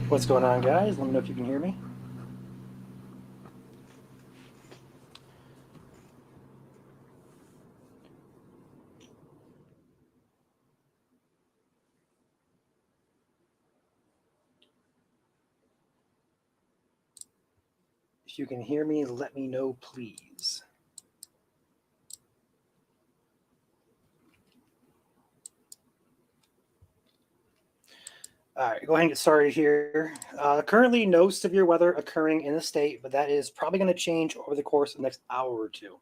What's going on, guys? Let me know if you can hear me. If you can hear me, let me know, please. All right, go ahead and get started here. Currently, no severe weather occurring in the state, but that is probably going to change over the course of the next hour or two.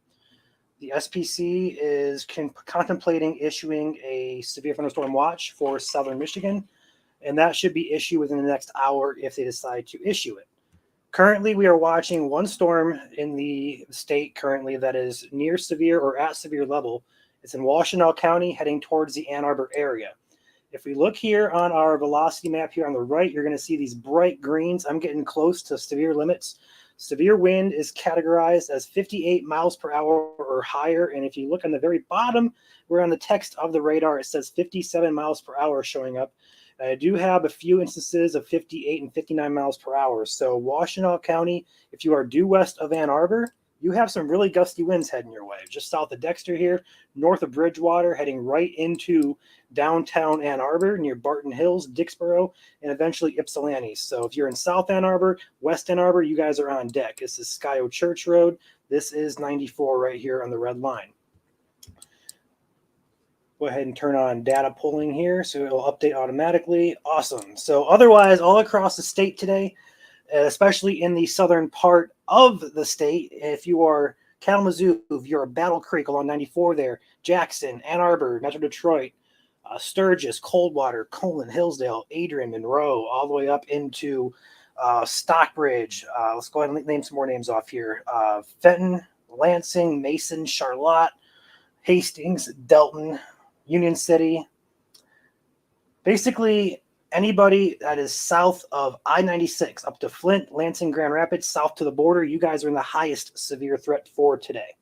The SPC is contemplating issuing a severe thunderstorm watch for southern Michigan, and that should be issued within the next hour if they decide to issue it. Currently, we are watching one storm in the state currently that is near severe or at severe level. It's in Washtenaw County heading towards the Ann Arbor area. If we look here on our velocity map here on the right, you're going to see these bright greens. I'm getting close to severe limits. Severe wind is categorized as 58 miles per hour or higher. And if you look on the very bottom, where on the text of the radar, it says 57 miles per hour showing up. I do have a few instances of 58 and 59 miles per hour. So Washtenaw County, if you are due west of Ann Arbor, you have some really gusty winds heading your way. Just south of Dexter here, north of Bridgewater, heading right into downtown Ann Arbor near Barton Hills, Dixboro, and eventually Ypsilanti. So if you're in South Ann Arbor, West Ann Arbor, you guys are on deck. This is Scio Church Road. This is 94 right here on the red line. Go ahead and turn on data pulling here so it will update automatically. Awesome. So otherwise, all across the state today, especially in the southern part of the state, if you are Kalamazoo, if you're a Battle Creek along 94 there, Jackson, Ann Arbor, Metro Detroit, Sturgis, Coldwater, Colon, Hillsdale, Adrian, Monroe, all the way up into Stockbridge. Let's go ahead and name some more names off here. Fenton, Lansing, Mason, Charlotte, Hastings, Delton, Union City. Basically, anybody that is south of I-96 up to Flint, Lansing, Grand Rapids, south to the border, you guys are in the highest severe threat for today.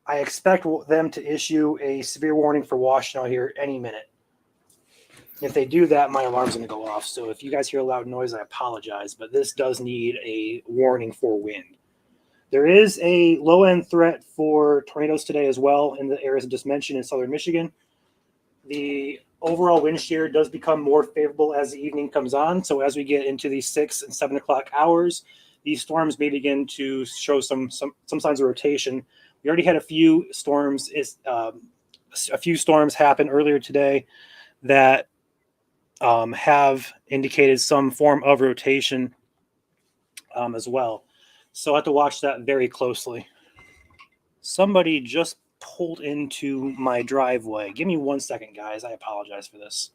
I expect them to issue a severe warning for Washtenaw here any minute. If they do that, my alarm's going to go off. So if you guys hear a loud noise, I apologize, but this does need a warning for wind. There is a low-end threat for tornadoes today as well in the areas I just mentioned in southern Michigan. The overall wind shear does become more favorable as the evening comes on. So as we get into the 6 and 7 o'clock hours, these storms may begin to show some signs of rotation. We already had a few storms happen earlier today that have indicated some form of rotation as well. So I have to watch that very closely. Somebody just pulled into my driveway. Give me 1 second, guys. I apologize for this.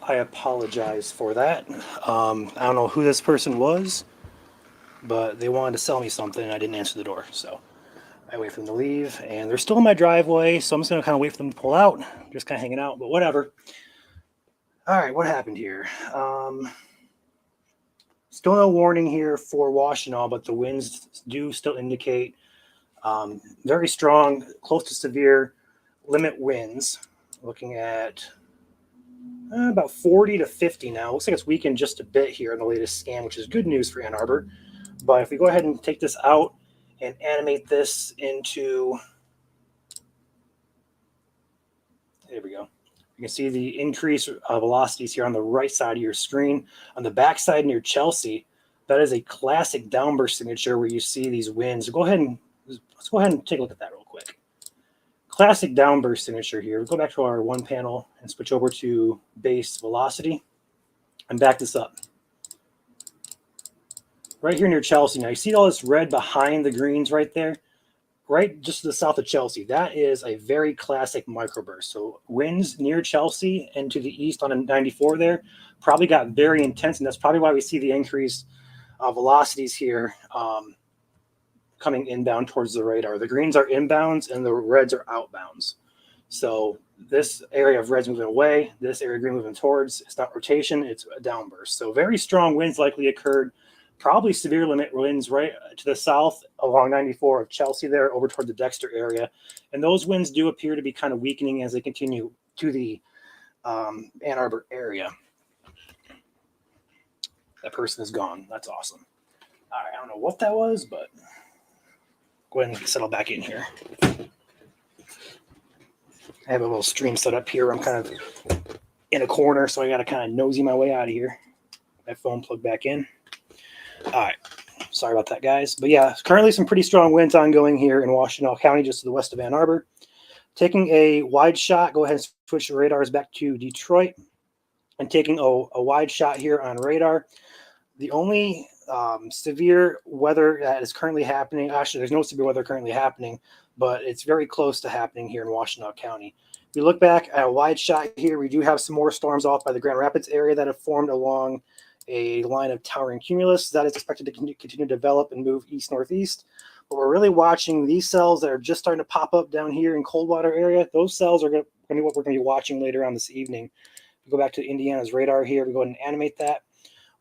I apologize for that. I don't know who this person was, but they wanted to sell me something and I didn't answer the door. So I wait for them to leave, and they're still in my driveway, so I'm just going to kind of wait for them to pull out. Just kind of hanging out, but whatever. All right, what happened here? Still no warning here for Washtenaw, but the winds do still indicate very strong, close to severe limit winds. Looking at about 40 to 50 now. Looks like it's weakened just a bit here in the latest scan, which is good news for Ann Arbor. But if we go ahead and take this out and animate this into, there we go. You can see the increase of velocities here on the right side of your screen. On the back side near Chelsea, that is a classic downburst signature where you see these winds. Let's go ahead and take a look at that real quick. Classic downburst signature here. We'll go back to our one panel and switch over to base velocity and back this up. Right here near Chelsea. Now you see all this red behind the greens right there? Right just to the south of Chelsea. That is a very classic microburst. So winds near Chelsea and to the east on a 94 there probably got very intense, and that's probably why we see the increased velocities here coming inbound towards the radar. The greens are inbounds and the reds are outbounds. So this area of red's moving away, this area of green moving towards. It's not rotation, it's a downburst. So very strong winds likely occurred. Probably severe limit winds right to the south along 94 of Chelsea there over toward the Dexter area. And those winds do appear to be kind of weakening as they continue to the Ann Arbor area. That person is gone. That's awesome. All right, I don't know what that was, but go ahead and settle back in here. I have a little stream set up here. I'm kind of in a corner, so I got to kind of nosy my way out of here. My phone plugged back in. All right. Sorry about that, guys. But yeah, currently some pretty strong winds ongoing here in Washtenaw County, just to the west of Ann Arbor. Taking a wide shot, go ahead and switch the radars back to Detroit. And taking a wide shot here on radar. The only severe weather that is currently happening, actually, there's no severe weather currently happening, but it's very close to happening here in Washtenaw County. If you look back at a wide shot here, we do have some more storms off by the Grand Rapids area that have formed along a line of towering cumulus that is expected to continue to develop and move east-northeast. But we're really watching these cells that are just starting to pop up down here in Coldwater area. Those cells are going to be what we're going to be watching later on this evening. We go back to Indiana's radar here. We go ahead and animate that.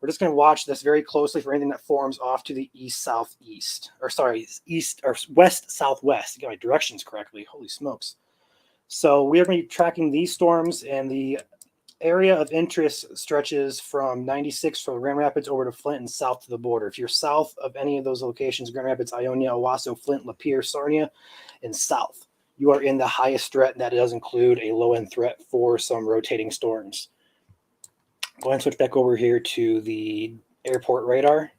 We're just going to watch this very closely for anything that forms off to the east-southeast, or sorry, east or west-southwest. Get my directions correctly. Holy smokes. So we are going to be tracking these storms, and the area of interest stretches from 96 from Grand Rapids over to Flint and south to the border. If you're south of any of those locations, Grand Rapids, Ionia, Owasso, Flint, Lapeer, Sarnia, and south, you are in the highest threat. That does include a low-end threat for some rotating storms. Go ahead and switch back over here to the airport radar.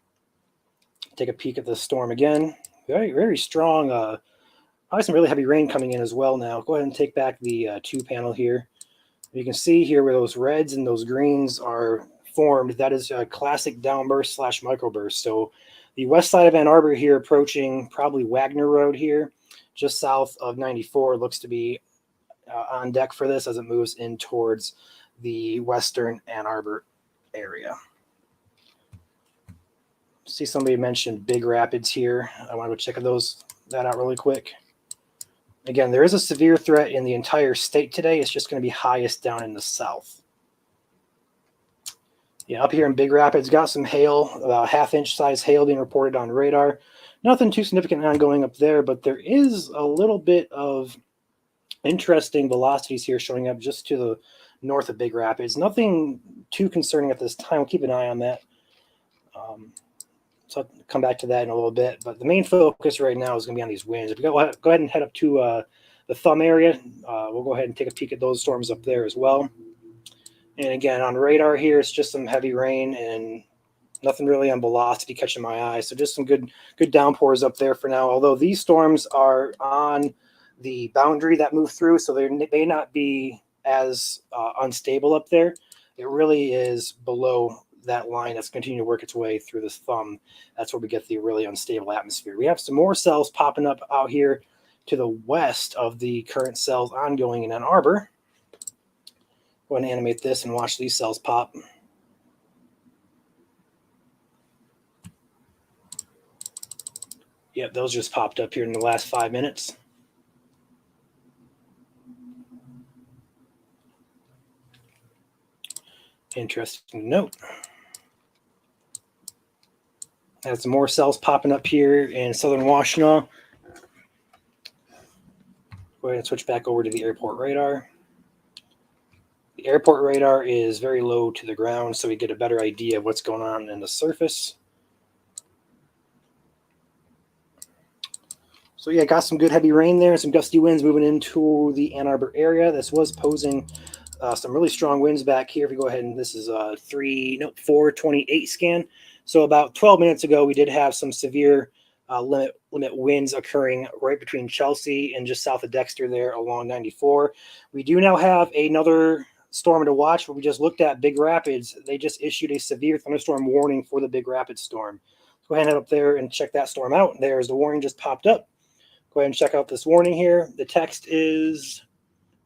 Take a peek at the storm again. Very, very strong. Probably some really heavy rain coming in as well now. Go ahead and take back the 2 panel here. You can see here where those reds and those greens are formed. That is a classic downburst / microburst. So the west side of Ann Arbor here approaching probably Wagner Road here, just south of 94, looks to be on deck for this as it moves in towards the western Ann Arbor area. See somebody mentioned Big Rapids here. I want to check that out really quick. Again, there is a severe threat in the entire state today. It's just going to be highest down in the south. Yeah, up here in Big Rapids, got some hail, about half-inch size hail being reported on radar. Nothing too significant ongoing up there, but there is a little bit of interesting velocities here showing up just to the north of Big Rapids. Nothing too concerning at this time. We'll keep an eye on that. So I'll come back to that in a little bit. But the main focus right now is going to be on these winds. If we go ahead and head up to the thumb area, we'll go ahead and take a peek at those storms up there as well. And again, on radar here, it's just some heavy rain and nothing really on velocity catching my eye. So just some good downpours up there for now. Although these storms are on the boundary that move through, so they may not be as unstable up there. It really is below that line that's continuing to work its way through this thumb. That's where we get the really unstable atmosphere. We have some more cells popping up out here to the west of the current cells ongoing in Ann Arbor. Go Go ahead and animate this and watch these cells pop. Yep, those just popped up here in the last 5 minutes. Interesting to note. Have some more cells popping up here in southern Washtenaw. Go ahead and switch back over to the airport radar. The airport radar is very low to the ground, so we get a better idea of what's going on in the surface. So yeah, got some good heavy rain there, some gusty winds moving into the Ann Arbor area. This was posing some really strong winds back here. If we go ahead and this is a 428 scan. So about 12 minutes ago, we did have some severe limit winds occurring right between Chelsea and just south of Dexter there along 94. We do now have another storm to watch, but we just looked at Big Rapids. They just issued a severe thunderstorm warning for the Big Rapids storm. Go ahead and head up there and check that storm out. There's the warning just popped up. Go ahead and check out this warning here. The text is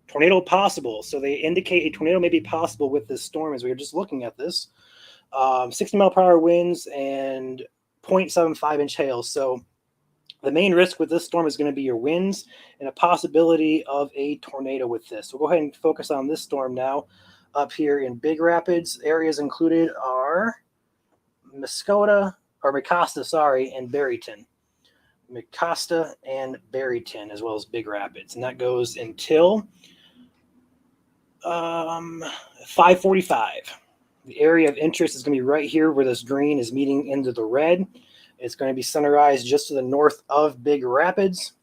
tornado possible. So they indicate a tornado may be possible with this storm as we were just looking at this. 60-mile-per-hour winds and 0.75-inch hail. So the main risk with this storm is going to be your winds and a possibility of a tornado with this. So go ahead and focus on this storm now. Up here in Big Rapids, areas included are Mecosta, and Barryton. Mecosta and Barryton, as well as Big Rapids. And that goes until 5:45. The area of interest is going to be right here where this green is meeting into the red. It's going to be centerized just to the north of Big Rapids,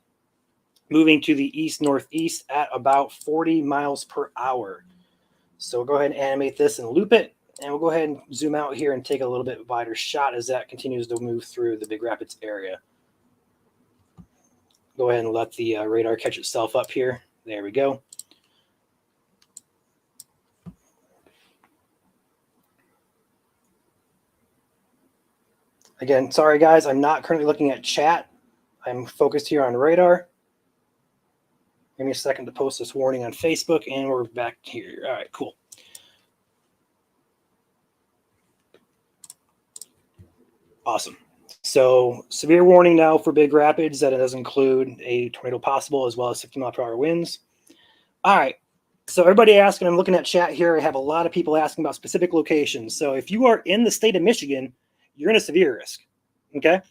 moving to the east-northeast at about 40 miles per hour. So we'll go ahead and animate this and loop it. And we'll go ahead and zoom out here and take a little bit wider shot as that continues to move through the Big Rapids area. Go ahead and let the radar catch itself up here. There we go. Again, sorry guys, I'm not currently looking at chat. I'm focused here on radar. Give me a second to post this warning on Facebook, and we're back here. All right, cool. Awesome. So severe warning now for Big Rapids that it does include a tornado possible as well as 60-mile-per-hour winds. All right. So everybody asking, I'm looking at chat here. I have a lot of people asking about specific locations. So if you are in the state of Michigan, you're in a severe risk. Okay.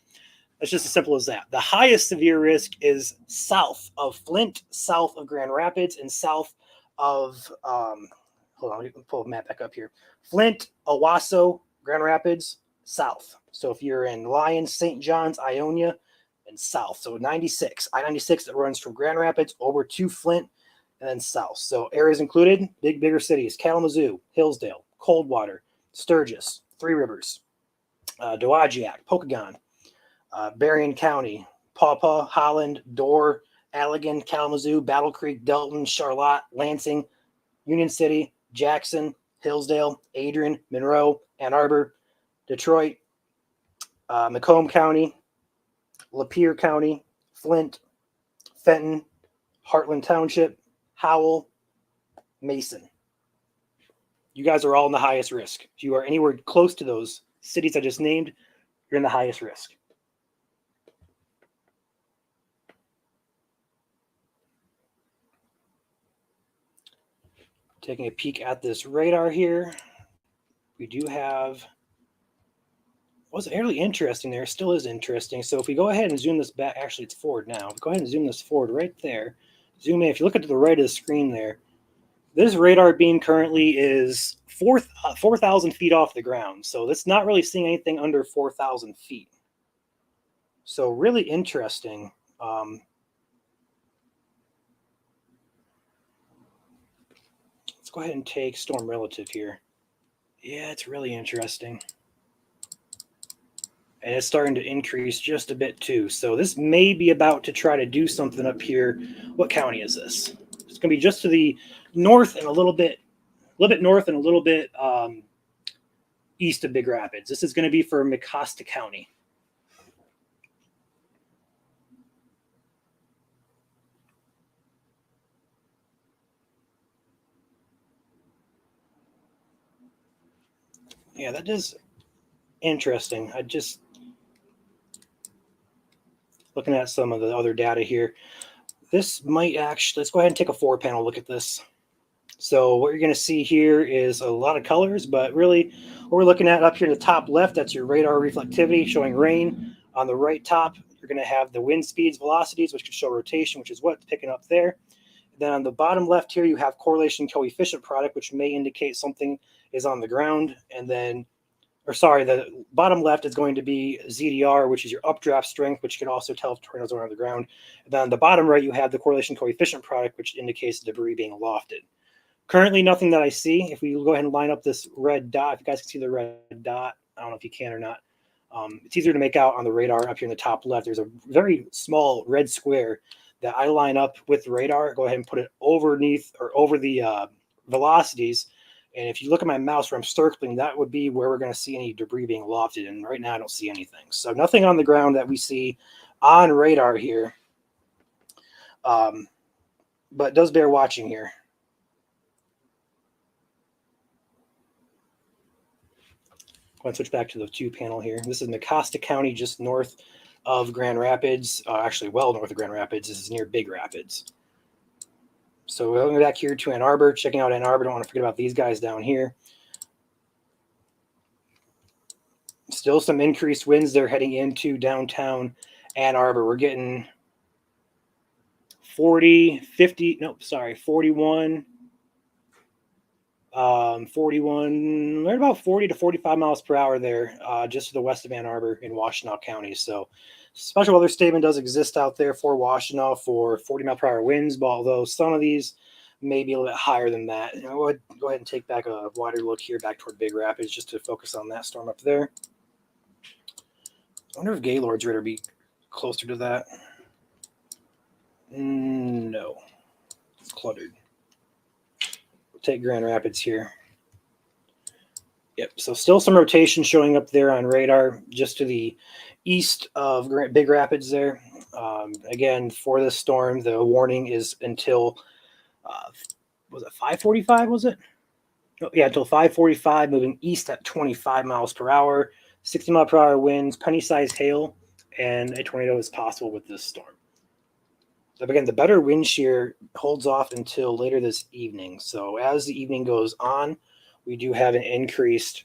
It's just as simple as that. The highest severe risk is south of Flint, south of Grand Rapids, and south of, hold on, let me pull the map back up here. Flint, Owasso, Grand Rapids, south. So if you're in Lyons, St. John's, Ionia, and south. So 96, I-96 that runs from Grand Rapids over to Flint and then south. So areas included, bigger cities, Kalamazoo, Hillsdale, Coldwater, Sturgis, Three Rivers, Dowagiac, Pokagon, Berrien County, Paw Paw, Holland, Dorr, Allegan, Kalamazoo, Battle Creek, Delton, Charlotte, Lansing, Union City, Jackson, Hillsdale, Adrian, Monroe, Ann Arbor, Detroit, Macomb County, Lapeer County, Flint, Fenton, Heartland Township, Howell, Mason. You guys are all in the highest risk. If you are anywhere close to those cities I just named, you're in the highest risk. Taking a peek at this radar here, we do have what's really interesting there. Still is interesting. So if we go ahead and zoom this back, actually it's forward now. Go ahead and zoom this forward right there. Zoom in. If you look at the right of the screen there, this radar beam currently is 4,000 feet off the ground. So that's not really seeing anything under 4,000 feet. So really interesting. Let's go ahead and take storm relative here. Yeah, it's really interesting. And it's starting to increase just a bit too. So this may be about to try to do something up here. What county is this? It's going to be just to the north and a little bit north and a little bit east of Big Rapids. This is going to be for Mecosta County. Yeah, that is interesting. I just looking at some of the other data here. This might actually, let's go ahead and take a 4-panel look at this. So what you're going to see here is a lot of colors, but really what we're looking at up here in the top left, that's your radar reflectivity showing rain. On the right top, you're going to have the wind speeds, velocities, which could show rotation, which is what's picking up there. Then on the bottom left here, you have correlation coefficient product, which may indicate something is on the ground. And then, or sorry, the bottom left is going to be ZDR, which is your updraft strength, which can also tell if tornadoes are on the ground. And then on the bottom right, you have the correlation coefficient product, which indicates debris being lofted. Currently, nothing that I see. If we go ahead and line up this red dot, if you guys can see the red dot, I don't know if you can or not. It's easier to make out on the radar up here in the top left. There's a very small red square that I line up with the radar. Go ahead and put it underneath or over the velocities. And if you look at my mouse where I'm circling, that would be where we're going to see any debris being lofted. And right now I don't see anything. So nothing on the ground that we see on radar here. But it does bear watching here. I'm going to switch back to the 2-panel here. This is Mecosta County, just north of Grand Rapids. Actually, well north of Grand Rapids. This is near Big Rapids. So we're going back here to Ann Arbor, checking out Ann Arbor. Don't want to forget about these guys down here. Still some increased winds there heading into downtown Ann Arbor. We're getting 41, 41, right about 40 to 45 miles per hour there, just to the west of Ann Arbor in Washtenaw County. So special weather statement does exist out there for Washtenaw for 40 mile per hour winds, but although some of these may be a little bit higher than that. Go ahead and take back a wider look here back toward Big Rapids just to focus on that storm up there. I wonder if Gaylord's ready to be closer to that. No, it's cluttered. We'll take Grand Rapids here. Yep, so still some rotation showing up there on radar just to the east of Big Rapids there. Again, for this storm, the warning is until, was it 5:45, was it? Oh, yeah, until 5:45, moving east at 25 miles per hour, 60 mile per hour winds, penny-sized hail, and a tornado is possible with this storm. So again, the better wind shear holds off until later this evening. So as the evening goes on, we do have an increased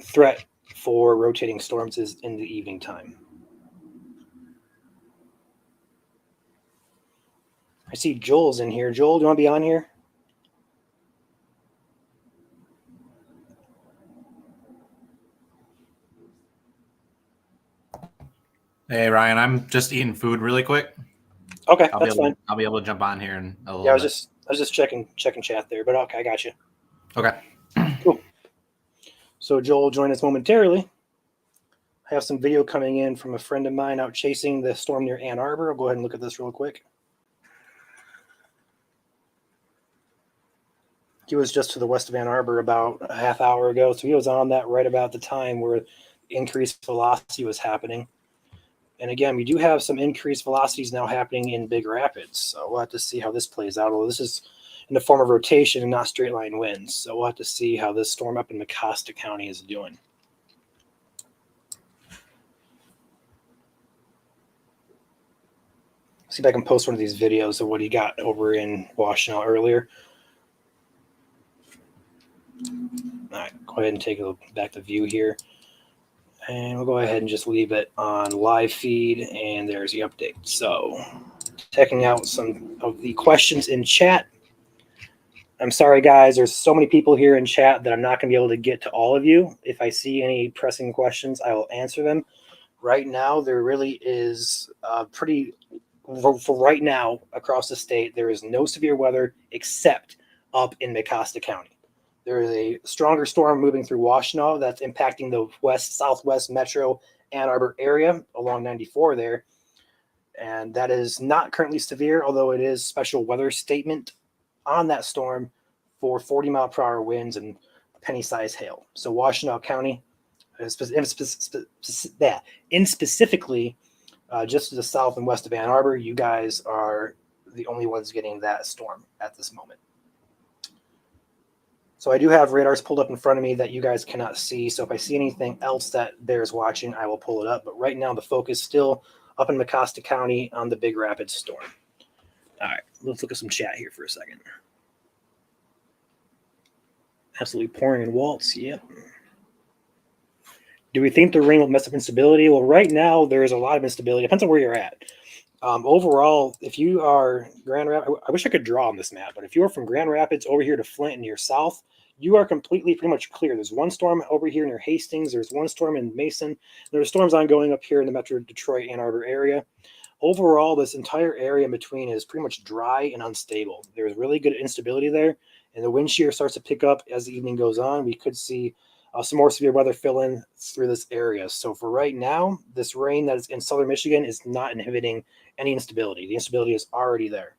threat for rotating storms is in the evening time. I see Joel's in here. Joel, do you want to be on here? Hey Ryan, I'm just eating food really quick. Okay, that's fine. I'll be able to jump on here in a little Yeah, I bit. was just checking chat there, but okay, I got you. Okay. Cool. So Joel will join us momentarily. I have some video coming in from a friend of mine out chasing the storm near Ann Arbor. I'll go ahead and look at this real quick. He was just to the west of Ann Arbor about a half hour ago, so he was on that right about the time where increased velocity was happening. And again, we do have some increased velocities now happening in Big Rapids, so we'll have to see how this plays out. Although this is in the form of rotation and not straight line winds, so we'll have to see how this storm up in Mecosta County is doing. See if I can post one of these videos of what he got over in Washtenaw earlier. All right, go ahead and take a look back the view here. And we'll go ahead and just leave it on live feed, and there's the update. So checking out some of the questions in chat. I'm sorry, guys. There's so many people here in chat that I'm not going to be able to get to all of you. If I see any pressing questions, I will answer them. Right now, there really is for right now, across the state, there is no severe weather except up in Mecosta County. There is a stronger storm moving through Washtenaw that's impacting the southwest metro Ann Arbor area along 94 there. And that is not currently severe, although it is special weather statement on that storm for 40 mile per hour winds and penny-sized hail. So Washtenaw County, specifically, just to the south and west of Ann Arbor, you guys are the only ones getting that storm at this moment. So I do have radars pulled up in front of me that you guys cannot see. So if I see anything else that bears watching, I will pull it up. But right now the focus still up in Mecosta County on the Big Rapids storm. All right, let's look at some chat here for a second. Absolutely pouring in Waltz. Yep. Do we think the rain will mess up instability? Well, right now there is a lot of instability. Depends on where you're at. Overall, if you are Grand Rapids, I wish I could draw on this map, but if you are from Grand Rapids over here to Flint and your south, you are completely pretty much clear. There's one storm over here near Hastings. There's one storm in Mason. There's storms ongoing up here in the Metro Detroit, Ann Arbor area. Overall, this entire area in between is pretty much dry and unstable. There's really good instability there, and the wind shear starts to pick up as the evening goes on. We could see some more severe weather fill in through this area. So for right now, this rain that is in southern Michigan is not inhibiting any instability. The instability is already there.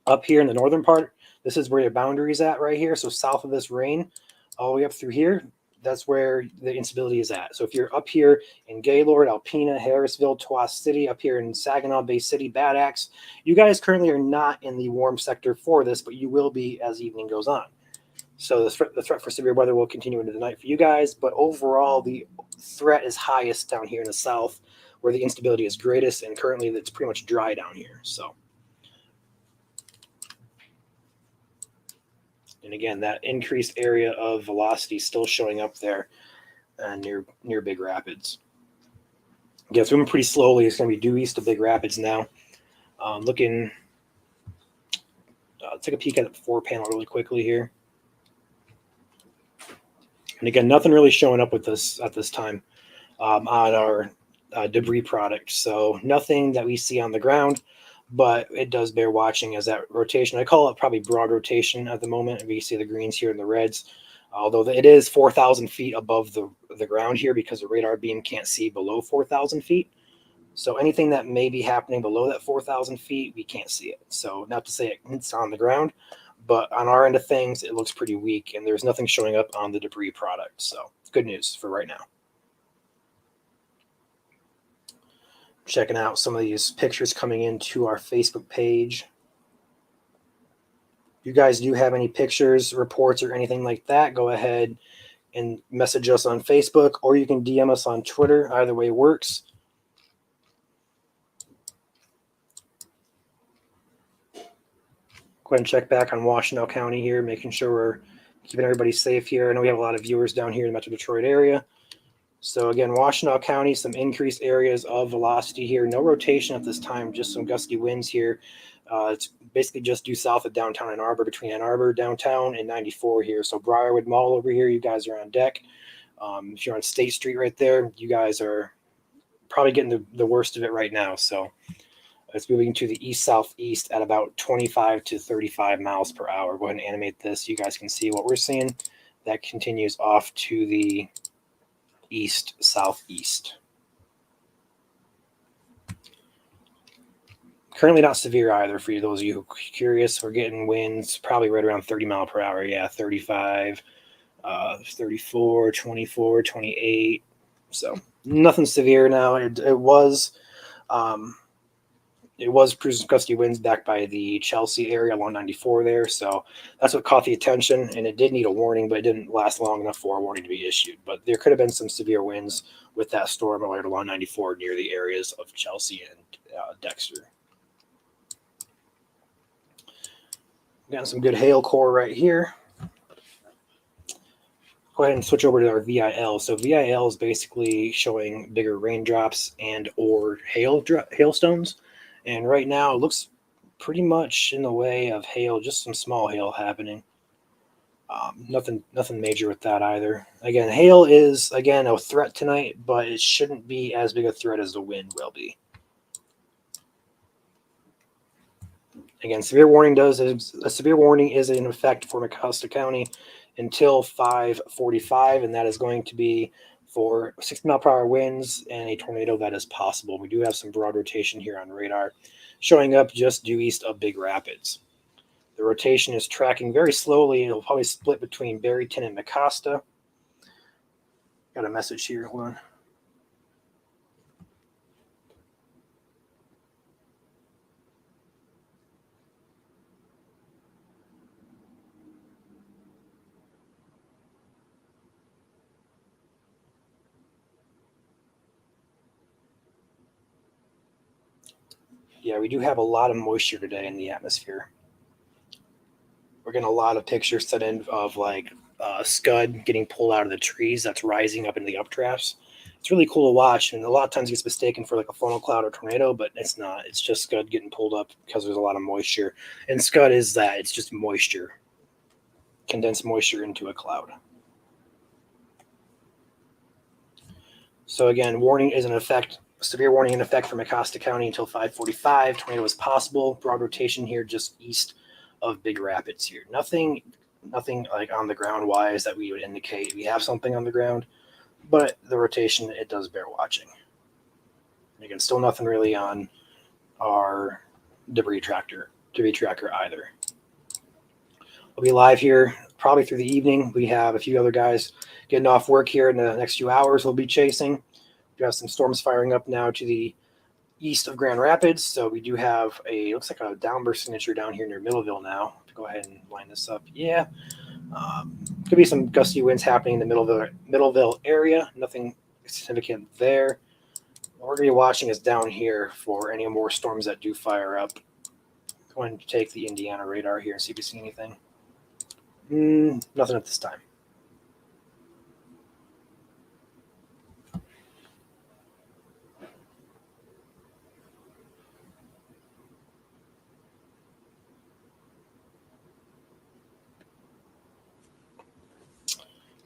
Up here in the northern part, this is where your boundary is at right here. So south of this rain, all the way up through here, that's where the instability is at. So if you're up here in Gaylord, Alpena, Harrisville, Tawas City, up here in Saginaw, Bay City, Bad Axe, you guys currently are not in the warm sector for this, but you will be as evening goes on. So the threat for severe weather will continue into the night for you guys, but overall the threat is highest down here in the south where the instability is greatest, and currently it's pretty much dry down here. So, and again, that increased area of velocity still showing up there near Big Rapids. Yeah, it's moving pretty slowly. It's going to be due east of Big Rapids now. Looking, let's take a peek at the 4 panel really quickly here. And again, nothing really showing up with this at this time on our debris product. So nothing that we see on the ground, but it does bear watching as that rotation. I call it probably broad rotation at the moment. We see the greens here and the reds, although it is 4,000 feet above the ground here because the radar beam can't see below 4,000 feet. So anything that may be happening below that 4,000 feet, we can't see it. So not to say it's on the ground, but on our end of things, it looks pretty weak, and there's nothing showing up on the debris product. So good news for right now. Checking out some of these pictures coming into our Facebook page. If you guys do have any pictures, reports, or anything like that, go ahead and message us on Facebook, or you can DM us on Twitter. Either way works. Go ahead and check back on Washtenaw County here, making sure we're keeping everybody safe here. I know we have a lot of viewers down here in the Metro Detroit area. So again, Washtenaw County, some increased areas of velocity here. No rotation at this time, just some gusty winds here. It's basically just due south of downtown Ann Arbor, between Ann Arbor downtown and 94 here. So Briarwood Mall over here, you guys are on deck. If you're on State Street right there, you guys are probably getting the worst of it right now. So it's moving to the east-southeast at about 25 to 35 miles per hour. Go ahead and animate this. You guys can see what we're seeing. That continues off to the east-southeast. Currently not severe either for you, those of you who are curious. We're getting winds probably right around 30 mile per hour. Yeah, 35, 34, 24, 28. So nothing severe now. It was pretty gusty winds back by the Chelsea area along 94 there. So that's what caught the attention, and it did need a warning, but it didn't last long enough for a warning to be issued. But there could have been some severe winds with that storm right along 94 near the areas of Chelsea and Dexter. Got some good hail core right here. Go ahead and switch over to our VIL. So VIL is basically showing bigger raindrops and or hailstones. And right now it looks pretty much in the way of hail, just some small hail happening. Nothing major with that either. Again, hail is, again, a threat tonight, but it shouldn't be as big a threat as the wind will be. Again, severe warning is in effect for Mecosta County until 5:45, and that is going to be for 60 mile per hour winds and a tornado that is possible. We do have some broad rotation here on radar showing up just due east of Big Rapids. The rotation is tracking very slowly. It'll probably split between Barryton and Mecosta. Got a message here. Hold on. Yeah, we do have a lot of moisture today in the atmosphere. We're getting a lot of pictures sent in of like scud getting pulled out of the trees that's rising up in the updrafts. It's really cool to watch, and a lot of times it gets mistaken for like a funnel cloud or tornado, but it's not. It's just scud getting pulled up because there's a lot of moisture. And scud is that it's just moisture, condensed moisture into a cloud. So again, warning is in effect. Severe warning in effect for Mecosta County until 5:45. Tornado is possible. Broad rotation here, just east of Big Rapids here. Nothing like on the ground wise that we would indicate we have something on the ground, but the rotation, it does bear watching. And again, still nothing really on our debris tracker either. We'll be live here probably through the evening. We have a few other guys getting off work here in the next few hours. We'll be chasing. We have some storms firing up now to the east of Grand Rapids. So we do have looks like a downburst signature down here near Middleville now. Go ahead and line this up. Yeah. Could be some gusty winds happening in the Middleville area. Nothing significant there. What we're going to be watching is down here for any more storms that do fire up. Going to take the Indiana radar here and see if we see anything. Nothing at this time.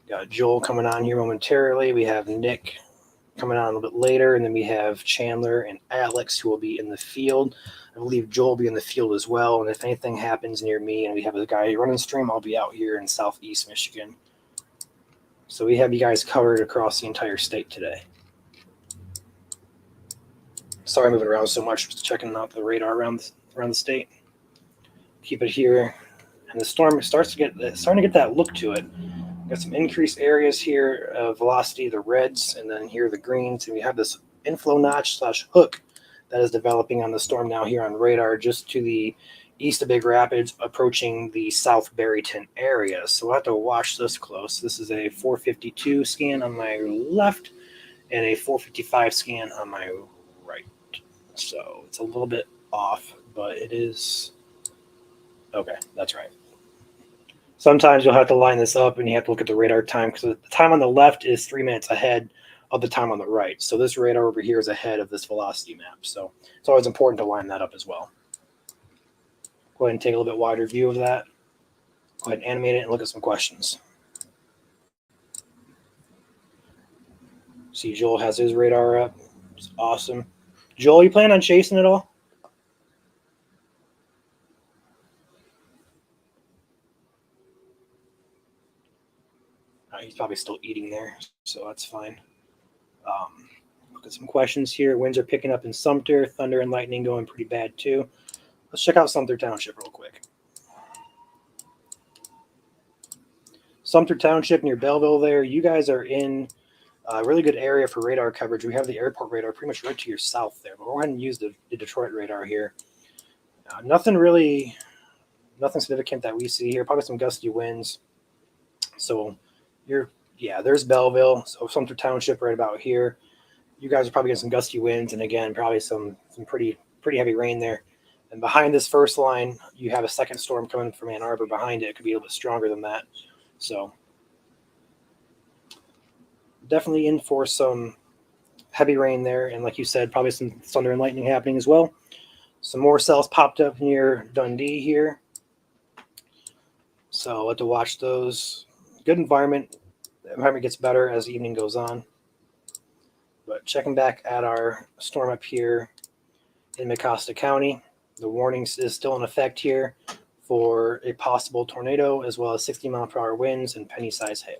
Got Joel coming on here momentarily. We have Nick coming on a little bit later, and then we have Chandler and Alex who will be in the field. I believe Joel will be in the field as well, and if anything happens near me and we have a guy running stream, I'll be out here in southeast Michigan. So we have you guys covered across the entire state today. Sorry I'm moving around so much, just checking out the radar around the state. Keep it here. And the storm starting to get that look to it. Got some increased areas here of velocity, the reds, and then here the greens. And we have this inflow notch / hook that is developing on the storm now here on radar just to the east of Big Rapids, approaching the South Barryton area. So we'll have to watch this close. This is a 452 scan on my left and a 455 scan on my right. So it's a little bit off, but it is okay. That's right. Sometimes you'll have to line this up and you have to look at the radar time because the time on the left is 3 minutes ahead of the time on the right. So this radar over here is ahead of this velocity map. So it's always important to line that up as well. Go ahead and take a little bit wider view of that. Go ahead and animate it and look at some questions. See, Joel has his radar up. It's awesome. Joel, you plan on chasing it all? He's probably still eating there, so that's fine. Look at some questions here. Winds are picking up in Sumter. Thunder and lightning going pretty bad too. Let's check out Sumter Township real quick. Sumter Township near Belleville there. You guys are in a really good area for radar coverage. We have the airport radar pretty much right to your south there, but we're going to use the Detroit radar here. Nothing significant that we see here. Probably some gusty winds. So there's Belleville. So Sumter Township right about here. You guys are probably getting some gusty winds, and again, probably some pretty heavy rain there. And behind this first line, you have a second storm coming from Ann Arbor behind it. It could be a little bit stronger than that. So definitely in for some heavy rain there. And like you said, probably some thunder and lightning happening as well. Some more cells popped up near Dundee here. So I'll have to watch those. Good environment. The environment gets better as the evening goes on. But checking back at our storm up here in Mecosta County, the warnings is still in effect here for a possible tornado as well as 60-mile-per-hour winds and penny-size hail.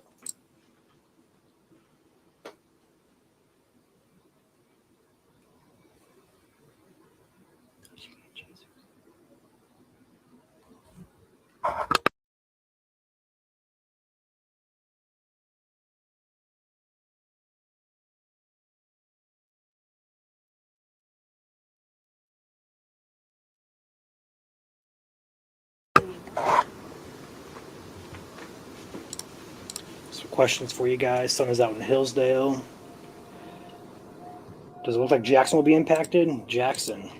Some questions for you guys. Sun is out in Hillsdale. Does it look like Jackson will be impacted? Jackson.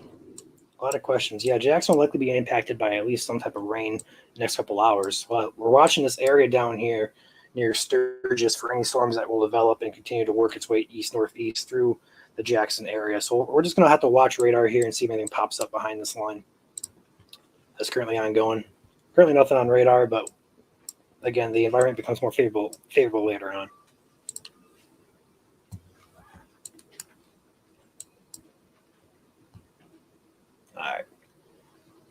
A lot of questions. Yeah, Jackson will likely be impacted by at least some type of rain the next couple hours. Well, we're watching this area down here near Sturgis for any storms that will develop and continue to work its way east northeast through the Jackson area. So we're just going to have to watch radar here and see if anything pops up behind this line that's currently ongoing. Currently nothing on radar, but again, the environment becomes more favorable later on. All right.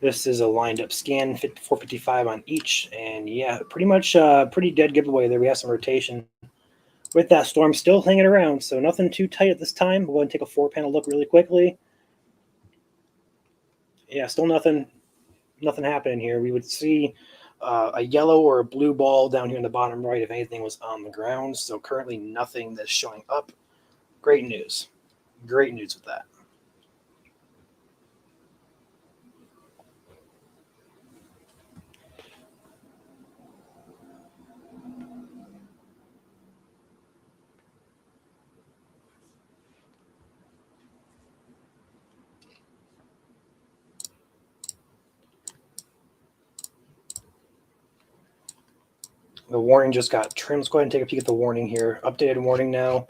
This is a lined up scan, 455 on each. And yeah, pretty much pretty dead giveaway there. We have some rotation with that storm still hanging around. So nothing too tight at this time. We'll go ahead and take a 4-panel look really quickly. Yeah, still nothing happening here. We would see a yellow or a blue ball down here in the bottom right if anything was on the ground. So currently nothing that's showing up. Great news. Great news with that. The warning just got trimmed. Let's go ahead and take a peek at the warning here. Updated warning now.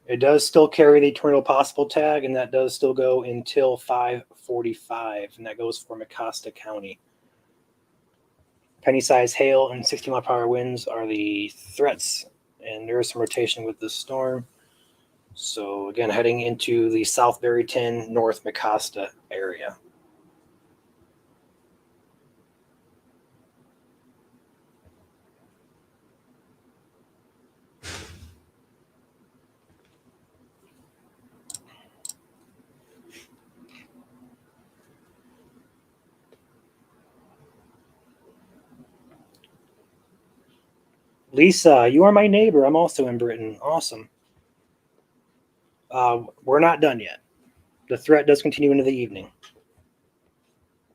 It does still carry the tornado possible tag, and that does still go until 5:45, and that goes for Mecosta County. Penny-sized hail and 60-mile-per-hour winds are the threats, and there is some rotation with this storm. So again, heading into the South Barryton, North Mecosta area. Lisa, you are my neighbor. I'm also in Britain. Awesome. We're not done yet. The threat does continue into the evening.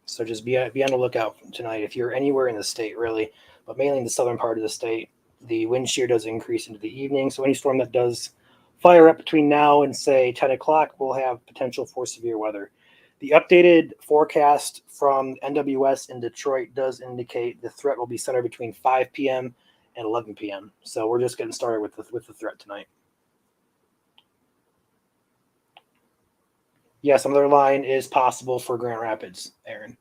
So just be on the lookout tonight if you're anywhere in the state, really, but mainly in the southern part of the state. The wind shear does increase into the evening. So any storm that does fire up between now and, say, 10 o'clock will have potential for severe weather. The updated forecast from NWS in Detroit does indicate the threat will be centered between 5 p.m. and 11 p.m. So we're just getting started with the threat tonight. Yes, another line is possible for Grand Rapids, Aaron.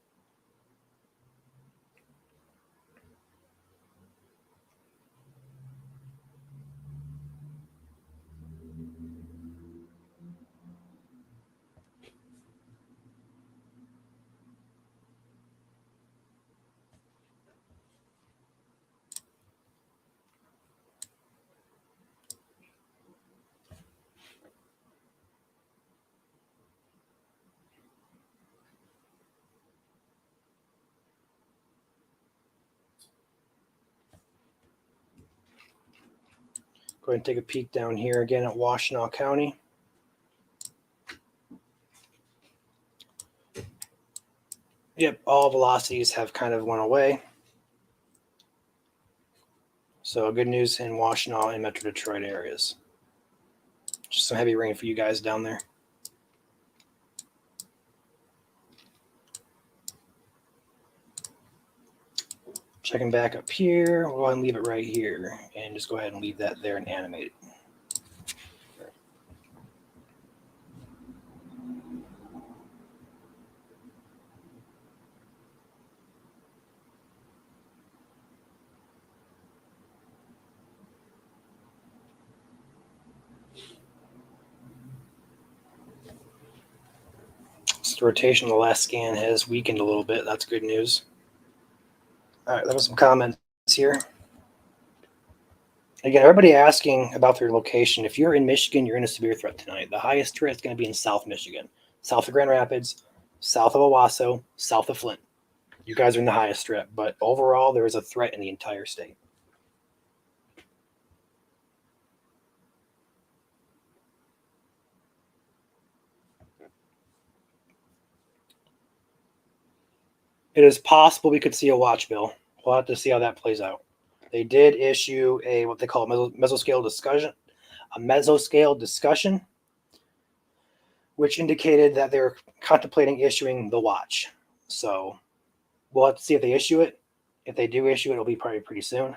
Go ahead and take a peek down here again at Washtenaw County. Yep, all velocities have kind of went away. So good news in Washtenaw and Metro Detroit areas. Just some heavy rain for you guys down there. Checking back up here, we'll go ahead and leave it right here and just go ahead and leave that there and animate it. So the rotation of the last scan has weakened a little bit. That's good news. All right, there was some comments here. Again, everybody asking about their location. If you're in Michigan, you're in a severe threat tonight. The highest threat is going to be in South Michigan, south of Grand Rapids, south of Owasso, south of Flint. You guys are in the highest threat, but overall, there is a threat in the entire state. It is possible we could see a watch bill. We'll have to see how that plays out. They did issue what they call a mesoscale discussion. which indicated that they're contemplating issuing the watch. So we'll have to see if they issue it. If they do issue it, it'll be probably pretty soon.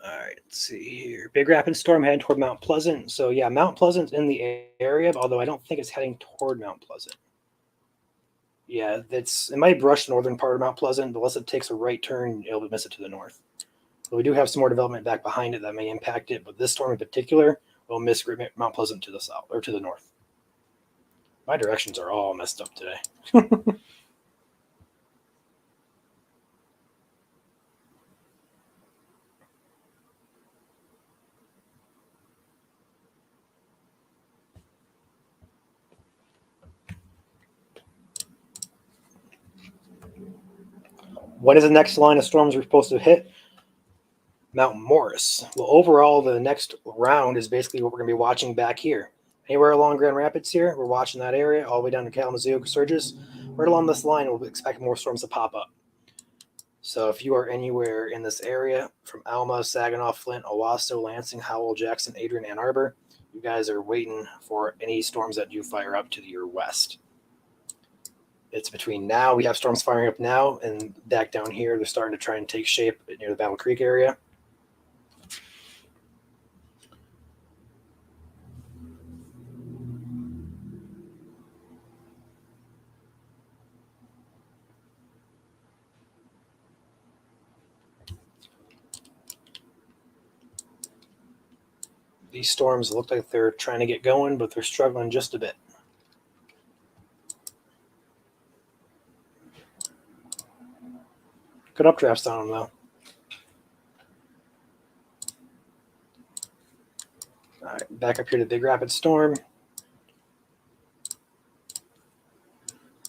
All right, let's see here. Big Rapid storm heading toward Mount Pleasant. So yeah, Mount Pleasant's in the area, although I don't think it's heading toward Mount Pleasant. Yeah, it might brush the northern part of Mount Pleasant, but unless it takes a right turn, it'll miss it to the north. But we do have some more development back behind it that may impact it, but this storm in particular will miss Mount Pleasant to the south or to the north. My directions are all messed up today. What is the next line of storms we're supposed to hit? Mount Morris. Well, overall, the next round is basically what we're going to be watching back here. Anywhere along Grand Rapids here, we're watching that area all the way down to Kalamazoo, Sturgis. Right along this line, we'll expect more storms to pop up. So if you are anywhere in this area, from Alma, Saginaw, Flint, Owasso, Lansing, Howell, Jackson, Adrian, Ann Arbor, you guys are waiting for any storms that do fire up to your west. It's between now, we have storms firing up now, and back down here, they're starting to try and take shape near the Battle Creek area. These storms look like they're trying to get going, but they're struggling just a bit. Good updrafts on them, though. All right, back up here to Big Rapids storm.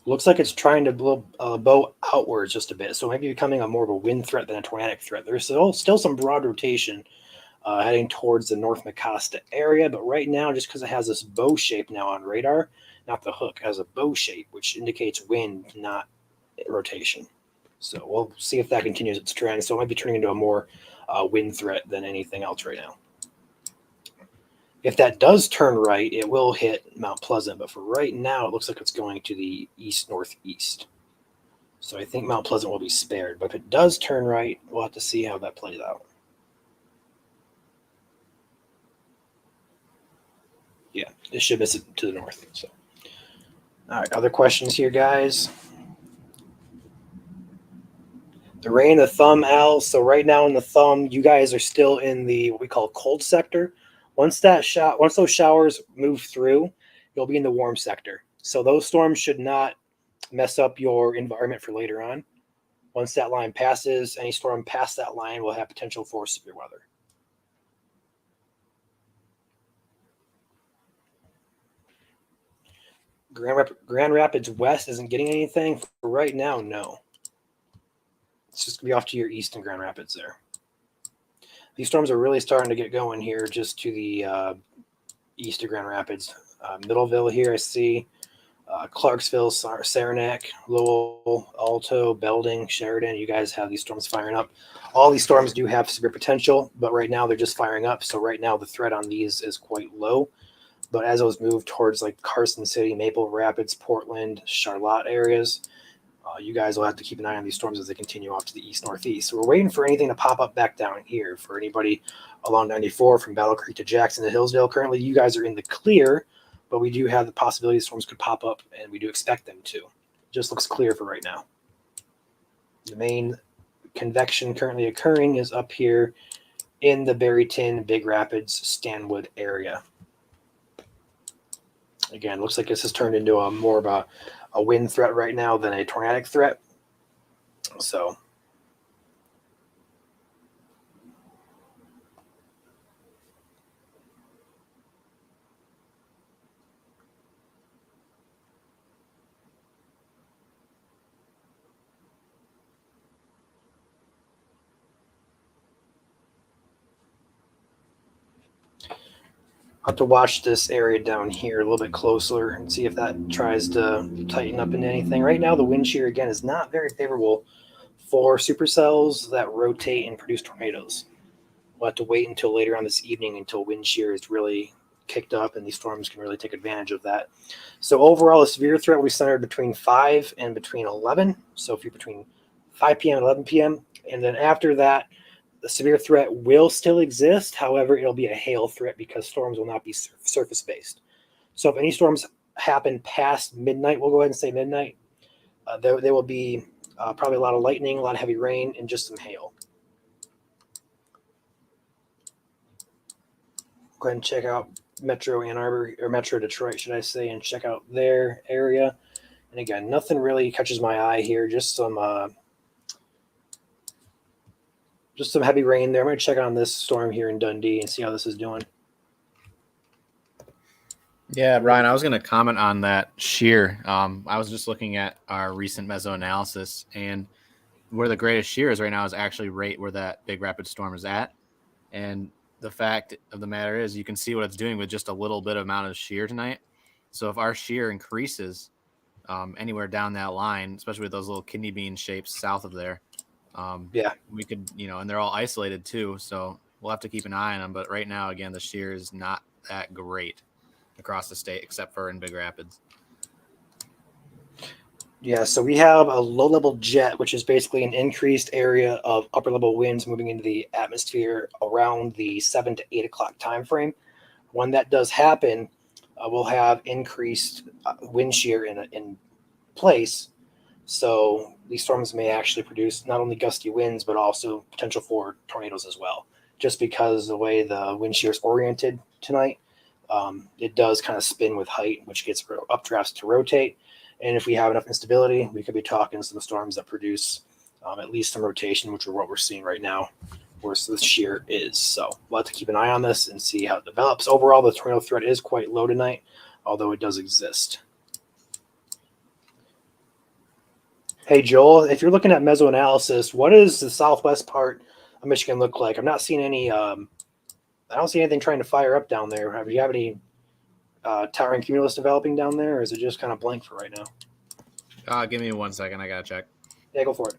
Looks like it's trying to bow outwards just a bit, so maybe becoming more of a wind threat than a tornadic threat. There's still some broad rotation heading towards the North Mecosta area, but right now, just because it has this bow shape now on radar, not the hook, has a bow shape, which indicates wind, not rotation. So we'll see if that continues its trend. So it might be turning into a more wind threat than anything else right now. If that does turn right, it will hit Mount Pleasant. But for right now, it looks like it's going to the east-northeast. So I think Mount Pleasant will be spared. But if it does turn right, we'll have to see how that plays out. Yeah, it should miss it to the north. So, all right, other questions here, guys? The rain, the thumb, Al. So right now in the thumb, you guys are still in the what we call cold sector. Once those showers move through, you'll be in the warm sector. So those storms should not mess up your environment for later on. Once that line passes, any storm past that line will have potential for severe weather. Grand Rapids West isn't getting anything for right now. No, it's just gonna be off to your east in Grand Rapids there. These storms are really starting to get going here, just to the east of Grand Rapids. Middleville here, I see. Clarksville, Saranac, Lowell, Alto, Belding, Sheridan. You guys have these storms firing up. All these storms do have severe potential, but right now they're just firing up. So right now the threat on these is quite low. But as those move towards like Carson City, Maple Rapids, Portland, Charlotte areas, you guys will have to keep an eye on these storms as they continue off to the east-northeast. So we're waiting for anything to pop up back down here. For anybody along 94 from Battle Creek to Jackson to Hillsdale, currently you guys are in the clear, but we do have the possibility storms could pop up, and we do expect them to. It just looks clear for right now. The main convection currently occurring is up here in the Barryton, Big Rapids, Stanwood area. Again, looks like this has turned into more of a wind threat right now than a tornadic threat. So I'll have to watch this area down here a little bit closer and see if that tries to tighten up into anything. Right now, the wind shear, again, is not very favorable for supercells that rotate and produce tornadoes. We'll have to wait until later on this evening until wind shear is really kicked up and these storms can really take advantage of that. So overall, a severe threat we centered between 5 and between 11. So if you're between 5 p.m. and 11 p.m. And then after that, the severe threat will still exist. However, it'll be a hail threat because storms will not be surface based. So if any storms happen past midnight, we'll go ahead and say midnight, there will be probably a lot of lightning, a lot of heavy rain, and just some hail. Go ahead and check out Metro Ann Arbor, or Metro Detroit, should I say, and check out their area. And again, nothing really catches my eye here, just some heavy rain there. I'm going to check on this storm here in Dundee and see how this is doing. Yeah, Ryan, I was going to comment on that shear. I was just looking at our recent mesoanalysis, and where the greatest shear is right now is actually right where that big rapid storm is at. And the fact of the matter is, you can see what it's doing with just a little bit of amount of shear tonight. So if our shear increases anywhere down that line, especially with those little kidney bean shapes south of there, we could, and they're all isolated too. So we'll have to keep an eye on them. But right now, again, the shear is not that great across the state, except for in Big Rapids. Yeah, so we have a low-level jet, which is basically an increased area of upper-level winds moving into the atmosphere around the 7 to 8 o'clock time frame. When that does happen, we'll have increased wind shear in place. So these storms may actually produce not only gusty winds, but also potential for tornadoes as well. Just because the way the wind shear is oriented tonight, it does kind of spin with height, which gets updrafts to rotate. And if we have enough instability, we could be talking some storms that produce at least some rotation, which are what we're seeing right now, where the shear is. So we'll have to keep an eye on this and see how it develops. Overall, the tornado threat is quite low tonight, although it does exist. Hey, Joel, if you're looking at mesoanalysis, what does the southwest part of Michigan look like? I'm not seeing any I don't see anything trying to fire up down there. Do you have any towering cumulus developing down there, or is it just kind of blank for right now? Give me 1 second. I got to check. Yeah, go for it.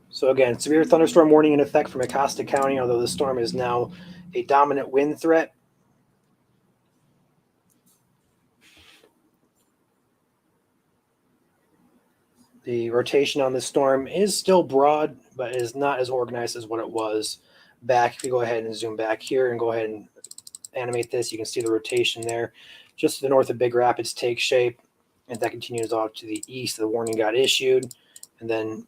So again, severe thunderstorm warning in effect for Mecosta County, although the storm is now a dominant wind threat. The rotation on this storm is still broad, but is not as organized as what it was back. If you go ahead and zoom back here and go ahead and animate this, you can see the rotation there. Just to the north of Big Rapids takes shape, and that continues off to the east. The warning got issued, and then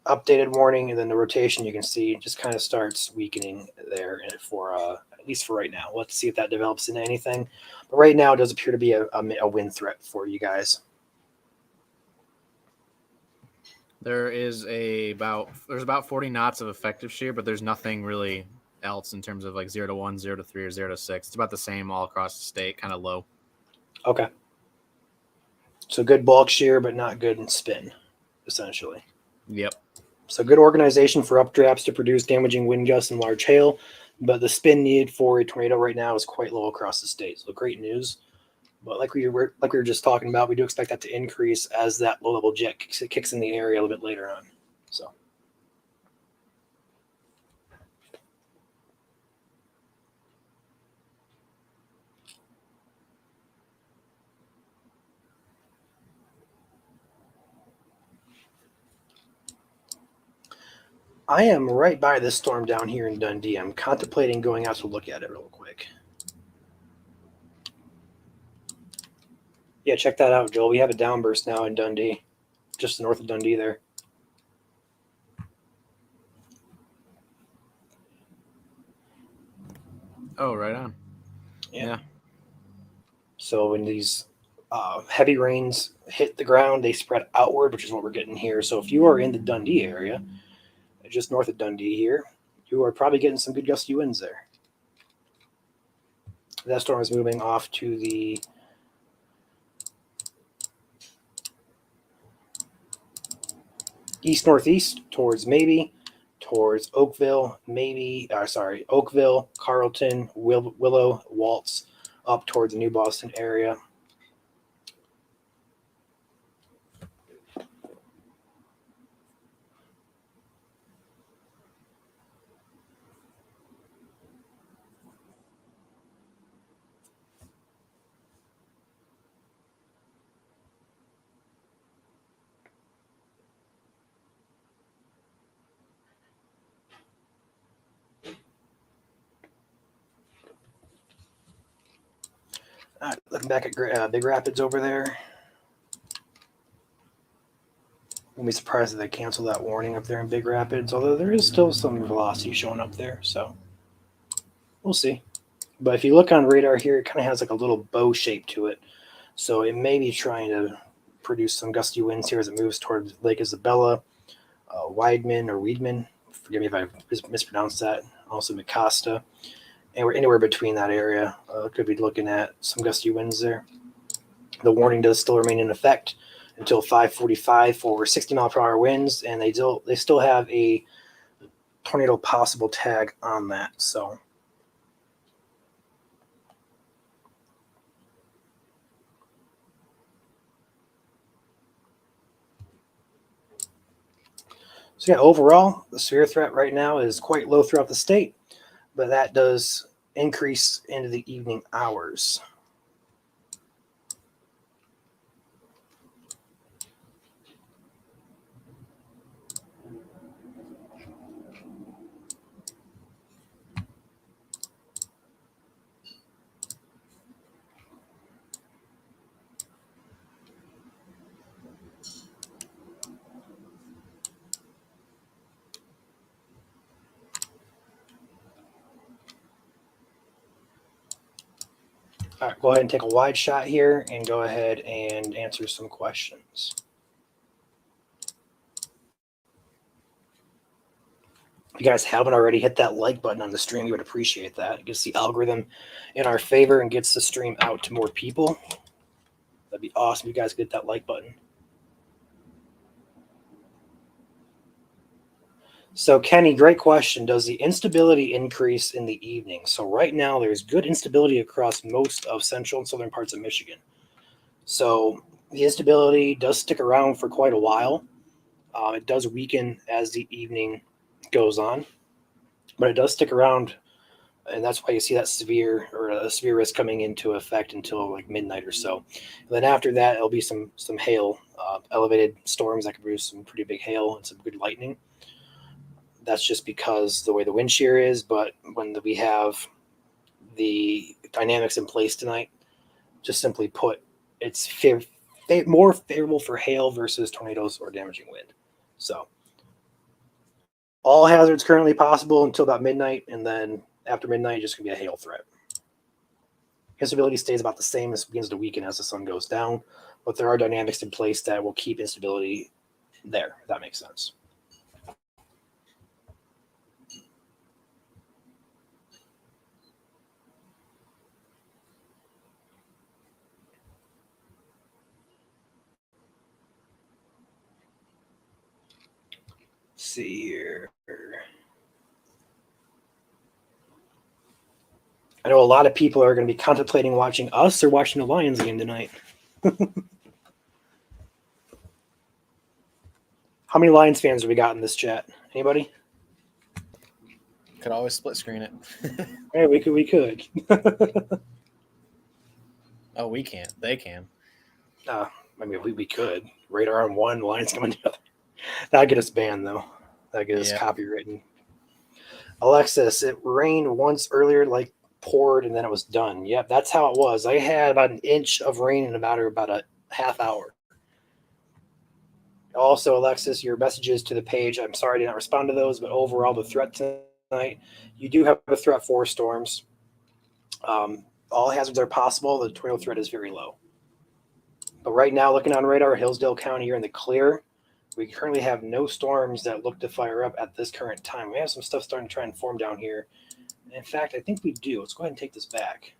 updated warning, and then the rotation you can see just kind of starts weakening there for at least for right now. We'll have to see if that develops into anything. But right now, it does appear to be a wind threat for you guys. There's about 40 knots of effective shear, but there's nothing really else in terms of like 0 to 1, 0 to 3, or 0 to 6. It's about the same all across the state, kind of low. Okay. So good bulk shear, but not good in spin, essentially. Yep. So good organization for updrafts to produce damaging wind gusts and large hail, but the spin needed for a tornado right now is quite low across the state. So great news. But like we were just talking about, we do expect that to increase as that low-level jet kicks in the area a little bit later on. So. I am right by this storm down here in Dundee. I'm contemplating going out to look at it real quick. Yeah, check that out, Joel. We have a downburst now in Dundee, just north of Dundee there. Oh, right on. Yeah. So when these heavy rains hit the ground, they spread outward, which is what we're getting here. So if you are in the Dundee area, just north of Dundee here, you are probably getting some good gusty winds there. That storm is moving off to the east-northeast towards maybe towards Oakville, Oakville, Carlton, Willow, Waltz, up towards the New Boston area. Looking back at Big Rapids over there. Won't be surprised if they cancel that warning up there in Big Rapids, although there is still some velocity showing up there, so we'll see. But if you look on radar here, it kind of has like a little bow shape to it, so it may be trying to produce some gusty winds here as it moves toward Lake Isabella, Weidman. Forgive me if I mispronounced that. Also Mikasta. And we're anywhere between that area. Could be looking at some gusty winds there. The warning does still remain in effect until 5:45 for 60-mile-per-hour winds, and they still have a tornado possible tag on that. So yeah, overall, the severe threat right now is quite low throughout the state, but that does increase into the evening hours. All right, go ahead and take a wide shot here and go ahead and answer some questions. If you guys haven't already, hit that like button on the stream. We would appreciate that. It gets the algorithm in our favor and gets the stream out to more people. That'd be awesome if you guys get that like button. So, Kenny, great question. Does the instability increase in the evening? So right now there's good instability across most of central and southern parts of Michigan. So the instability does stick around for quite a while. It does weaken as the evening goes on, but it does stick around, and that's why you see that severe risk coming into effect until like midnight or so. And then after that, it'll be some hail, elevated storms that can produce some pretty big hail and some good lightning. That's just because the way the wind shear is, but when we have the dynamics in place tonight, just simply put, it's more favorable for hail versus tornadoes or damaging wind. So all hazards currently possible until about midnight, and then after midnight, just going to be a hail threat. Instability stays about the same as it begins to weaken as the sun goes down, but there are dynamics in place that will keep instability there, if that makes sense. See here. I know a lot of people are going to be contemplating watching us or watching the Lions game tonight. How many Lions fans do we got in this chat? Anybody? Could always split screen it. Hey, we could. Oh, we can't. They can. I mean, we could. Radar on one, Lions coming together. That'd get us banned, though. That'd get us copywritten. Alexis, it rained once earlier, like poured, and then it was done. Yep, that's how it was. I had about an inch of rain in about a half hour. Also, Alexis, your messages to the page, I'm sorry I did not respond to those, but overall, the threat tonight, you do have a threat for storms. All hazards are possible. The tornado threat is very low. But right now, looking on radar, Hillsdale County, you're in the clear. We currently have no storms that look to fire up at this current time. We have some stuff starting to try and form down here. In fact, I think we do. Let's go ahead and take this back.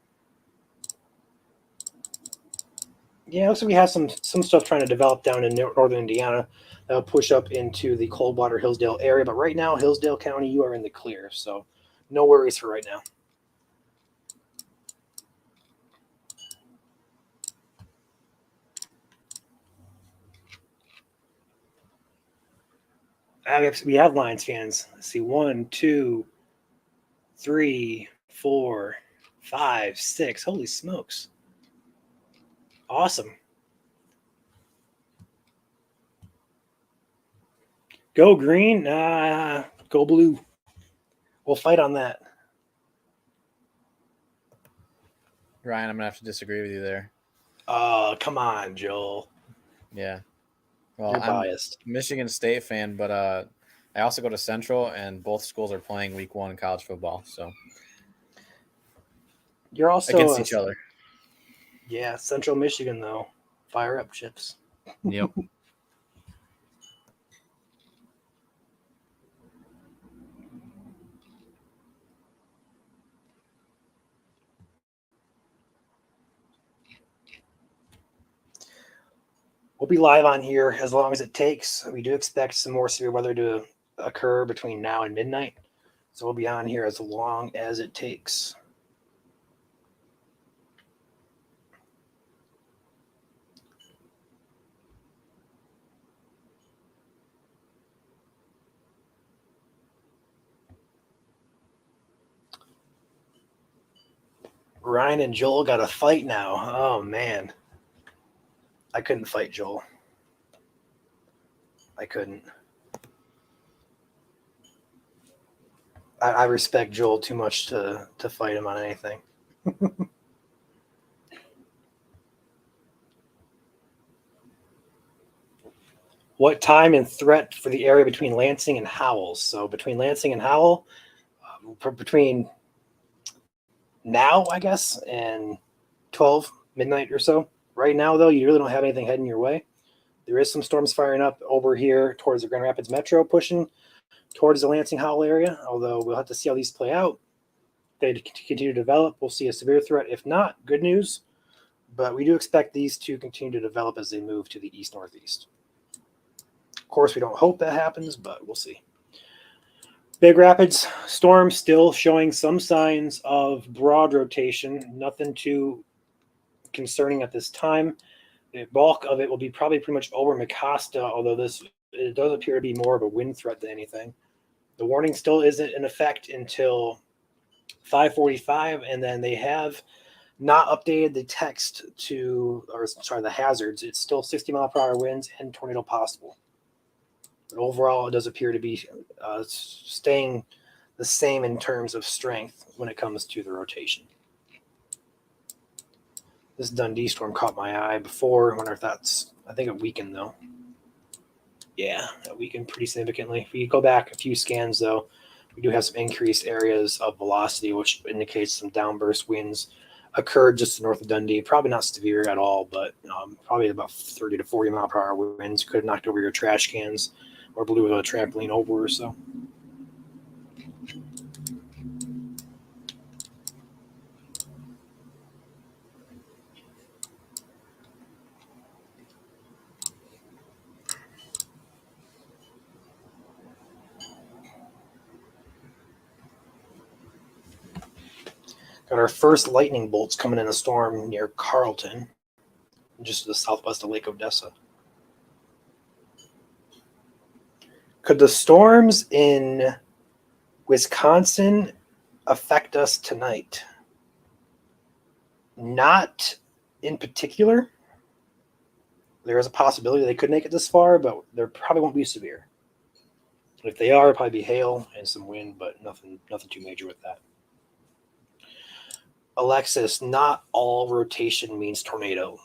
Yeah, so we have some stuff trying to develop down in northern Indiana that'll push up into the Coldwater Hillsdale area. But right now, Hillsdale County, you are in the clear, so no worries for right now. We have Lions fans. Let's see, 1, 2, 3, 4, 5, 6. Holy smokes! Awesome. Go green. Go blue. We'll fight on that. Ryan, I'm gonna have to disagree with you there. Come on, Joel. Yeah. Well, You're I'm biased. a Michigan State fan, but I also go to Central, and both schools are playing Week 1 in college football, so You're also against each other. Yeah, Central Michigan though. Fire up, Chips. Yep. We'll be live on here as long as it takes. We do expect some more severe weather to occur between now and midnight. So we'll be on here as long as it takes. Ryan and Joel got a fight now. Oh, man. I couldn't fight Joel. I couldn't. I respect Joel too much to fight him on anything. What time and threat for the area between Lansing and Howells? So between Lansing and Howell, between now, I guess, and 12 midnight or so. Right now, though, you really don't have anything heading your way. There is some storms firing up over here towards the Grand Rapids Metro, pushing towards the Lansing Howell area, although we'll have to see how these play out. They continue to develop. We'll see a severe threat. If not, good news. But we do expect these to continue to develop as they move to the east-northeast. Of course, we don't hope that happens, but we'll see. Big Rapids storm still showing some signs of broad rotation. Nothing too concerning at this time. The bulk of it will be probably pretty much over Mecosta, although it does appear to be more of a wind threat than anything. The warning still isn't in effect until 5:45, and then they have not updated the text the hazards. It's still 60-mile-per-hour winds and tornado possible. But overall, it does appear to be staying the same in terms of strength when it comes to the rotation. This Dundee storm caught my eye before. I wonder if I think it weakened though. Yeah, that weakened pretty significantly. If we go back a few scans though, we do have some increased areas of velocity, which indicates some downburst winds occurred just north of Dundee. Probably not severe at all, but probably about 30 to 40 mile per hour winds. Could have knocked over your trash cans or blew a trampoline over or so. Got our first lightning bolts coming in a storm near Carlton, just to the southwest of Lake Odessa. Could the storms in Wisconsin affect us tonight? Not in particular. There is a possibility they could make it this far, but they probably won't be severe. If they are, it'll probably be hail and some wind, but nothing too major with that. Alexis, not all rotation means tornado.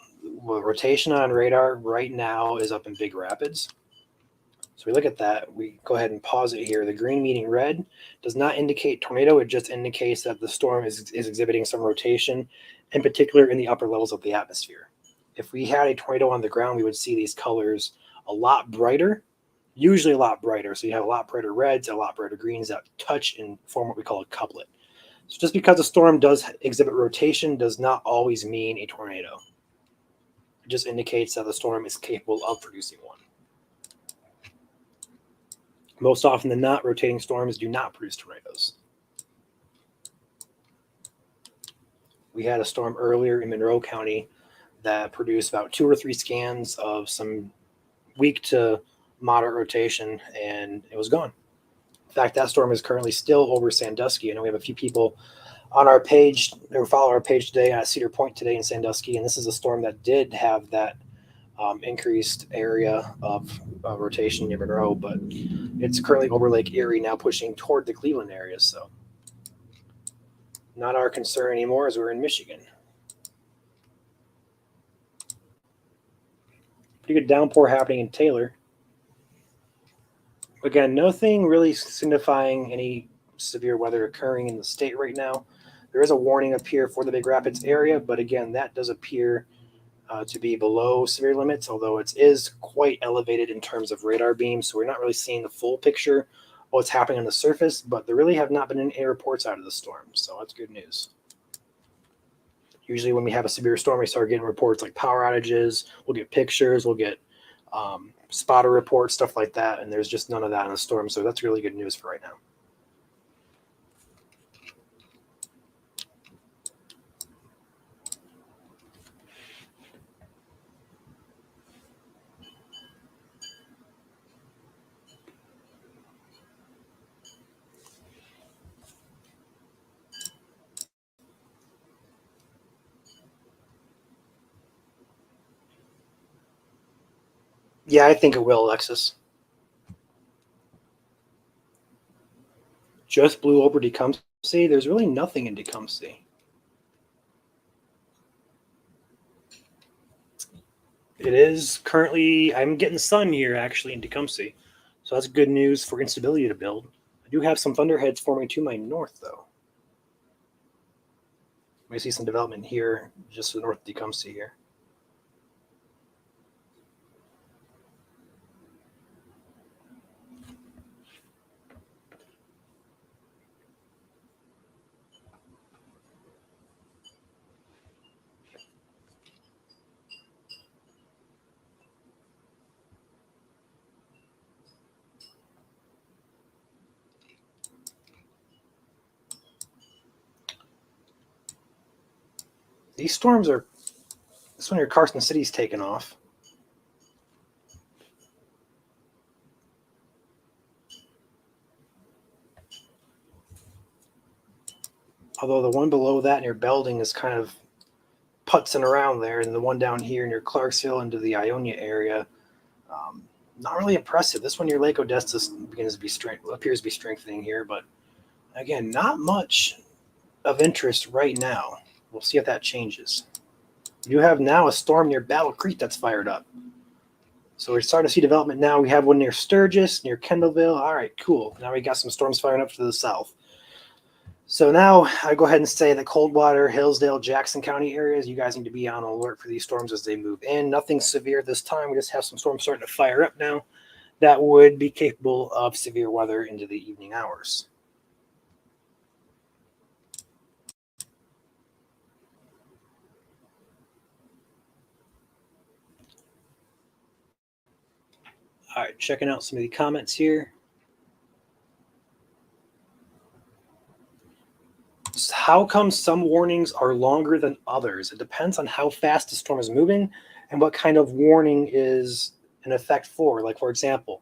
Rotation on radar right now is up in Big Rapids. So we look at that. We go ahead and pause it here. The green meaning red does not indicate tornado. It just indicates that the storm is exhibiting some rotation, in particular in the upper levels of the atmosphere. If we had a tornado on the ground, we would see these colors a lot brighter, usually a lot brighter. So you have a lot brighter reds, a lot brighter greens that touch and form what we call a couplet. So just because a storm does exhibit rotation does not always mean a tornado. It just indicates that the storm is capable of producing one. Most often than not, rotating storms do not produce tornadoes. We had a storm earlier in Monroe County that produced about 2 or 3 scans of some weak to moderate rotation, and it was gone. In fact, that storm is currently still over Sandusky. I know we have a few people on our page or follow our page today at Cedar Point today in Sandusky, and this is a storm that did have that increased area of rotation near Monroe, but it's currently over Lake Erie now, pushing toward the Cleveland area. So not our concern anymore as we're in Michigan. Pretty good downpour happening in Taylor. Again, nothing really signifying any severe weather occurring in the state right now. There is a warning up here for the Big Rapids area, but again, that does appear to be below severe limits, although it is quite elevated in terms of radar beams. So we're not really seeing the full picture of what's happening on the surface, but there really have not been any reports out of the storm. So that's good news. Usually when we have a severe storm, we start getting reports like power outages. We'll get pictures. We'll get spotter reports, stuff like that. And there's just none of that in the storm. So that's really good news for right now. Yeah, I think it will, Alexis. Just blew over Tecumseh. There's really nothing in Tecumseh. It is currently, I'm getting sun here actually in Tecumseh. So that's good news for instability to build. I do have some thunderheads forming to my north, though. I see some development here, just to the north of Tecumseh here. These storms are, this one here, Carson City's taken off. Although the one below that near Belding is kind of putzing around there, and the one down here near Clarksville into the Ionia area, not really impressive. This one near Lake Odessa appears to be strengthening here, but again, not much of interest right now. We'll see if that changes. You have now a storm near Battle Creek that's fired up. So we're starting to see development now. We have one near Sturgis, near Kendallville. All right, cool. Now we got some storms firing up to the south. So now I go ahead and say that Coldwater, Hillsdale, Jackson County areas, you guys need to be on alert for these storms as they move in. Nothing severe this time. We just have some storms starting to fire up now that would be capable of severe weather into the evening hours. All right, checking out some of the comments here. How come some warnings are longer than others? It depends on how fast the storm is moving and what kind of warning is in effect for. Like, for example,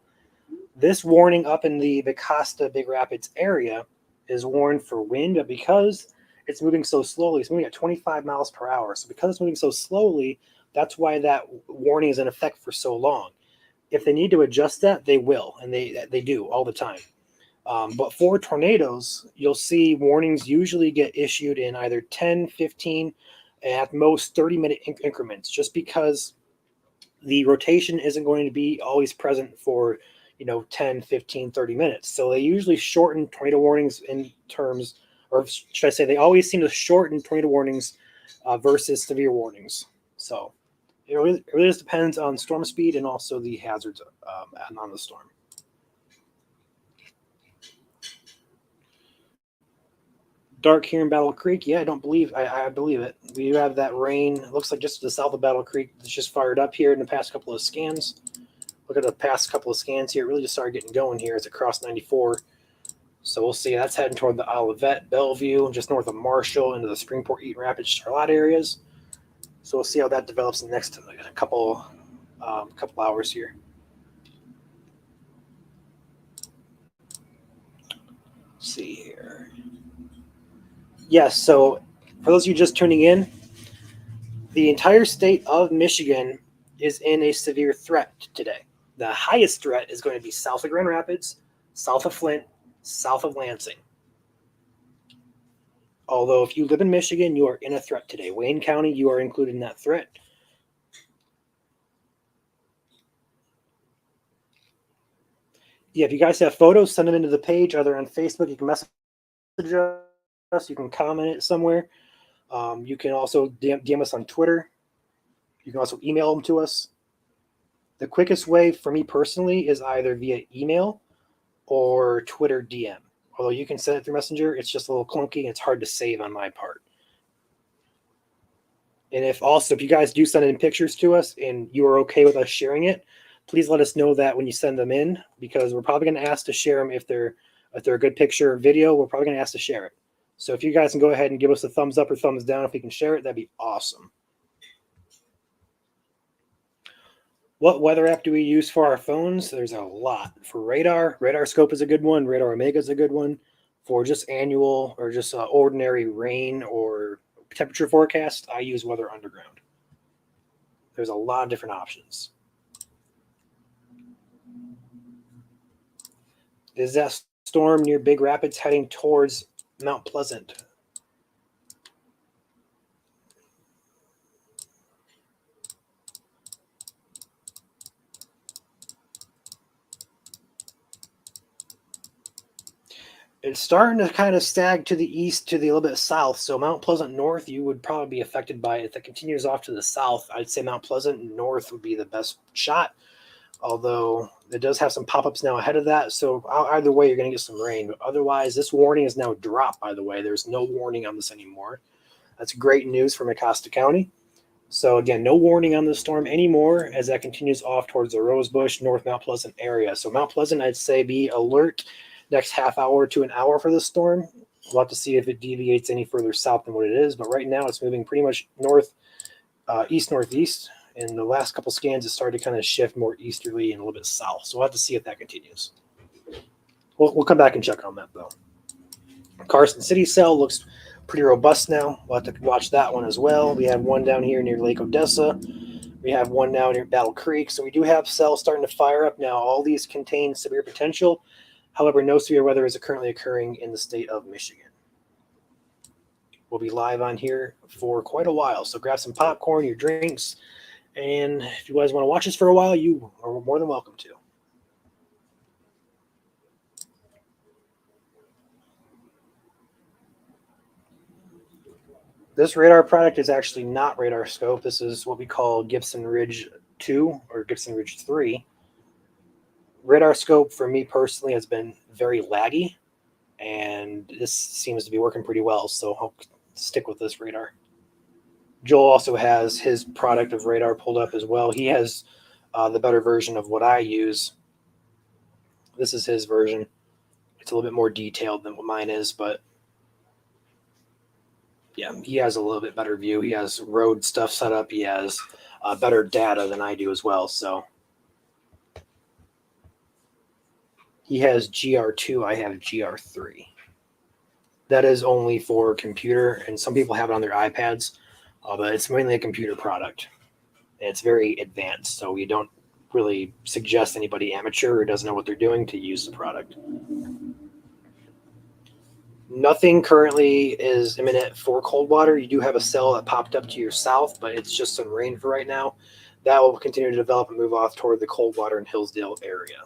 this warning up in the Vicasta Big Rapids area is warned for wind, but because it's moving so slowly, it's moving at 25 miles per hour. So because it's moving so slowly, that's why that warning is in effect for so long. If they need to adjust that, they will, and they do all the time. But for tornadoes, you'll see warnings usually get issued in either 10, 15, at most 30-minute increments, just because the rotation isn't going to be always present for, 10, 15, 30 minutes. So they usually shorten tornado warnings in terms, or should I say they always seem to shorten tornado warnings versus severe warnings. So it really just depends on storm speed and also the hazards on the storm. dark here in Battle Creek. Yeah, I believe it. We do have that rain. It looks like just to the south of Battle Creek. It's just fired up here in the past couple of scans. Look at the past couple of scans here. It really just started getting going here as it crossed 94. So we'll see. That's heading toward the Olivet, Bellevue, just north of Marshall, into the Springport, Eaton Rapids, Charlotte areas. So we'll see how that develops in the next couple hours here. Let's see here. Yes, so for those of you just tuning in, the entire state of Michigan is in a severe threat today. The highest threat is going to be south of Grand Rapids, south of Flint, south of Lansing. Although if you live in Michigan, you are in a threat today. Wayne County, you are included in that threat. Yeah, if you guys have photos, send them into the page, either on Facebook. You can message us. You can comment it somewhere. You can also DM us on Twitter. You can also email them to us. The quickest way for me personally is either via email or Twitter DM. Although you can send it through Messenger, it's just a little clunky and it's hard to save on my part. And if you guys do send in pictures to us and you are okay with us sharing it, please let us know that when you send them in, because we're probably going to ask to share them if they're a good picture or video. We're probably going to ask to share it. So if you guys can go ahead and give us a thumbs up or thumbs down if we can share it, that'd be awesome. What weather app do we use for our phones? There's a lot. For radar, RadarScope is a good one. Radar Omega is a good one. For just annual or just ordinary rain or temperature forecast, I use Weather Underground. There's a lot of different options. Is that storm near Big Rapids heading towards Mount Pleasant? It's starting to kind of stag to the east, to the little bit south. So Mount Pleasant North, you would probably be affected by it. If it continues off to the south, I'd say Mount Pleasant North would be the best shot. Although it does have some pop-ups now ahead of that. So either way, you're going to get some rain. But otherwise, this warning is now dropped, by the way. There's no warning on this anymore. That's great news for Mecosta County. So again, no warning on the storm anymore as that continues off towards the Rosebush, North Mount Pleasant area. So Mount Pleasant, I'd say be alert next half hour to an hour for the storm. We'll have to see if it deviates any further south than what it is. But right now it's moving pretty much east-northeast. In the last couple scans, it started to kind of shift more easterly and a little bit south. So we'll have to see if that continues. We'll come back and check on that, though. Carson City cell looks pretty robust now. We'll have to watch that one as well. We have one down here near Lake Odessa. We have one now near Battle Creek. So we do have cells starting to fire up now. All these contain severe potential. However, no severe weather is currently occurring in the state of Michigan. We'll be live on here for quite a while. So grab some popcorn, your drinks, and if you guys want to watch us for a while, you are more than welcome to. This radar product is actually not RadarScope. This is what we call Gibson Ridge 2 or Gibson Ridge 3. RadarScope, for me personally, has been very laggy, and this seems to be working pretty well, so I'll stick with this radar. Joel also has his product of radar pulled up as well. He has the better version of what I use. This is his version. It's a little bit more detailed than what mine is, but yeah, he has a little bit better view. He has road stuff set up. He has better data than I do as well, so he has GR2, I have GR3. That is only for computer, and some people have it on their iPads, but it's mainly a computer product. And it's very advanced, so we don't really suggest anybody amateur or doesn't know what they're doing to use the product. Nothing currently is imminent for Coldwater. You do have a cell that popped up to your south, but it's just some rain for right now. That will continue to develop and move off toward the Coldwater and Hillsdale area.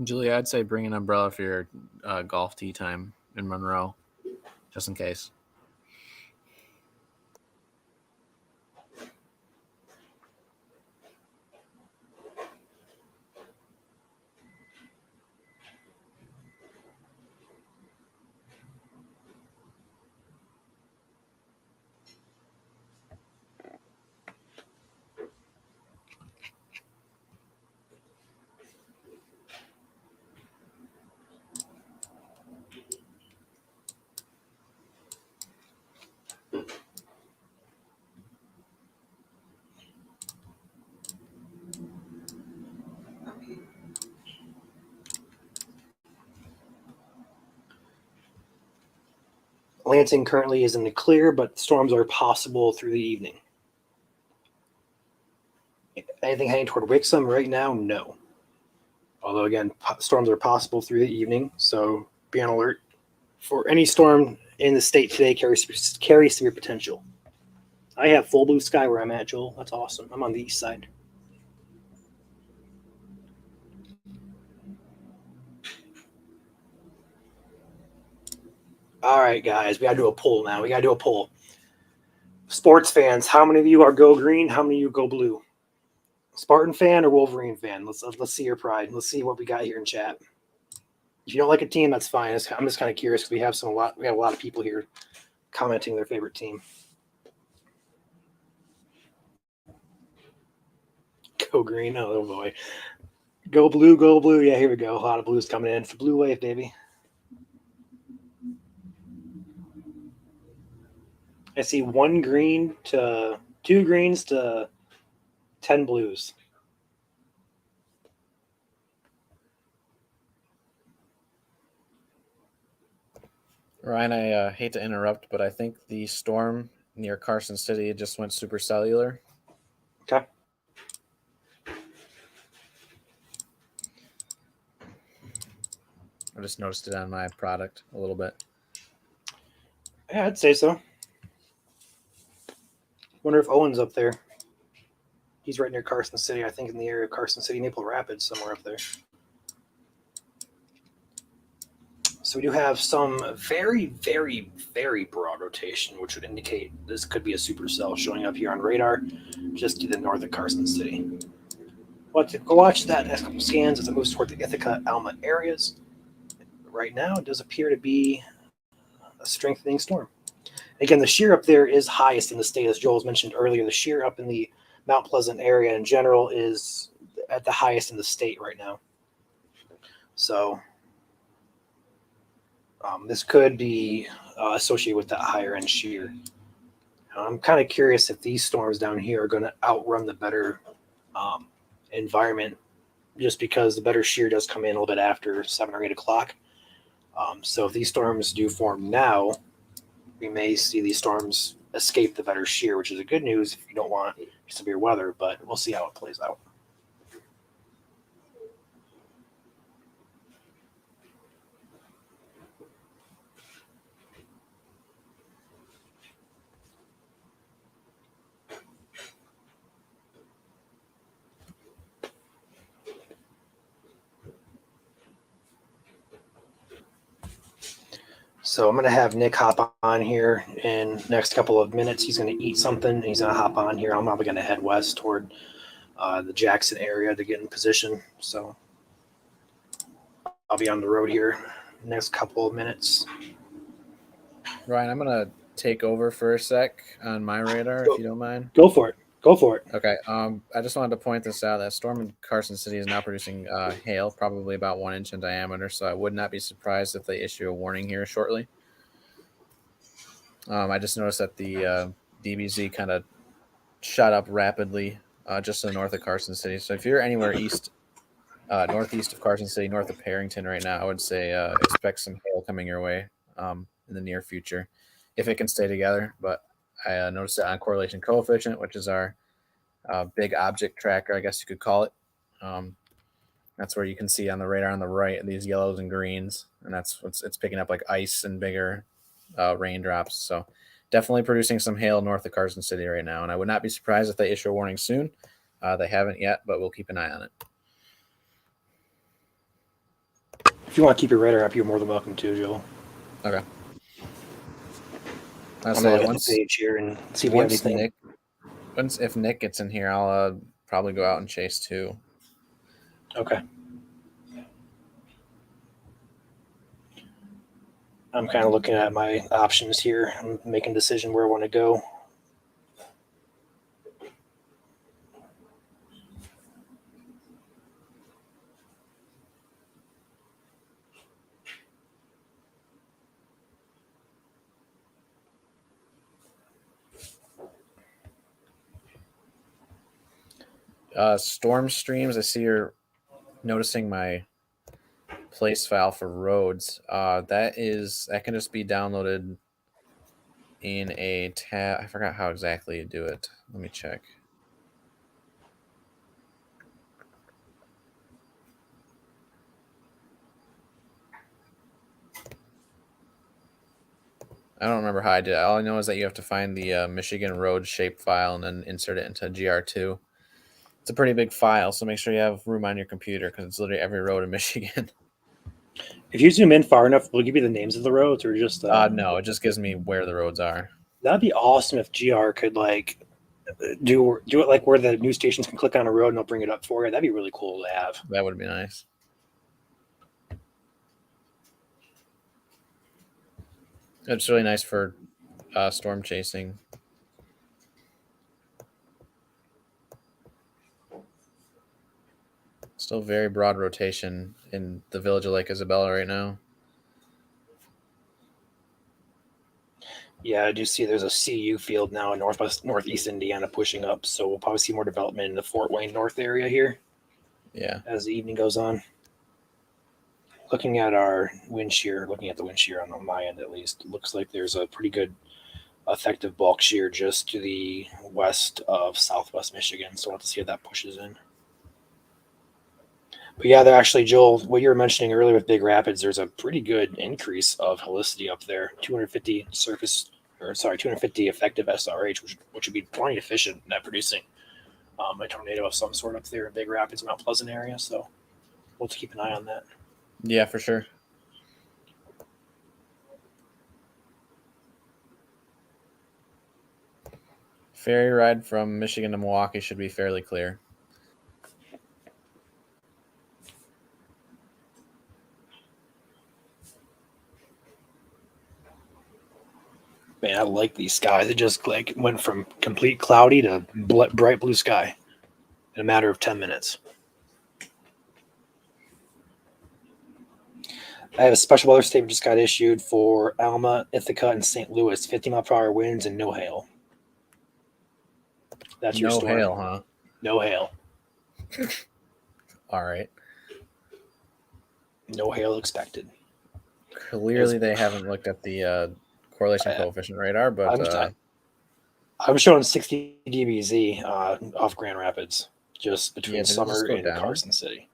Julia, I'd say bring an umbrella for your golf tee time. in Monroe, just in case. Lansing currently is in the clear, but storms are possible through the evening. Anything heading toward Wixom right now? No. Although, again, storms are possible through the evening, so be on alert for any storm in the state today carries severe potential. I have full blue sky where I'm at, Joel. That's awesome. I'm on the east side. All right, guys, we got to do a poll now. We got to do a poll. Sports fans, how many of you are go green? How many of you go blue? Spartan fan or Wolverine fan? Let's see your pride. Let's see what we got here in chat. If you don't like a team, that's fine. I'm just kind of curious because we have a lot of people here commenting their favorite team. Go green, oh boy. Go blue, go blue. Yeah, here we go. A lot of blues coming in for blue wave, baby. I see 1 green to 2 greens to 10 blues. Ryan, I hate to interrupt, but I think the storm near Carson City just went supercellular. Okay. I just noticed it on my product a little bit. Yeah, I'd say so. Wonder if Owen's up there. He's right near Carson City, I think in the area of Carson City, Maple Rapids, somewhere up there. So we do have some very, very, very broad rotation, which would indicate this could be a supercell showing up here on radar just to the north of Carson City. But go watch that next couple scans as it moves toward the Ithaca, Alma areas. Right now, it does appear to be a strengthening storm. Again, the shear up there is highest in the state, as Joel's mentioned earlier. The shear up in the Mount Pleasant area in general is at the highest in the state right now. So this could be associated with that higher end shear. I'm kind of curious if these storms down here are going to outrun the better environment, just because the better shear does come in a little bit after 7 or 8 o'clock. So if these storms do form now, we may see these storms escape the better shear, which is a good news if you don't want severe weather, but we'll see how it plays out. So I'm going to have Nick hop on here in the next couple of minutes. He's going to eat something, and he's going to hop on here. I'm probably going to head west toward the Jackson area to get in position. So I'll be on the road here next couple of minutes. Ryan, I'm going to take over for a sec on my radar, if you don't mind. Go for it. Go for it. Okay. I just wanted to point this out. That storm in Carson City is now producing hail, probably about 1 inch in diameter. So I would not be surprised if they issue a warning here shortly. I just noticed that the DBZ kind of shot up rapidly just to the north of Carson City. So if you're anywhere northeast of Carson City, north of Harrington right now, I would say expect some hail coming your way in the near future, if it can stay together. But I noticed that on correlation coefficient, which is our big object tracker, I guess you could call it. That's where you can see on the radar on the right these yellows and greens, and that's what's it's picking up, like ice and bigger raindrops. So definitely producing some hail north of Carson City right now, and I would not be surprised if they issue a warning soon. They haven't yet, but we'll keep an eye on it. If you want to keep your radar up, you're more than welcome to, Joel. Okay. I'll I'm gonna say look at the once page here and see if we have once anything. if Nick gets in here, I'll probably go out and chase too. Okay. I'm kind of looking at my options here. I'm making a decision where I want to go. Storm streams. I see you're noticing my place file for roads. That can just be downloaded in a tab. I forgot how exactly you do it. Let me check. I don't remember how I did it. All I know is that you have to find the Michigan road shape file and then insert it into GR2. It's a pretty big file, so make sure you have room on your computer because it's literally every road in Michigan. If you zoom in far enough, will it give you the names of the roads or just? No, it just gives me where the roads are. That'd be awesome if GR could like do it like where the news stations can click on a road and they'll bring it up for you. That'd be really cool to have. That would be nice. It's really nice for storm chasing. Still very broad rotation in the village of Lake Isabella right now. Yeah, I do see there's a CU field now in northeast Indiana pushing up, so we'll probably see more development in the Fort Wayne North area here Yeah. as the evening goes on. Looking at our wind shear, looking at the wind shear on my end at least, looks like there's a pretty good effective bulk shear just to the west of southwest Michigan. So we'll have to see if that pushes in. But yeah, they're actually, Joel, what you were mentioning earlier with Big Rapids, there's a pretty good increase of helicity up there. 250 effective SRH, which would be plenty efficient at producing a tornado of some sort up there in Big Rapids, Mount Pleasant area. So we'll have to keep an eye on that. Yeah, for sure. Ferry ride from Michigan to Milwaukee should be fairly clear. Man, I like these skies. It just like went from complete cloudy to bright blue sky in a matter of 10 minutes. I have a special weather statement just got issued for Alma, Ithaca, and St. Louis. 50-mile-per-hour winds and no hail. That's your No story. hail, huh? No hail. All right. No hail expected. Clearly, they haven't looked at the correlation coefficient radar, but I'm showing 60 dBz off Grand Rapids, just between Summer and Carson City.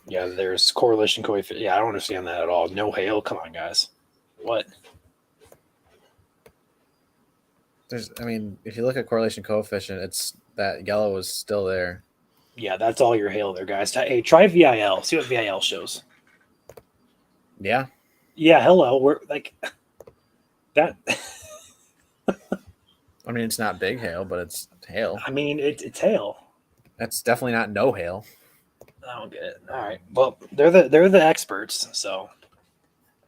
Yeah, there's correlation coefficient. Yeah, I don't understand that at all. No hail. Come on, guys. What? If you look at correlation coefficient, it's that yellow is still there. Yeah, that's all your hail there, guys. Hey, try VIL. See what VIL shows. Yeah. Yeah, hello. We're like that. I mean, it's not big hail, but it's hail. I mean, it's hail. That's definitely not no hail. I don't get it. All right. Well, they're the experts, so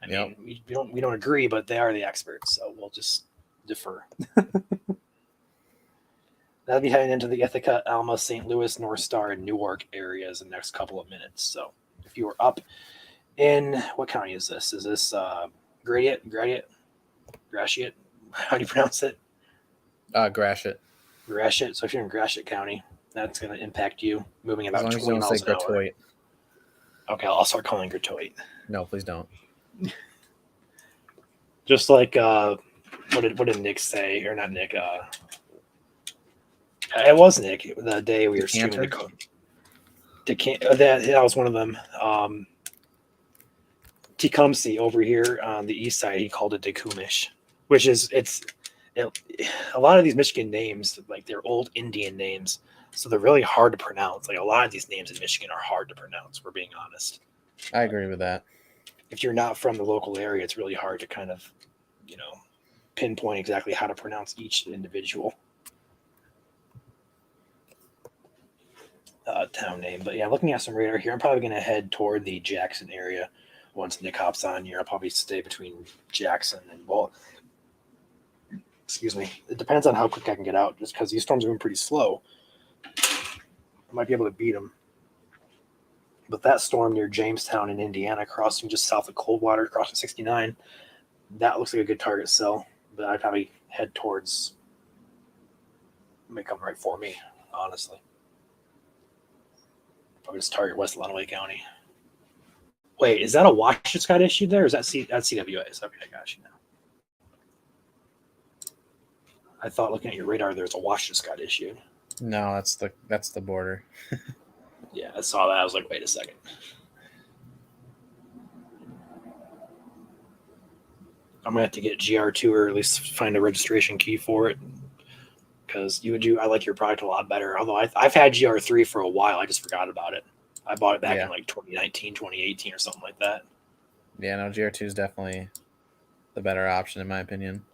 I mean, we don't agree, but they are the experts, so we'll just defer. That'll be heading into the Ithaca, Alma, St. Louis, North Star, and Newark areas in the next couple of minutes. So if you are up in what county is this? Is this Gratiot? How do you pronounce it? Gratiot. Gratiot. So if you're in Gratiot County, that's going to impact you moving about 20 don't miles say an hour. Gratoit. Okay, I'll start calling Gratoit. No, please don't. Just like what did Nick say? Or not Nick? It was Nick. The day we were streaming the code. That was one of them. Tecumseh over here on the east side, he called it Tecumseh, which is a lot of these Michigan names, like they're old Indian names, so they're really hard to pronounce. Like a lot of these names in Michigan are hard to pronounce. We're being honest. I agree with that. if you're not from the local area, it's really hard to kind of, pinpoint exactly how to pronounce each individual town name. But yeah, looking at some radar here, I'm probably going to head toward the Jackson area once Nick hops on here. I'll probably stay between Jackson and, well, excuse me. It depends on how quick I can get out, just because these storms are moving pretty slow. I might be able to beat them. But that storm near Jamestown in Indiana, crossing just south of Coldwater, crossing 69, that looks like a good target sell. But I'd probably head towards, may come right for me, honestly. Probably just target West Lenawee County. Wait, is that a watch that's got issued there? Or is that that's CWA's? Okay, I got you now. I thought looking at your radar, there's a watch that's got issued. No, that's the border. Yeah, I saw that. I was like, wait a second. I'm gonna have to get GR2 or at least find a registration key for it, because I like your product a lot better. Although I've had GR3 for a while, I just forgot about it. I bought it back in like 2019, 2018 or something like that. Yeah, no, GR2 is definitely the better option in my opinion.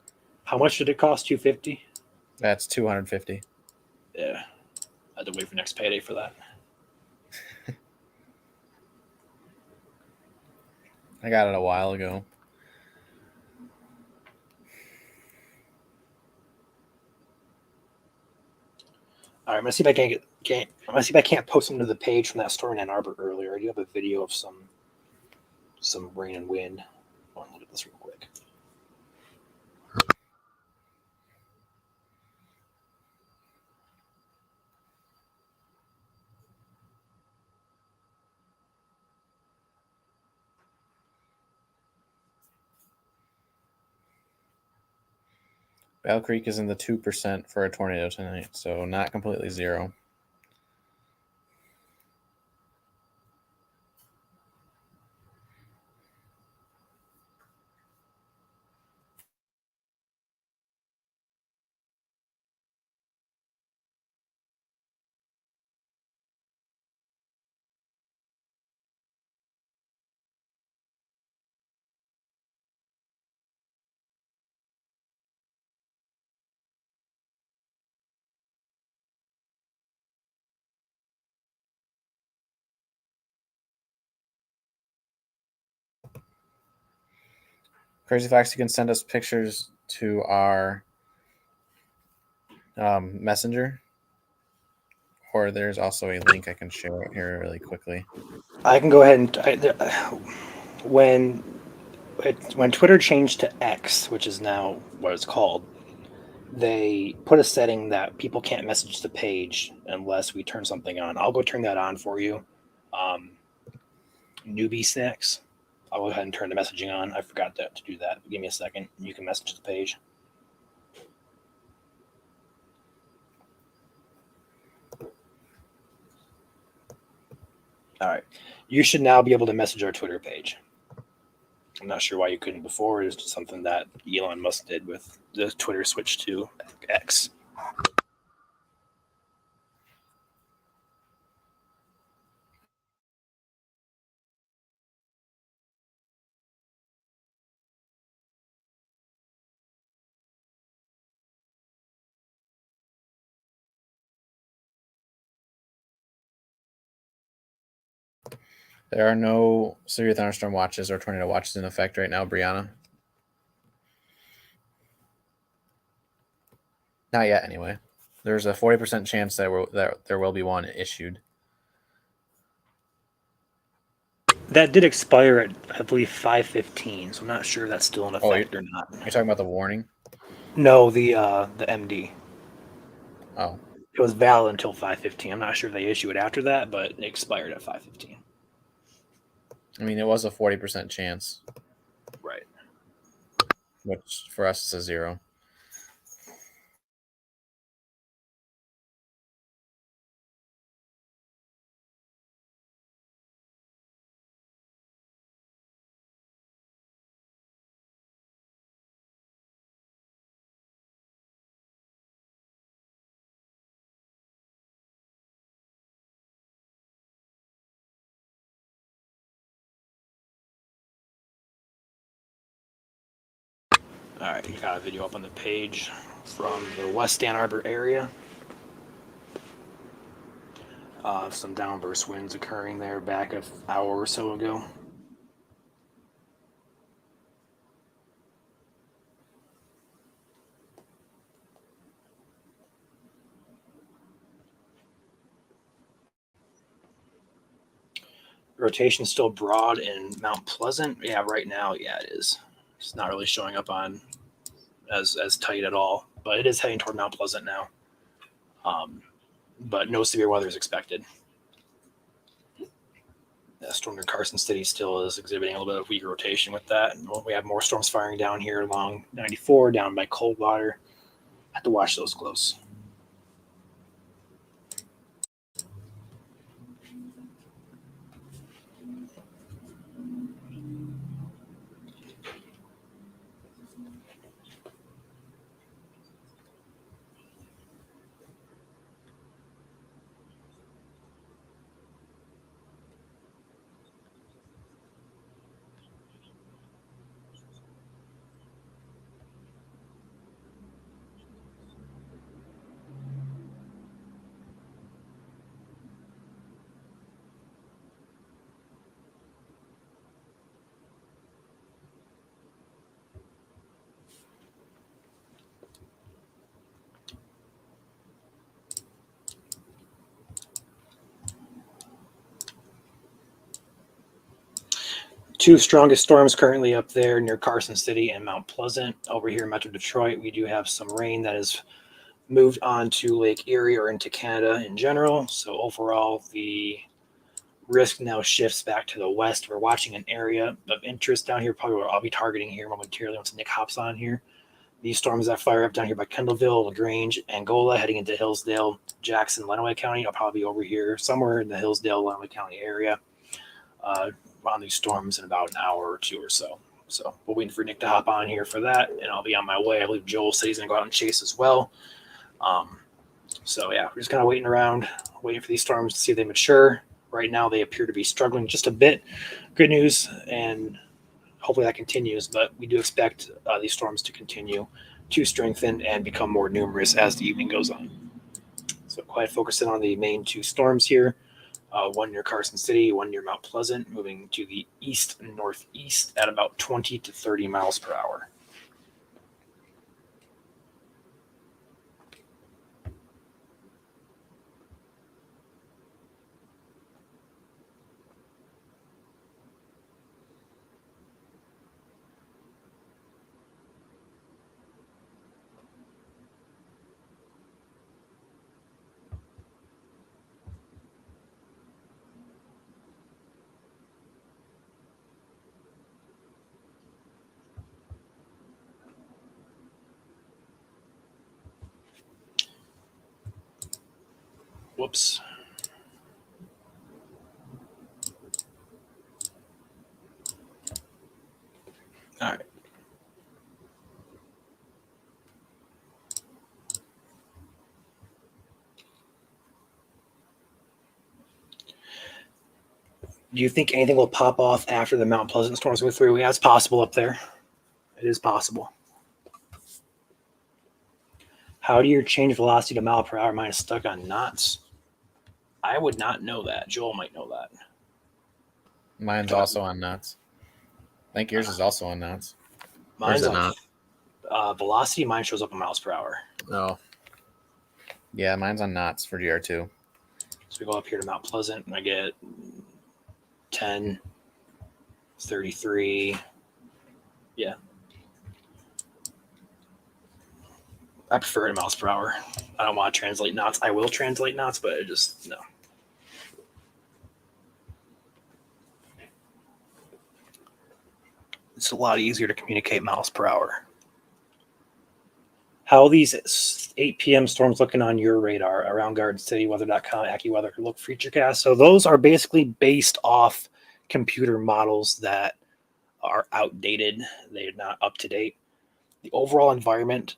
How much did it cost? $250? That's $250. Yeah, I had to wait for next payday for that. I got it a while ago. All right, I'm gonna see if I I'm gonna see if I can't post them to the page from that store in Ann Arbor earlier. I do have a video of some rain and wind. I want to look at this real quick. Battle Creek is in the 2% for a tornado tonight, so not completely zero. Crazy Fox, you can send us pictures to our messenger, or there's also a link I can share here really quickly. I can go ahead and when Twitter changed to X, which is now what it's called, they put a setting that people can't message the page unless we turn something on. I'll go turn that on for you. Newbie snacks. I'll go ahead and turn the messaging on. I forgot to do that. Give me a second. You can message the page. All right. You should now be able to message our Twitter page. I'm not sure why you couldn't before. It's just something that Elon Musk did with the Twitter switch to X. There are no severe thunderstorm watches or tornado watches in effect right now, Brianna. Not yet, anyway. There's a 40% chance that there will be one issued. That did expire at, I believe, 5:15. So I'm not sure if that's still in effect or not. You're talking about the warning? No, the MD. Oh, It was valid until 5:15. I'm not sure if they issue it after that, but it expired at 5:15. I mean, it was a 40% chance, Right. which for us is a 0. All right, you got a video up on the page from the West Ann Arbor area. Some downburst winds occurring there back an hour or so ago. Rotation still broad in Mount Pleasant. Yeah, right now, yeah, it is. It's not really showing up on as tight at all, but it is heading toward Mount Pleasant now. But no severe weather is expected. Storm near Carson City still is exhibiting a little bit of weak rotation with that. And we have more storms firing down here along 94, down by Coldwater. Have to watch those close. Two strongest storms currently up there near Carson City and Mount Pleasant. Over here in Metro Detroit, we do have some rain that has moved on to Lake Erie or into Canada in general. So overall, the risk now shifts back to the west. We're watching an area of interest down here, probably where I'll be targeting here momentarily once Nick hops on here. These storms that fire up down here by Kendallville, LaGrange, Angola, heading into Hillsdale, Jackson, Lenawee County. I'll probably be over here somewhere in the Hillsdale, Lenawee County area on these storms in about an hour or two or so. So we're waiting for Nick to hop on here for that, and I'll be on my way. I believe Joel said he's going to go out and chase as well. So yeah, we're just kind of waiting around, waiting for these storms to see if they mature. Right now, they appear to be struggling just a bit. Good news, and hopefully that continues. But we do expect these storms to continue to strengthen and become more numerous as the evening goes on. So quiet focusing on the main two storms here. One near Carson City, one near Mount Pleasant, moving to the east and northeast at about 20 to 30 miles per hour. Whoops. All right. Do you think anything will pop off after the Mount Pleasant storms go through? Yeah, it's possible up there. It is possible. How do you change velocity to mile per hour minus stuck on knots? I would not know that. Joel might know that. Mine's also on knots. I think yours is also on knots. Mine's Or is it on velocity. Mine shows up in miles per hour. Oh. Yeah, mine's on knots for GR2. So we go up here to Mount Pleasant, and I get 10, 33. Yeah. I prefer it in miles per hour. I don't want to translate knots. I will translate knots, but it just, no. It's a lot easier to communicate miles per hour. How these 8 p.m. storms looking on your radar around Garden City, weather.com, AccuWeather, Look Futurecast. So those are basically based off computer models that are outdated. They're not up to date. The overall environment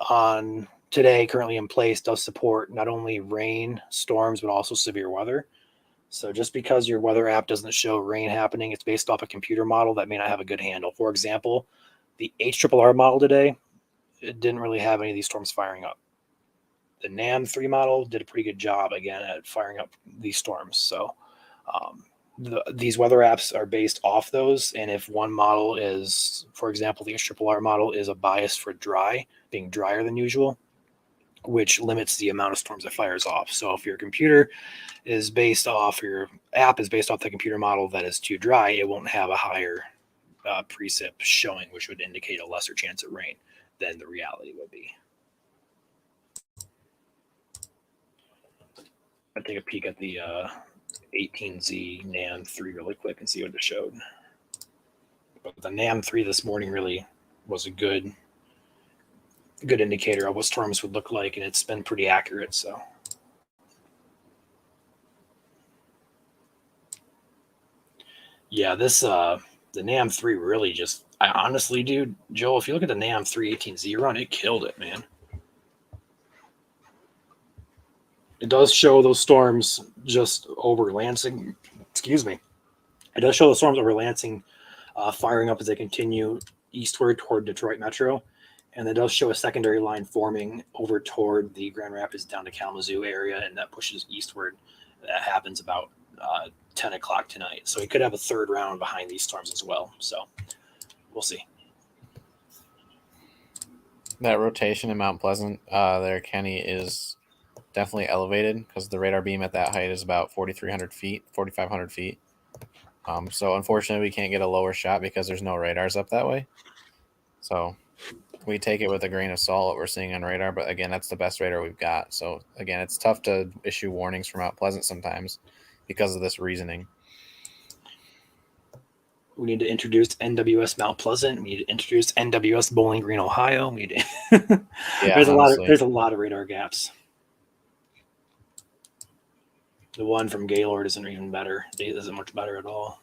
on today currently in place does support not only rain, storms, but also severe weather. So just because your weather app doesn't show rain happening, it's based off a computer model that may not have a good handle. For example, The HRRR model today, it didn't really have any of these storms firing up. The NAM3 model did a pretty good job again at firing up these storms. So these weather apps are based off those. And if one model is, for example, the HRRR model is a bias for dry, being drier than usual, which limits the amount of storms it fires off. So if your computer is based off, or your app is based off the computer model that is too dry, it won't have a higher precip showing, which would indicate a lesser chance of rain than the reality would be. I'll take a peek at the 18Z NAM3 really quick and see what it showed. But the NAM3 this morning really was a good indicator of what storms would look like, and it's been pretty accurate. So yeah, this the NAM3 really just, I honestly, dude, Joel, if you look at the NAM3 18Z run, it killed it, man. It does show those storms just over Lansing. Excuse me. It does show the storms over Lansing firing up as they continue eastward toward Detroit Metro. And it does show a secondary line forming over toward the Grand Rapids down to Kalamazoo area, and that pushes eastward. That happens about 10 o'clock tonight. So he could have a third round behind these storms as well. So we'll see. That rotation in Mount Pleasant there, Kenny, is definitely elevated because the radar beam at that height is about 4,300 feet, 4,500 feet. So unfortunately, we can't get a lower shot because there's no radars up that way. So we take it with a grain of salt what we're seeing on radar. But again, that's the best radar we've got. So again, it's tough to issue warnings from Mount Pleasant sometimes because of this reasoning. We need to introduce NWS Mount Pleasant. We need to introduce NWS Bowling Green, Ohio. We need to Yeah, there's a lot of radar gaps. The one from Gaylord isn't even better. It isn't much better at all.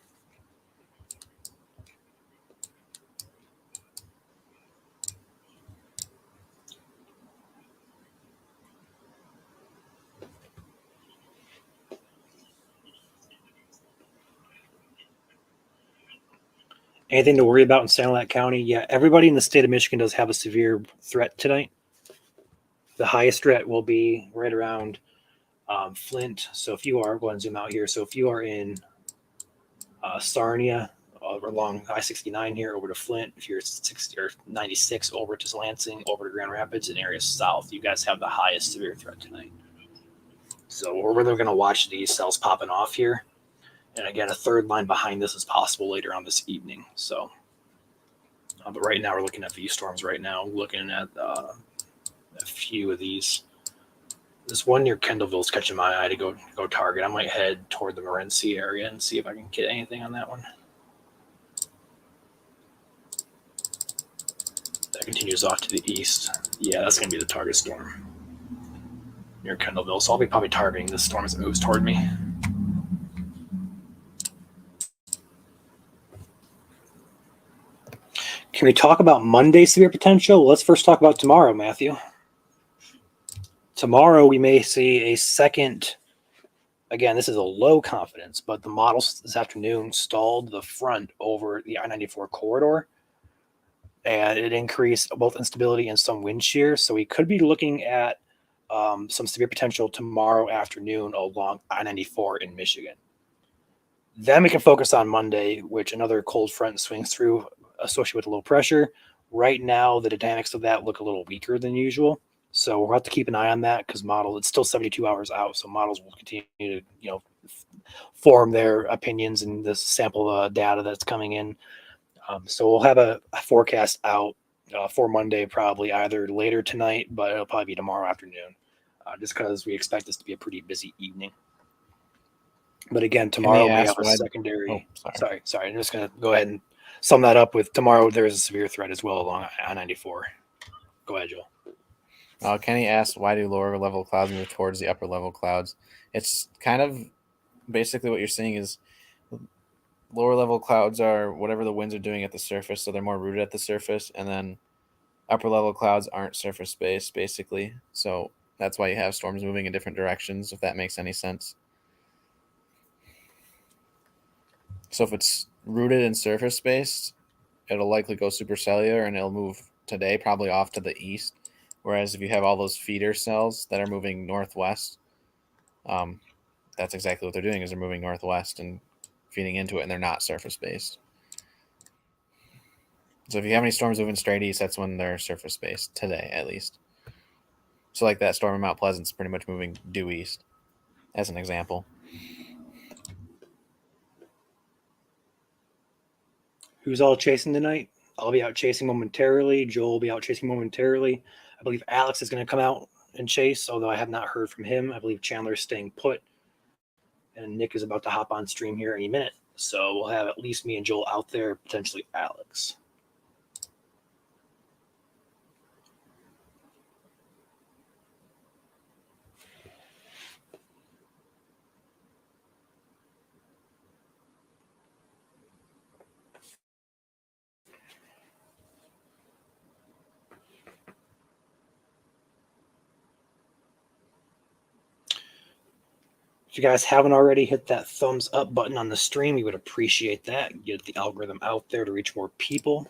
Anything to worry about in Sanilac County? Yeah, everybody in the state of Michigan does have a severe threat tonight. The highest threat will be right around Flint. So if you are, go ahead and zoom out here. So if you are in Sarnia, along I-69 here over to Flint, if you're 60 or 96 over to Lansing, over to Grand Rapids and areas south, you guys have the highest severe threat tonight. So we're really going to watch these cells popping off here. And again, a third line behind this is possible later on this evening. So, but right now we're looking at these storms right now, looking at a few of these. This one near Kendallville is catching my eye to go target. I might head toward the Morenci area and see if I can get anything on that one. That continues off to the east. Yeah, that's going to be the target storm near Kendallville. So I'll be probably targeting this storm as it moves toward me. Can we talk about Monday's severe potential? Let's first talk about tomorrow, Matthew. Tomorrow we may see a second, again, this is a low confidence, but the models this afternoon stalled the front over the I-94 corridor, and it increased both instability and some wind shear. So we could be looking at some severe potential tomorrow afternoon along I-94 in Michigan. Then we can focus on Monday, which another cold front swings through associated with low pressure. Right now, the dynamics of that look a little weaker than usual. So we'll have to keep an eye on that because it's still 72 hours out. So models will continue to, form their opinions and this sample data that's coming in. So we'll have a forecast out for Monday, probably either later tonight, but it'll probably be tomorrow afternoon, just because we expect this to be a pretty busy evening. But again, tomorrow we have a secondary. Sorry. I'm just going to go ahead and sum that up with tomorrow. There is a severe threat as well along I-94. Go ahead, Joel. Kenny asked, why do lower level clouds move towards the upper level clouds? It's kind of basically what you're seeing is lower level clouds are whatever the winds are doing at the surface. So they're more rooted at the surface. And then upper level clouds aren't surface based, basically. So that's why you have storms moving in different directions, if that makes any sense. So if it's rooted and surface based, it'll likely go supercellular and it'll move today probably off to the east. Whereas if you have all those feeder cells that are moving northwest, that's exactly what they're doing is they're moving northwest and feeding into it, and they're not surface based. So if you have any storms moving straight east, that's when they're surface based today, at least. So like that storm in Mount Pleasant's pretty much moving due east, as an example. Who's all chasing tonight? I'll be out chasing momentarily. Joel will be out chasing momentarily. I believe Alex is going to come out and chase, although I have not heard from him. I believe Chandler is staying put. And Nick is about to hop on stream here any minute. So we'll have at least me and Joel out there, potentially Alex. If you guys haven't already, hit that thumbs up button on the stream. We would appreciate that. Get the algorithm out there to reach more people.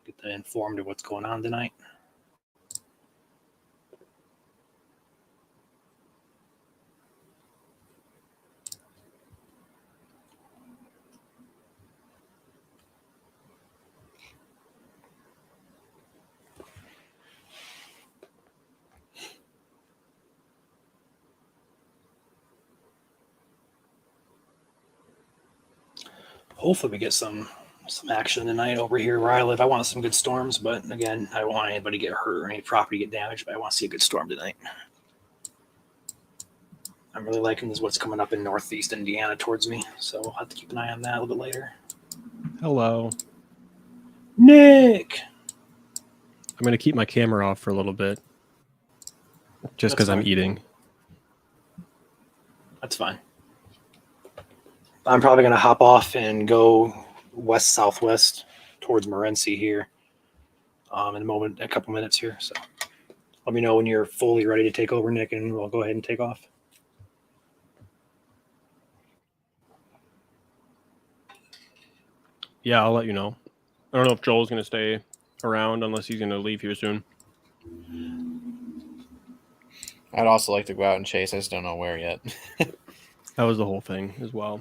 Get them informed of what's going on tonight. Hopefully we get some action tonight over here where I live. I want some good storms, but again, I don't want anybody to get hurt or any property get damaged, but I want to see a good storm tonight. I'm really liking what's coming up in northeast Indiana towards me, so we'll have to keep an eye on that a little bit later. Hello. Nick! I'm going to keep my camera off for a little bit. Just because I'm eating. That's fine. I'm probably going to hop off and go west-southwest towards Morenci here in a couple minutes here. So let me know when you're fully ready to take over, Nick, and we'll go ahead and take off. Yeah, I'll let you know. I don't know if Joel's going to stay around unless he's going to leave here soon. I'd also like to go out and chase. I just don't know where yet. That was the whole thing as well.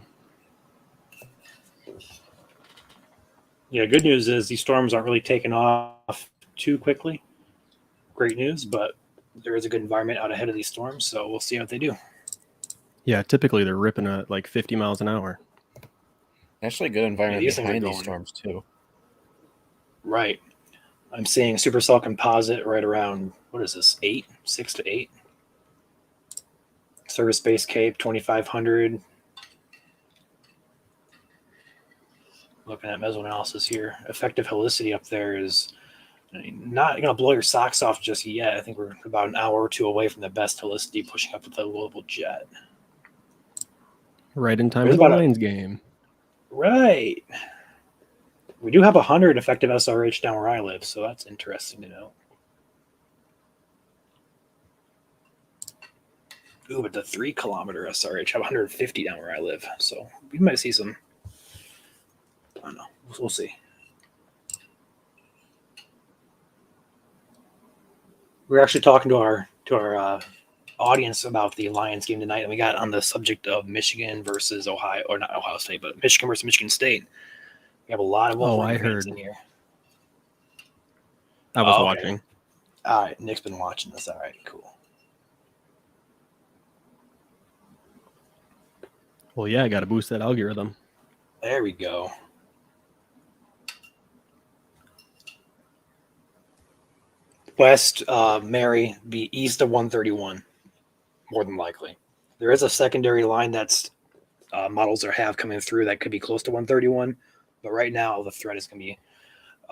Yeah, good news is these storms aren't really taking off too quickly. Great news, but there is a good environment out ahead of these storms, so we'll see what they do. Yeah, typically they're ripping at like 50 miles an hour. Actually, a good environment these things are behind these going- storms, too. Right. I'm seeing supercell composite right around, what is this, 6 to 8? Service-based Cape, 2,500. Looking at mesoanalysis here. Effective helicity up there is not going to blow your socks off just yet. I think we're about an hour or two away from the best helicity pushing up with the global jet. Right in time There's for the about a- Lions game. Right. We do have 100 effective SRH down where I live, so that's interesting to know. Ooh, but the 3-kilometer SRH have 150 down where I live, so we might see some. I don't know. We'll see. We're actually talking to our audience about the Lions game tonight, and we got on the subject of Michigan versus Ohio, or not Ohio State, but Michigan versus Michigan State. We have a lot of Wolverine I fans heard. in here. I was Oh, okay. watching. All right, Nick's been watching this. All right, cool. Well, yeah, I got to boost that algorithm. There we go. West, Mary, be east of 131, more than likely. There is a secondary line that's models have coming through that could be close to 131, but right now the threat is going to be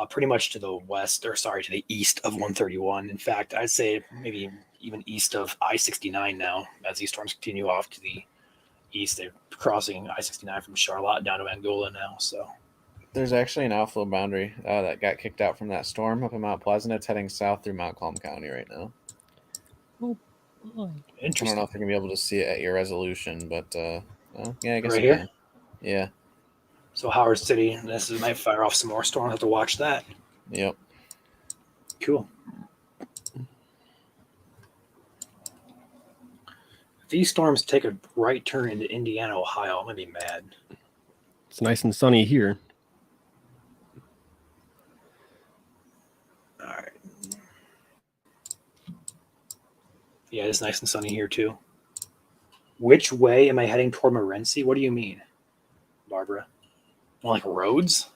pretty much to the west, or sorry, to the east of 131. In fact, I'd say maybe even east of I-69 now, as these storms continue off to the east. They're crossing I-69 from Charlotte down to Angola now, so. There's actually an outflow boundary that got kicked out from that storm up in Mount Pleasant. It's heading south through Montcalm County right now. Oh, boy. I don't Interesting. know if you're going to be able to see it at your resolution, but yeah, I guess Right you here? can. Yeah. So Howard City, this is might fire off some more storms. I'll have to watch that. Yep. Cool. If these storms take a right turn into Indiana, Ohio, I'm gonna be mad. It's nice and sunny here. All right. Yeah, it's nice and sunny here too. Which way am I heading toward Morenci? What do you mean, Barbara? More like roads?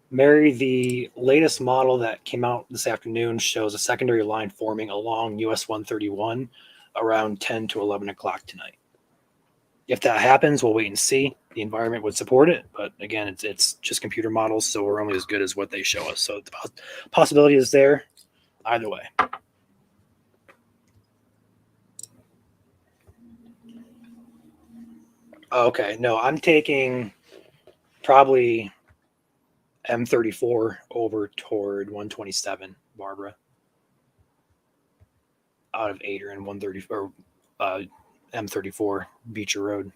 Mary, the latest model that came out this afternoon shows a secondary line forming along US 131 around 10 to 11 o'clock tonight. If that happens, we'll wait and see. The environment would support it, but again, it's just computer models, so we're only as good as what they show us. So the possibility is there either way. Okay, no, I'm taking probably M34 over toward 127, Barbara. Out of Adrian, 130 or M34, Beecher Road.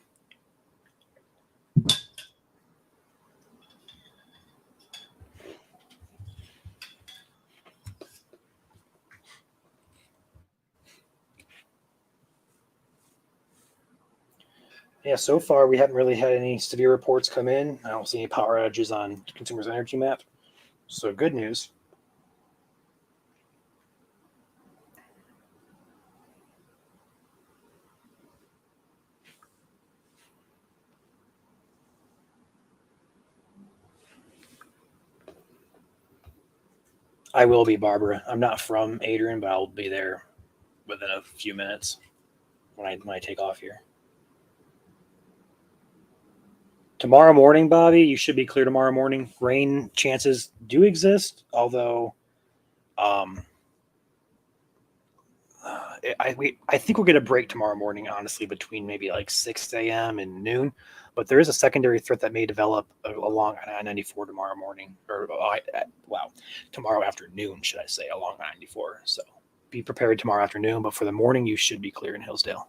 Yeah, so far we haven't really had any severe reports come in. I don't see any power outages on Consumers Energy Map. So good news. I will be, Barbara. I'm not from Adrian, but I'll be there within a few minutes when I take off here. Tomorrow morning, Bobby, you should be clear tomorrow morning. Rain chances do exist, although I think we'll get a break tomorrow morning, honestly, between maybe like 6 a.m. and noon. But there is a secondary threat that may develop along I-94 tomorrow morning, or tomorrow afternoon, should I say, along I-94. So be prepared tomorrow afternoon, but for the morning, you should be clear in Hillsdale.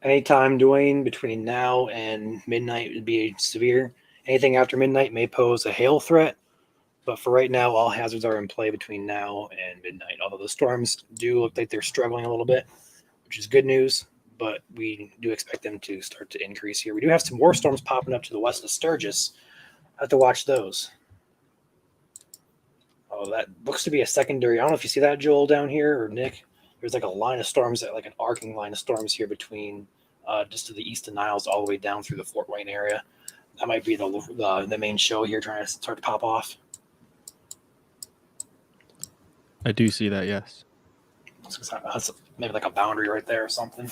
Anytime, Dwayne, between now and midnight would be severe. Anything after midnight may pose a hail threat, but for right now, all hazards are in play between now and midnight. Although the storms do look like they're struggling a little bit, which is good news, but we do expect them to start to increase here. We do have some more storms popping up to the west of Sturgis. I have to watch those. Oh, that looks to be a secondary. I don't know if you see that, Joel, down here, or Nick. There's like a line of storms, like an arcing line of storms here between just to the east of Niles all the way down through the Fort Wayne area. That might be the main show here trying to start to pop off. I do see that, yes. That's maybe like a boundary right there or something.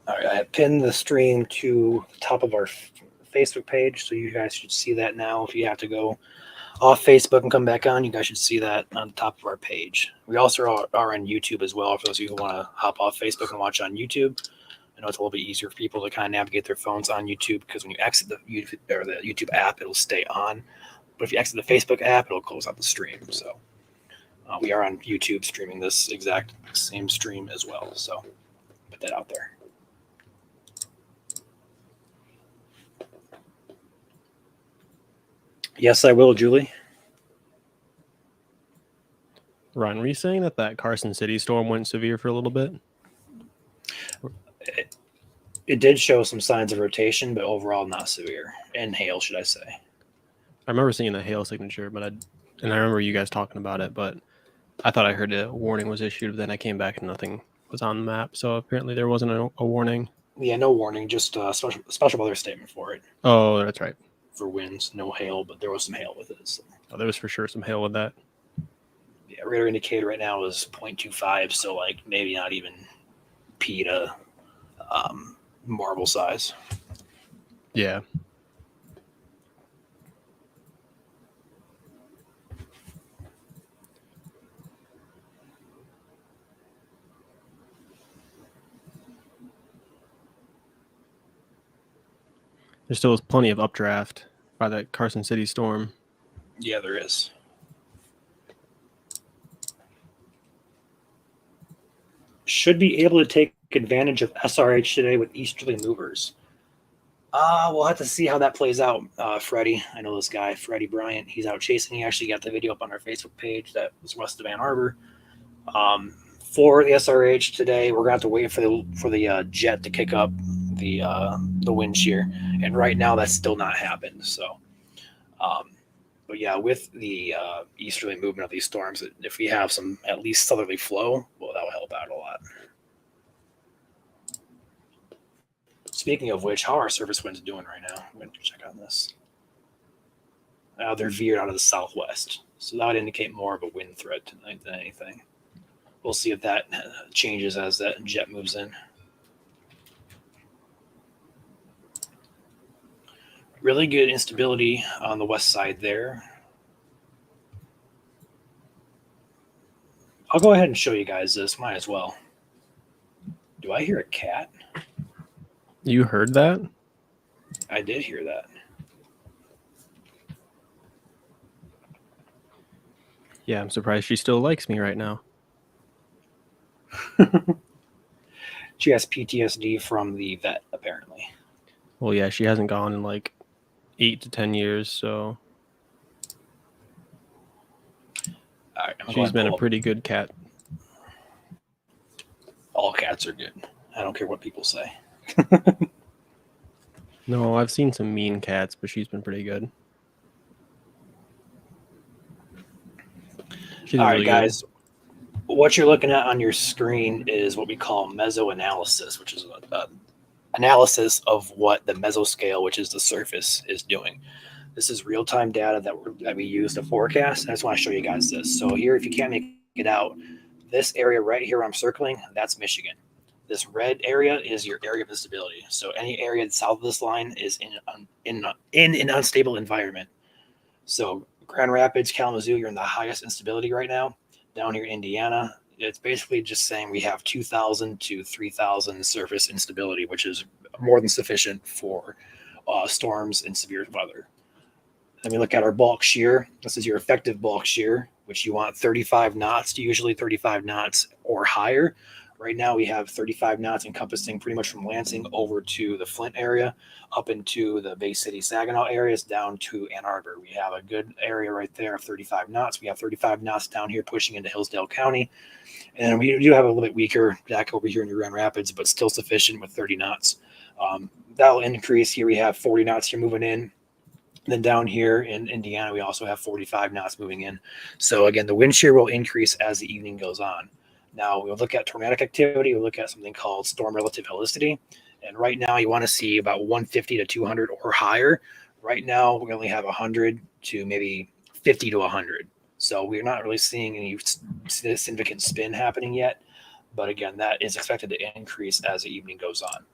All right, I pinned the stream to the top of our Facebook page, so you guys should see that now. If you have to go off Facebook and come back on, you guys should see that on the top of our page. We also are on YouTube as well, for those of you who want to hop off Facebook and watch on YouTube. I know it's a little bit easier for people to kind of navigate their phones on YouTube because when you exit the YouTube app, it'll stay on. But if you exit the Facebook app, it'll close out the stream. So we are on YouTube streaming this exact same stream as well. So put that out there. Yes, I will, Julie. Ryan, were you saying that Carson City storm went severe for a little bit? It did show some signs of rotation, but overall not severe. And hail, should I say. I remember seeing the hail signature, but I remember you guys talking about it, but I thought I heard a warning was issued, but then I came back and nothing was on the map. So apparently there wasn't a warning. Yeah, no warning, just a special weather statement for it. Oh, that's right. For winds, no hail, but there was some hail with it. So. Oh, there was for sure some hail with that. Yeah, radar indicator right now is 0.25, so like maybe not even P to marble size. Yeah. There still is plenty of updraft by that Carson City storm. Yeah, there is. Should be able to take advantage of SRH today with easterly movers. We'll have to see how that plays out, Freddie. I know this guy, Freddie Bryant. He's out chasing. He actually got the video up on our Facebook page that was west of Ann Arbor. For the SRH today, we're going to have to wait for the jet to kick up the wind shear. And right now, that's still not happened. So, but yeah, with the easterly movement of these storms, if we have some at least southerly flow, well, that will help out a lot. Speaking of which, how are our surface winds doing right now? I'm going to check on this. They're veered out of the southwest, so that would indicate more of a wind threat tonight than anything. We'll see if that changes as that jet moves in. Really good instability on the west side there. I'll go ahead and show you guys this. Might as well. Do I hear a cat? You heard that? I did hear that. Yeah, I'm surprised she still likes me right now. She has PTSD from the vet, apparently. Well, yeah, she hasn't gone in like 8 to 10 years, so All right, she's been a pretty good cat. All cats are good. I don't care what people say. No, I've seen some mean cats, but she's been pretty good. She's All right, really guys. What you're looking at on your screen is what we call mesoanalysis, which is an analysis of what the mesoscale, which is the surface, is doing. This is real-time data that we use to forecast. I just want to show you guys this. So here, if you can't make it out, this area right here I'm circling, that's Michigan. This red area is your area of instability. So any area south of this line is in an unstable environment. So Grand Rapids, Kalamazoo, you're in the highest instability right now. Down here in Indiana, it's basically just saying we have 2,000 to 3,000 surface instability, which is more than sufficient for storms and severe weather. Then we look at our bulk shear. This is your effective bulk shear, which you want 35 knots to usually 35 knots or higher. Right now we have 35 knots encompassing pretty much from Lansing over to the Flint area, up into the Bay City, Saginaw areas, down to Ann Arbor. We have a good area right there of 35 knots. We have 35 knots down here pushing into Hillsdale County. And we do have a little bit weaker back over here in Grand Rapids, but still sufficient with 30 knots. That'll increase. Here we have 40 knots here moving in. Then down here in Indiana, we also have 45 knots moving in. So again, the wind shear will increase as the evening goes on. Now we'll look at tornadic activity. We'll look at something called storm relative helicity. And right now you want to see about 150 to 200 or higher. Right now we only have 100 to maybe 50 to 100. So we're not really seeing any significant spin happening yet. But again, that is expected to increase as the evening goes on.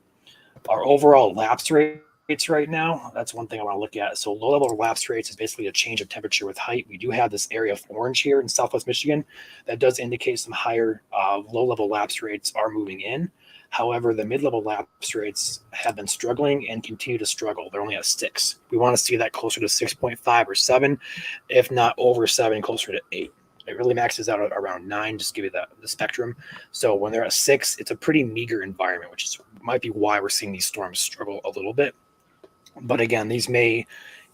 Our overall lapse rates right now, that's one thing I want to look at. So low level lapse rates is basically a change of temperature with height. We do have this area of orange here in Southwest Michigan that does indicate some higher low level lapse rates are moving in. However, the mid-level lapse rates have been struggling and continue to struggle. They're only at 6. We want to see that closer to 6.5 or 7, if not over 7, closer to 8. It really maxes out at around 9, just to give you the spectrum. So when they're at 6, it's a pretty meager environment, which might be why we're seeing these storms struggle a little bit. But again, these may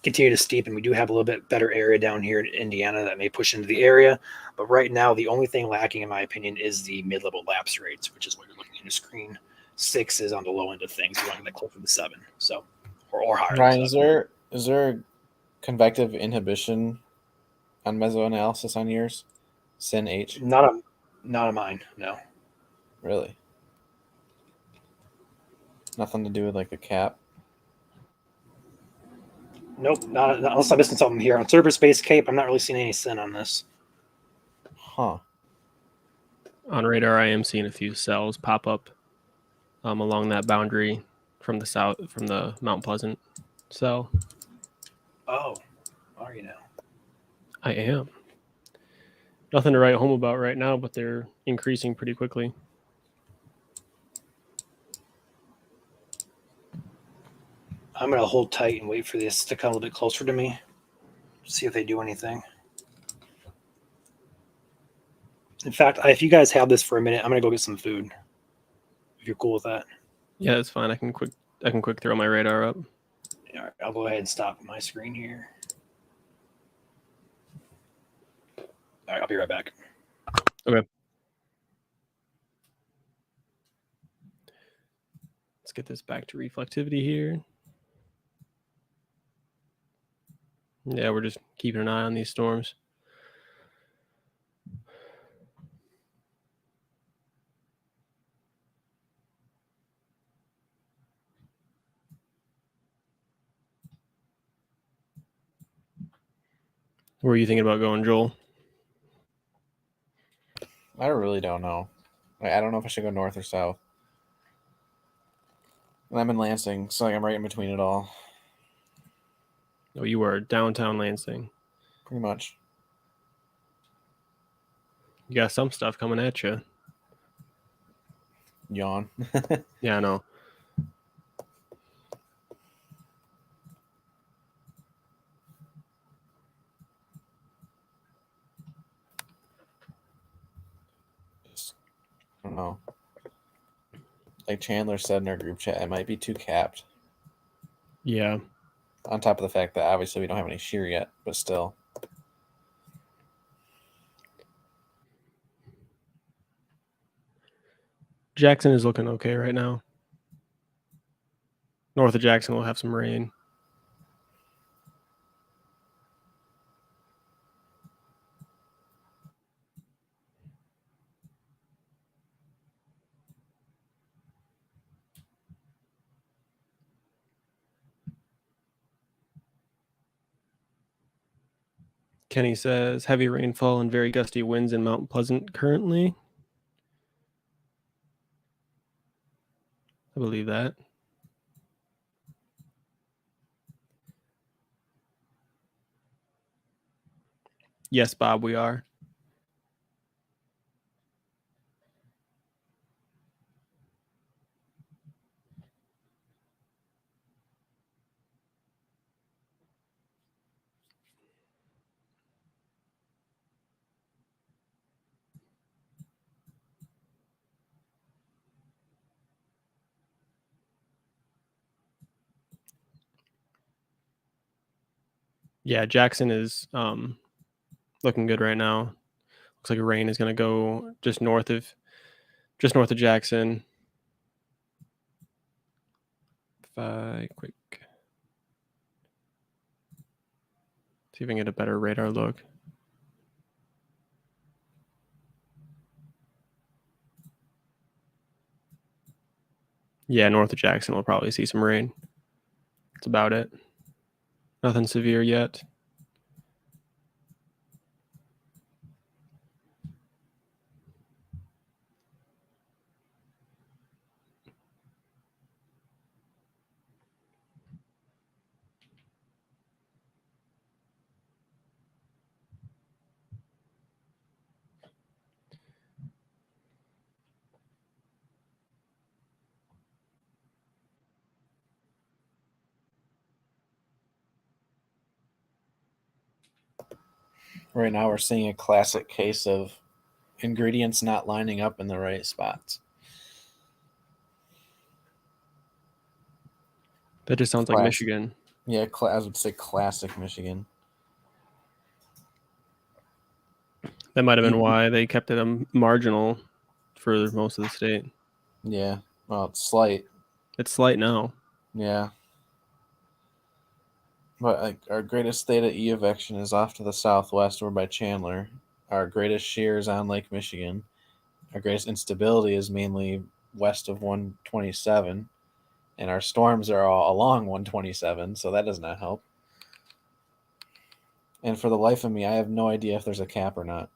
continue to steepen. We do have a little bit better area down here in Indiana that may push into the area. But right now, the only thing lacking, in my opinion, is the mid-level lapse rates, which is what you're looking at your screen. 6 is on the low end of things. You want to get closer to 7, so or higher. Ryan, is there convective inhibition on mesoanalysis on yours? Sin H? Not on mine, no. Really? Nothing to do with like a cap? Nope, not unless I'm missing something here. On surface-based cape, I'm not really seeing any sin on this. Huh. On radar, I am seeing a few cells pop up along that boundary from the south, from the Mount Pleasant cell. Oh, are you now? I am. Nothing to write home about right now, but they're increasing pretty quickly. I'm going to hold tight and wait for this to come a little bit closer to me. See if they do anything. In fact, if you guys have this for a minute, I'm going to go get some food. If you're cool with that. Yeah, that's fine. I can quick throw my radar up. All right, I'll go ahead and stop my screen here. All right, I'll be right back. Okay. Let's get this back to reflectivity here. Yeah, we're just keeping an eye on these storms. Where are you thinking about going, Joel? I really don't know. I don't know if I should go north or south. And I'm in Lansing, so like I'm right in between it all. Oh, you are downtown Lansing. Pretty much. You got some stuff coming at you. Yawn. Yeah, I know. I don't know. Like Chandler said in our group chat, it might be too capped. Yeah. On top of the fact that obviously we don't have any shear yet, but still. Jackson is looking okay right now. North of Jackson will have some rain. Kenny says heavy rainfall and very gusty winds in Mount Pleasant currently. I believe that. Yes, Bob, we are. Yeah, Jackson is looking good right now. Looks like rain is going to go just north of Jackson. If I quick see if I can get a better radar look. Yeah, north of Jackson we'll probably see some rain. That's about it. Nothing severe yet. Right now, we're seeing a classic case of ingredients not lining up in the right spots. That just sounds like Classic. Michigan. Yeah, I would say classic Michigan. That might have been why they kept it marginal for most of the state. Yeah, well, it's slight. It's slight now. Yeah. But like our greatest state of e-eviction is off to the southwest. We're by Chandler. Our greatest shear is on Lake Michigan. Our greatest instability is mainly west of 127. And our storms are all along 127, so that does not help. And for the life of me, I have no idea if there's a cap or not.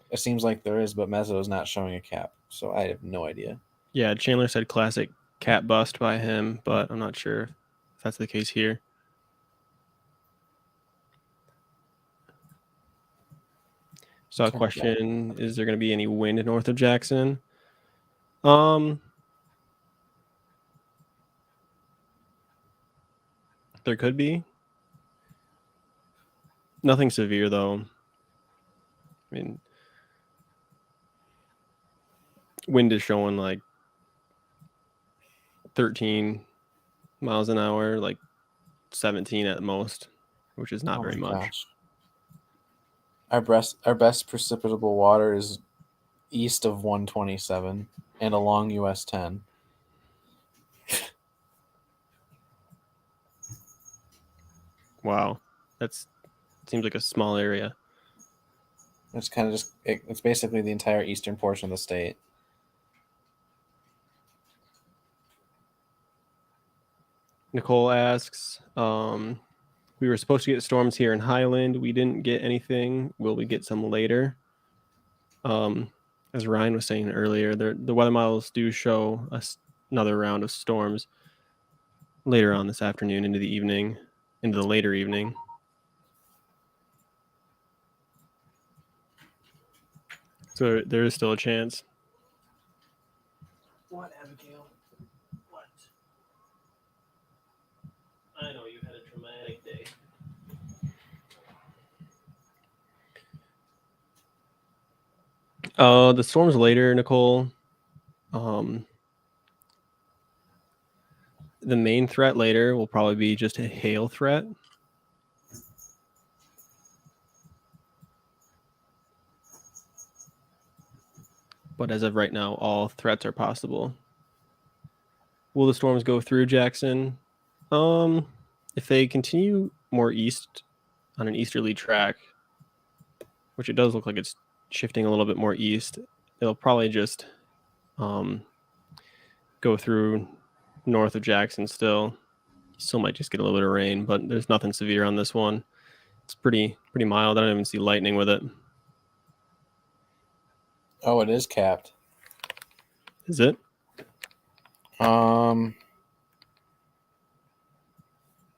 It seems like there is, but Mezzo is not showing a cap, so I have no idea. Yeah, Chandler said classic cap bust by him, but I'm not sure if that's the case here. So a question, is there going to be any wind north of Jackson? There could be. Nothing severe, though. I mean, wind is showing like 13 miles an hour, like 17 at most, which is not very much. Gosh. Our best precipitable water is east of 127 and along US 10. Wow, seems like a small area. It's kind of it's basically the entire eastern portion of the state. Nicole asks, we were supposed to get storms here in Highland. We didn't get anything. Will we get some later? As Ryan was saying earlier, the weather models do show us another round of storms later on this afternoon into the later evening. So there is still a chance. What, Abigail? What? I know you had a traumatic day. The storms later, Nicole. The main threat later will probably be just a hail threat. But as of right now, all threats are possible. Will the storms go through Jackson? If they continue more east on an easterly track, which it does look like it's shifting a little bit more east, it'll probably just go through north of Jackson still. You still might just get a little bit of rain, but there's nothing severe on this one. It's pretty mild. I don't even see lightning with it. Oh, it is capped. Is it?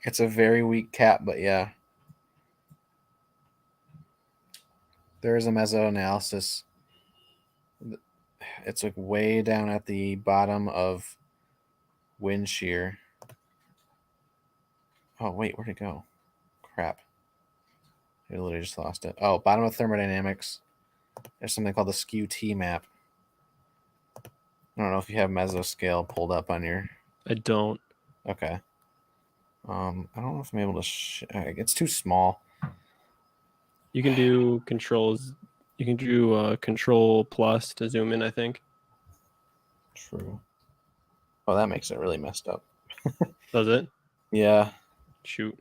It's a very weak cap, but yeah. There is a meso analysis. It's like way down at the bottom of wind shear. Oh, wait, where'd it go? Crap. I literally just lost it. Oh, bottom of thermodynamics. There's something called the skew T map. I don't know if you have mesoscale pulled up on your. I don't. Okay. I don't know if I'm able to. It's too small. You can do controls. You can do control plus to zoom in, I think. True. Oh, that makes it really messed up. Does it? Yeah. Shoot.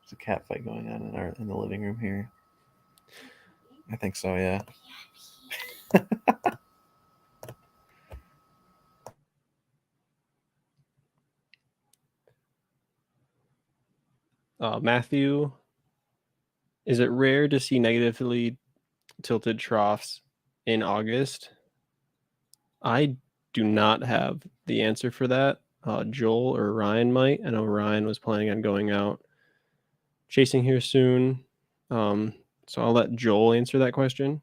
There's a cat fight going on in the living room here. I think so, yeah. Matthew, is it rare to see negatively tilted troughs in August? I do not have the answer for that. Joel or Ryan might. I know Ryan was planning on going out chasing here soon. So I'll let Joel answer that question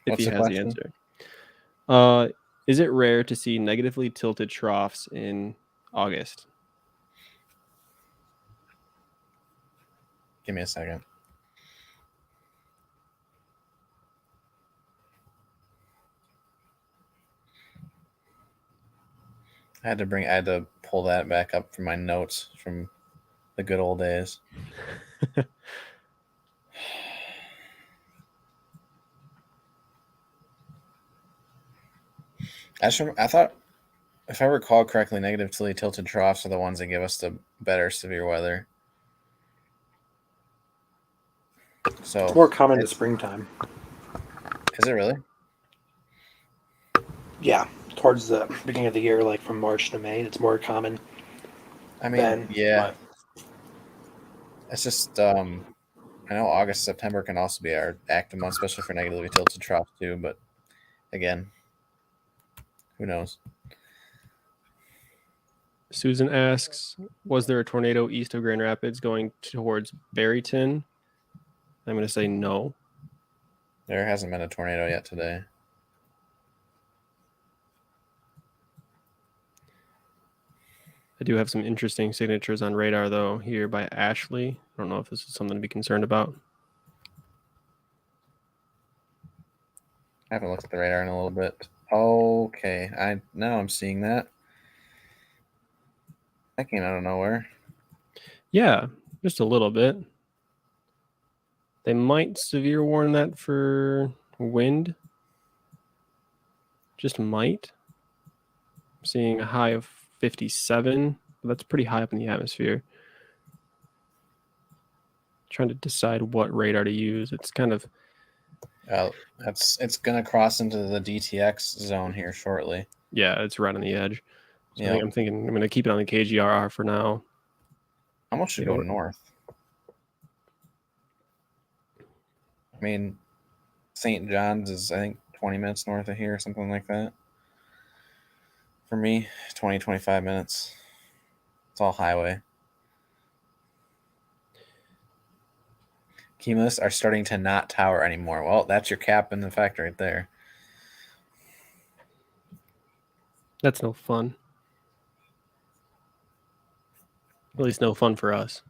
if What's he the has question? the answer. Is it rare to see negatively tilted troughs in August? Give me a second. I had to pull that back up from my notes from the good old days. I thought, if I recall correctly, negatively tilted troughs are the ones that give us the better severe weather. So It's more common in the springtime. Is it really? Yeah, towards the beginning of the year, like from March to May, it's more common. I mean, Then, yeah. but It's just I know August, September can also be our active month, especially for negatively tilted troughs too. But again, who knows? Susan asks, was there a tornado east of Grand Rapids going towards Barryton? I'm going to say no. There hasn't been a tornado yet today. I do have some interesting signatures on radar, though, here by Ashley. I don't know if this is something to be concerned about. I haven't looked at the radar in a little bit. Okay, now I'm seeing that. That came out of nowhere. Yeah, just a little bit. They might severe warn that for wind. Just might. I'm seeing a high of 57. But that's pretty high up in the atmosphere. Trying to decide what radar to use. It's kind of It's gonna cross into the DTX zone here shortly. yeah, it's right on the edge. So Yeah. I'm thinking I'm going to keep it on the KGRR for now. How much should Yeah, go what- north? I mean, St. John's is, I think, 20 minutes north of here, something like that. For me, 20, 25 minutes. It's all highway. Cumulus are starting to not tower anymore. Well, that's your cap in effect right there. That's no fun. At least no fun for us.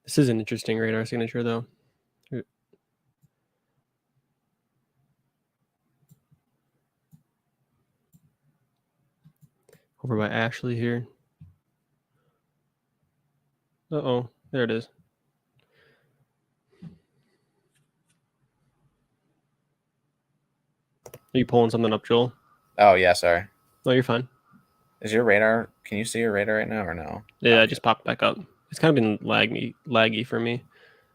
This is an interesting radar signature, though. Over by Ashley here. Uh-oh, there it is. Are you pulling something up, Joel? Oh, yeah, sorry. No, you're fine. Is your radar, can you see your radar right now or no? Yeah, I just popped back up. It's kind of been laggy for me.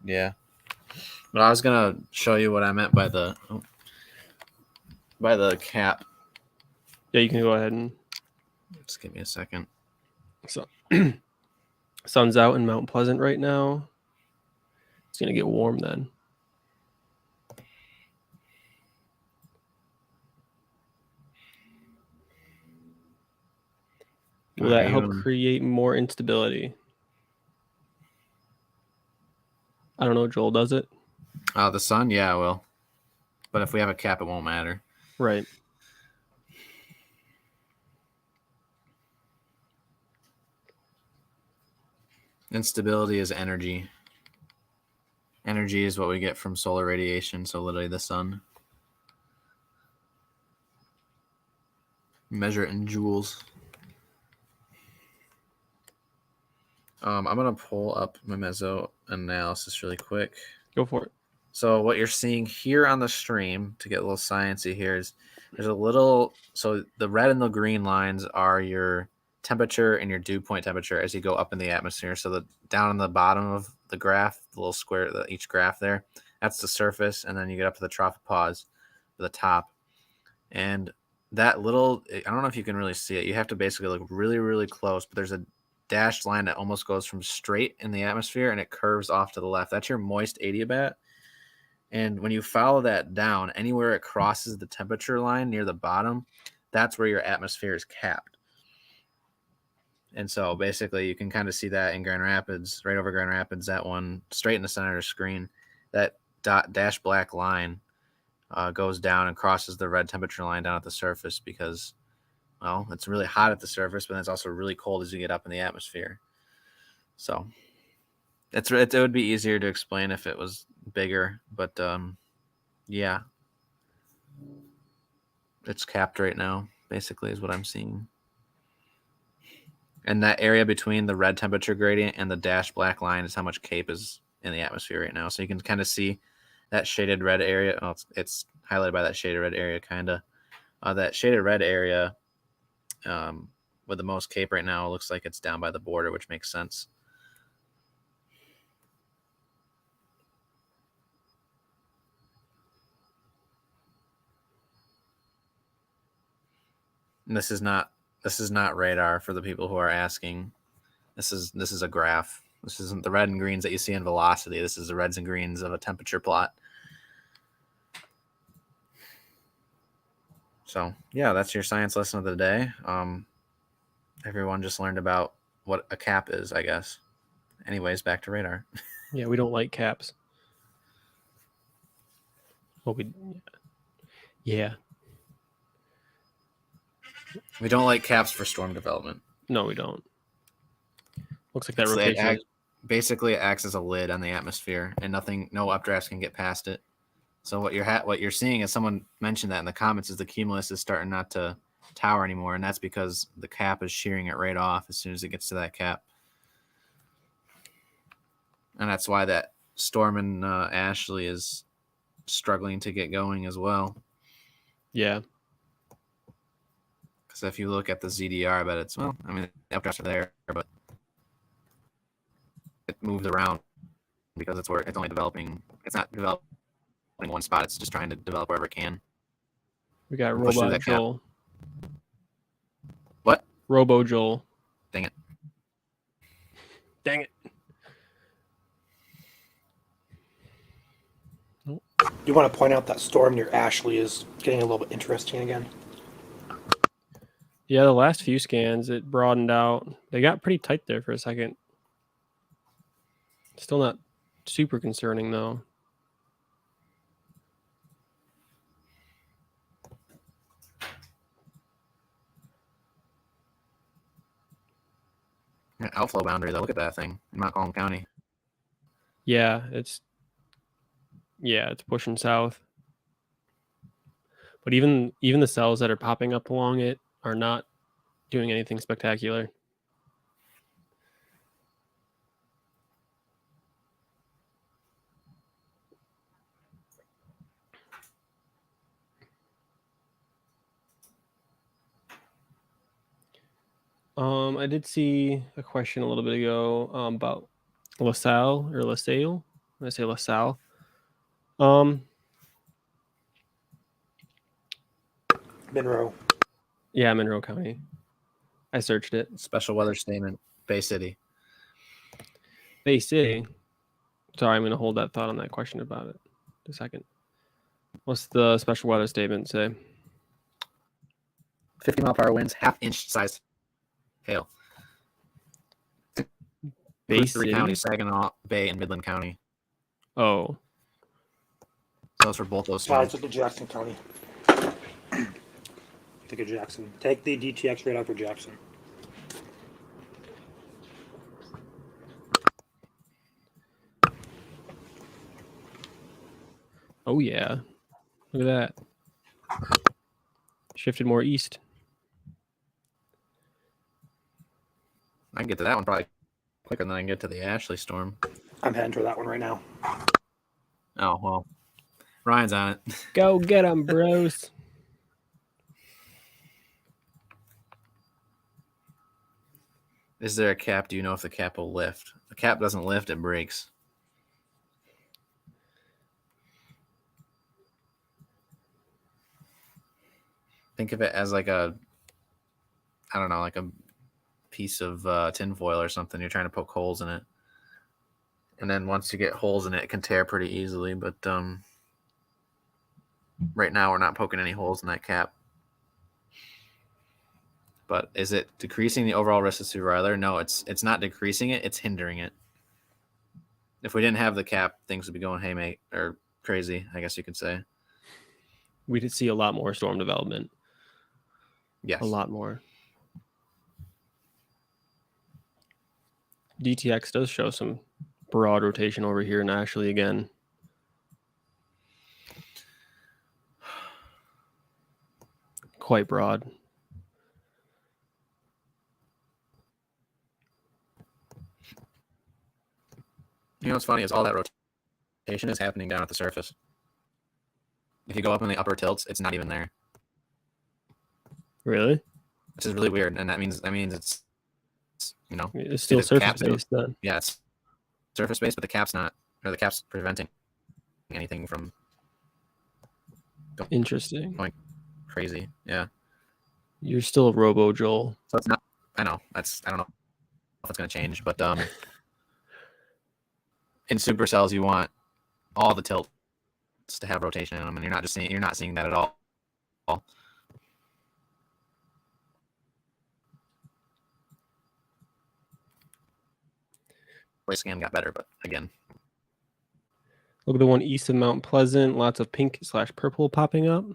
Yeah. But I was gonna show you what I meant by the cap. Yeah, you can go ahead and Just give me a second. so sun's out in Mount Pleasant right now. It's gonna get warm then. Will that help create more instability? I don't know, Joel, does it? The sun, yeah, it will. But if we have a cap, it won't matter. Right. Instability is energy. Energy is what we get from solar radiation, so literally the sun. Measure it in joules. I'm going to pull up my meso analysis really quick. Go for it. So what you're seeing here on the stream, to get a little sciencey here, is there's a little, so the red and the green lines are your temperature and your dew point temperature as you go up in the atmosphere. So the down on the bottom of the graph, the little square, each graph there, that's the surface. And then you get up to the tropopause, the top. And that little, I don't know if you can really see it. You have to basically look really, really close, but there's a dashed line that almost goes from straight in the atmosphere and it curves off to the left. That's your moist adiabat. And when you follow that down, anywhere it crosses the temperature line near the bottom, that's where your atmosphere is capped. And so basically you can kind of see that in Grand Rapids, right over Grand Rapids, that one straight in the center of the screen, that dash black line goes down and crosses the red temperature line down at the surface because, well, it's really hot at the surface, but it's also really cold as you get up in the atmosphere. So it would be easier to explain if it was bigger, but yeah, it's capped right now, basically, is what I'm seeing. And that area between the red temperature gradient and the dash black line is how much CAPE is in the atmosphere right now. So you can kind of see that shaded red area. Oh, it's highlighted by that shaded red area, kind of. That shaded red area with the most CAPE right now looks like it's down by the border, which makes sense. And this is not radar for the people who are asking. This is a graph. This isn't the red and greens that you see in velocity. This is the reds and greens of a temperature plot. So yeah, that's your science lesson of the day. Everyone just learned about what a cap is, I guess. Anyways, back to radar. Yeah, we don't like caps. Well, yeah. We don't like caps for storm development. No, we don't. Looks like that So rotation. basically, it acts as a lid on the atmosphere, and no updrafts can get past it. So what you're seeing, as someone mentioned that in the comments, is the cumulus is starting not to tower anymore, and that's because the cap is shearing it right off as soon as it gets to that cap. And that's why that storm in Ashley is struggling to get going as well. Yeah. Because if you look at the ZDR, I bet it's, well, I mean, the updrafts are there, but it moves around because it's where it's only developing. It's not developing in one spot. It's just trying to develop wherever it can. We got Push through Robot that cap. Joel. What? Robo Joel. Dang it. Dang it. You want to point out that storm near Ashley is getting a little bit interesting again. Yeah, the last few scans, it broadened out. They got pretty tight there for a second. Still not super concerning, though. Outflow boundary, though. Look at that thing in Montcalm County. Yeah, it's pushing south. But even the cells that are popping up along it are not doing anything spectacular. I did see a question a little bit ago about LaSalle or LaSalle. When I say LaSalle, Monroe. yeah, Monroe County. I searched it. Special weather statement, Bay City. Bay City. Sorry, I'm going to hold that thought on that question about it a second. What's the special weather statement say? 50-mile-per-hour winds, half-inch sized hail. Bay Three City? counties, Saginaw Bay and Midland County. Oh, So those for both those Wow, storms. look at Jackson County. Take a Jackson. Take the DTX radar for Jackson. oh yeah. Look at that. Shifted more east. I can get to that one probably quicker than I can get to the Ashley storm. I'm heading for that one right now. Oh, well. Ryan's on it. Go get 'em, bros. Is there a cap? Do you know if the cap will lift? The cap doesn't lift, it breaks. Think of it as like a, I don't know, like a piece of tinfoil or something. You're trying to poke holes in it. And then once you get holes in it, it can tear pretty easily. But right now we're not poking any holes in that cap. But is it decreasing the overall risk of severe weather? No, it's not decreasing it. It's hindering it. If we didn't have the cap, things would be going haymake or crazy, I guess you could say. We did see a lot more storm development. Yes. A lot more. DTX does show some broad rotation over here, and actually, again, quite broad. You know what's funny is all that rotation is happening down at the surface. If you go up in the upper tilts, it's not even there, Really? which is really weird. And that means it's It's still the surface cap's doing- based then. yeah, it's surface based, but the cap's not, or the cap's preventing anything from Interesting. crazy. Yeah. You're still a Robo Joel. So it's not. I know I don't know if it's going to change, but in supercells you want all the tilts to have rotation in them, and you're not seeing that at all. Way scan got better, but again, Look at the one east of Mount Pleasant. Lots of pink/purple popping up.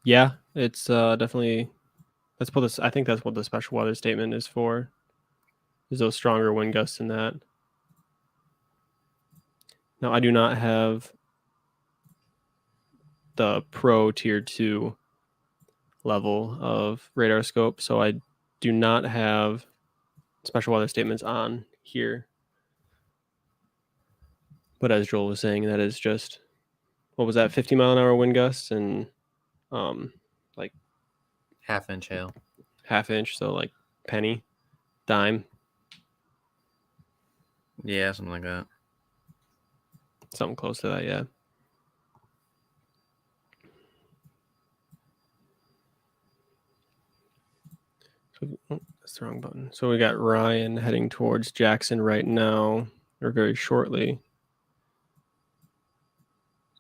Yeah, it's definitely. That's what this. I think that's what the special weather statement is for. Is those stronger wind gusts in that. Now I do not have the Pro Tier 2 level of radar scope, so I do not have special weather statements on here. But as Joel was saying, that is just, what was that, 50-mile-an-hour wind gusts and like half-inch hail. half inch, so like penny, dime, Yeah, something like that. something close to that, yeah. So, oh, that's the wrong button. So we got Ryan heading towards Jackson right now, or very shortly.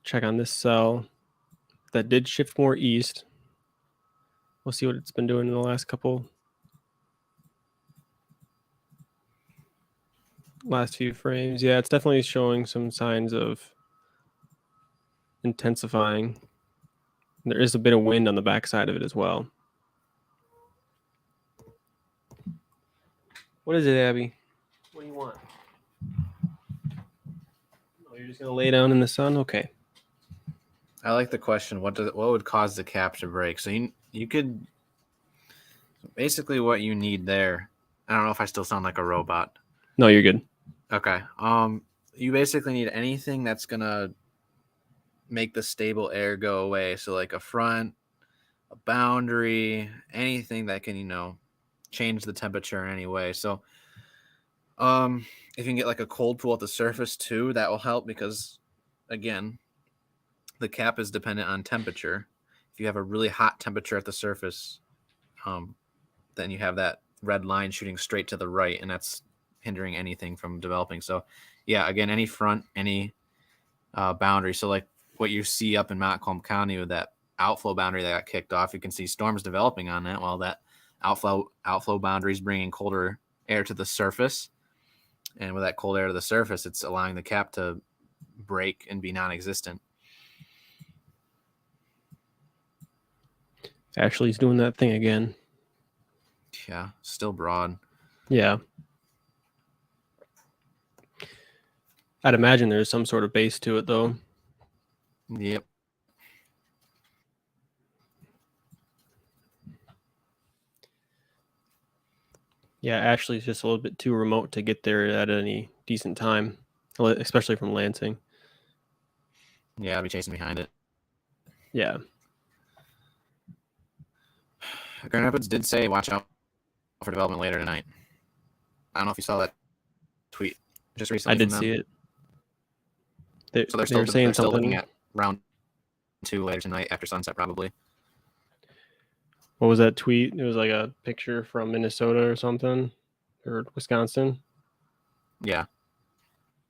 Check on this cell. That did shift more east. We'll see what it's been doing in the last few frames. Yeah, it's definitely showing some signs of intensifying. There is a bit of wind on the backside of it as well. What is it, Abby? What do you want? Oh, you're just gonna lay down in the sun? Okay. I like the question. What would cause the cap to break? So you could basically what you need there. I don't know if I still sound like a robot. No, you're good. Okay. You basically need anything that's gonna make the stable air go away. So like a front, a boundary, anything that can, change the temperature in any way. So if you can get like a cold pool at the surface too, that will help because again, the cap is dependent on temperature. If you have a really hot temperature at the surface, then you have that red line shooting straight to the right, and that's hindering anything from developing. So yeah, again, any front, any boundary. So like what you see up in Montcalm County with that outflow boundary that got kicked off, you can see storms developing on that. Well, that outflow boundary is bringing colder air to the surface, and with that cold air to the surface, it's allowing the cap to break and be non-existent. Ashley's doing that thing again. Yeah, still broad. Yeah. I'd imagine there's some sort of base to it, though. Yep. Yeah, Ashley's just a little bit too remote to get there at any decent time, especially from Lansing. Yeah, I'll be chasing behind it. Yeah. Grand Rapids did say watch out for development later tonight. I don't know if you saw that tweet just recently. I did see it. So they're still saying something. looking at round 2 later tonight after sunset, probably. What was that tweet? It was like a picture from Minnesota or something, or Wisconsin. Yeah.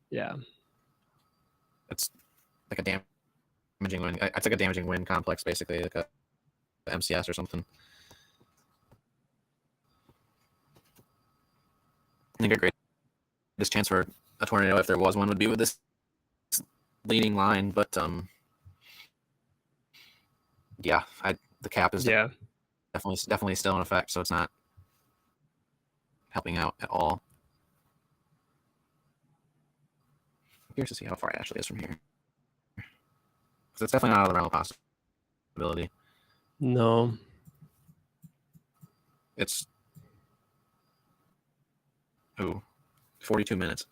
Yeah. It's like a damaging wind. It's like a damaging wind complex, basically, like a MCS or something. I think a greatest chance for a tornado, if there was one, would be with this leading line. But yeah, the cap is Yeah. definitely still in effect, so it's not helping out at all. I'm curious to see how far Ashley is from here, because it's definitely not out of the realm of possibility. No. It's 42 minutes.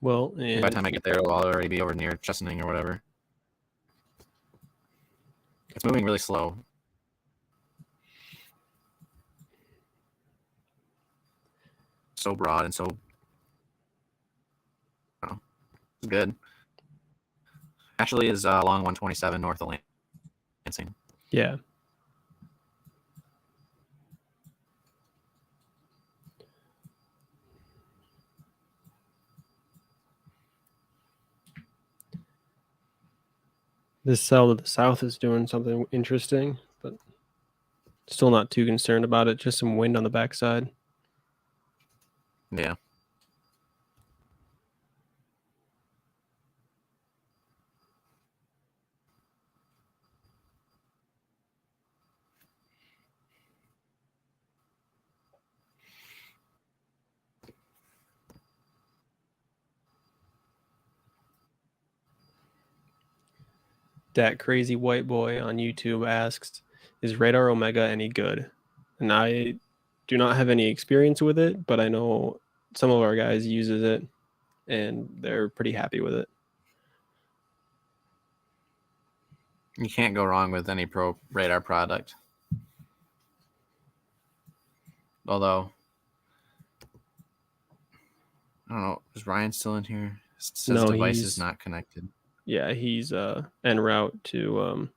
Well, By and the time I get there, it'll already be over near Chesaning or whatever. It's moving really slow. So broad and so good. Ashley is along 127 north of Lansing. yeah. This cell to the south is doing something interesting, but still not too concerned about it. Just some wind on the backside. Yeah. That crazy white boy on YouTube asks, "Is Radar Omega any good?" And I do not have any experience with it, but I know some of our guys uses it, and they're pretty happy with it. You can't go wrong with any Pro Radar product. Although, I don't know, is Ryan still in here? It says No, device he's- is not connected. Yeah, he's en route to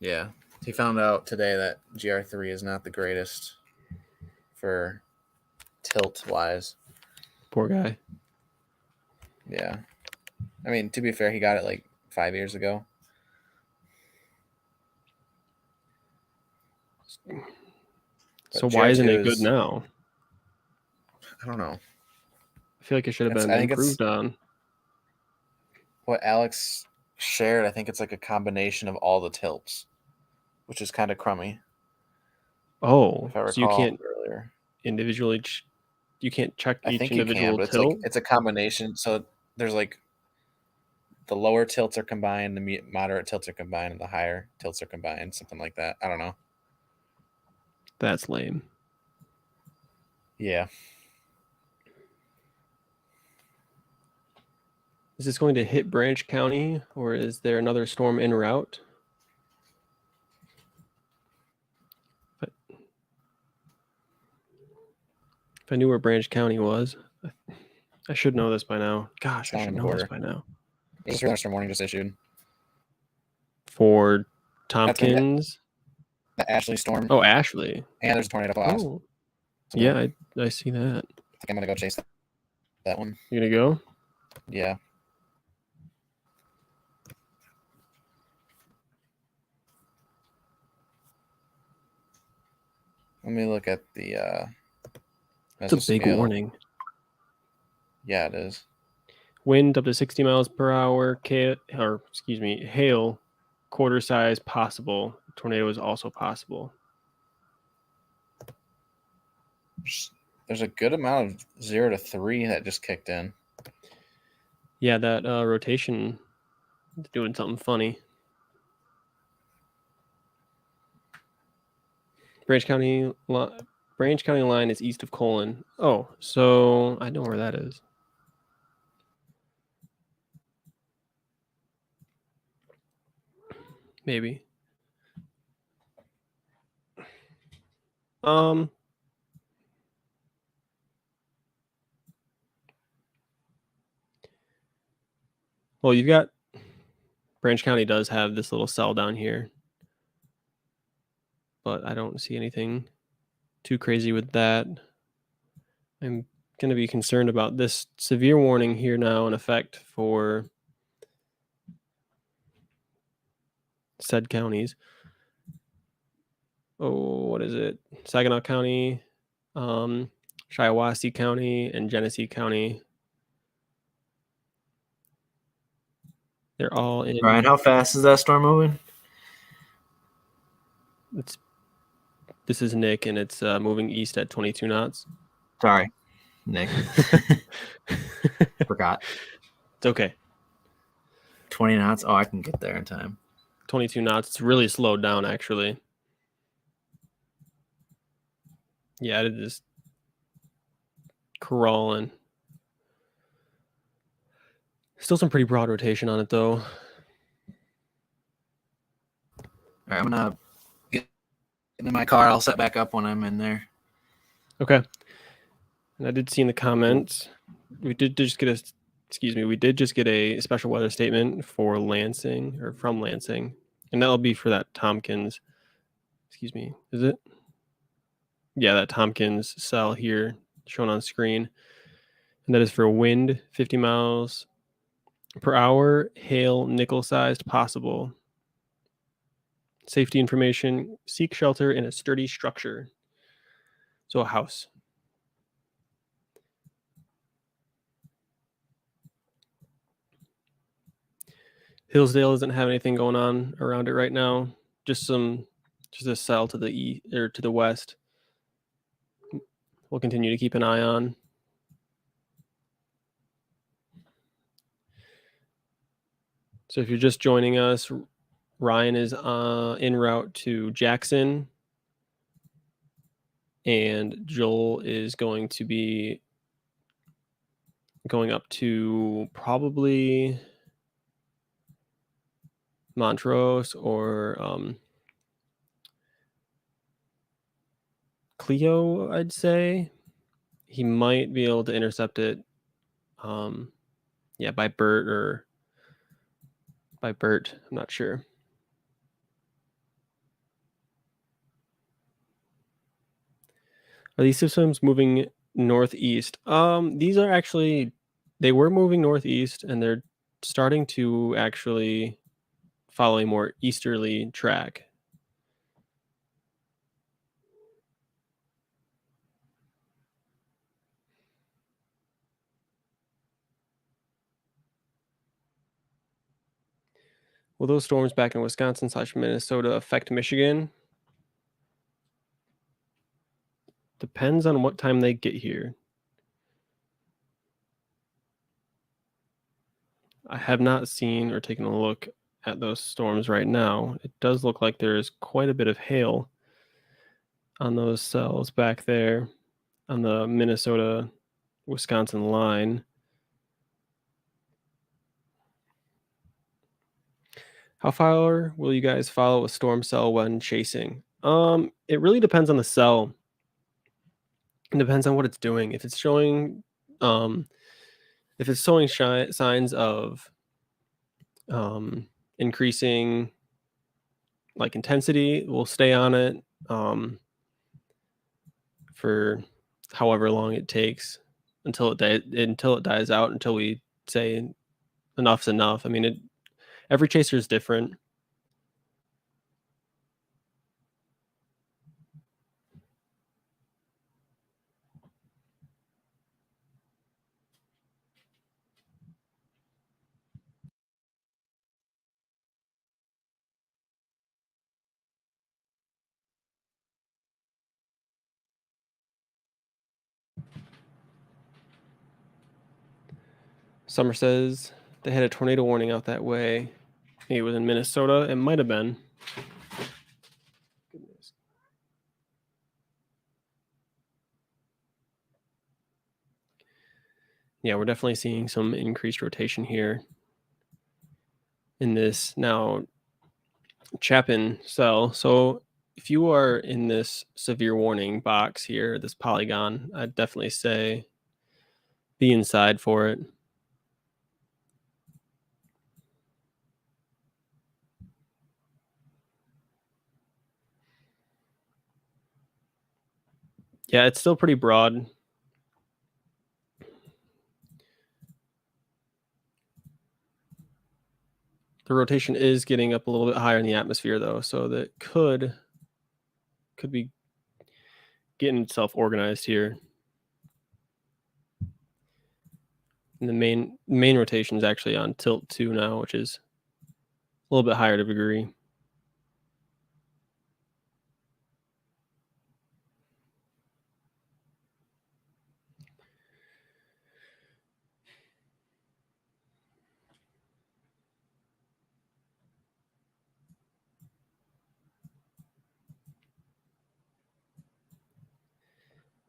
Yeah. He found out today that GR3 is not the greatest for tilt wise. poor guy. Yeah. I mean, to be fair, he got it like 5 years ago. So But why isn't it GR2 good is- now? I don't know. I feel like it should have It's- been I think it's- improved on. What Alex shared, I think it's like a combination of all the tilts, which is kind of crummy. Oh, If I recall so you can't earlier. individually you can't check I each think you individual can, but tilt. it's a combination. So there's like the lower tilts are combined, the moderate tilts are combined, and the higher tilts are combined, something like that. I don't know. That's lame. Yeah. Is this going to hit Branch County, or is there another storm en route? But if I knew where Branch County was, I should know this by now. Gosh, I Down should on the know this border. by now. This thunderstorm warning just issued. For That's Tompkins. The Ashley storm. Oh, Ashley. And there's a tornado blast. Oh, So yeah, I see that. I think I'm gonna go chase that one. You gonna go? Yeah. Let me look at the It's a big mesoscale. warning. Yeah, it is. Wind up to 60 miles per hour. Hail, quarter size possible. Tornado is also possible. There's a good amount of 0 to 3 that just kicked in. Yeah, that rotation is doing something funny. Branch County line is east of Colon. Oh, so I know where that is. Maybe. Well, you've got Branch County does have this little cell down here, but I don't see anything too crazy with that. I'm going to be concerned about this severe warning here now in effect for said counties. Oh, what is it? Saginaw County, Shiawassee County, and Genesee County. They're all in. Ryan, how fast is that storm moving? This is Nick, and it's moving east at 22 knots. Sorry, Nick. Forgot. It's okay. 20 knots. Oh, I can get there in time. 22 knots. It's really slowed down, actually. Yeah, it is crawling. Still some pretty broad rotation on it, though. All right, I'm gonna get in my car. I'll set back up when I'm in there. Okay. And I did see in the comments, we did just get a special weather statement for Lansing, or from Lansing, and that'll be for that Tompkins. Excuse me, is it? Yeah, that Tompkins cell here shown on screen, and that is for wind 50 miles per hour, hail nickel-sized possible. Safety information: seek shelter in a sturdy structure. So a house. Hillsdale doesn't have anything going on around it right now. Just a cell to the east or to the west. We'll continue to keep an eye on. So if you're just joining us, Ryan is en route to Jackson, and Joel is going to be going up to probably Montrose or Clio, I'd say. He might be able to intercept it by Bert or by Bert. I'm not sure. Are these systems moving northeast? These are actually, they were moving northeast, and they're starting to actually follow a more easterly track. Will those storms back in Wisconsin/Minnesota affect Michigan? Depends on what time they get here. I have not seen or taken a look at those storms right now. It does look like there is quite a bit of hail on those cells back there on the Minnesota-Wisconsin line. How far will you guys follow a storm cell when chasing? It really depends on the cell. It depends on what it's doing. If it's showing signs of increasing like intensity, we'll stay on it for however long it takes until it dies out, until we say enough's enough. I mean, every chaser is different. Summer says they had a tornado warning out that way. It was in Minnesota. It might have been. Goodness. Yeah, we're definitely seeing some increased rotation here in this now Chapin cell. So if you are in this severe warning box here, this polygon, I'd definitely say be inside for it. Yeah, it's still pretty broad. The rotation is getting up a little bit higher in the atmosphere, though, so that could be getting itself organized here. And the main rotation is actually on tilt 2 now, which is a little bit higher degree.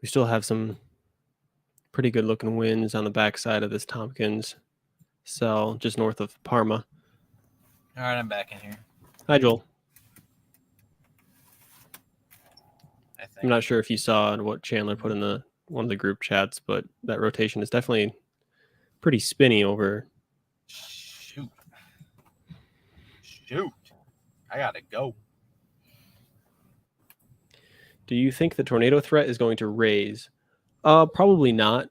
We still have some pretty good looking winds on the backside of this Tompkins cell just north of Parma. All right, I'm back in here. Hi, Joel. I think. I'm not sure if you saw what Chandler put in one of the group chats, but that rotation is definitely pretty spinny over. Shoot. I gotta go. Do you think the tornado threat is going to raise? Probably not.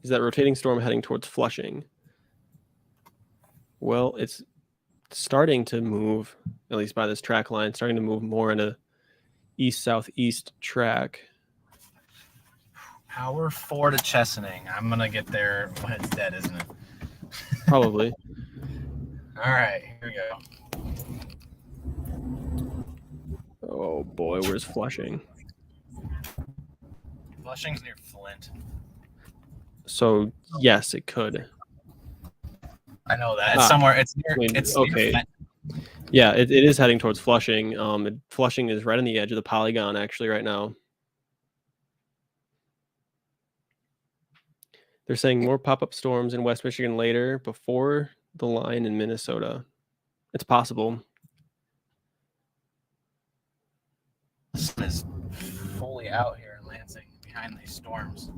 Is that rotating storm heading towards Flushing? Well, it's starting to move, at least by this track line, starting to move more into east-southeast track. Hour 4 to Chesaning. I'm gonna get there when it's dead, isn't it? Probably. All right, here we go. Oh boy, where's Flushing? Flushing's near Flint. So yes, it could. I know that. It's somewhere. It's near. wait, It's okay. Near Yeah, it is heading towards Flushing. Flushing is right on the edge of the polygon actually right now. They're saying more pop-up storms in West Michigan later before the line in Minnesota. It's possible. The sun is fully out here in Lansing behind these storms.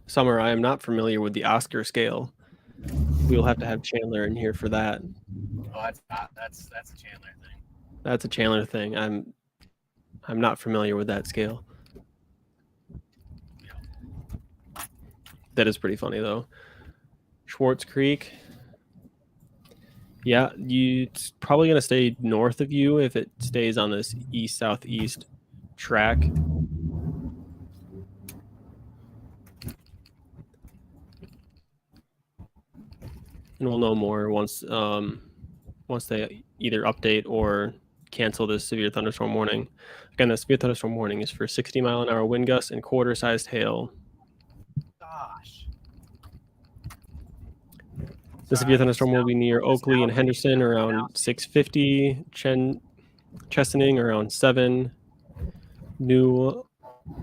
Summer, I am not familiar with the Oscar scale. We'll have to have Chandler in here for that. Oh, that's not. That's a Chandler thing. That's a Chandler thing. I'm not familiar with that scale. That is pretty funny though. Schwartz Creek. Yeah, it's probably going to stay north of you if it stays on this east-southeast track. And we'll know more once they either update or cancel this severe thunderstorm warning. Again, the severe thunderstorm warning is for 60-mile-an-hour wind gusts and quarter-sized hail. Gosh. The severe thunderstorm will be near Oakley and Henderson around 6:50, Chesaning around 7, New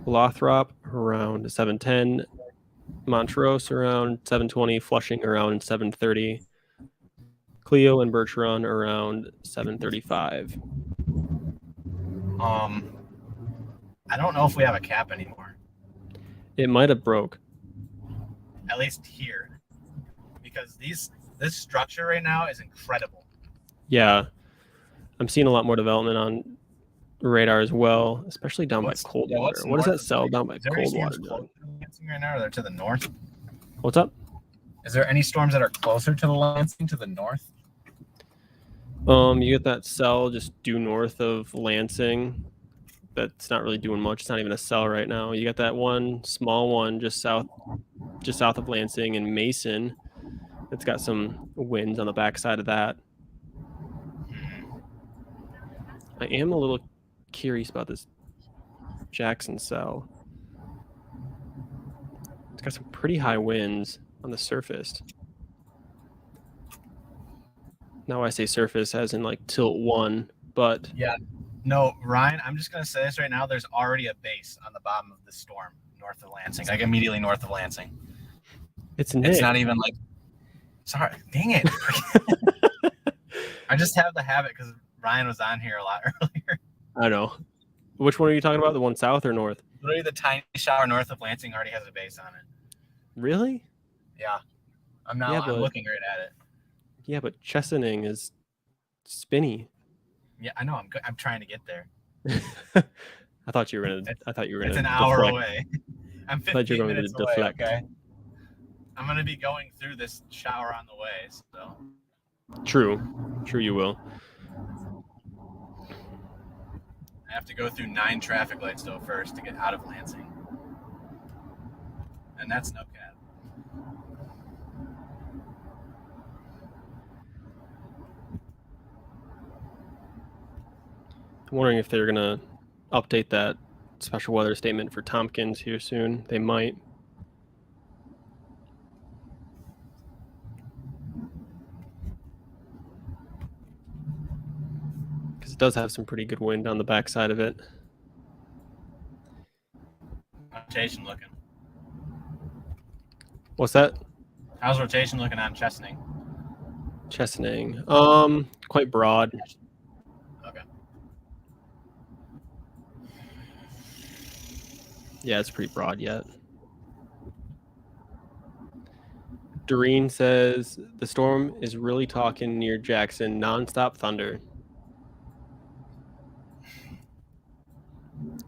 Lothrop around 7:10, Montrose around 7:20, Flushing around 7:30, Clio and Birch Run around 7:35. I don't know if we have a cap anymore. It might have broke. At least here, because this structure right now is incredible. Yeah, I'm seeing a lot more development on radar as well, especially down by Coldwater. What does that cell down by Coldwater doing? Right now, or they're to the north. What's up? Is there any storms that are closer to the Lansing to the north? You get that cell just due north of Lansing. That's not really doing much. It's not even a cell right now. You got that one small one just south of Lansing and Mason. It's got some winds on the backside of that. I am a little curious about this Jackson cell. It's got some pretty high winds on the surface. Now I say surface as in like tilt 1, but Yeah. No, Ryan, I'm just going to say this right now. There's already a base on the bottom of the storm north of Lansing, like immediately north of Lansing. it's Nick. It's not even like, sorry, dang it. I just have the habit because Ryan was on here a lot earlier. I know. Which one are you talking about? The one south or north? Literally the tiny shower north of Lansing already has a base on it. Really? Yeah. I'm looking right at it. Yeah, but Chesaning is spinny. Yeah, I know. I'm trying to get there. I thought you were gonna. I thought you were gonna. It's an hour deflect. away. I'm thought you 15 were going to minutes away. deflect. Okay. I'm gonna be going through this shower on the way, so True, you will. I have to go through 9 traffic lights though first to get out of Lansing, and that's no cap. I'm wondering if they're gonna update that special weather statement for Tompkins here soon. They might. Because it does have some pretty good wind on the backside of it. Rotation looking. What's that? How's rotation looking on Chesaning? Chesaning. Quite broad. Okay. Yeah, it's pretty broad yet. Doreen says the storm is really talking near Jackson. Nonstop thunder.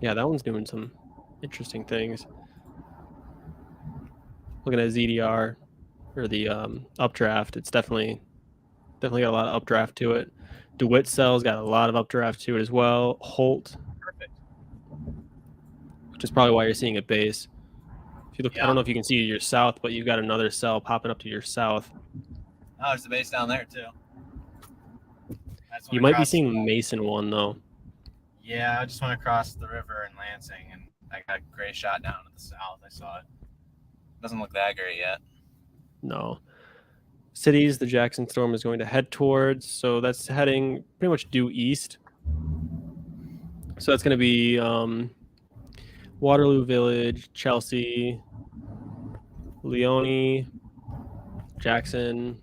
Yeah, that one's doing some interesting things. Looking at ZDR or the updraft, it's definitely got a lot of updraft to it. DeWitt cell's got a lot of updraft to it as well. Holt, Perfect. which is probably why you're seeing a base. If you look, Yeah. I don't know if you can see to your south, but you've got another cell popping up to your south. Oh, there's the base down there too. You might be seeing the Mason one though. Yeah, I just went across the river in Lansing, and I got a gray shot down to the south. I saw it. Doesn't look that great yet. No. Cities, the Jackson storm is going to head towards. So that's heading pretty much due east. So that's going to be Waterloo Village, Chelsea, Leone, Jackson,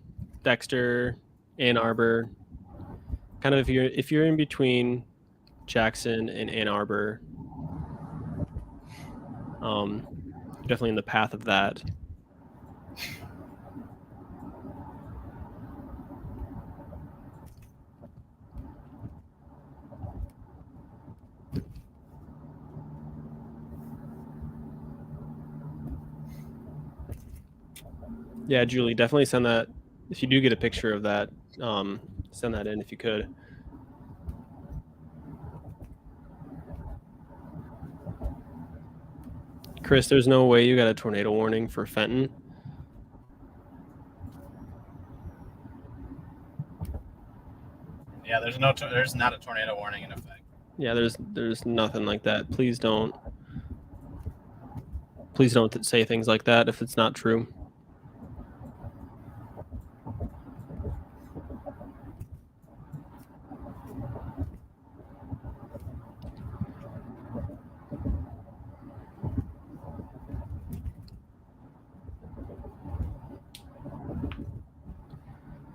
Dexter, Ann Arbor. Kind of if you're in between Jackson and Ann Arbor, definitely in the path of that. Yeah, Julie, definitely send that. If you do get a picture of that, send that in if you could. Chris, there's no way you got a tornado warning for Fenton. Yeah, there's not a tornado warning in effect. Yeah, there's nothing like that. Please don't say things like that if it's not true.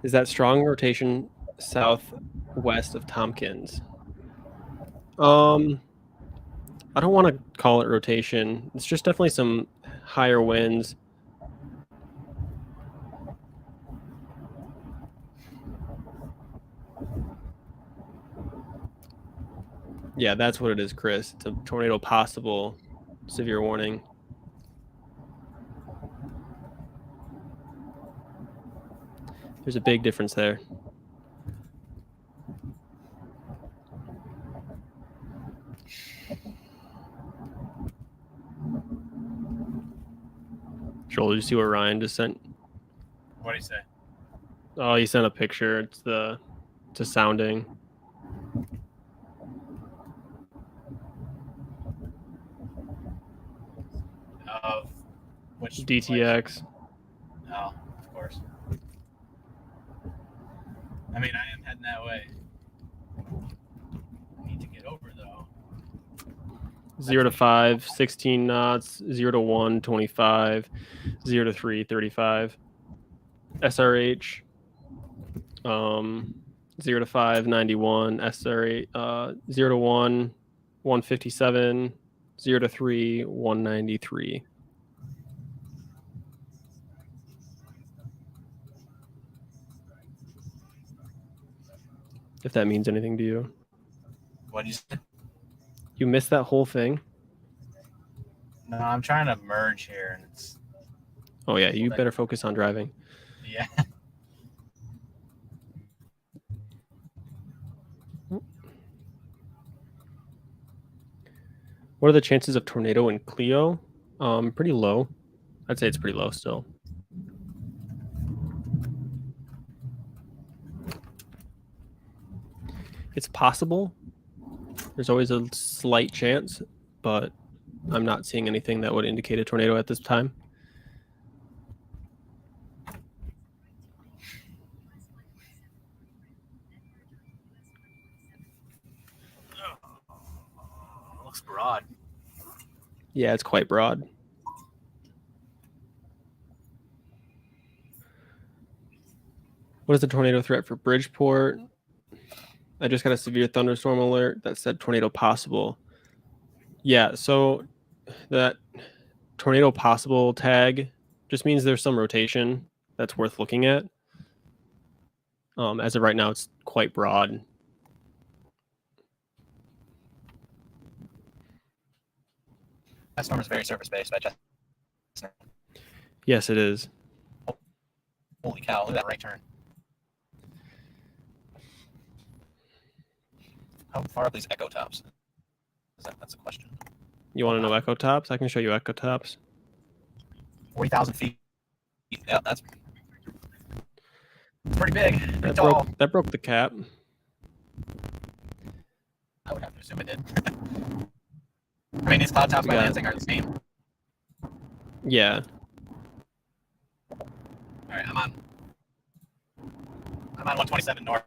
Is that strong rotation southwest of Tompkins? I don't want to call it rotation. It's just definitely some higher winds. Yeah, that's what it is, Chris. It's a tornado possible, severe warning. There's a big difference there. Joel, did you see what Ryan just sent? What do you say? Oh, he sent a picture. It's a sounding. Of which DTX. Oh, of course. I mean, I am heading that way. I need to get over though. 0 to 5, 16 knots. 0 to 1, 25. 0 to 3, 35. SRH. 0 to 5, 91. SRH. 0 to 1, 157. 0 to 3, 193. If that means anything to you. What did you say? You missed that whole thing? No, I'm trying to merge here, and it's Oh yeah, you better focus on driving. yeah. What are the chances of tornado in Clio? Pretty low. I'd say it's pretty low still. It's possible. There's always a slight chance, but I'm not seeing anything that would indicate a tornado at this time. Looks broad. Yeah, it's quite broad. What is the tornado threat for Bridgeport? I just got a severe thunderstorm alert that said tornado possible. Yeah, so that tornado possible tag just means there's some rotation that's worth looking at. As of right now, it's quite broad. That storm is very surface based. Yes, it is. Holy cow! Look at that right turn. How far up these echo tops? That's a question. You want to know echo tops? I can show you echo tops. 40,000 feet. Yeah, that's pretty big. Pretty tall. That broke the cap. I would have to assume it did. I mean, these cloud tops by Lansing are the same. Yeah. All right, I'm on 127 north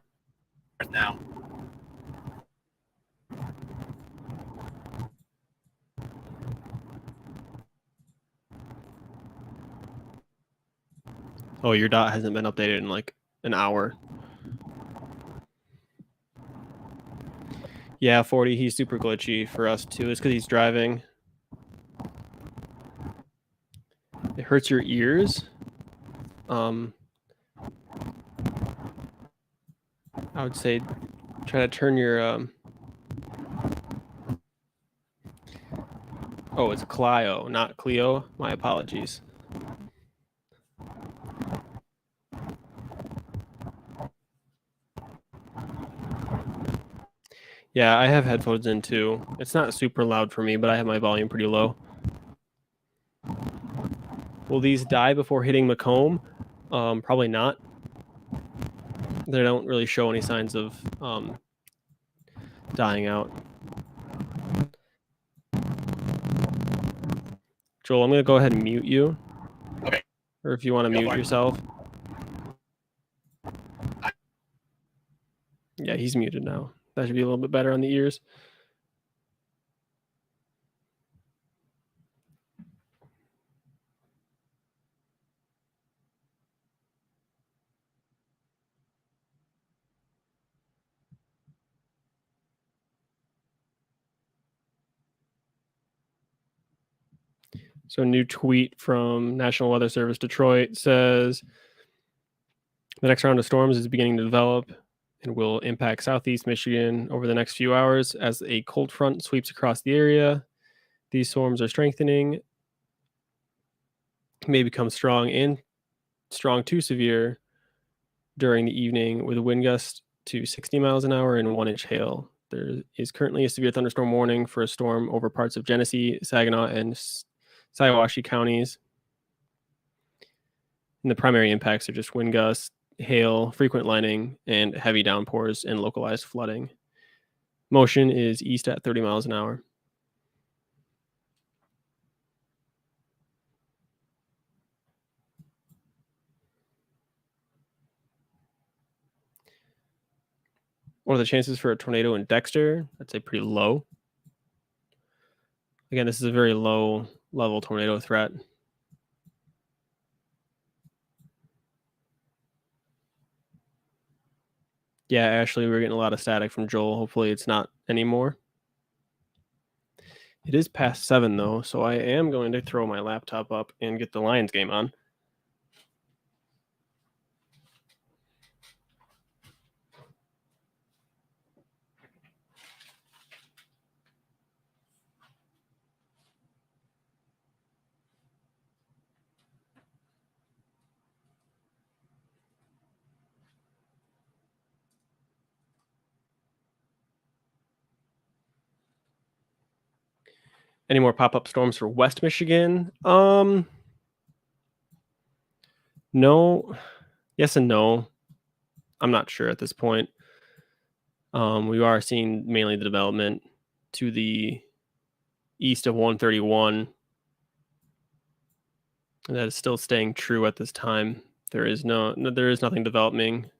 now. Oh, your dot hasn't been updated in like an hour. Yeah, 40. He's super glitchy for us too. It's because he's driving. It hurts your ears. I would say try to turn your oh, it's Clio, not Clio. My apologies. Yeah, I have headphones in too. It's not super loud for me, but I have my volume pretty low. Will these die before hitting Macomb? Probably not. They don't really show any signs of dying out. Joel, I'm going to go ahead and mute you. Okay. Or if you want to mute yourself. Yeah, he's muted now. That should be a little bit better on the ears. So a new tweet from National Weather Service Detroit says the next round of storms is beginning to develop and will impact southeast Michigan over the next few hours as a cold front sweeps across the area. These storms are strengthening, may become strong to severe during the evening with a wind gust to 60 miles an hour and 1-inch hail. There is currently a severe thunderstorm warning for a storm over parts of Genesee, Saginaw, and Siawassee counties. And the primary impacts are just wind gusts, hail, frequent lightning, and heavy downpours and localized flooding. Motion is east at 30 miles an hour. What are the chances for a tornado in Dexter? I'd say pretty low. Again, this is a very low level tornado threat. Yeah, Ashley, we're getting a lot of static from Joel. Hopefully it's not anymore. It is past 7 though, so I am going to throw my laptop up and get the Lions game on. Any more pop-up storms for West Michigan? No. Yes and no. I'm not sure at this point. We are seeing mainly the development to the east of 131. And that is still staying true at this time. There is nothing developing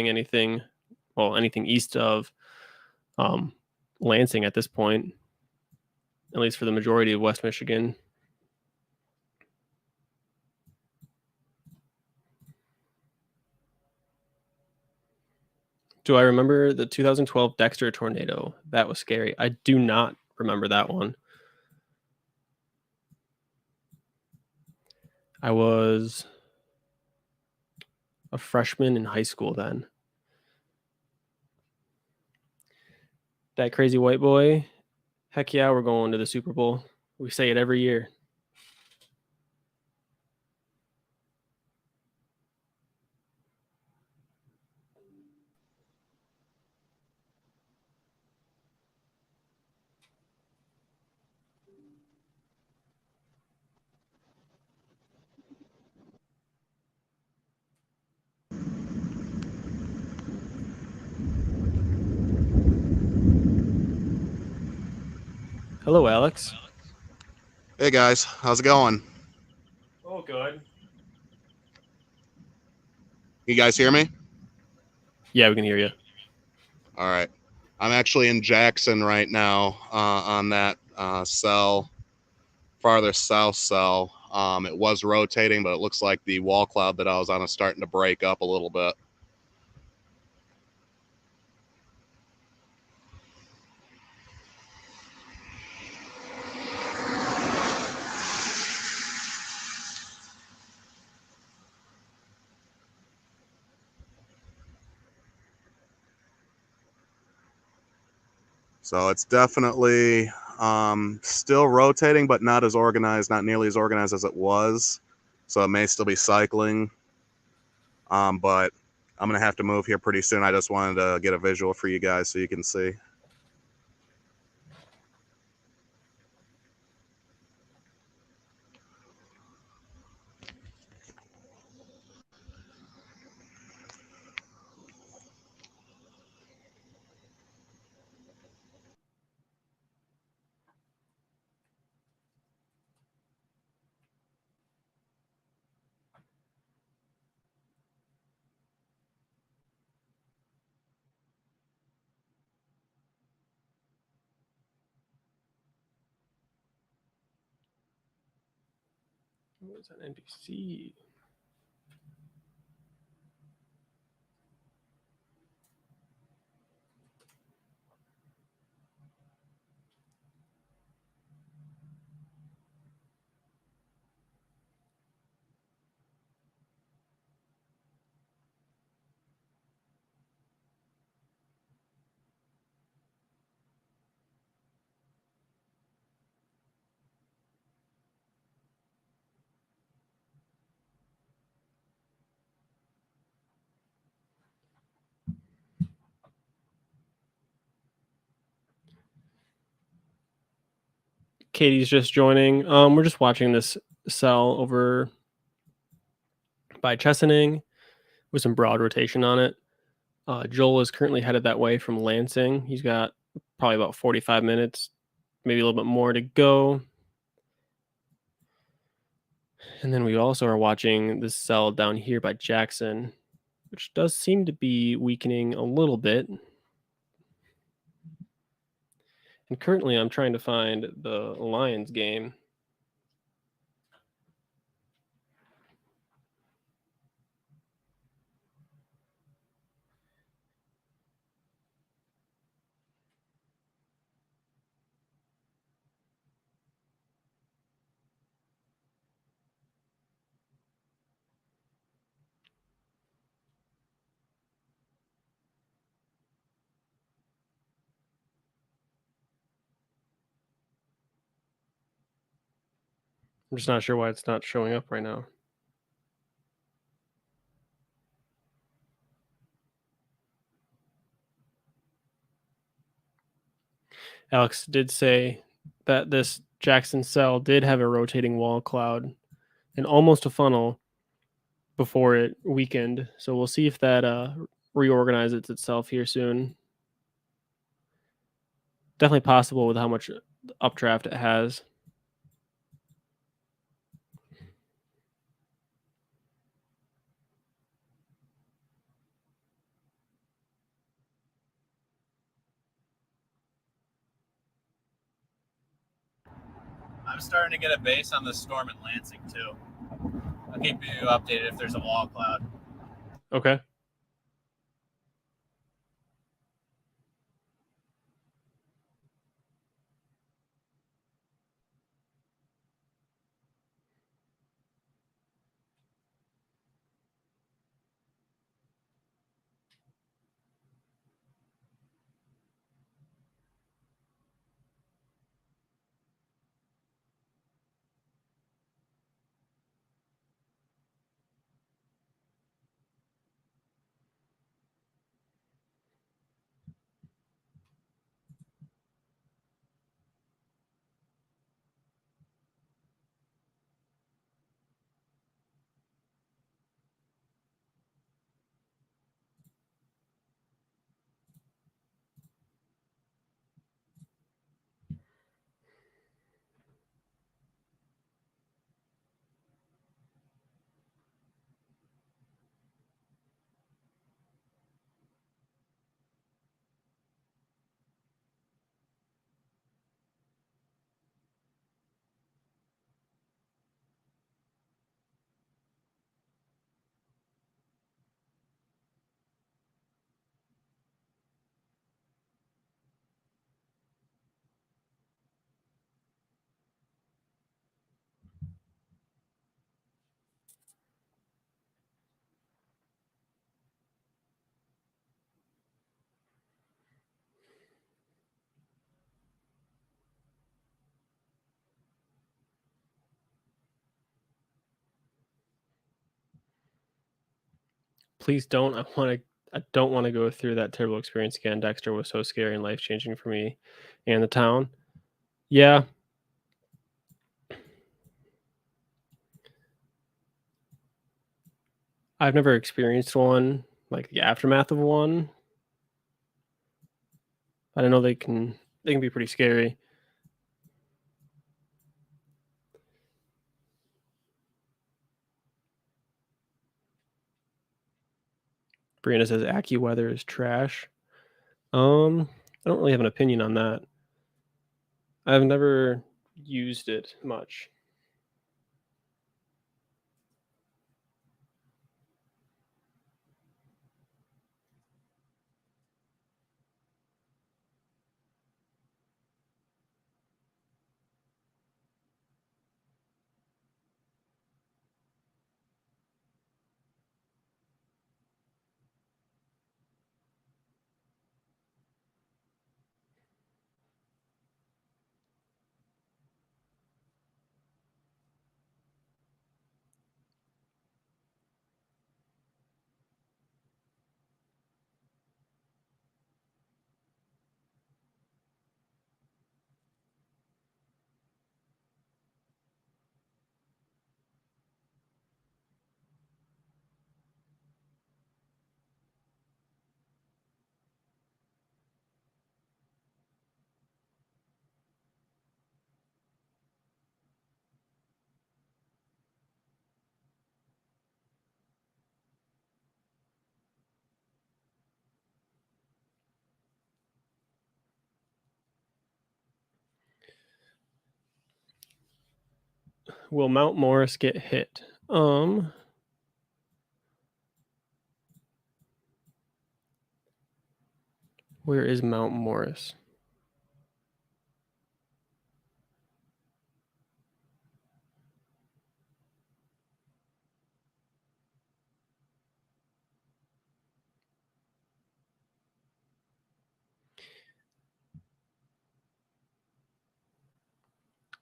anything east of Lansing at this point, at least for the majority of West Michigan. Do I remember the 2012 Dexter tornado? That was scary. I do not remember that one. I was a freshman in high school then. That crazy white boy. Heck yeah, we're going to the Super Bowl. We say it every year. Hello, Alex. Hey guys, how's it going? Oh, good. You guys hear me? Yeah, we can hear you. All right. I'm actually in Jackson right now on that cell, farther south cell. It was rotating, but it looks like the wall cloud that I was on is starting to break up a little bit. So it's definitely still rotating, but not as organized, not nearly as organized as it was. So it may still be cycling. But I'm going to have to move here pretty soon. I just wanted to get a visual for you guys so you can see. What was that NBC? Katie's just joining. We're just watching this cell over by Chesaning with some broad rotation on it. Joel is currently headed that way from Lansing. He's got probably about 45 minutes, maybe a little bit more to go. And then we also are watching this cell down here by Jackson, which does seem to be weakening a little bit. And currently I'm trying to find the Lions game. I'm just not sure why it's not showing up right now. Alex did say that this Jackson Cell did have a rotating wall cloud and almost a funnel before it weakened. So we'll see if that reorganizes itself here soon. Definitely possible with how much updraft it has. I'm starting to get a base on the storm in Lansing too. I'll keep you updated if there's a wall cloud. Okay. Please don't. I don't want to go through that terrible experience again. Dexter was so scary and life changing for me and the town. Yeah. I've never experienced one, like the aftermath of one. I know they can be pretty scary. Brianna says AccuWeather is trash. I don't really have an opinion on that. I've never used it much. Will Mount Morris get hit? Where is Mount Morris?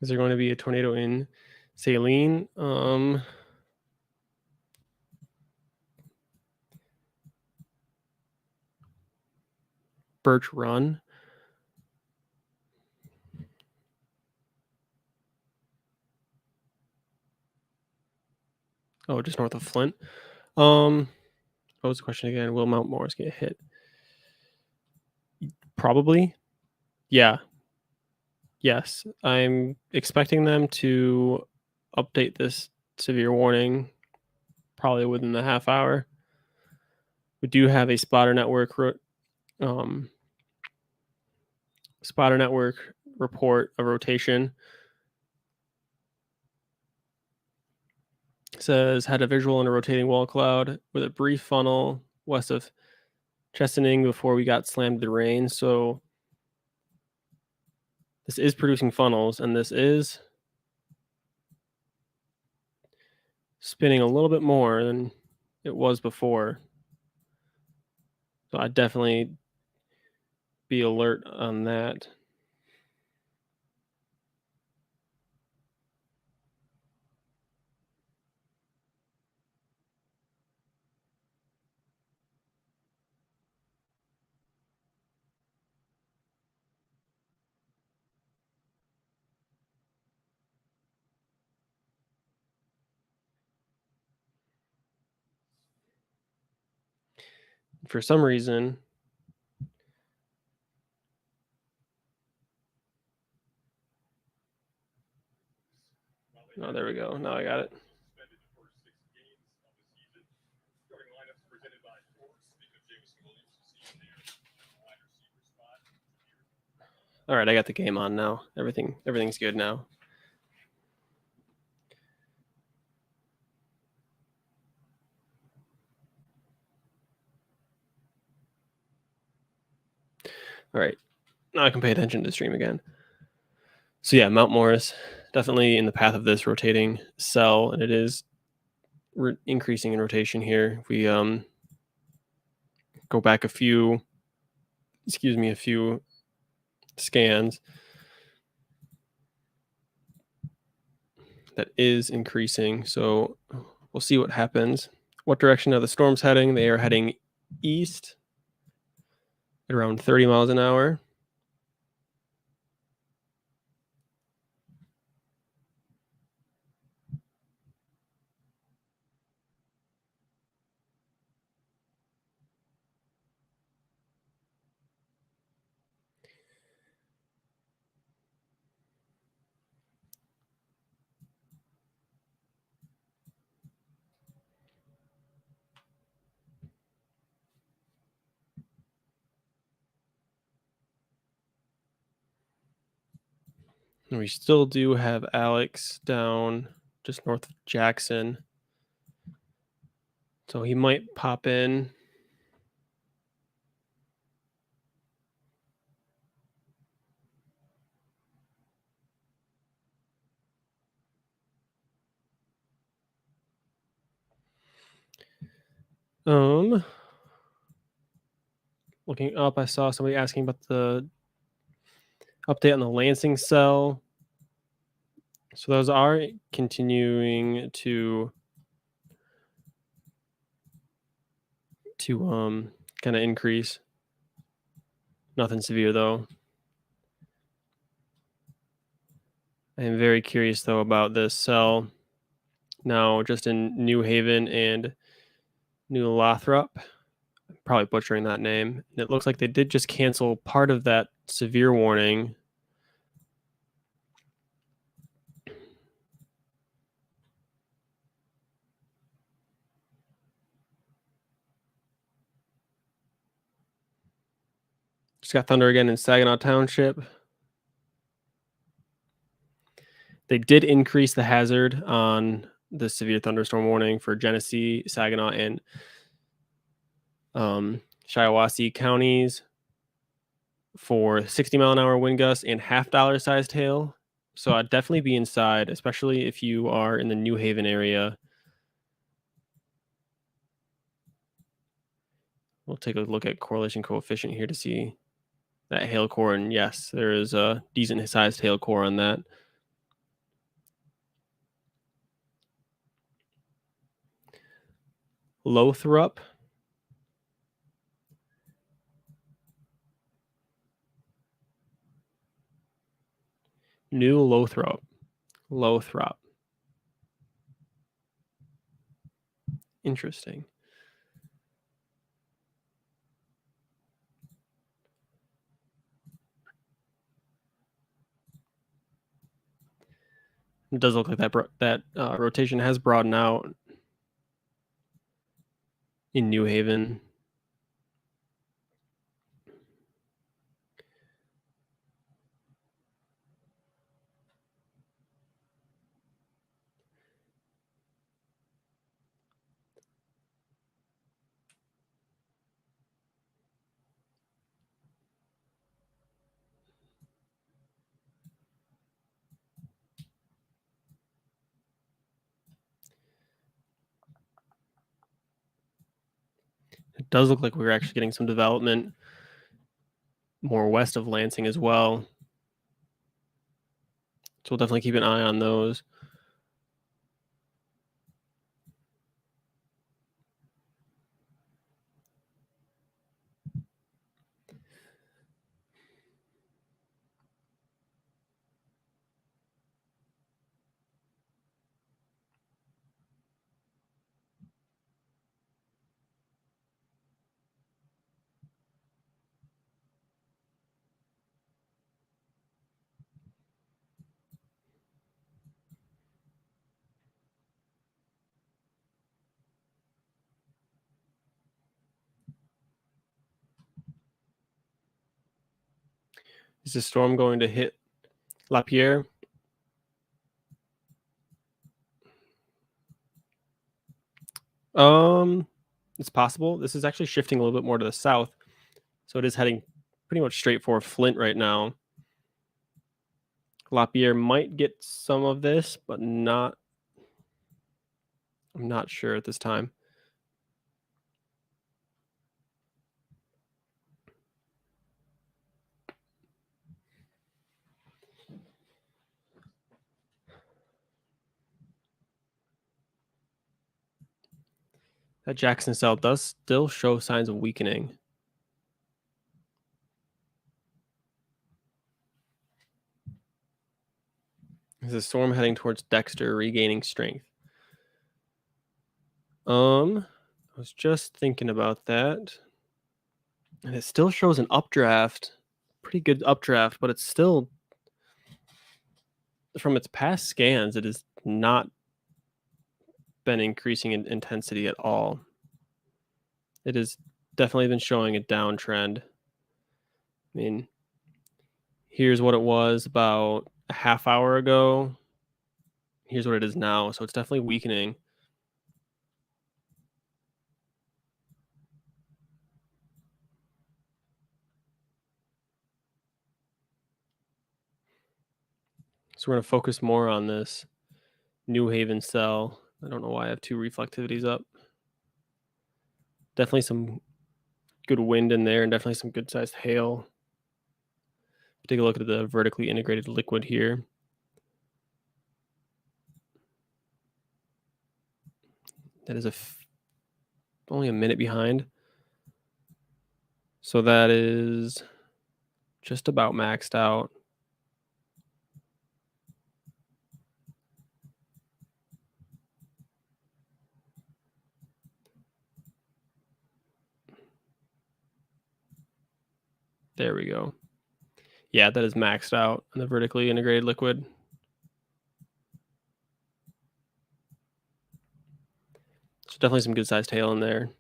Is there going to be a tornado in Saline? Birch Run. Oh, just north of Flint. What was the question again? Will Mount Morris get hit? Probably. Yeah. Yes. I'm expecting them to update this severe warning probably within the half hour. We do have a spotter network report a rotation. It says had a visual in a rotating wall cloud with a brief funnel west of Chesaning before we got slammed to the rain. So this is producing funnels, and this is spinning a little bit more than it was before. So I'd definitely be alert on that. For some reason, oh, there we go. Now I got it. All right, I got the game on now. Everything's good now. All right, now I can pay attention to the stream again. So yeah, Mount Morris definitely in the path of this rotating cell, and it is increasing in rotation here. If we go back a few scans, that is increasing. So we'll see what happens. What direction are the storms heading? They are heading east at around 30 miles an hour. And we still do have Alex down just north of Jackson. So he might pop in. Looking up, I saw somebody asking about the update on the Lansing cell. So those are continuing to kind of increase. Nothing severe though. I am very curious though about this cell now just in New Haven and New Lothrop. Probably butchering that name. And it looks like they did just cancel part of that severe warning. Just got thunder again in Saginaw Township. They did increase the hazard on the severe thunderstorm warning for Genesee, Saginaw, and Shiawassee counties for 60 mile an hour wind gusts and $50 sized hail. So I'd definitely be inside, especially if you are in the New Haven area. We'll take a look at correlation coefficient here to see that hail core. And yes, there is a decent sized hail core on that. Lothrop. New Lothrop. Lothrop. Interesting. It does look like that rotation has broadened out in New Haven. It does look like we're actually getting some development more west of Lansing as well. So we'll definitely keep an eye on those. Is the storm going to hit Lapierre? It's possible. This is actually shifting a little bit more to the south. So it is heading pretty much straight for Flint right now. Lapierre might get some of this, but not. I'm not sure at this time. That Jackson cell does still show signs of weakening. Is the storm heading towards Dexter, regaining strength? I was just thinking about that. And it still shows an updraft. Pretty good updraft, but it's still, from its past scans, it has not been increasing in intensity at all. It has definitely been showing a downtrend. I mean, here's what it was about a half hour ago. Here's what it is now. So it's definitely weakening. So we're going to focus more on this New Haven cell. I don't know why I have two reflectivities up. Definitely some good wind in there and definitely some good sized hail. Take a look at the vertically integrated liquid here. That is only a minute behind. So that is just about maxed out. There we go. Yeah, that is maxed out on the vertically integrated liquid. So definitely some good sized hail in there.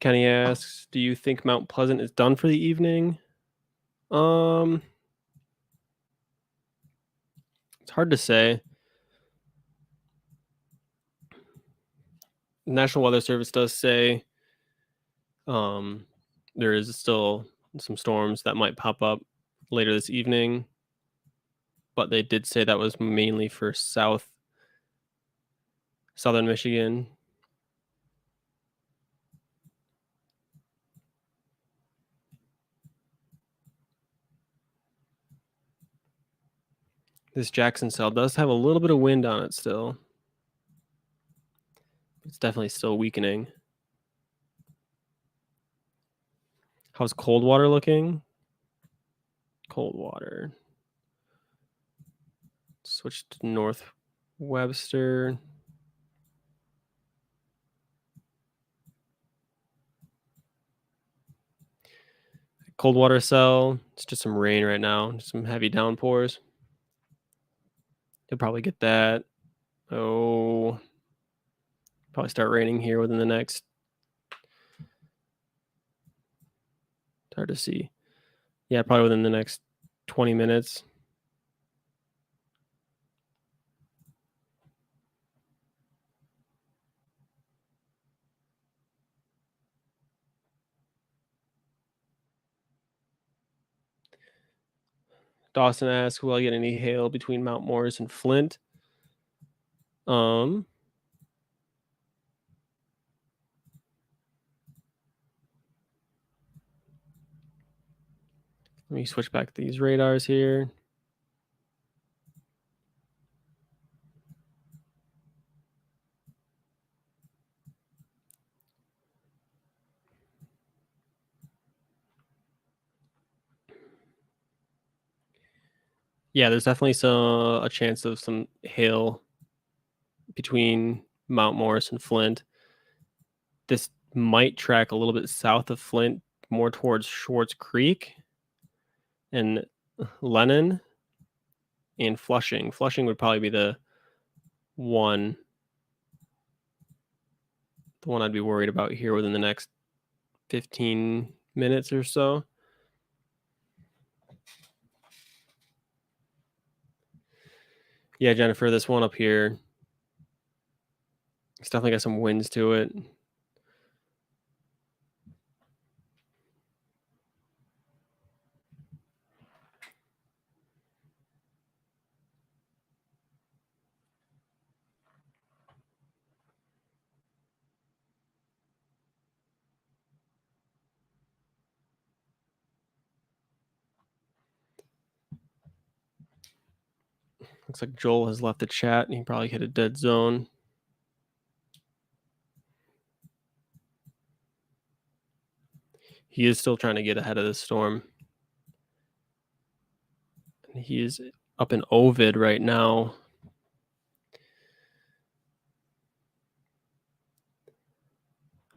Kenny asks, do you think Mount Pleasant is done for the evening? It's hard to say. The National Weather Service does say there is still some storms that might pop up later this evening, but they did say that was mainly for southern Michigan. This Jackson cell does have a little bit of wind on it still. It's definitely still weakening. How's Coldwater looking? Coldwater. Switch to North Webster. Coldwater cell. It's just some rain right now. Just some heavy downpours. You'll probably get that. Oh, probably start raining here within the next. It's hard to see. Yeah, probably within the next 20 minutes. Dawson asks, will I get any hail between Mount Morris and Flint? Let me switch back to these radars here. Yeah, there's definitely a chance of some hail between Mount Morris and Flint. This might track a little bit south of Flint, more towards Schwartz Creek and Lennon and Flushing. Flushing would probably be the one I'd be worried about here within the next 15 minutes or so. Yeah, Jennifer, this one up here, it's definitely got some winds to it. Looks like Joel has left the chat and he probably hit a dead zone. He is still trying to get ahead of the storm. He is up in Ovid right now.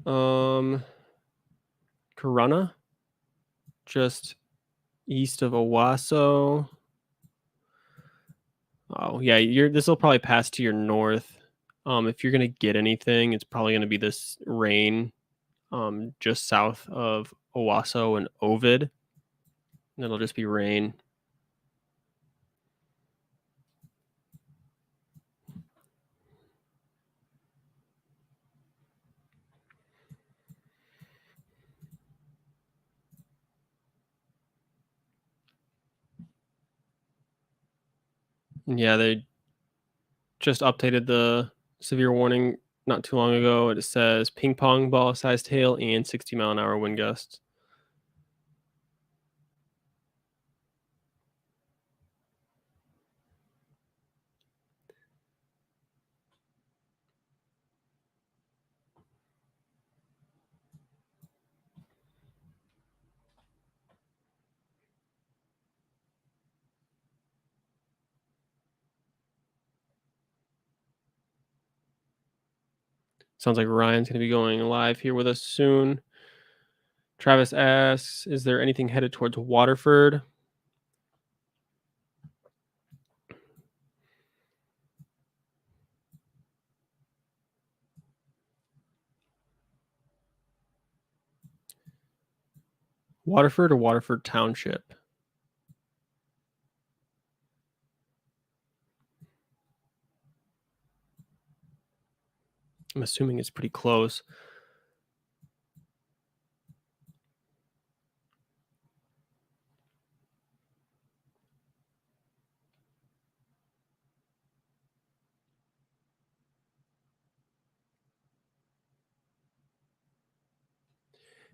Corunna, just east of Owasso. Oh yeah, this will probably pass to your north. If you're gonna get anything, it's probably gonna be this rain, just south of Owasso and Ovid. And it'll just be rain. Yeah, they just updated the severe warning not too long ago. It says ping pong ball sized hail and 60-mile-an-hour wind gusts. Sounds like Ryan's going to be going live here with us soon. Travis asks, is there anything headed towards Waterford? Waterford or Waterford Township? I'm assuming it's pretty close.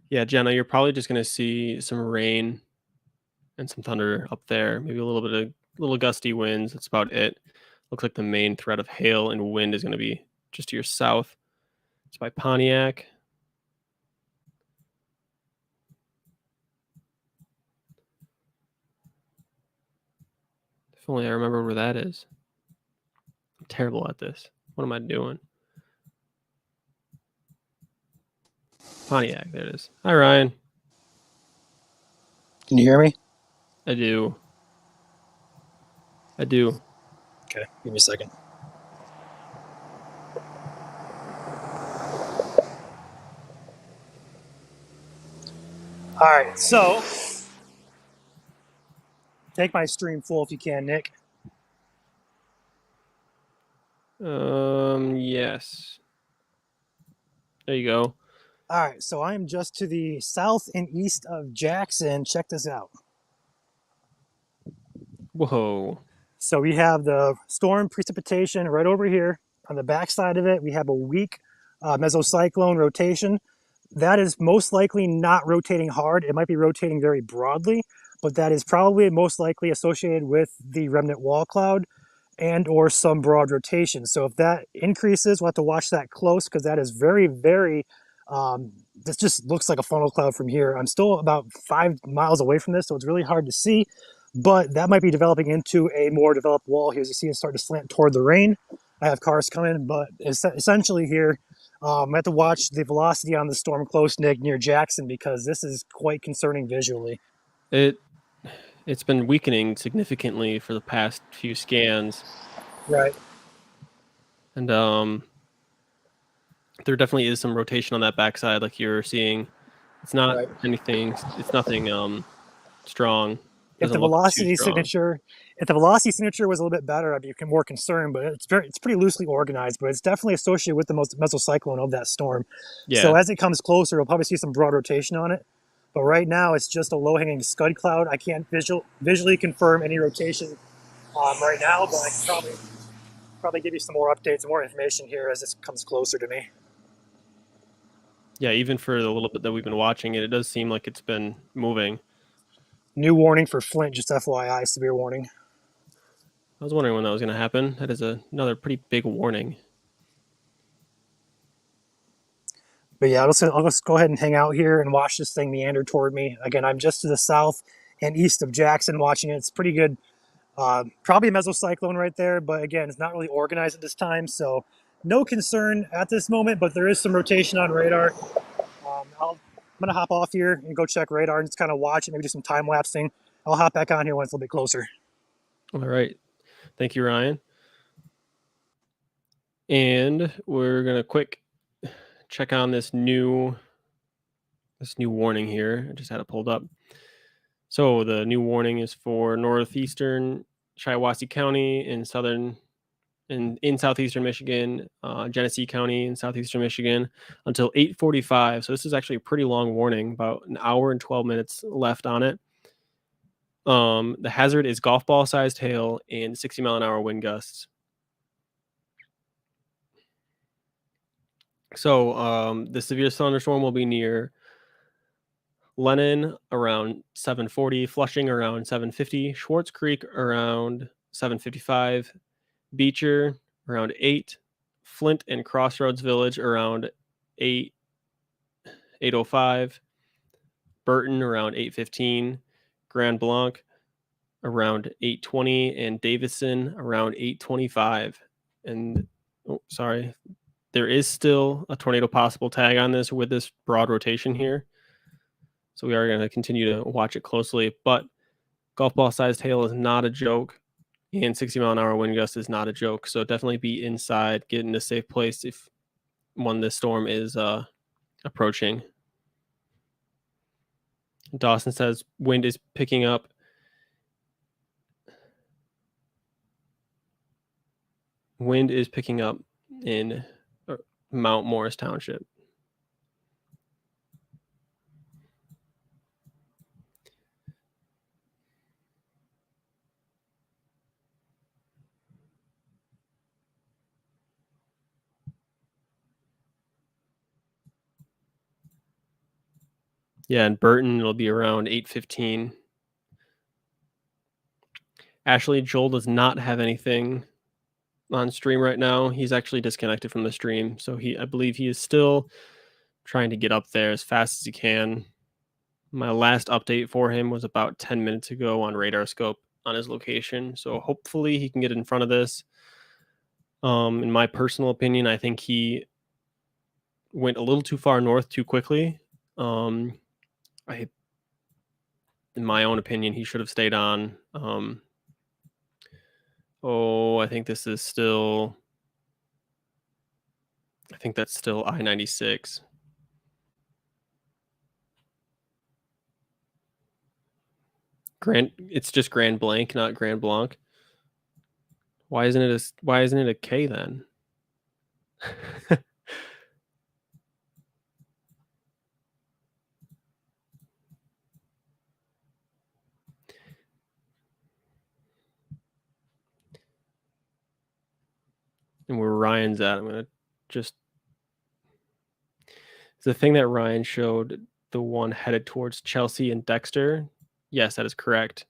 Yeah, Jenna, you're probably just going to see some rain and some thunder up there. Maybe a little gusty winds. That's about it. Looks like the main threat of hail and wind is going to be just to your south. It's by Pontiac. If only I remember where that is. I'm terrible at this. What am I doing? Pontiac, there it is. Hi, Ryan. Can you hear me? I do. Okay, give me a second. All right, so take my stream full if you can, Nick. Yes. There you go. All right, so I am just to the south and east of Jackson. Check this out. Whoa. So we have the storm precipitation right over here. On the backside of it, we have a weak mesocyclone rotation. That is most likely not rotating hard. It might be rotating very broadly, but that is probably most likely associated with the remnant wall cloud and or some broad rotation. So if that increases, we'll have to watch that close because that is very, very, this just looks like a funnel cloud from here. I'm still about 5 miles away from this, so it's really hard to see, but that might be developing into a more developed wall here. As you see it start to slant toward the rain. I have cars coming, but essentially here, I have to watch the velocity on the storm close, Nick, near Jackson, because this is quite concerning visually. It's been weakening significantly for the past few scans. Right. And there definitely is some rotation on that backside, like you're seeing. It's not Right. anything. It's nothing strong. If the Doesn't look too velocity strong. signature was a little bit better, I'd be more concerned. But it's pretty loosely organized. But it's definitely associated with the mesocyclone of that storm. Yeah. So as it comes closer, we'll probably see some broad rotation on it. But right now, it's just a low-hanging scud cloud. I can't visually confirm any rotation right now, but I can probably give you some more updates and more information here as this comes closer to me. Yeah, even for the little bit that we've been watching it, it does seem like it's been moving. New warning for Flint, just FYI, severe warning. I was wondering when that was going to happen. That is another pretty big warning. But yeah, I'll just go ahead and hang out here and watch this thing meander toward me. Again, I'm just to the south and east of Jackson watching it. It's pretty good. Probably a mesocyclone right there, but again, it's not really organized at this time, so no concern at this moment, but there is some rotation on radar. I'm going to hop off here and go check radar and just kind of watch it, maybe do some time lapsing. I'll hop back on here when it's a little bit closer. All right. Thank you, Ryan. And we're going to quick check on this new warning here. I just had it pulled up. So the new warning is for northeastern Shiawassee County in southeastern Michigan, Genesee County in southeastern Michigan until 8:45. So this is actually a pretty long warning, about an hour and 12 minutes left on it. The hazard is golf ball sized hail and 60-mile-an-hour wind gusts. So the severe thunderstorm will be near Lennon around 7:40, Flushing around 7:50, Schwartz Creek around 7:55, Beecher around 8, Flint and Crossroads Village around 8:05, Burton around 8:15, Grand Blanc around 8:20, and Davison around 8:25. And there is still a tornado possible tag on this with this broad rotation here. So we are going to continue to watch it closely, but golf ball sized hail is not a joke, and 60-mile-an-hour wind gust is not a joke. So definitely be inside, get in a safe place when this storm is approaching. Dawson says wind is picking up. Wind is picking up in Mount Morris Township. Yeah, in Burton, it'll be around 8:15. Ashley, Joel does not have anything on stream right now. He's actually disconnected from the stream. So I believe he is still trying to get up there as fast as he can. My last update for him was about 10 minutes ago on Radar Scope. on his location. So hopefully he can get in front of this. In my personal opinion, I think he went a little too far north too quickly. In my own opinion, he should have stayed on. I think this is still. I think that's still I-96. It's just Grand Blanc, not Grand Blanc. Why isn't it a K then? And where Ryan's at, I'm gonna just the thing that Ryan showed, the one headed towards Chelsea and Dexter. Yes, that is correct.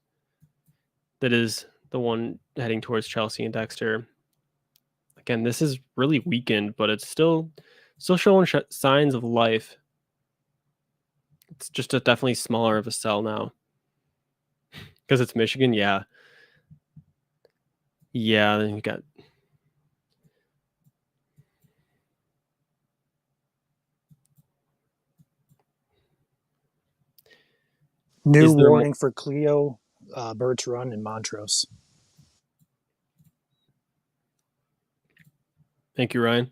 That is the one heading towards Chelsea and Dexter. Again, this is really weakened, but it's still showing signs of life. It's just definitely smaller of a cell now. Because it's Michigan, yeah. Yeah, then you got... New Is there warning for Cleo, Birch Run, and Montrose. Thank you, Ryan.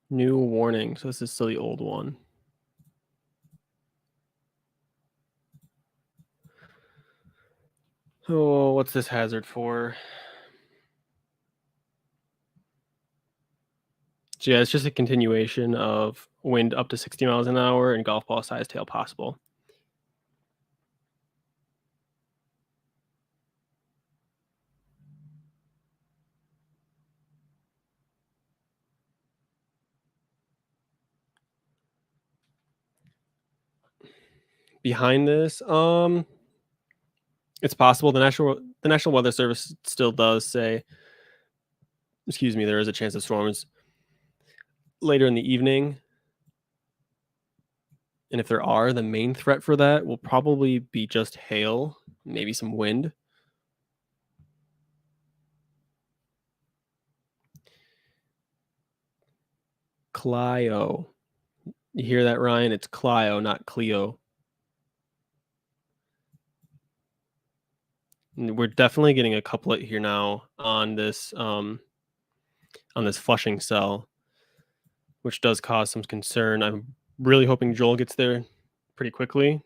New warning. So this is still the old one. Oh, what's this hazard for? So yeah, it's just a continuation of wind up to 60 miles an hour and golf ball size tail possible. Behind this, it's possible. The National Weather Service still does say, excuse me, there is a chance of storms later in the evening. And if there are, the main threat for that will probably be just hail, maybe some wind. Clio. You hear that, Ryan? It's Clio, not Cleo. And we're definitely getting a couplet here now on this Flushing cell, which does cause some concern. I'm really hoping Joel gets there pretty quickly.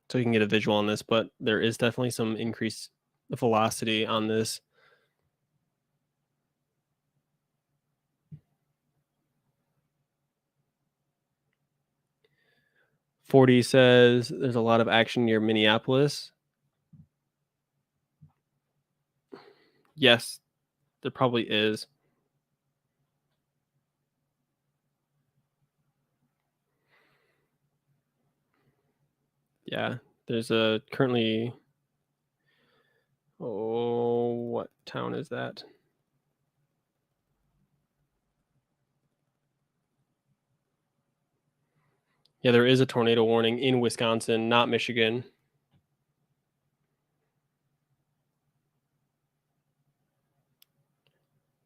So you can get a visual on this, but there is definitely some increased velocity on this. Forty says there's a lot of action near Minneapolis. Yes, there probably is. Yeah, there's a currently. Oh, what town is that? Yeah, there is a tornado warning in Wisconsin, not Michigan.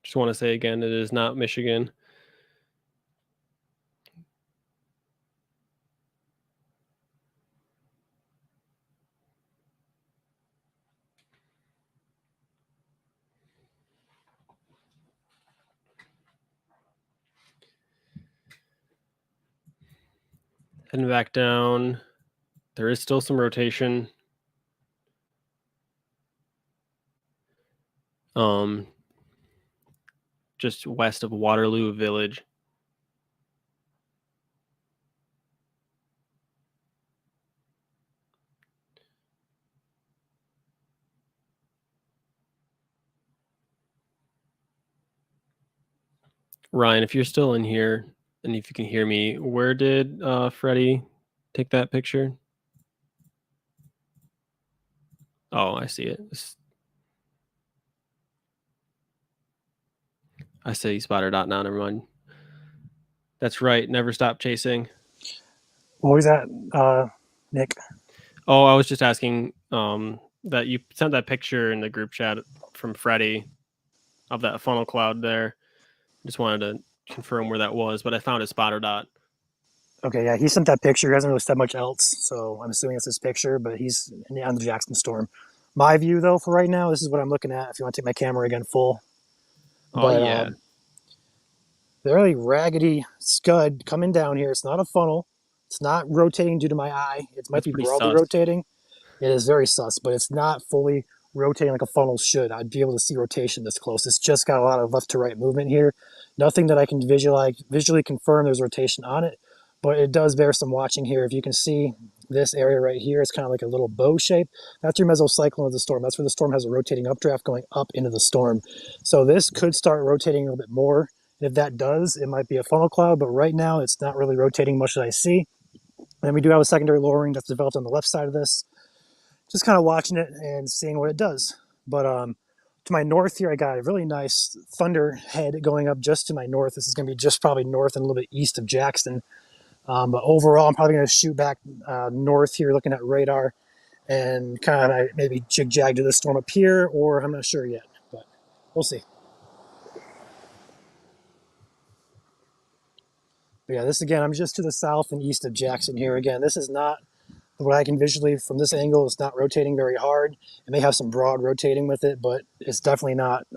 Just want to say again, it is not Michigan. Heading back down. There is still some rotation. Just west of Waterloo Village. Ryan, if you're still in here and if you can hear me, where did Freddie take that picture? Oh, I see it. I see spotter dot now. Never mind. That's right. Never stop chasing. What was that, Nick? Oh, I was just asking that you sent that picture in the group chat from Freddie of that funnel cloud there. Just wanted to confirm where that was, but I found a spotter dot. Okay, yeah, he sent that picture. He hasn't really said much else, so I'm assuming it's his picture, but he's on the Jackson storm. My view, though, for right now, this is what I'm looking at. If you want to take my camera again full. Oh, yeah. Very raggedy scud coming down here. It's not a funnel. It's not rotating due to my eye. It might That's be pretty broadly sus. rotating. It is very sus, but it's not fully rotating like a funnel should. I'd be able to see rotation this close. It's just got a lot of left to right movement here. Nothing that I can visually confirm there's rotation on it, but it does bear some watching here. If you can see this area right here, it's kind of like a little bow shape. That's your mesocyclone of the storm. That's where the storm has a rotating updraft going up into the storm. So this could start rotating a little bit more. If that does, it might be a funnel cloud, but right now it's not really rotating much that I see. And we do have a secondary lowering that's developed on the left side of this. Just kind of watching it and seeing what it does. But to my north here, I got a really nice thunderhead going up just to my north. This is going to be just probably north and a little bit east of Jackson. But overall, I'm probably going to shoot back north here, looking at radar, and kind of maybe jig-jag to the storm up here, or I'm not sure yet, but we'll see. But yeah, this again, I'm just to the south and east of Jackson here. Again, this is not what I can visually from this angle. It's not rotating very hard. It may have some broad rotating with it, but it's definitely not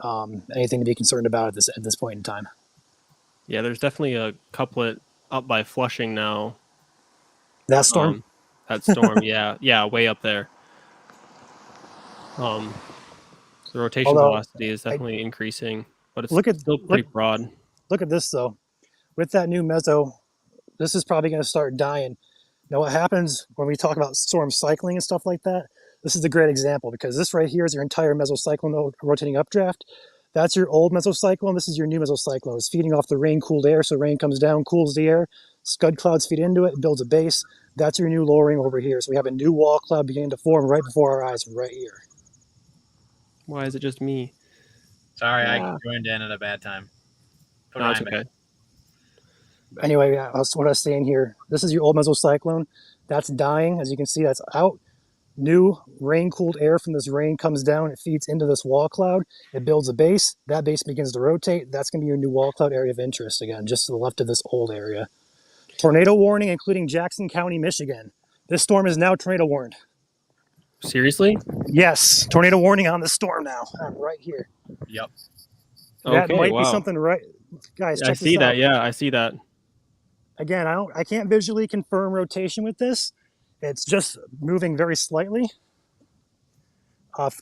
anything to be concerned about at this point in time. Yeah, there's definitely a couplet up by Flushing now. That storm? That storm, yeah, way up there. The rotation velocity is definitely increasing, but it's still pretty broad. Look at this, though. With that new meso, this is probably going to start dying. Now, what happens when we talk about storm cycling and stuff like that, this is a great example because this right here is your entire mesocyclone rotating updraft. That's your old mesocyclone. This is your new mesocyclone. It's feeding off the rain-cooled air, so rain comes down, cools the air. Scud clouds feed into it, builds a base. That's your new lowering over here. So we have a new wall cloud beginning to form right before our eyes right here. Why is it just me? Sorry, I joined in at a bad time. No, it's okay. Anyway, that's what I was saying here. This is your old mesocyclone. That's dying. As you can see, that's out. New rain-cooled air from this rain comes down. It feeds into this wall cloud. It builds a base. That base begins to rotate. That's going to be your new wall cloud area of interest, again, just to the left of this old area. Tornado warning, including Jackson County, Michigan. This storm is now tornado warned. Seriously? Yes, tornado warning on the storm now. Right here. Yep. That might be something, right? Guys, check this out. I see that. Yeah, I see that. Again, I can't visually confirm rotation with this. It's just moving very slightly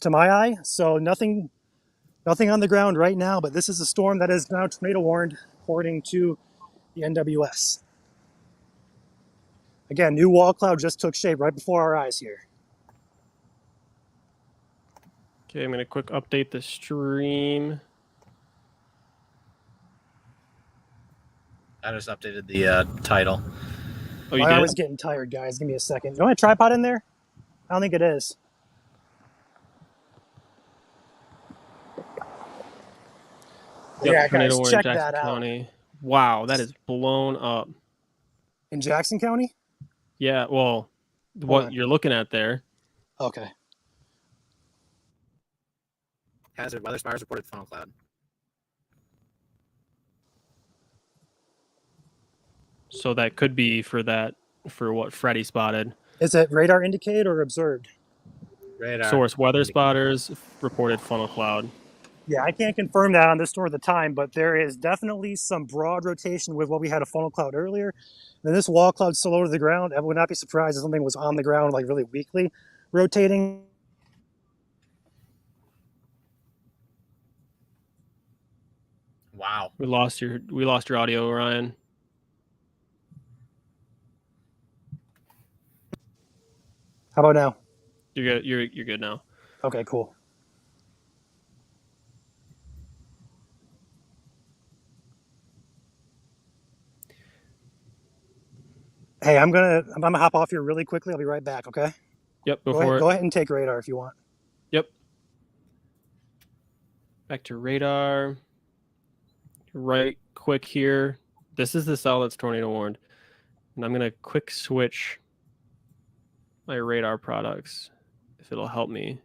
to my eye. So nothing on the ground right now, but this is a storm that is now tornado warned according to the NWS. Again, new wall cloud just took shape right before our eyes here. Okay, I'm going to quick update the stream. I just updated the title. Oh, you My did? eye was getting tired, guys. Give me a second. You want a tripod in there? I don't think it is. Yep, yeah, tornado guys, warning check Jackson that out. County. Wow, that is blown up. In Jackson County? Yeah, well, what you're looking at there. Okay. Hazard weather spires reported funnel cloud. So that could be for what Freddie spotted. Is it radar indicated or observed? Radar. Source weather spotters reported funnel cloud. Yeah, I can't confirm that on this storm at the time, but there is definitely some broad rotation with what we had a funnel cloud earlier. And this wall cloud's so low to the ground, I would not be surprised if something was on the ground like really weakly rotating. Wow. We lost your audio, Ryan. How about now? You're good. You're good now. Okay, cool. Hey, I'm gonna hop off here really quickly. I'll be right back. Okay. Yep. Go ahead and take radar if you want. Back to radar. Right quick here. This is the cell that's tornado warned. And I'm going to quick switch my radar products if it'll help me.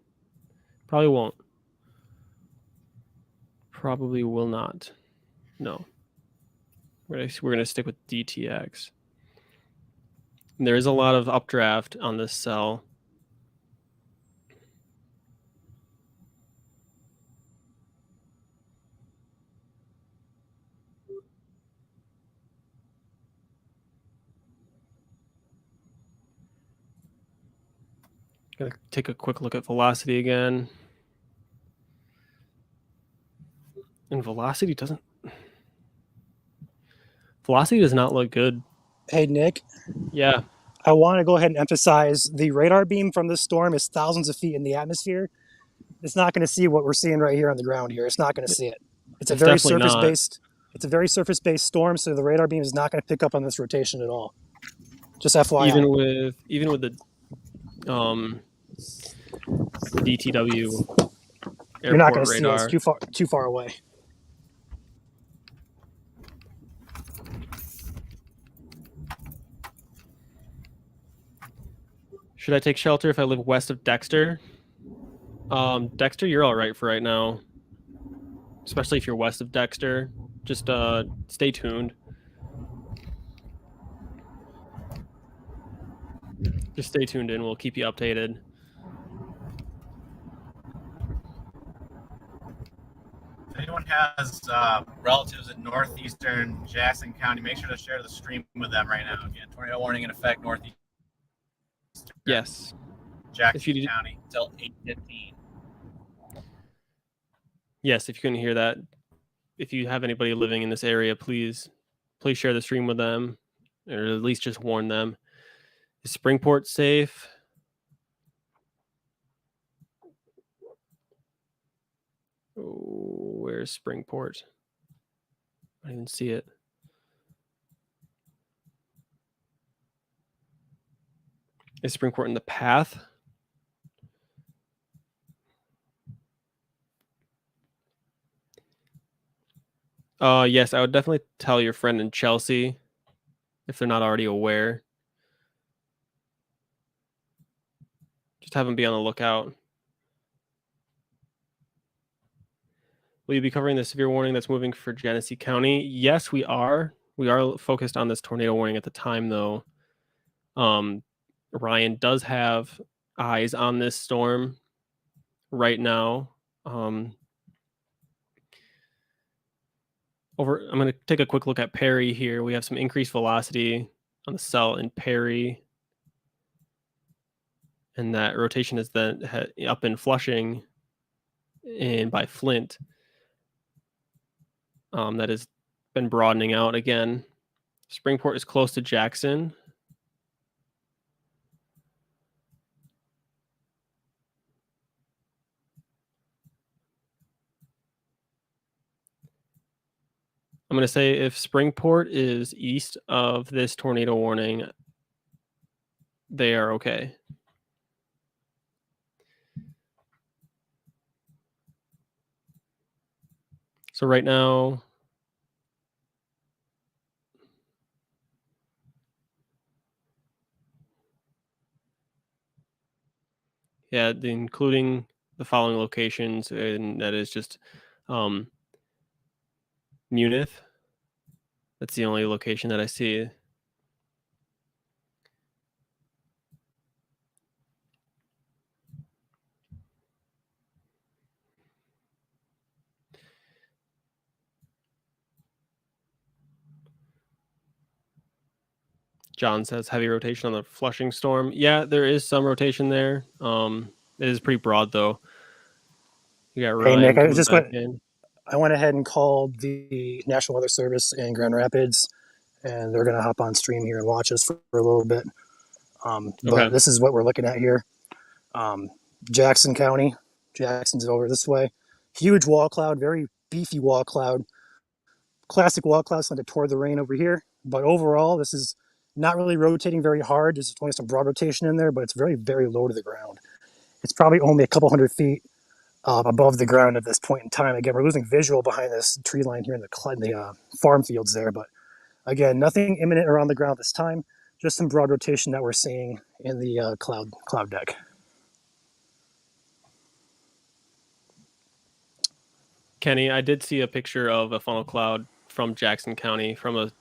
Probably won't. Probably will not. No. We're gonna stick with DTX. And there is a lot of updraft on this cell. Gonna take a quick look at velocity again. And velocity does not look good. Hey, Nick, Yeah. I want to go ahead and emphasize the radar beam from this storm is thousands of feet in the atmosphere. It's not going to see what we're seeing right here on the ground here. It's not going to see it. It's a very definitely not. surface-based storm, so the radar beam is not going to pick up on this rotation at all. Just FYI. Even with the DTW You're not going airport to see it. radar. It's too far away. Should I take shelter if I live west of Dexter? Dexter, you're all right for right now. Especially if you're west of Dexter. Just stay tuned. Just stay tuned in. We'll keep you updated. If anyone has relatives in northeastern Jackson County, make sure to share the stream with them right now. Again, tornado warning in effect northeast Yes. Jackson County until 8:15. Yes, if you couldn't hear that, if you have anybody living in this area, please share the stream with them, or at least just warn them. Is Springport safe? Oh, where's Springport? I don't even see it. Is Springport in the path? Yes, I would definitely tell your friend in Chelsea if they're not already aware. Just have them be on the lookout. Will you be covering the severe warning that's moving for Genesee County? Yes, we are. We are focused on this tornado warning at the time, though. Ryan does have eyes on this storm right now. I'm going to take a quick look at Perry here. We have some increased velocity on the cell in Perry. And that rotation is then up in Flushing and by Flint. That has been broadening out again. Springport is close to Jackson. I'm going to say if Springport is east of this tornado warning, they are okay. So right now, yeah, including the following locations, and that is just Munith. That's the only location that I see. John says heavy rotation on the Flushing storm. Yeah, there is some rotation there. It is pretty broad though. You got Ryan. Hey Nick, I went ahead and called the National Weather Service in Grand Rapids, and they're going to hop on stream here and watch us for a little bit. But this is what we're looking at here. Jackson County. Jackson's over this way. Huge wall cloud, very beefy wall cloud. Classic wall cloud slanted toward the rain over here. But overall, this is not really rotating very hard. There's only some broad rotation in there, but it's very, very low to the ground. It's probably only a couple hundred feet above the ground at this point in time. Again, we're losing visual behind this tree line here in the farm fields there, but again, nothing imminent around the ground this time. Just some broad rotation that we're seeing in the cloud deck. Kenny, I did see a picture of a funnel cloud from Jackson County from a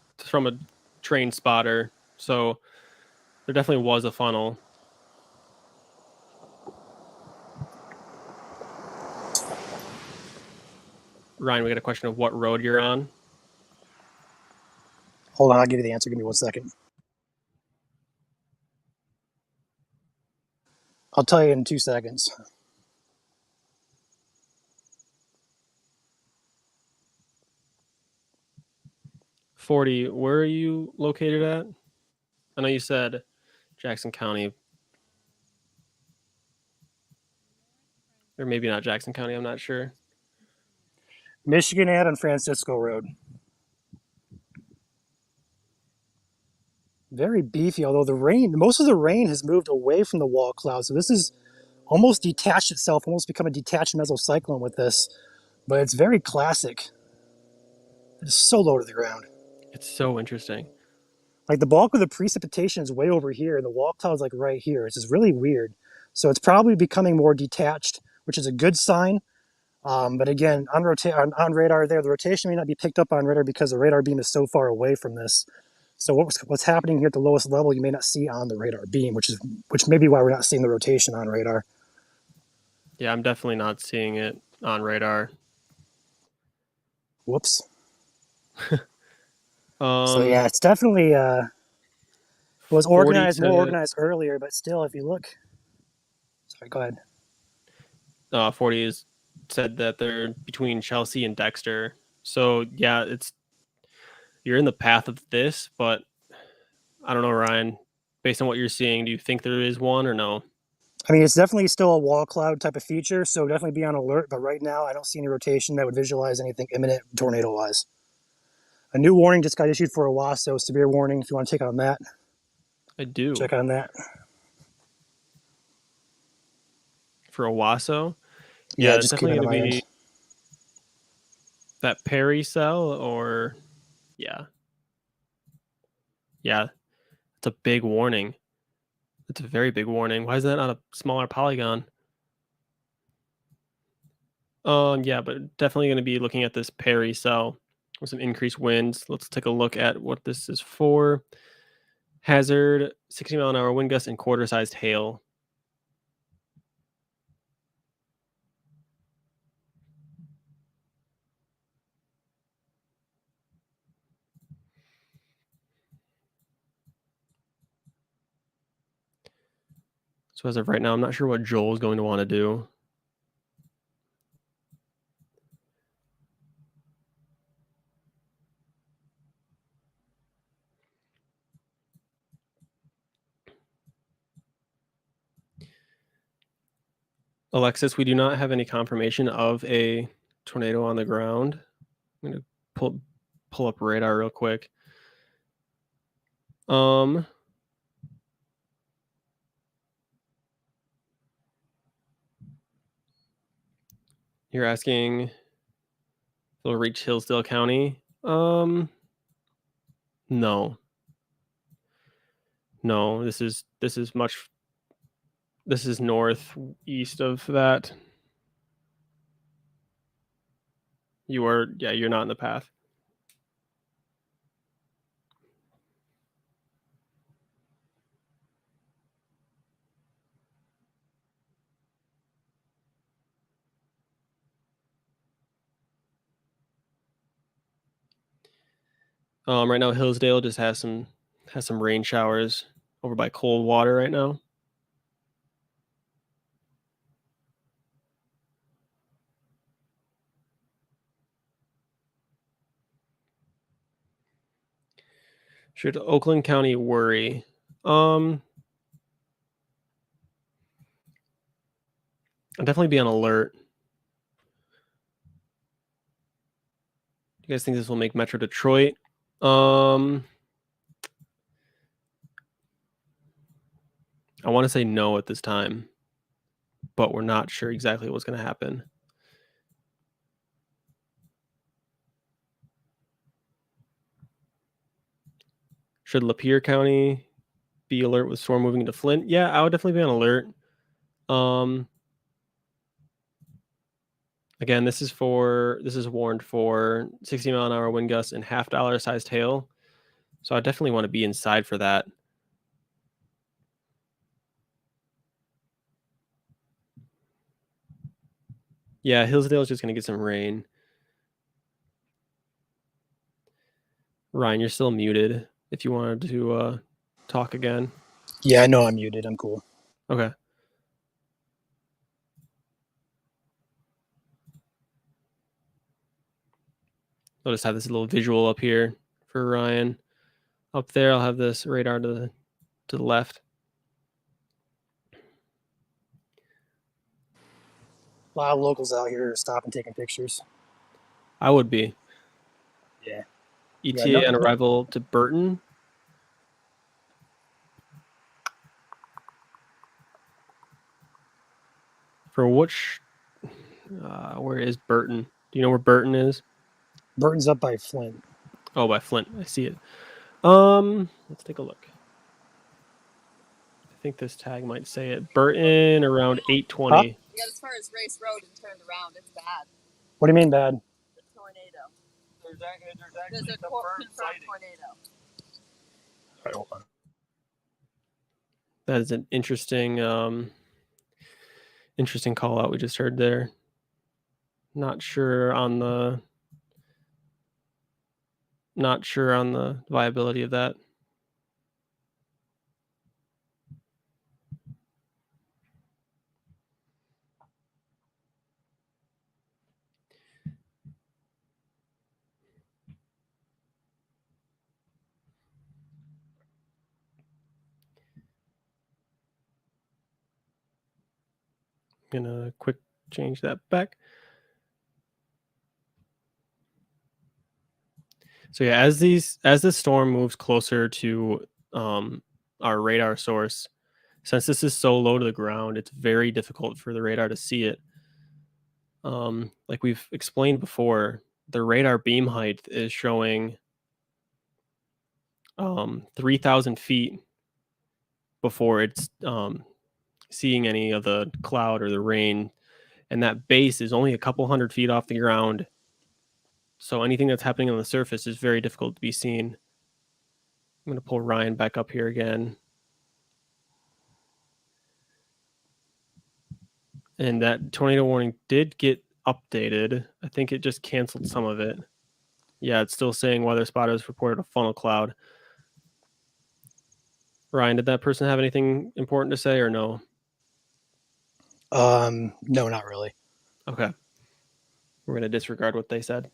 train spotter. So there definitely was a funnel. Ryan, we got a question of what road you're on. Hold on, I'll give you the answer. Give me 1 second. I'll tell you in 2 seconds. Forty, where are you located at? I know you said Jackson County. Or maybe not Jackson County, I'm not sure. Michigan Ave on Francisco Road. Very beefy, although most of the rain has moved away from the wall cloud. So this is almost detached itself, almost become a detached mesocyclone with this. But it's very classic. It's so low to the ground. It's so interesting. Like the bulk of the precipitation is way over here, and the wall cloud's like right here. It's just really weird. So it's probably becoming more detached, which is a good sign. But again, on radar there, the rotation may not be picked up on radar because the radar beam is so far away from this. So what's happening here at the lowest level, you may not see on the radar beam, which may be why we're not seeing the rotation on radar. Yeah, I'm definitely not seeing it on radar. Whoops. So yeah, it's definitely was organized, more organized earlier, but still, if you look, sorry, go ahead. 40 is said that they're between Chelsea and Dexter. So yeah, you're in the path of this, but I don't know, Ryan. Based on what you're seeing, do you think there is one or no? I mean, it's definitely still a wall cloud type of feature, so definitely be on alert. But right now, I don't see any rotation that would visualize anything imminent tornado-wise. A new warning just got issued for Owasso, severe warning. If you want to take on that, I do. check on that. For Owasso? Yeah, it's just keep definitely it in going to mind. be that Perry cell or yeah. It's a big warning. It's a very big warning. Why is that not a smaller polygon? Yeah, but definitely going to be looking at this Perry cell with some increased winds. Let's take a look at what this is for. Hazard, 60-mile-an-hour wind gusts and quarter-sized hail. So as of right now, I'm not sure what Joel is going to want to do. Alexis, we do not have any confirmation of a tornado on the ground. I'm going to pull up radar real quick. You're asking if it'll reach Hillsdale County? No. No, this is northeast of that. You're not in the path. Right now Hillsdale just has some rain showers over by Coldwater right now. Should Oakland County worry? I'll definitely be on alert. Do you guys think this will make Metro Detroit? I want to say no at this time. but we're not sure exactly what's going to happen. Should Lapeer County be alert with storm moving into Flint? Yeah, I would definitely be on alert. Again, this is warned for 60-mile-an-hour wind gusts and half-dollar sized hail. So I definitely want to be inside for that. Yeah, Hillsdale is just going to get some rain. Ryan, you're still muted if you wanted to talk again. Yeah, I know I'm muted. I'm cool. Okay. I'll just have this little visual up here for Ryan. Up there, I'll have this radar to the left. A lot of locals out here stopping, taking pictures. I would be. Yeah. ETA Yeah, on arrival to Burton. For which, where is Burton? Do you know where Burton is? Burton's up by Flint. Oh, by Flint. I see it. Let's take a look. I think this tag might say it. Burton around 8:20. Huh? Yeah, as far as Race Road and turned around, it's bad. What do you mean bad? The tornado. There's a confirmed tornado. Right, hold on. That is an interesting call out we just heard there. Not sure on the viability of that. Gonna quick change that back. So yeah, as the storm moves closer to our radar source, since this is so low to the ground, it's very difficult for the radar to see it. Like we've explained before, the radar beam height is showing 3,000 feet before it's seeing any of the cloud or the rain, and that base is only a couple hundred feet off the ground. So anything that's happening on the surface is very difficult to be seen. I'm going to pull Ryan back up here again. And that tornado warning did get updated. I think it just canceled some of it. Yeah, it's still saying weather spotters reported a funnel cloud. Ryan, did that person have anything important to say or no? No, not really. Okay. We're going to disregard what they said.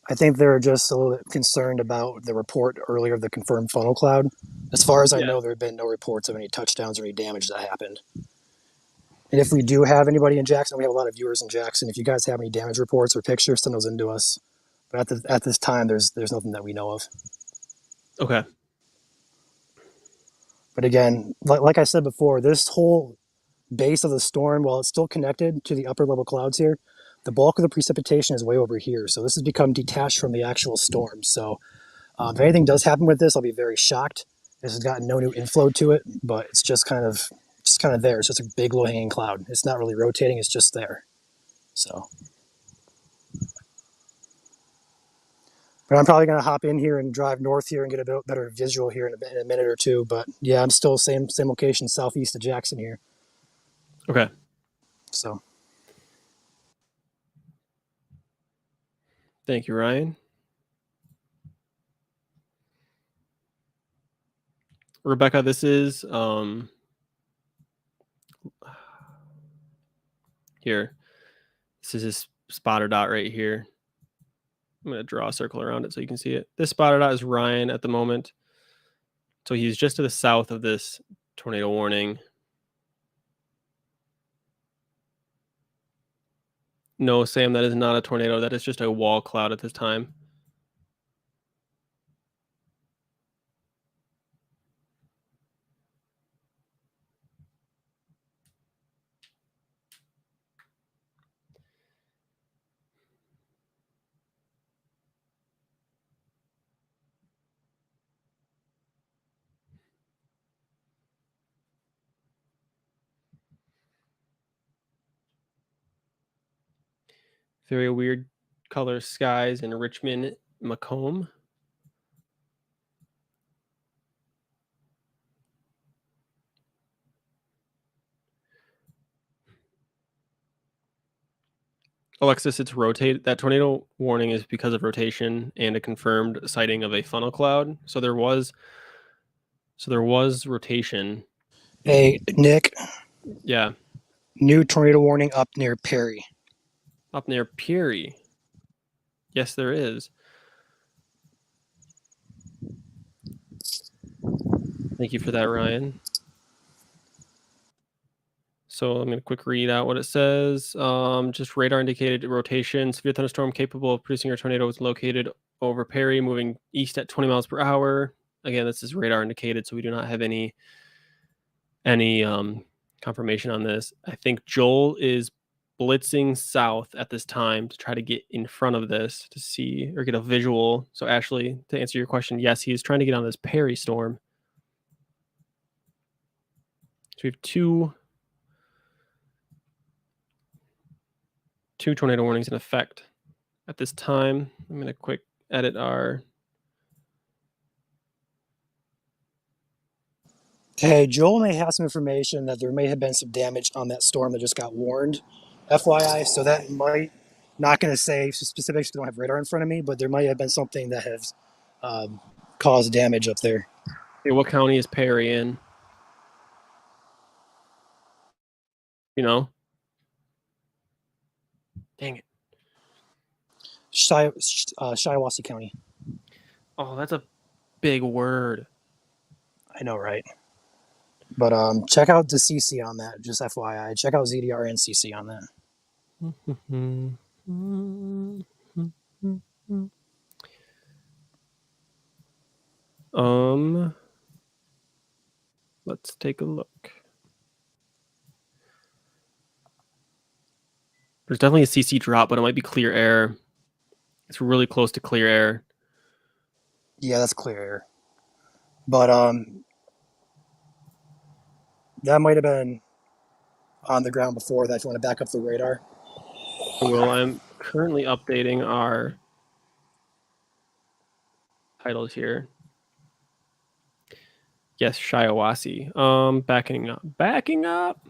I think they're just a little bit concerned about the report earlier of the confirmed funnel cloud. As far as I know, there have been no reports of any touchdowns or any damage that happened. And if we do have anybody in Jackson, we have a lot of viewers in Jackson. If you guys have any damage reports or pictures, send those in to us. But at this time, there's nothing that we know of. Okay. But again, like I said before, this whole base of the storm, while it's still connected to the upper level clouds here, the bulk of the precipitation is way over here. So this has become detached from the actual storm. So if anything does happen with this, I'll be very shocked. This has gotten no new inflow to it, but it's just kind of there. It's just a big low hanging cloud. It's not really rotating. It's just there. So, but I'm probably going to hop in here and drive north here and get a bit better visual here in a minute or two. But yeah, I'm still same location, southeast of Jackson here. Okay. So. Thank you, Ryan. Rebecca, this is here. This is his spotter dot right here. I'm going to draw a circle around it so you can see it. This spotter dot is Ryan at the moment. So he's just to the south of this tornado warning. No, Sam, that is not a tornado. That is just a wall cloud at this time. Very weird color skies in Richmond, Macomb. Alexis, it's rotate. That tornado warning is because of rotation and a confirmed sighting of a funnel cloud. So there was rotation. Hey, Nick, Yeah, new tornado warning up near Perry. up near Peary. Yes, there is. Thank you for that, Ryan. So I'm going to quick read out what it says. Just radar indicated rotation. Severe thunderstorm capable of producing a tornado was located over Perry, moving east at 20 miles per hour. Again, this is radar indicated, so we do not have any confirmation on this. I think Joel is blitzing south at this time to try to get in front of this to see or get a visual. So Ashley, to answer your question, yes, he is trying to get on this Perry storm. So we have two tornado warnings in effect at this time. I'm going to quick edit our. Hey, Joel may have some information that there may have been some damage on that storm that just got warned, FYI. So that might, not going to say specifics, I don't have radar in front of me, but there might have been something that has caused damage up there. Hey, what county is Perry in? You know? Dang it. Shiawassee County. Oh, that's a big word. I know, right? But check out the CC on that, just FYI. Check out ZDR and CC on that. Let's take a look. There's definitely a CC drop, but it might be clear air. It's really close to clear air. Yeah, that's clear air. But that might have been on the ground before that. If you want to back up the radar. Well, I'm currently updating our titles here. Yes, Shiawassee. Backing up.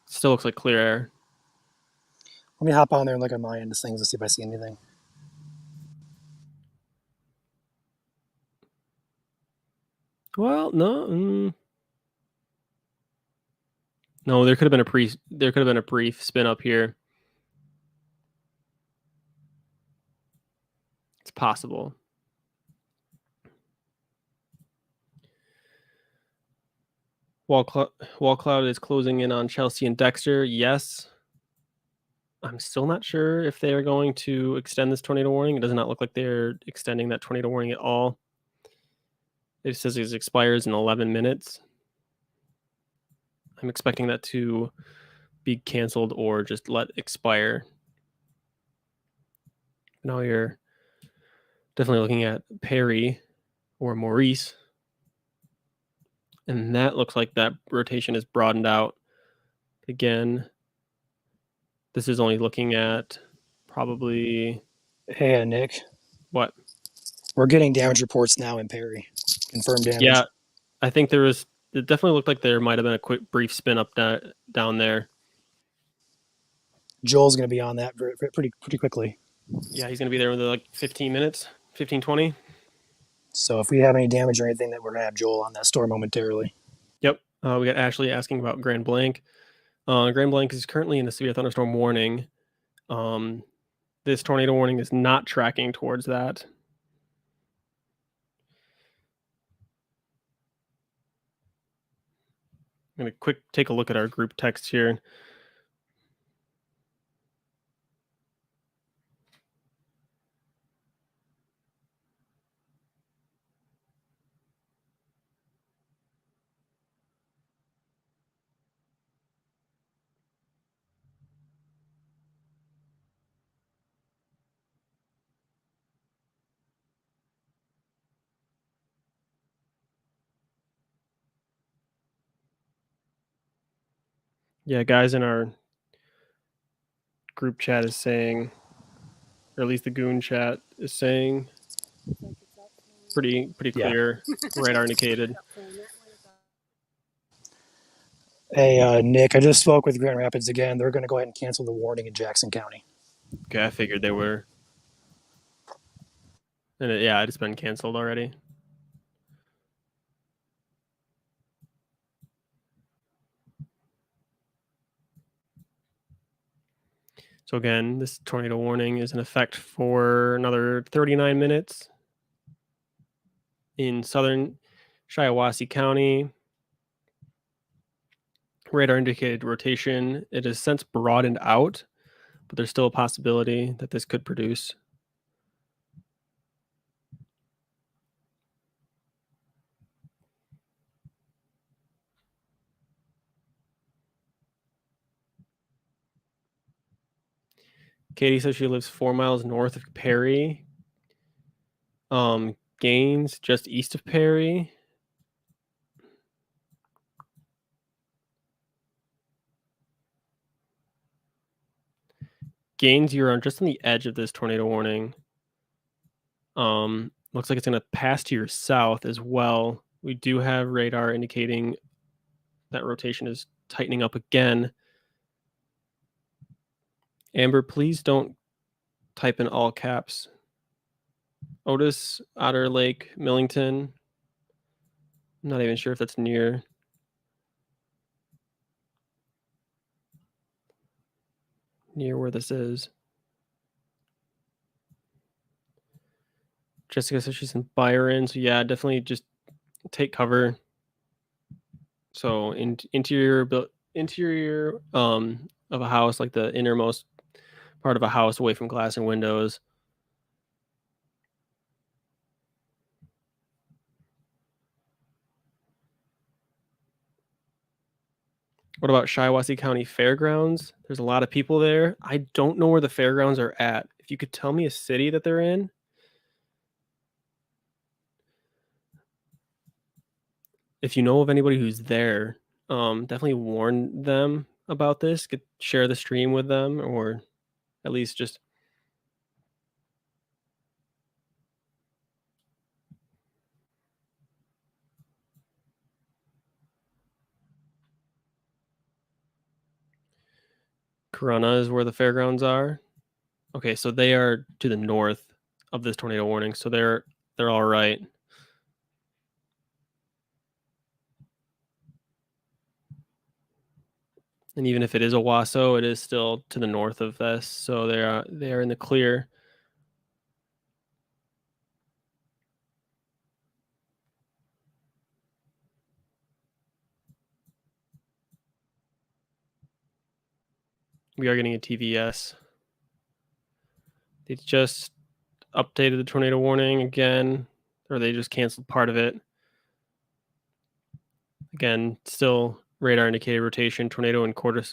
Still looks like clear air. Let me hop on there and look at my end of things to see if I see anything. Well, no. No, there could have been a brief spin up here. It's possible. Wall cloud is closing in on Chelsea and Dexter. Yes. I'm still not sure if they are going to extend this tornado warning. It does not look like they're extending that tornado warning at all. It says it expires in 11 minutes. I'm expecting that to be canceled or just let expire. Now you're definitely looking at Perry or Maurice. And that looks like that rotation is broadened out. Again, this is only looking at probably... Hey, Nick. What? We're getting damage reports now in Perry. Confirmed damage. Yeah, I think there was... It definitely looked like there might have been a quick brief spin up down there. Joel's going to be on that pretty quickly. Yeah, he's going to be there in like 15 minutes, 15, 20. So if we have any damage or anything, that we're going to have Joel on that storm momentarily. Yep. We got Ashley asking about Grand Blanc. Grand Blanc is currently in the severe thunderstorm warning. This tornado warning is not tracking towards that. I'm going to quick take a look at our group text here. Yeah, guys in our group chat is saying, or at least the goon chat is saying, pretty Yeah. clear, radar indicated. Hey, Nick, I just spoke with Grand Rapids again. They're going to go ahead and cancel the warning in Jackson County. Okay, I figured they were. And it's been canceled already. So again, this tornado warning is in effect for another 39 minutes in southern Shiawassee County. Radar indicated rotation. It has since broadened out, but there's still a possibility that this could produce. Katie says she lives 4 miles north of Perry. Gaines just east of Perry. Gaines, you're on just on the edge of this tornado warning. Looks like it's going to pass to your south as well. We do have radar indicating that rotation is tightening up again. Amber, please don't type in all caps. Otis, Otter Lake, Millington. I'm not even sure if that's near. Near where this is. Jessica says she's in Byron, so yeah, definitely just take cover. So interior of a house, like the innermost part of a house away from glass and windows. What about Shiawassee County Fairgrounds? There's a lot of people there. I don't know where the fairgrounds are at. If you could tell me a city that they're in. If you know of anybody who's there, definitely warn them about this. Share the stream with them, or at least just Corona is where the fairgrounds are. Okay, so they are to the north of this tornado warning, so they're all right. And even if it is Owasso, it is still to the north of this, so they are in the clear. We are getting a TVS. They just updated the tornado warning again, or they just canceled part of it. Again, still radar indicated rotation, tornado and quarter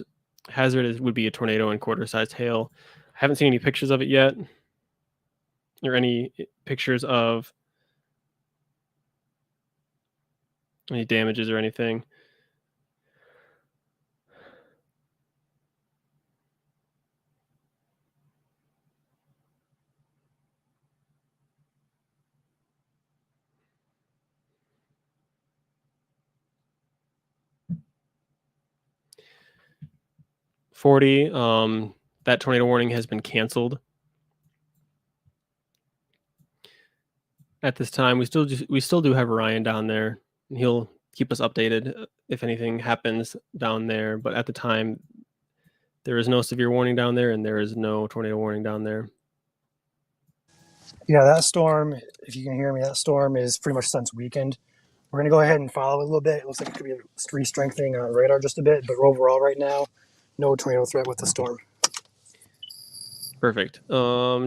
hazard would be a tornado and quarter sized hail. I haven't seen any pictures of it yet, or any pictures of any damages or anything. That tornado warning has been canceled. At this time, we still do have Ryan down there, and he'll keep us updated if anything happens down there. But at the time, there is no severe warning down there, and there is no tornado warning down there. Yeah, that storm, if you can hear me, that storm is pretty much since weekend. We're going to go ahead and follow it a little bit. It looks like it could be re-strengthening on radar just a bit, but overall right now, no tornado threat with the storm. Perfect.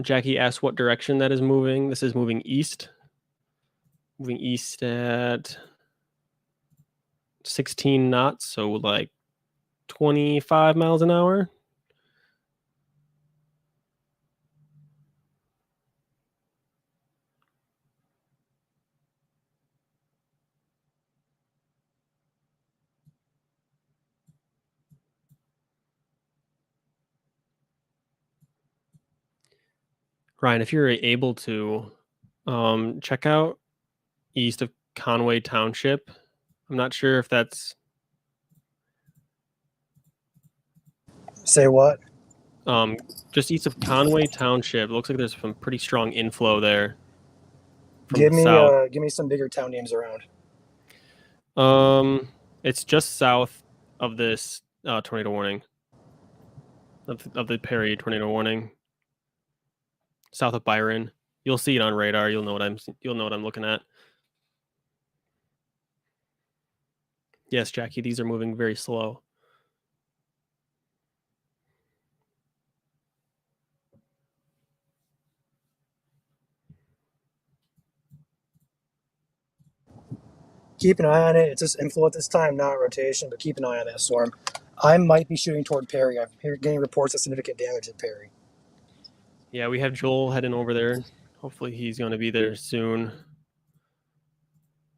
Jackie asked what direction that is moving. This is moving east. Moving east at 16 knots, so like 25 miles an hour. Ryan, if you're able to, check out east of Conway Township. I'm not sure if that's Say what? just east of Conway Township. It looks like there's some pretty strong inflow there from Give the me south. give me some bigger town names around. It's just south of this tornado warning, of the Perry tornado warning. South of Byron. You'll see it on radar. You'll know what I'm looking at. Yes, Jackie, these are moving very slow. Keep an eye on it. It's just inflow at this time, not rotation, but keep an eye on that storm. I might be shooting toward Perry. I'm getting reports of significant damage at Perry. Yeah, we have Joel heading over there. Hopefully he's going to be there soon.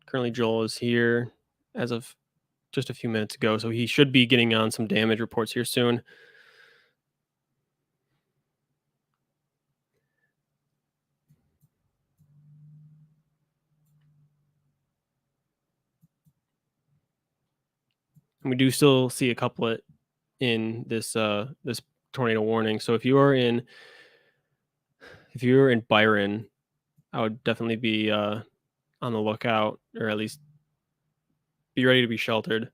Currently, Joel is here as of just a few minutes ago, so he should be getting on some damage reports here soon. And we do still see a couplet in this this tornado warning. So if you're in Byron, I would definitely be on the lookout, or at least be ready to be sheltered.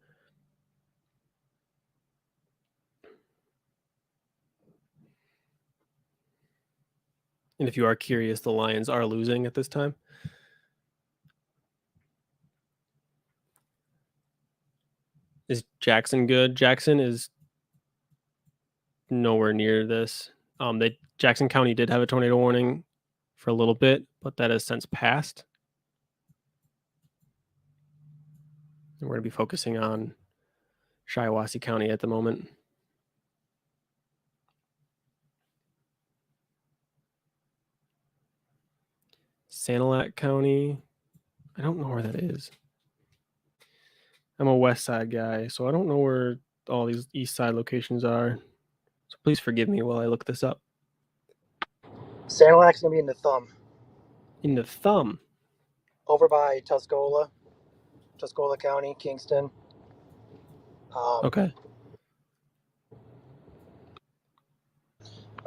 And if you are curious, the Lions are losing at this time. Is Jackson good? Jackson is nowhere near this. Jackson County did have a tornado warning for a little bit, but that has since passed. And we're going to be focusing on Shiawassee County at the moment. Sanilac County, I don't know where that is. I'm a west side guy, so I don't know where all these east side locations are. So please forgive me while I look this up. Sanilac's gonna be in the thumb, In the thumb. over by Tuscola County, Kingston. Okay.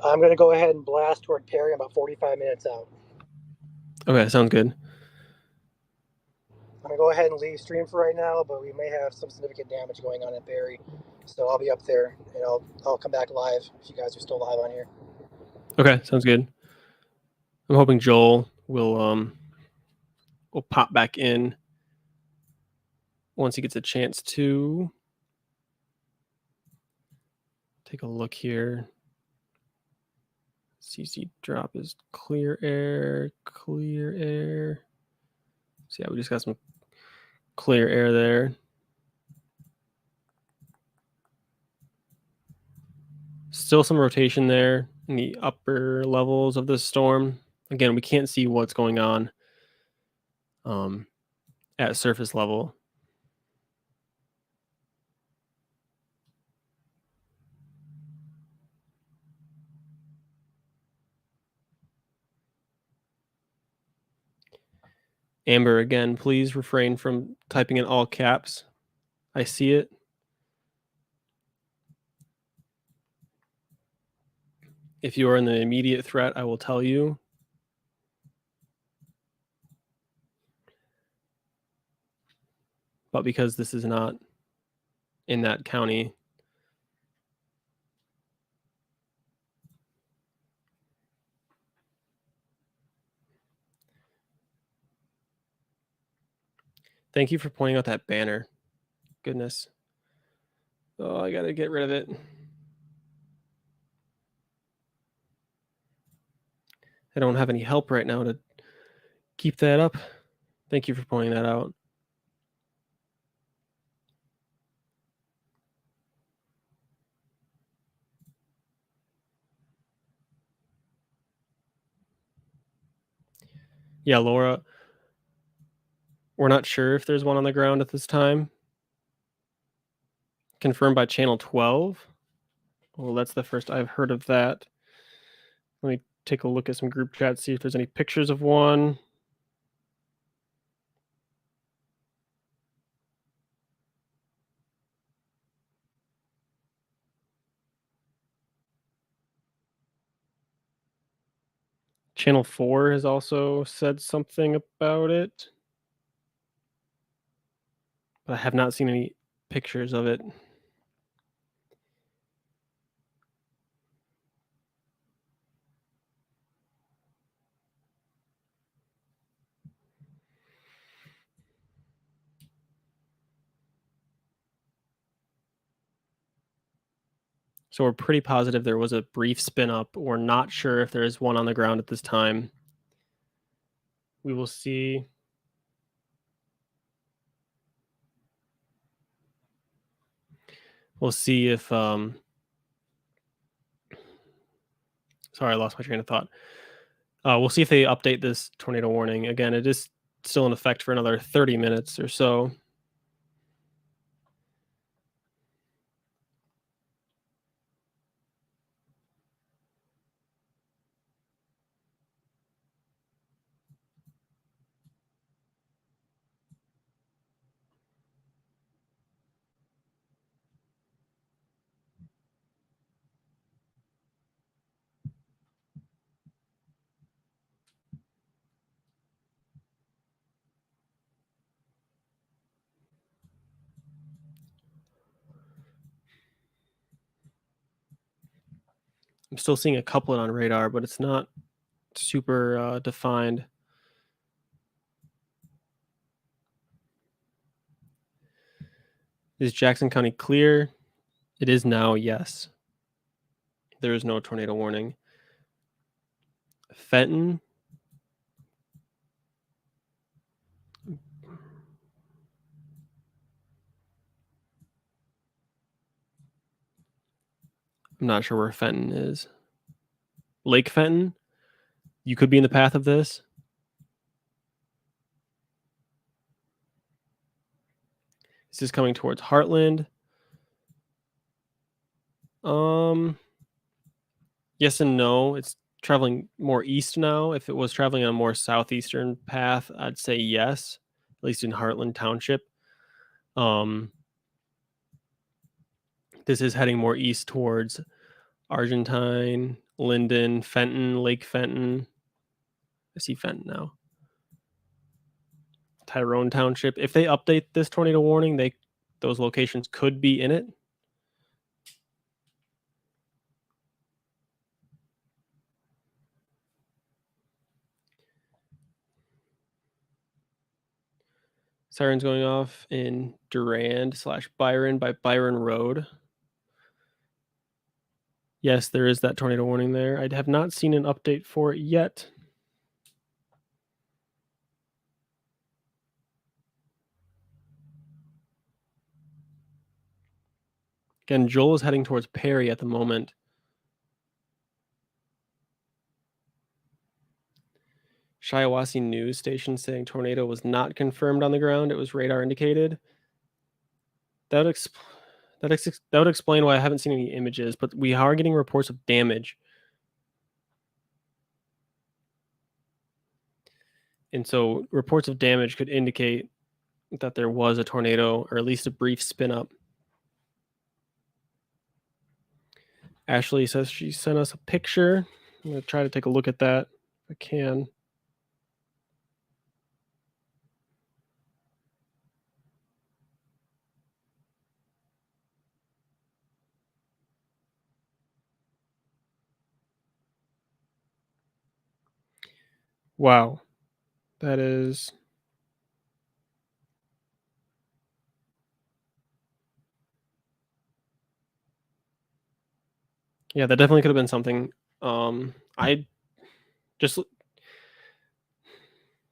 I'm gonna go ahead and blast toward Perry. I'm about 45 minutes out. Okay, sounds good. I'm gonna go ahead and leave stream for right now, but we may have some significant damage going on in Perry, so I'll be up there and I'll come back live if you guys are still live on here. Okay, sounds good. I'm hoping Joel will pop back in once he gets a chance to. Take a look here. CC drop is clear air. So yeah, we just got some clear air there. Still some rotation there in the upper levels of the storm. Again, we can't see what's going on at surface level. Amber, again, please refrain from typing in all caps. I see it. If you are in the immediate threat, I will tell you. But because this is not in that county, thank you for pointing out that banner. Goodness. Oh, I got to get rid of it. I don't have any help right now to keep that up. Thank you for pointing that out. Yeah, Laura, we're not sure if there's one on the ground at this time. Confirmed by channel 12. Well, that's the first I've heard of that. Let me take a look at some group chats, see if there's any pictures of one. Channel 4 has also said something about it, but I have not seen any pictures of it. So we're pretty positive there was a brief spin up. We're not sure if there is one on the ground at this time. We will see. We'll see if sorry, I lost my train of thought. We'll see if they update this tornado warning. Again, it is still in effect for another 30 minutes or so. I'm still seeing a couplet on radar, but it's not super defined. Is Jackson County clear? It is now, yes. There is no tornado warning. Fenton. I'm not sure where Fenton is. Lake Fenton? You could be in the path of this. This is coming towards Heartland. Yes and no. It's traveling more east now. If it was traveling on a more southeastern path, I'd say yes, at least in Heartland Township. This is heading more east towards Argentine, Linden, Fenton, Lake Fenton. I see Fenton now. Tyrone Township. If they update this tornado warning, those locations could be in it. Sirens going off in Durand/Byron by Byron Road. Yes, there is that tornado warning there. I have not seen an update for it yet. Again, Joel is heading towards Perry at the moment. Shiawassee news station saying tornado was not confirmed on the ground. It was radar indicated. That would explain why I haven't seen any images, but we are getting reports of damage. And so reports of damage could indicate that there was a tornado or at least a brief spin up. Ashley says she sent us a picture. I'm going to try to take a look at that if I can. Wow. That is... Yeah, that definitely could have been something. I just...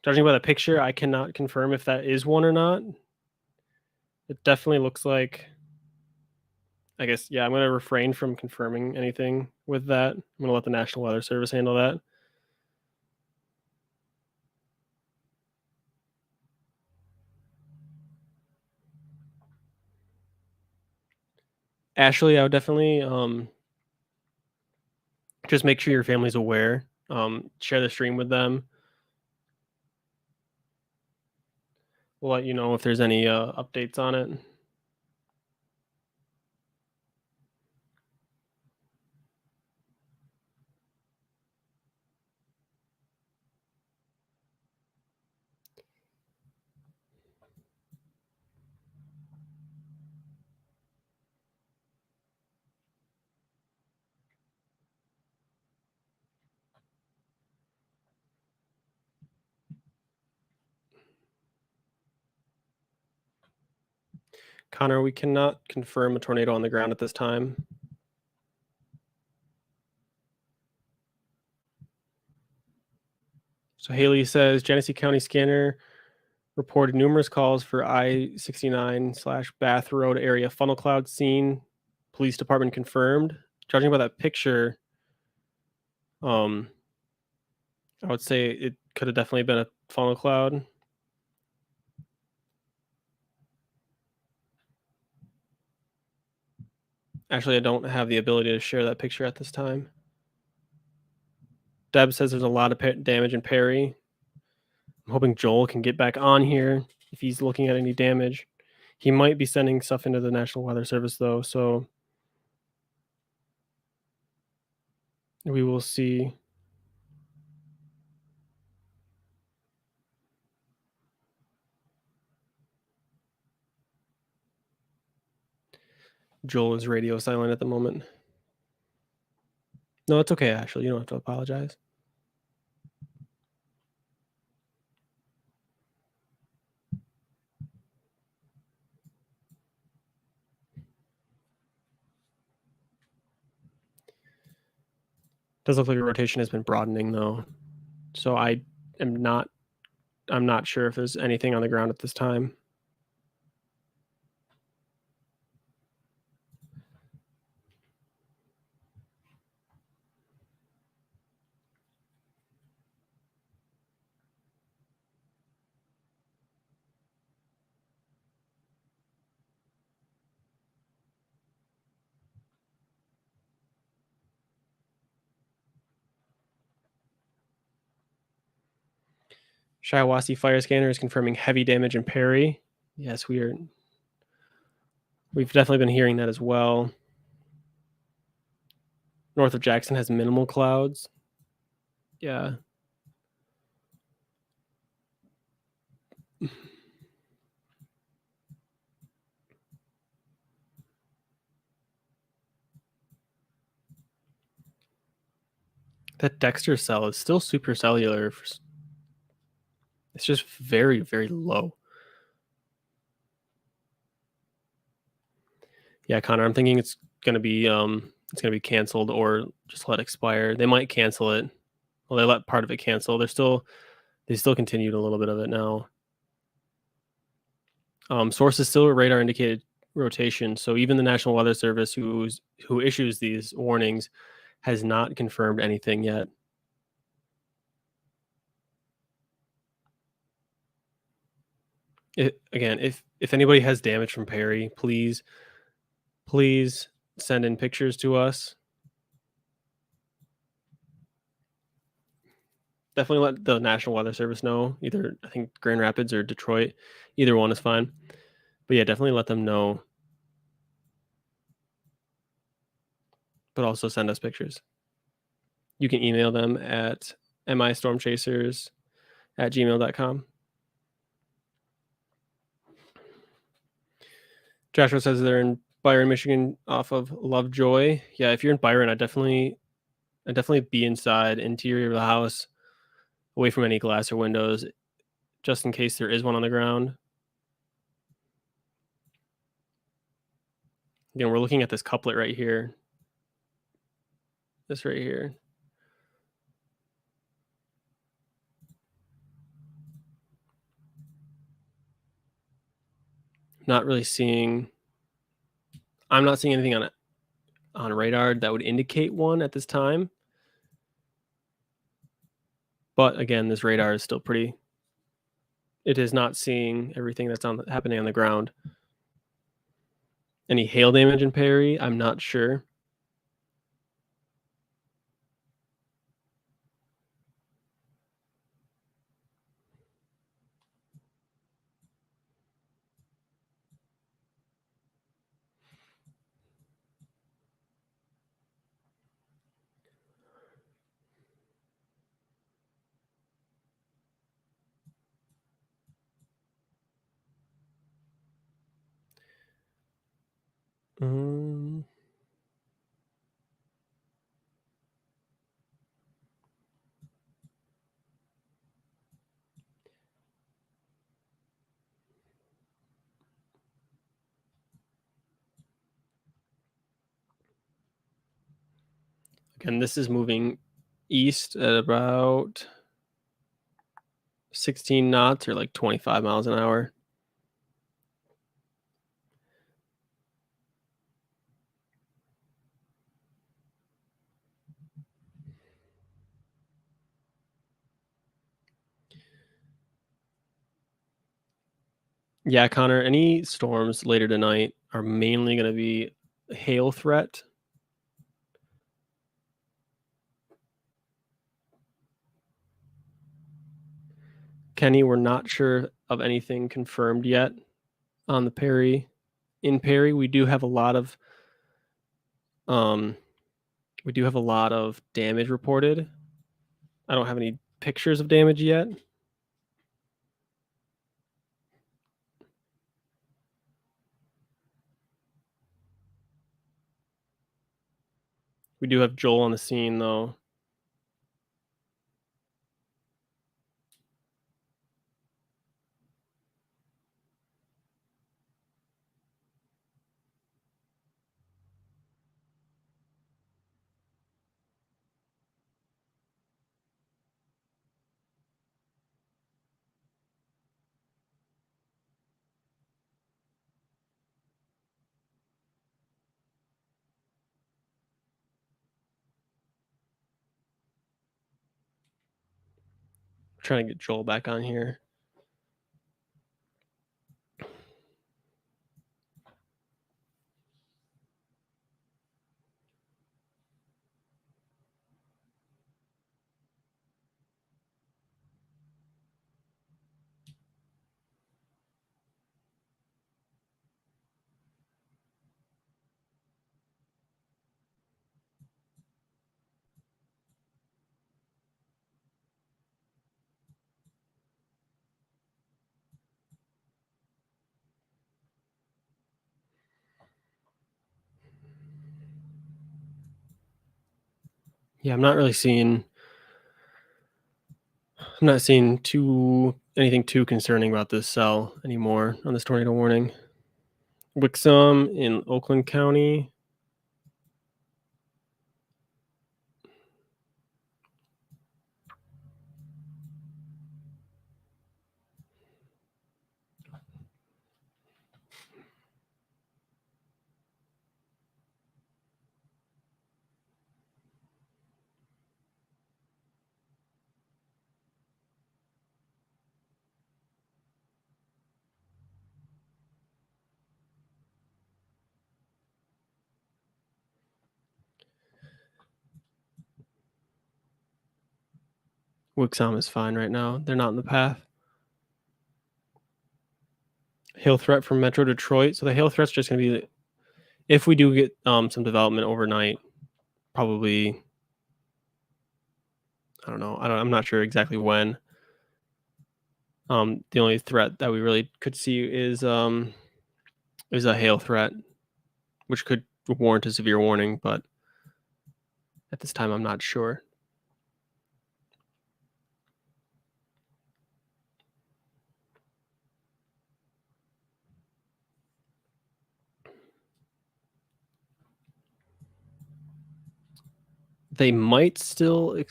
Judging by the picture, I cannot confirm if that is one or not. It definitely looks like... I guess, yeah, I'm going to refrain from confirming anything with that. I'm going to let the National Weather Service handle that. Ashley, I would definitely just make sure your family's aware share the stream with them. We'll let you know if there's any updates on it. Connor, we cannot confirm a tornado on the ground at this time. So Haley says Genesee County scanner reported numerous calls for I-69/Bath Road area funnel cloud scene. Police department confirmed. Judging by that picture, I would say it could have definitely been a funnel cloud. Actually, I don't have the ability to share that picture at this time. Deb says there's a lot of damage in Perry. I'm hoping Joel can get back on here if he's looking at any damage. He might be sending stuff into the National Weather Service, though, so we will see. Joel is radio silent at the moment. No, it's okay, Ashley. You don't have to apologize. Does look like a rotation has been broadening, though. So I'm not sure if there's anything on the ground at this time. Shiawassee fire scanner is confirming heavy damage in Perry. Yes, we've definitely been hearing that as well. North of Jackson has minimal clouds. Yeah. That Dexter cell is still super cellular. It's just very, very low. Yeah, Connor, I'm thinking it's gonna be canceled or just let expire. They might cancel it. Well, they let part of it cancel. They still continued a little bit of it now. Source is still a radar indicated rotation, so even the National Weather Service, who issues these warnings, has not confirmed anything yet. Again, if anybody has damage from Perry, please send in pictures to us. Definitely let the National Weather Service know. Either, I think, Grand Rapids or Detroit. Either one is fine. But yeah, definitely let them know. But also send us pictures. You can email them at mistormchasers@gmail.com. Joshua says they're in Byron, Michigan, off of Lovejoy. Yeah, if you're in Byron, I'd definitely be inside, interior of the house, away from any glass or windows, just in case there is one on the ground. Again, we're looking at this couplet right here. This right here. I'm not seeing anything on radar that would indicate one at this time. But again, this radar is still it is not seeing everything that's happening on the ground. Any hail damage in Perry? I'm not sure. Um, Again, this is moving east at about 16 knots or like 25 miles an hour. Yeah, Connor, any storms later tonight are mainly going to be a hail threat. Kenny, we're not sure of anything confirmed yet on the Perry. In Perry, we do have a lot of damage reported. I don't have any pictures of damage yet. We do have Joel on the scene though. Trying to get Joel back on here. Yeah, I'm not seeing anything too concerning about this cell anymore on this tornado warning. Wixom in Oakland County. Wixom is fine right now. They're not in the path. Hail threat from Metro Detroit. So the hail threat's just going to be, if we do get some development overnight, probably, I don't know. I'm not sure exactly when. The only threat that we really could see is a hail threat, which could warrant a severe warning, but at this time I'm not sure. They might still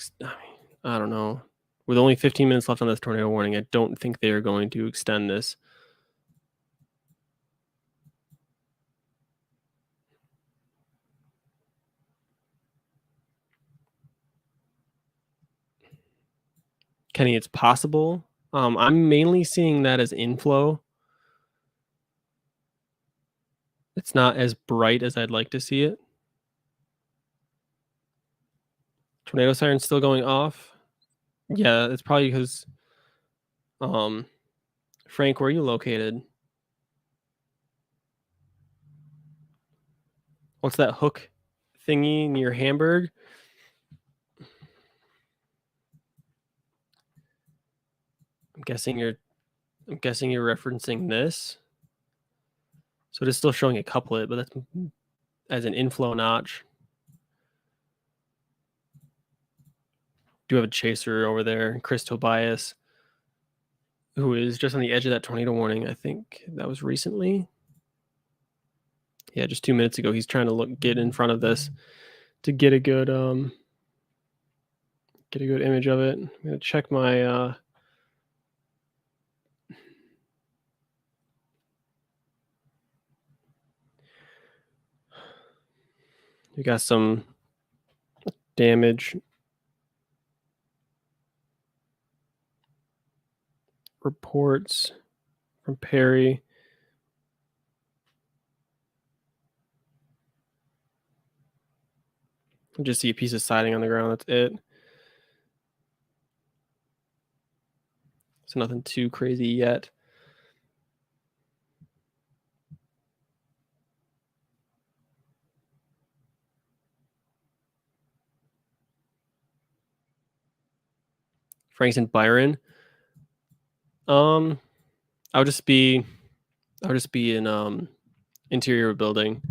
I don't know. With only 15 minutes left on this tornado warning, I don't think they are going to extend this. Kenny, it's possible. I'm mainly seeing that as inflow. It's not as bright as I'd like to see it. Tornado siren still going off. Yeah, it's probably because Frank, where are you located? What's that hook thingy near Hamburg? I'm guessing you're referencing this. So it is still showing a couplet, but that's as an inflow notch. Do have a chaser over there, Chris Tobias, who is just on the edge of that tornado warning. I think that was recently. Yeah, just 2 minutes ago. He's trying to get in front of this to get a good image of it. I'm gonna check my we got some damage reports from Perry. Just see a piece of siding on the ground. That's it. So nothing too crazy yet. Franks and Byron. I would just be in interior building,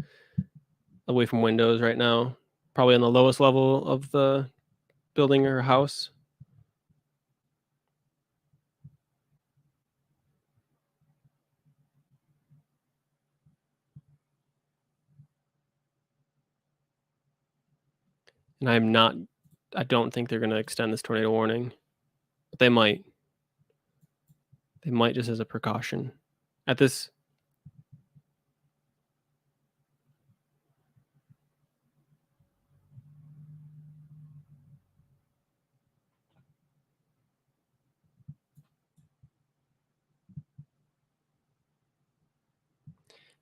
away from windows right now. Probably on the lowest level of the building or house. And I don't think they're going to extend this tornado warning, but they might. They might, just as a precaution. At this,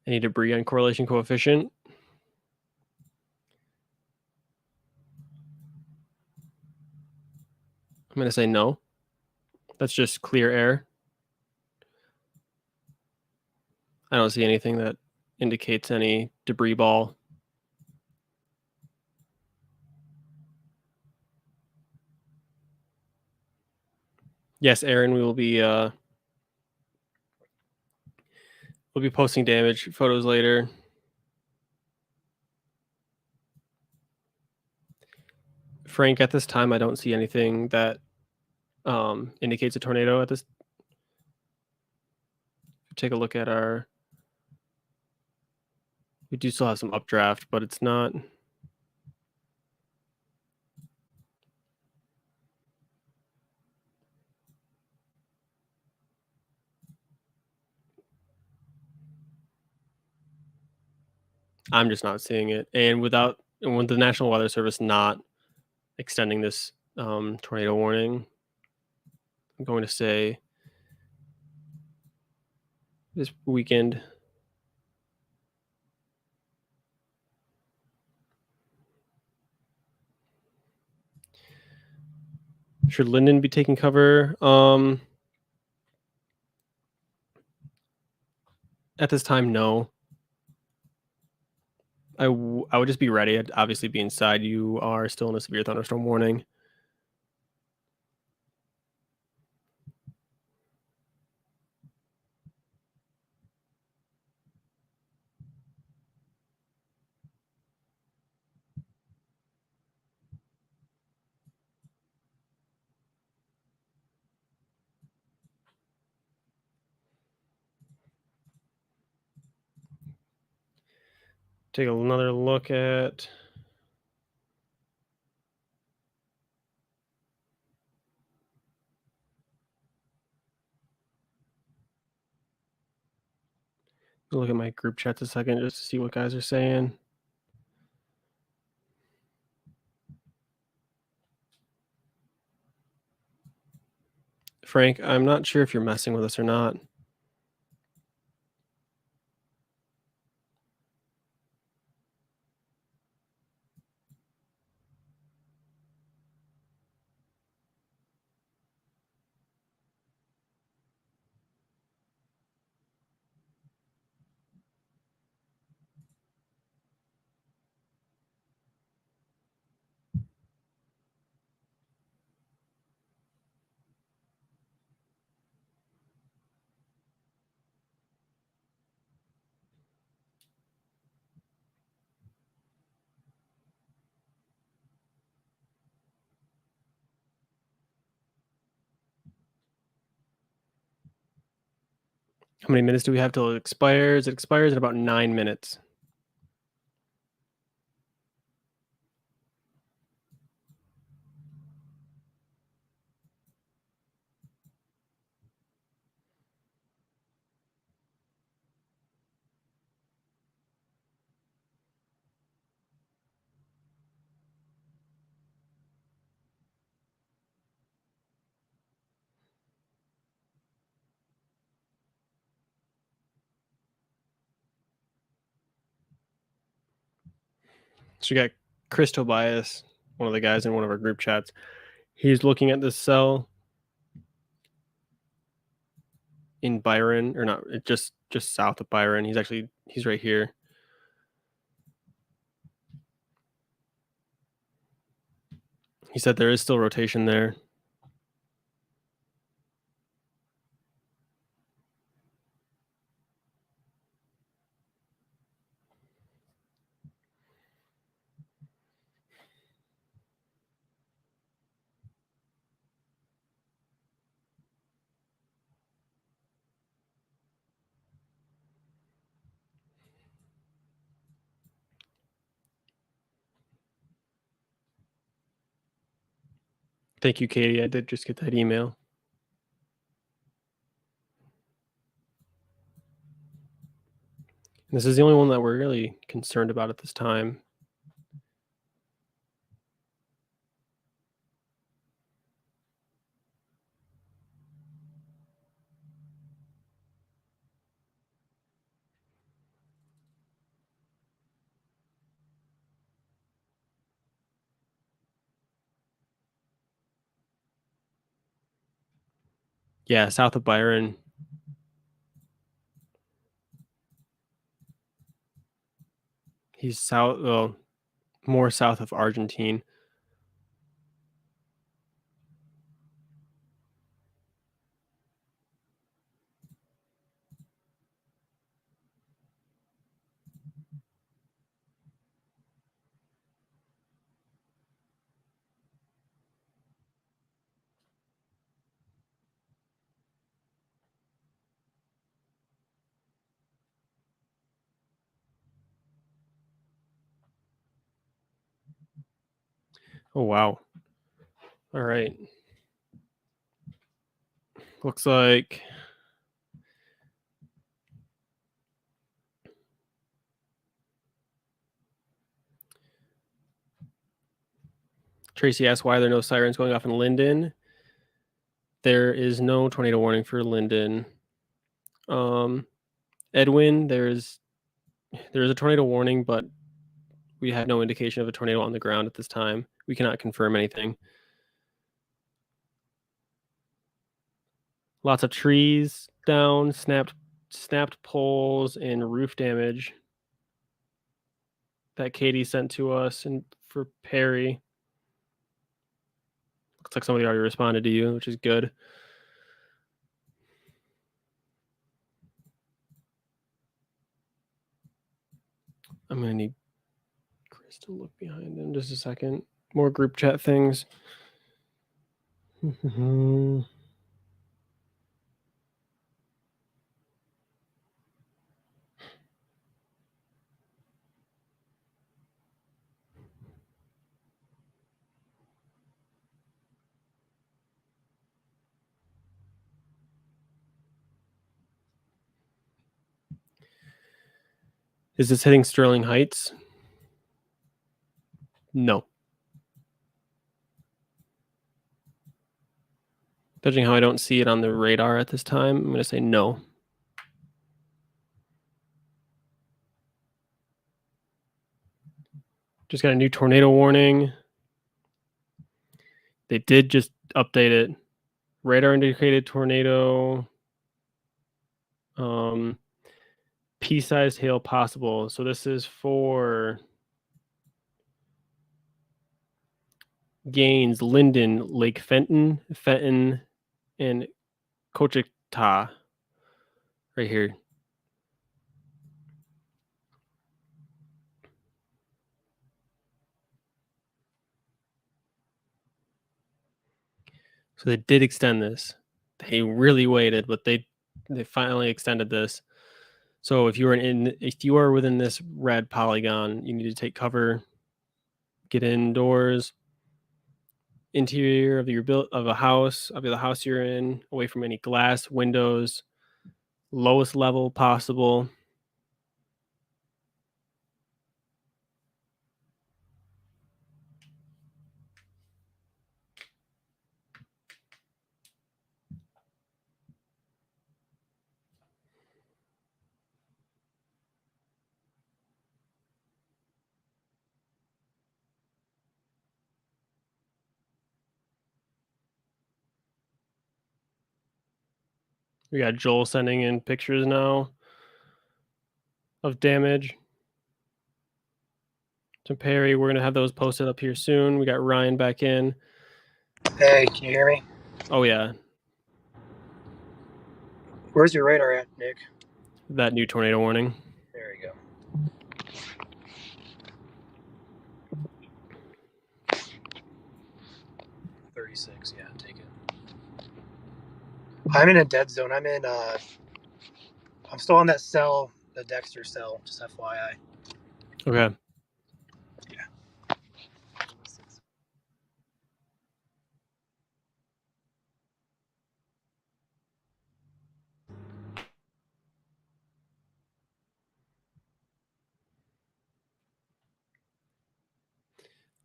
any debris on correlation coefficient? I'm going to say no. That's just clear air. I don't see anything that indicates any debris ball. Yes, Aaron, we'll be posting damage photos later. Frank, at this time, I don't see anything that indicates a tornado at this. Take a look at our. We do still have some updraft, but it's not. I'm just not seeing it, and with the National Weather Service not extending this tornado warning, I'm going to say this weekend. Should Linden be taking cover? At this time, no. I would just be ready. I'd obviously be inside. You are still in a severe thunderstorm warning. Take another look at look at my group chats a second just to see what guys are saying. Frank, I'm not sure if you're messing with us or not. How many minutes do we have till it expires? It expires in about 9 minutes. So we got Chris Tobias, one of the guys in one of our group chats. He's looking at this cell in Byron, or not, just south of Byron. He's right here. He said there is still rotation there. Thank you, Katie. I did just get that email. This is the only one that we're really concerned about at this time. Yeah, south of Byron. He's south, well, more south of Argentine. Oh, wow. All right. Looks like Tracy asked why there are no sirens going off in Linden. There is no tornado warning for Linden. Edwin, there is a tornado warning, but we have no indication of a tornado on the ground at this time. We cannot confirm anything. Lots of trees down, snapped poles, and roof damage that Katie sent to us and for Perry. Looks like somebody already responded to you, which is good. I'm going to need Chris to look behind him just a second. More group chat things. Is this hitting Sterling Heights? No. Judging how I don't see it on the radar at this time, I'm going to say no. Just got a new tornado warning. They did just update it. Radar indicated tornado. Pea-sized hail possible. So this is for Gaines, Linden, Lake Fenton, and Cochita. Right here. So they did extend this. They really waited, but they they finally extended this. So if you are within this red polygon, you need to take cover, get indoors, interior of the house you're in, away from any glass, windows, lowest level possible. We got Joel sending in pictures now of damage to Perry. We're going to have those posted up here soon. We got Ryan back in. Hey, can you hear me? Oh, yeah. Where's your radar at, Nick? That new tornado warning. There you go. $36, yeah, take it. I'm in a dead zone. I'm still on that cell, the Dexter cell, just FYI. Okay.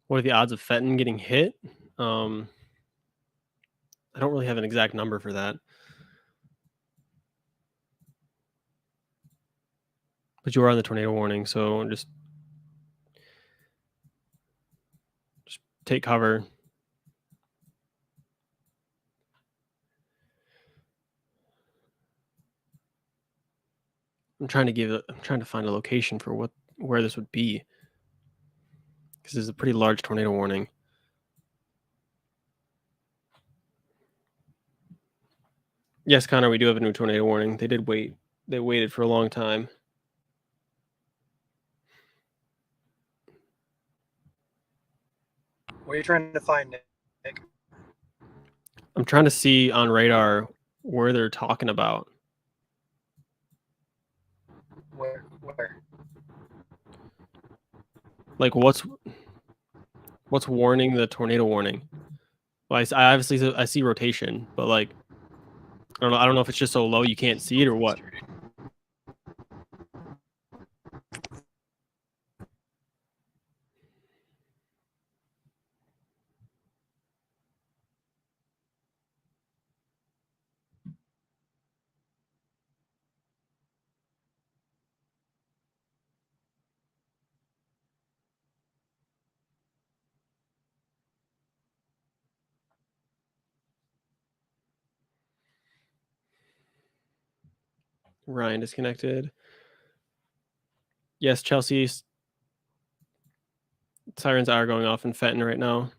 What are the odds of Fenton getting hit? I don't really have an exact number for that. But you are on the tornado warning, so just take cover. I'm trying to find a location for where this would be, because this is a pretty large tornado warning. Yes, Connor, we do have a new tornado warning. They did wait. They waited for a long time. What are you trying to find, Nick? I'm trying to see on radar where they're talking about. Where? Like what's warning the tornado warning? Well, I obviously I see rotation, but like I don't know if it's just so low you can't see it or what. Ryan disconnected. Yes, Chelsea. Sirens are going off in Fenton right now.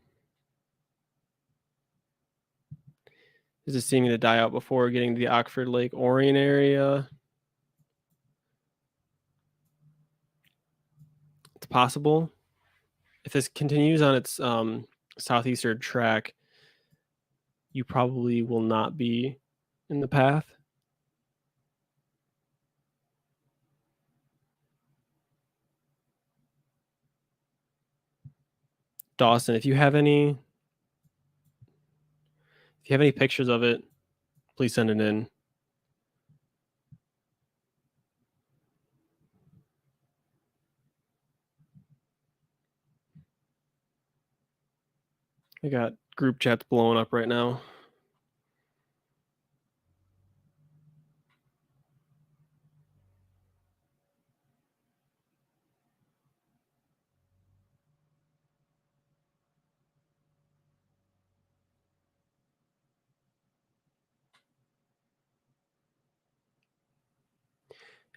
Is it seeming to die out before getting to the Oxford Lake Orion area? It's possible. If this continues on its southeastern track, you probably will not be in the path. Dawson, if you have any pictures of it, please send it in. I got group chats blowing up right now.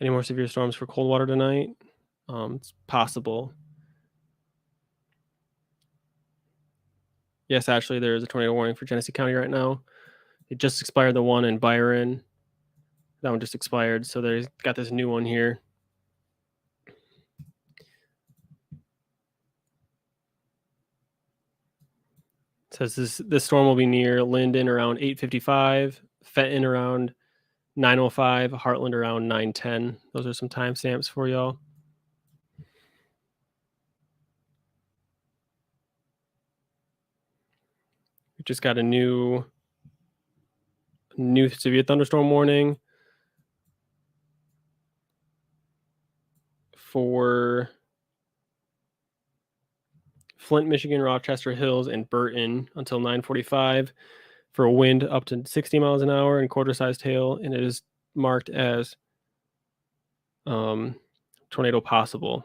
Any more severe storms for Coldwater tonight? It's possible. Yes, actually, there is a tornado warning for Genesee County right now. It just expired, the one in Byron. That one just expired, so they've got this new one here. It says this storm will be near Linden around 8:55, Fenton around 9:05, Heartland around 9:10. Those are some timestamps for y'all. We just got a new severe thunderstorm warning for Flint, Michigan, Rochester Hills, and Burton until 9:45 for a wind up to 60 miles an hour and quarter-sized hail, and it is marked as tornado possible.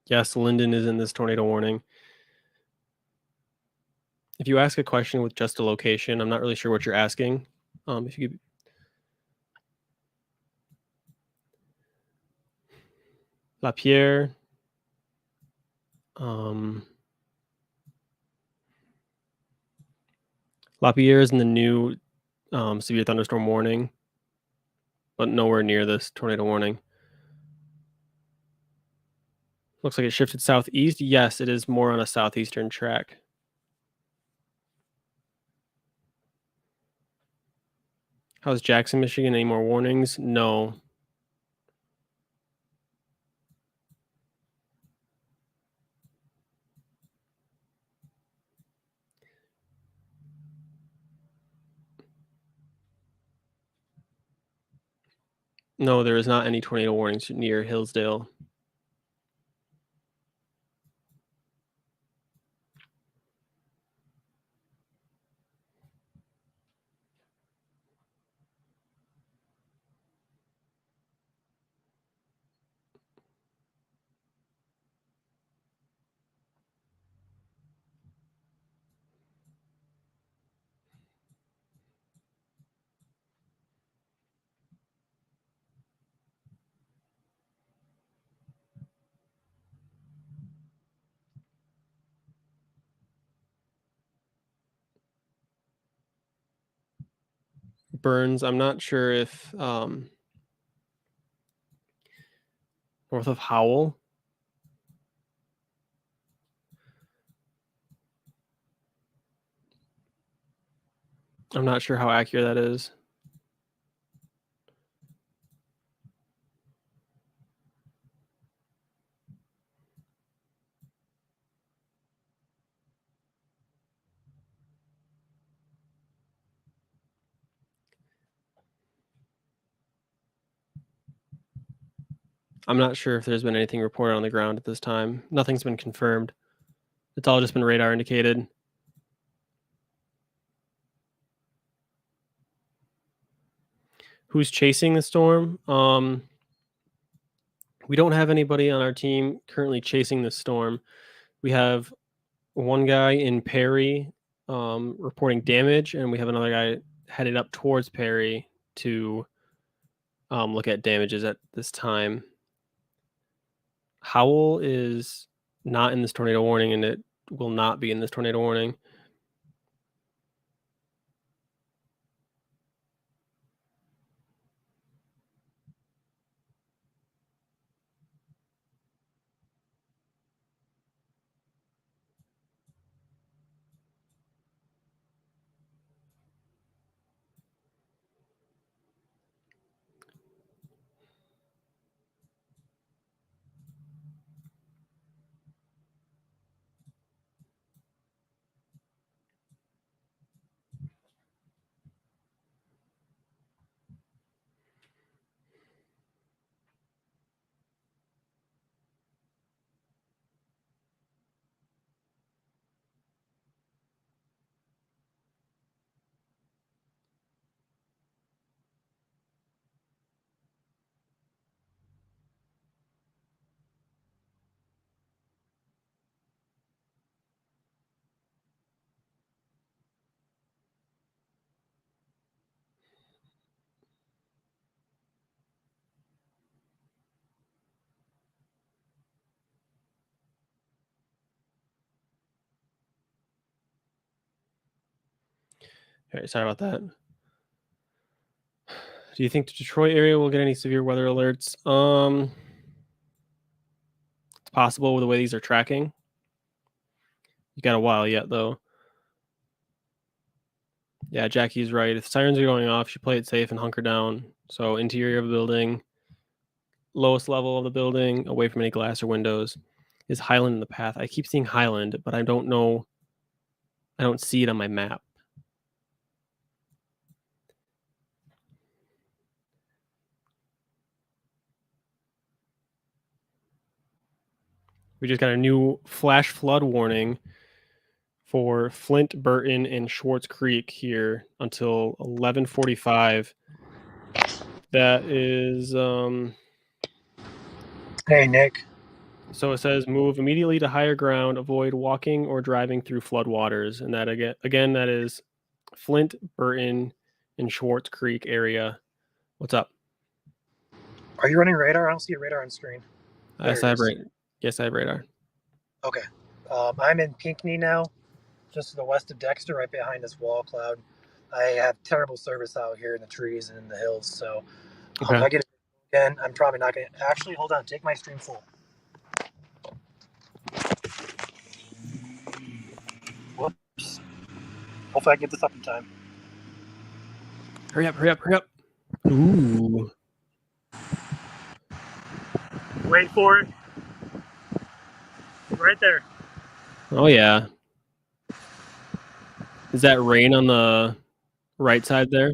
Yes, Linden is in this tornado warning. If you ask a question with just a location, I'm not really sure what you're asking. If you could... LaPierre. LaPierre is in the new severe thunderstorm warning, but nowhere near this tornado warning. Looks like it shifted southeast. Yes, it is more on a southeastern track. How's Jackson, Michigan? Any more warnings? No. No, there is not any tornado warnings near Hillsdale. Burns, I'm not sure if north of Howell. I'm not sure how accurate that is. I'm not sure if there's been anything reported on the ground at this time. Nothing's been confirmed. It's all just been radar indicated. Who's chasing the storm? We don't have anybody on our team currently chasing the storm. We have one guy in Perry reporting damage, and we have another guy headed up towards Perry to look at damages at this time. Howell is not in this tornado warning, and it will not be in this tornado warning. right, sorry about that. Do you think the Detroit area will get any severe weather alerts? It's possible with the way these are tracking. You got a while yet, though. Yeah, Jackie's right. If sirens are going off, you play it safe and hunker down. So interior of the building, lowest level of the building, away from any glass or windows. Is Highland in the path? I keep seeing Highland, but I don't know. I don't see it on my map. We just got a new flash flood warning for Flint, Burton, and Schwartz Creek here until 11:45. That is Hey, Nick. so it says move immediately to higher ground, avoid walking or driving through flood waters. And that again that is Flint, Burton, and Schwartz Creek area. What's up? Are you running radar? I don't see a radar on screen. Yes, I have radar. Yes, I have radar. Okay. I'm in Pinckney now, just to the west of Dexter, right behind this wall cloud. I have terrible service out here in the trees and in the hills, so if I get it again, I'm probably not going to... Actually, hold on. Take my stream full. Whoops. Hopefully I get this up in time. Hurry up, hurry up, hurry up. Ooh. Wait for it. Right there. Oh, yeah. Is that rain on the right side there?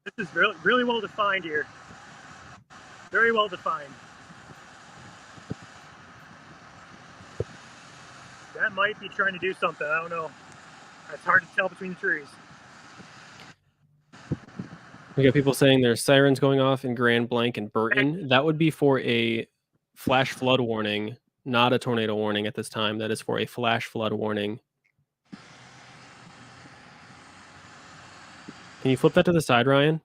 This is really, really well defined here. Very well defined. That might be trying to do something. I don't know. It's hard to tell between the trees. We got people saying there's sirens going off in Grand Blanc and Burton. That would be for a flash flood warning, not a tornado warning at this time. That is for a flash flood warning. Can you flip that to the side, Ryan?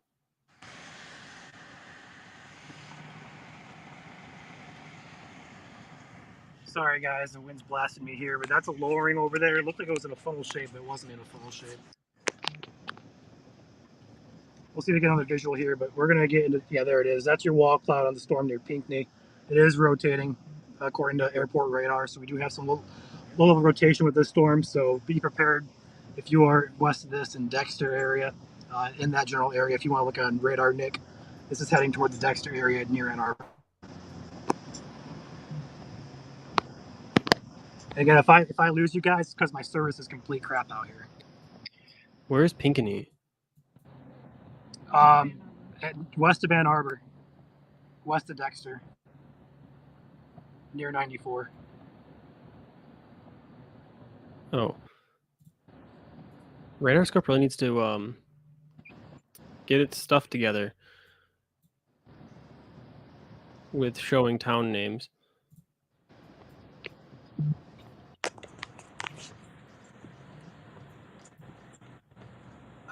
Sorry, guys. The wind's blasting me here, but that's a lowering over there. It looked like it was in a funnel shape, but it wasn't in a funnel shape. We'll see if we get another visual here, but we're going to get into... Yeah, there it is. That's your wall cloud on the storm near Pinckney. It is rotating according to airport radar, so we do have some low level rotation with this storm, so be prepared if you are west of this in Dexter area, in that general area. If you want to look on radar, Nick, this is heading toward the Dexter area near Ann Arbor. Again, if I lose you guys, it's because my service is complete crap out here. Where's Pinckney? West of Ann Arbor, west of Dexter, near 94. Oh. RadarScope really needs to get its stuff together with showing town names.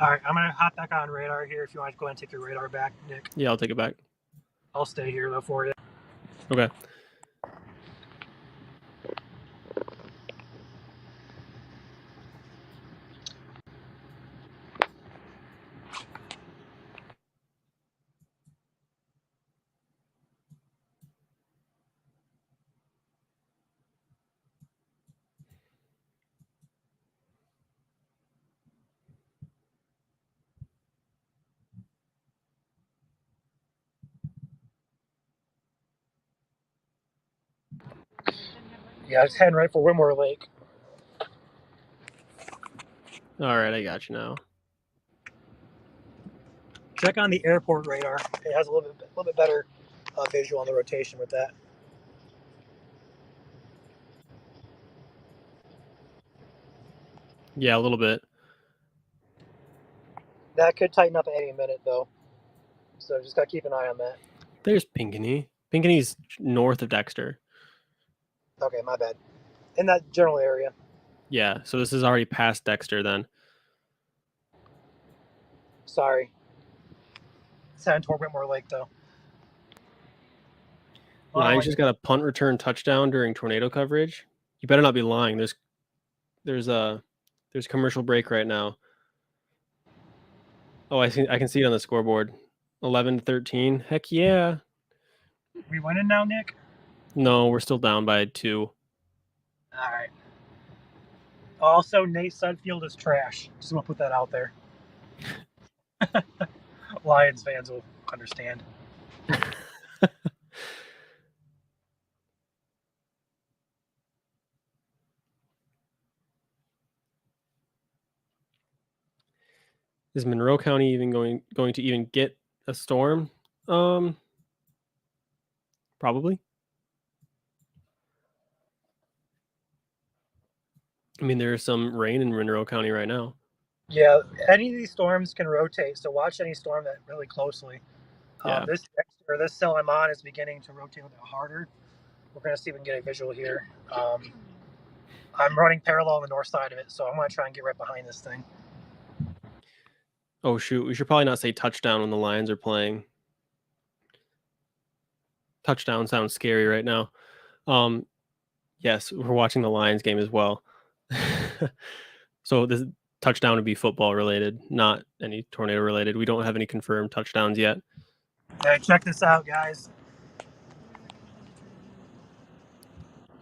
All right, I'm going to hop back on radar here if you want to go ahead and take your radar back, Nick. Yeah, I'll take it back. I'll stay here, though, for you. Okay. Yeah, I was heading right for Whitmore Lake. All right, I got you now. Check on the airport radar. It has a little bit better visual on the rotation with that. Yeah, a little bit. That could tighten up at any minute, though. So just got to keep an eye on that. There's Pinckney. Pinckney's north of Dexter. Okay, my bad. In that general area. Yeah, so this is already past Dexter then. Sorry. It's heading toward Whitmore Lake, though. Lions just got a punt return touchdown during tornado coverage. You better not be lying. There's commercial break right now. Oh, I can see it on the scoreboard. 11-13. Heck yeah. We winning now, Nick? No, we're still down by 2. All right. Also, Nate Sudfield is trash. Just want to put that out there. Lions fans will understand. Is Monroe County even going to even get a storm? Probably. I mean, there is some rain in Monroe County right now. Yeah, any of these storms can rotate, so watch any storm that really closely. Yeah. This cell I'm on is beginning to rotate a little bit harder. We're going to see if we can get a visual here. I'm running parallel on the north side of it, so I'm going to try and get right behind this thing. Oh, shoot. We should probably not say touchdown when the Lions are playing. Touchdown sounds scary right now. Yes, we're watching the Lions game as well. So this touchdown would be football related, not any tornado related. We don't have any confirmed touchdowns yet. Hey, check this out, guys.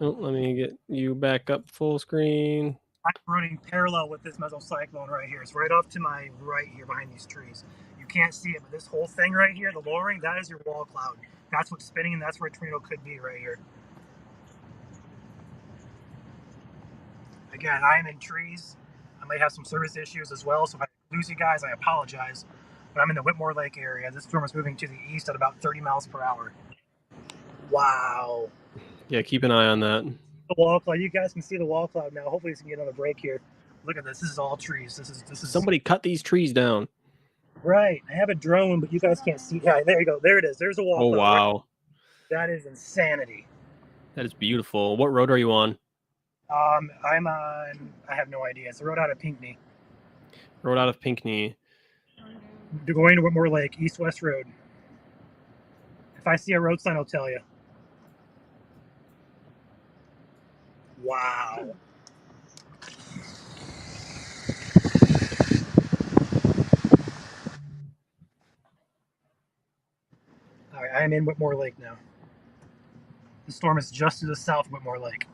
Oh, let me get you back up full screen. I'm running parallel with this mesocyclone right here. It's right off to my right here behind these trees. You can't see it, but this whole thing right here, the lowering, that is your wall cloud. That's what's spinning, and that's where a tornado could be right here. Again, I am in trees. I might have some service issues as well, so if I lose you guys, I apologize. But I'm in the Whitmore Lake area. This storm is moving to the east at about 30 miles per hour. Wow. Yeah, keep an eye on that. The wall cloud. You guys can see the wall cloud now. Hopefully, we can get another break here. Look at this. This is all trees. This is Somebody cut these trees down. Right. I have a drone, but you guys can't see. Yeah, there you go. There it is. There's a wall Oh, cloud. wow. That is insanity. That is beautiful. What road are you on? I'm on. I have no idea. It's a road out of Pinckney. Road out of Pinckney. You're going to Whitmore Lake, east-west road. If I see a road sign, I'll tell you. Wow. All right, I am in Whitmore Lake now. The storm is just to the south of Whitmore Lake.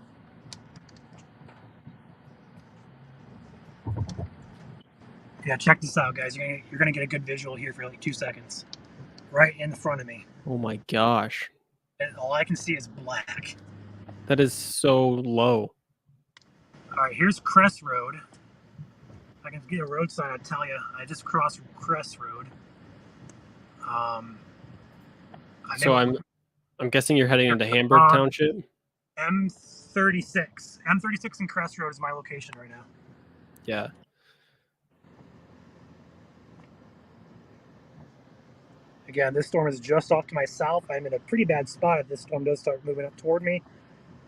Yeah, check this out, guys. You're gonna get a good visual here for like 2 seconds. Right in front of me. Oh my gosh. And all I can see is black. That is so low. All right, here's Crest Road. If I can get a road sign, I'll tell you. I just crossed Crest Road. So I'm guessing you're heading into Hamburg Township. M36. M36 and Crest Road is my location right now. Yeah. Again, this storm is just off to my south. I'm in a pretty bad spot if this storm does start moving up toward me.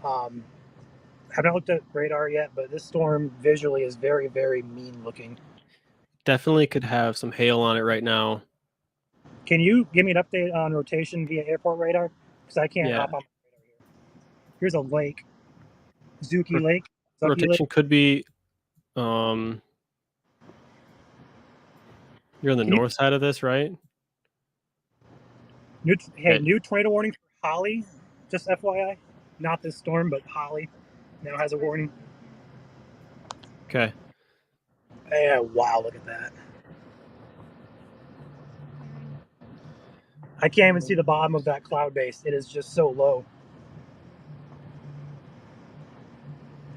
Haven't looked at radar yet, but this storm visually is very, very mean looking. Definitely could have some hail on it right now. Can you give me an update on rotation via airport radar? Because I can't hop on my radar here. Here's a lake. Zuki Lake. Rotation could be you're on the north side of this, right? New tornado warning for Holly. Just FYI. Not this storm, but Holly now has a warning. Okay. Yeah, wow, look at that. I can't even see the bottom of that cloud base. It is just so low.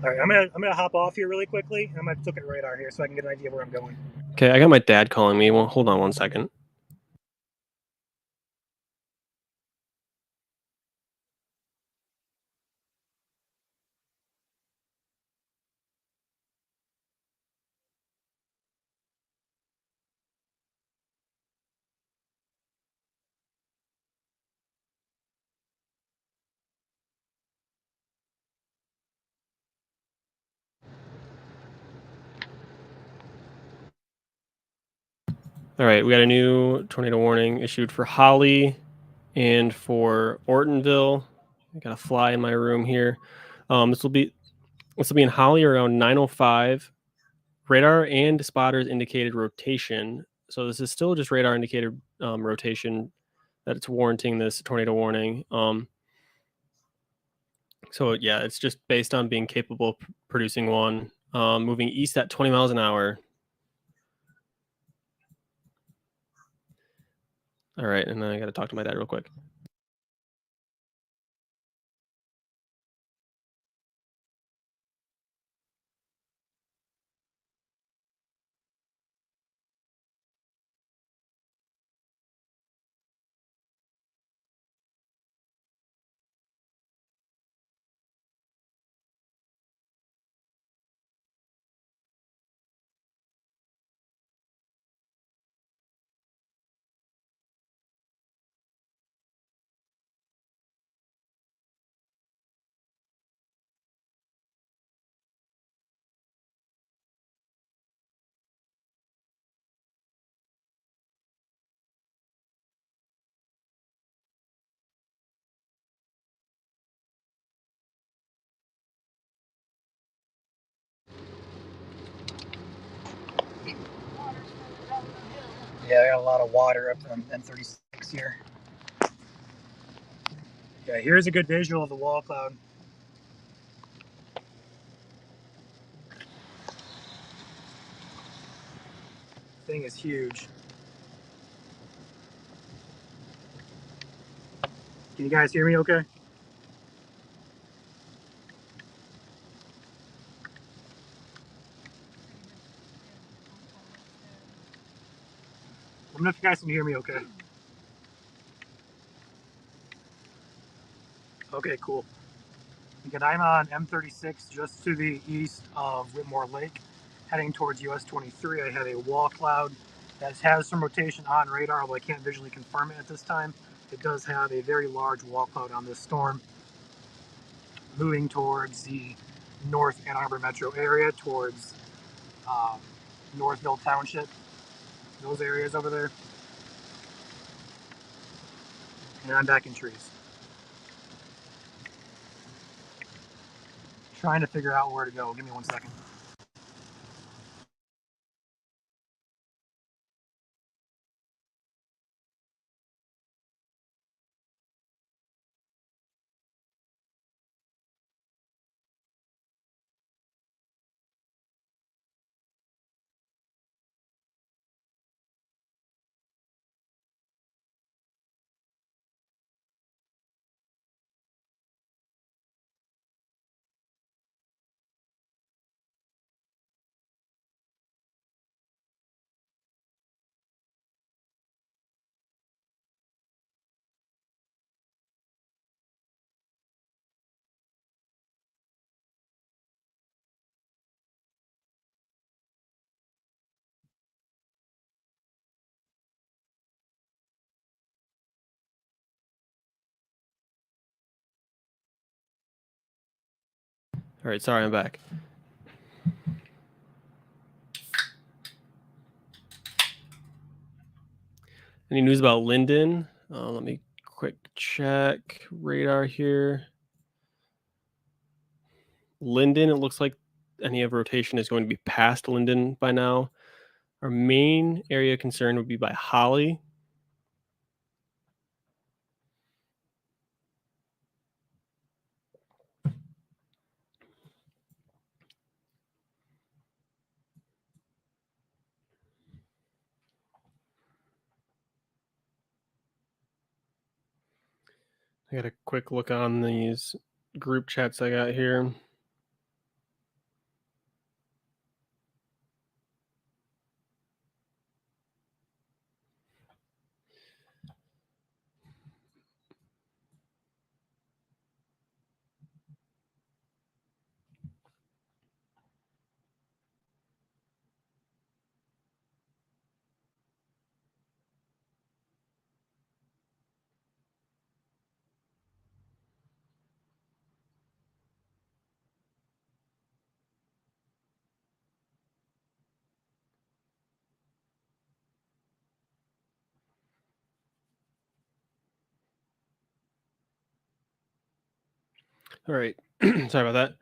All right, I'm gonna hop off here really quickly. I'm gonna look at radar here so I can get an idea of where I'm going. Okay, I got my dad calling me. Well, hold on 1 second. All right, we got a new tornado warning issued for Holly and for Ortonville. I got a fly in my room here. This will be in Holly around 9:05. Radar and spotters indicated rotation. So this is still just radar indicated rotation that it's warranting this tornado warning. So yeah, it's just based on being capable of producing one. Moving east at 20 miles an hour. All right, and then I got to talk to my dad real quick. Yeah, I got a lot of water up on M36 here. Yeah, here's a good visual of the wall cloud. Thing is huge. Can you guys hear me okay? Let me know if you guys can hear me okay. Okay, cool. Again, I'm on M36 just to the east of Whitmore Lake, heading towards US 23. I have a wall cloud that has some rotation on radar, although I can't visually confirm it at this time. It does have a very large wall cloud on this storm, moving towards the North Ann Arbor metro area, towards Northville Township, those areas over there. And I'm back in trees. Trying to figure out where to go. Give me 1 second. All right, sorry, I'm back. Any news about Linden? Let me quick check radar here. Linden, it looks like any of rotation is going to be past Linden by now. Our main area of concern would be by Holly. I got a quick look on these group chats I got here. All right, sorry about that.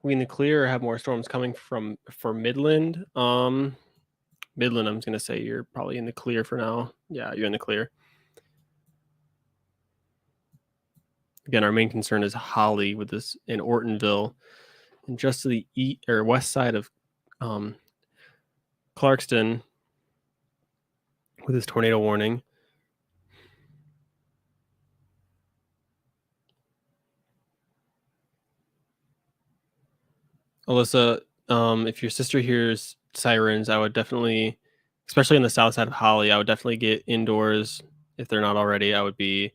we in the clear or have more storms coming from for Midland? Midland, I'm gonna say you're probably in the clear for now. Yeah, you're in the clear. Again, our main concern is Holly with this in Ortonville, and just to the west side of Clarkston with this tornado warning. Alyssa, if your sister hears sirens, I would definitely, especially on the south side of Holly, I would definitely get indoors if they're not already. I would be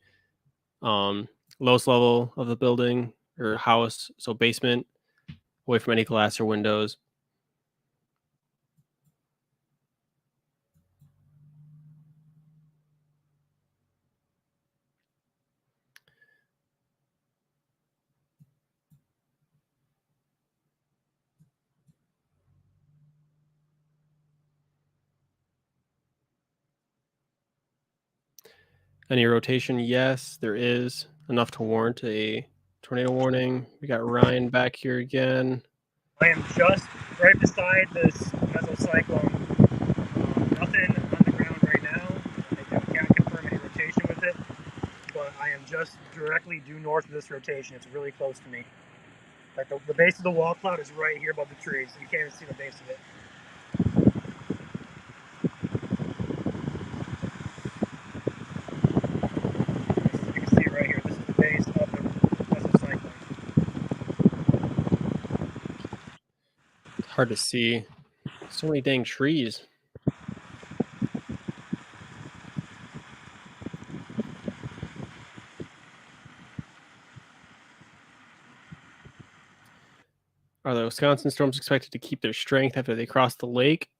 lowest level of the building or house, so basement, away from any glass or windows. Any rotation? Yes, there is enough to warrant a tornado warning. We got Ryan back here again. I am just right beside this mesocyclone. Nothing on the ground right now. I can't confirm any rotation with it, but I am just directly due north of this rotation. It's really close to me. Like the base of the wall cloud is right here above the trees. You can't even see the base of it. You can see it right here. This is the base of the mesocyclone. It's hard to see. So many dang trees. Are the Wisconsin storms expected to keep their strength after they cross the lake?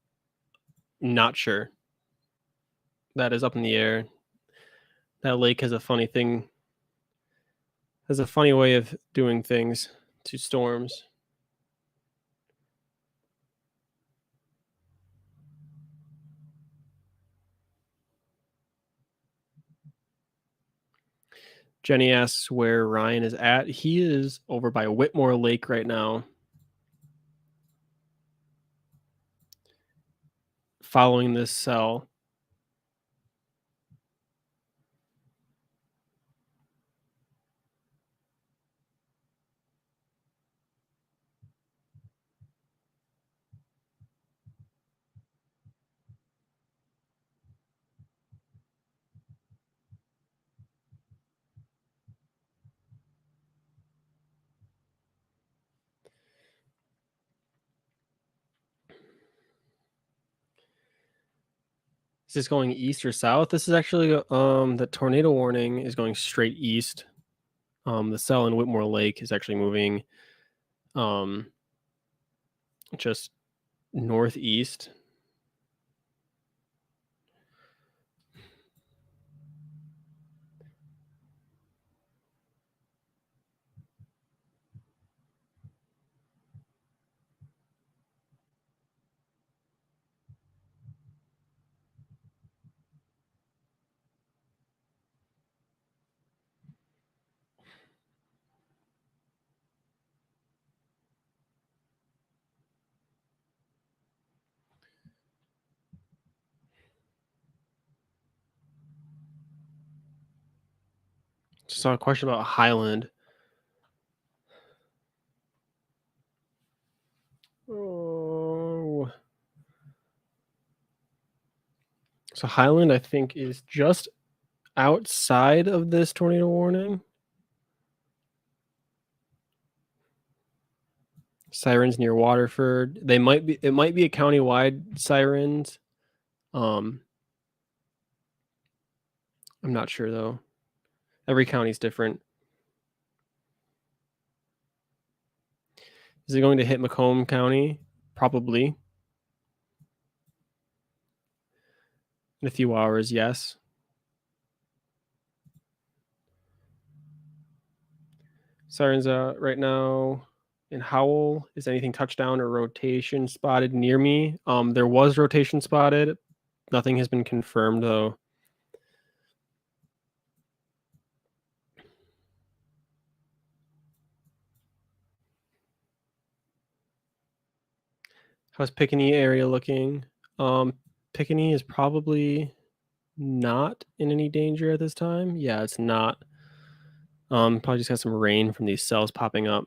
Not sure. That is up in the air. That lake has a funny thing, has a funny way of doing things to storms. Jenny asks where Ryan is at. He is over by Whitmore Lake right now, following this cell. Is this going east or south? This is actually the tornado warning is going straight east. The cell in Whitmore Lake is actually moving just northeast. Just saw a question about Highland. Oh. So Highland, I think, is just outside of this tornado warning. Sirens near Waterford. They might be. It might be a county-wide sirens. I'm not sure though. Every county's different. Is it going to hit Macomb County? Probably. In a few hours, yes. Sirens right now in Howell. Is anything touchdown or rotation spotted near me? There was rotation spotted. Nothing has been confirmed though. How's Pickaninny area looking? Pickaninny is probably not in any danger at this time. Yeah, it's not. Probably just got some rain from these cells popping up.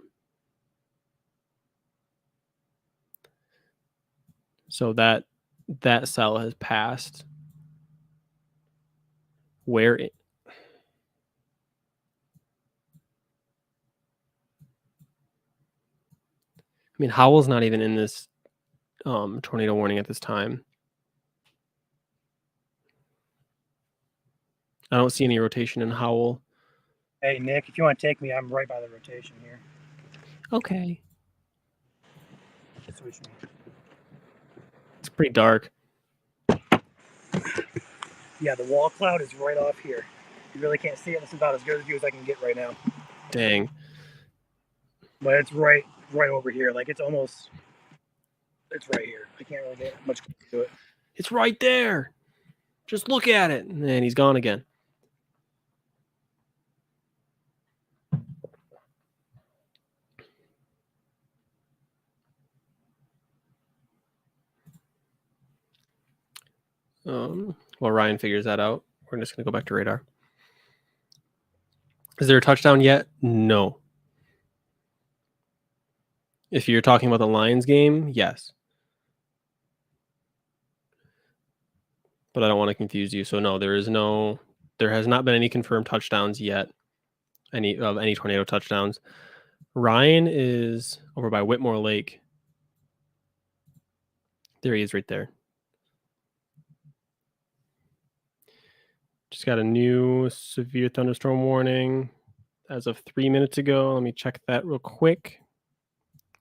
So that cell has passed. Where it, I mean, Howell's not even in this tornado warning at this time. I don't see any rotation in Howell. Hey, Nick, if you want to take me, I'm right by the rotation here. Okay. Switch me. It's pretty dark. Yeah, the wall cloud is right off here. You really can't see it. It's about as good a view as I can get right now. Dang. But it's right over here. Like it's right here. I can't really get much closer to it. It's right there. Just look at it. And he's gone again. While Ryan figures that out, we're just going to go back to radar. Is there a touchdown yet? No. If you're talking about the Lions game, yes. But I don't want to confuse you. So no, there has not been any confirmed touchdowns yet. Any tornado touchdowns. Ryan is over by Whitmore Lake. There he is right there. Just got a new severe thunderstorm warning as of 3 minutes ago. Let me check that real quick.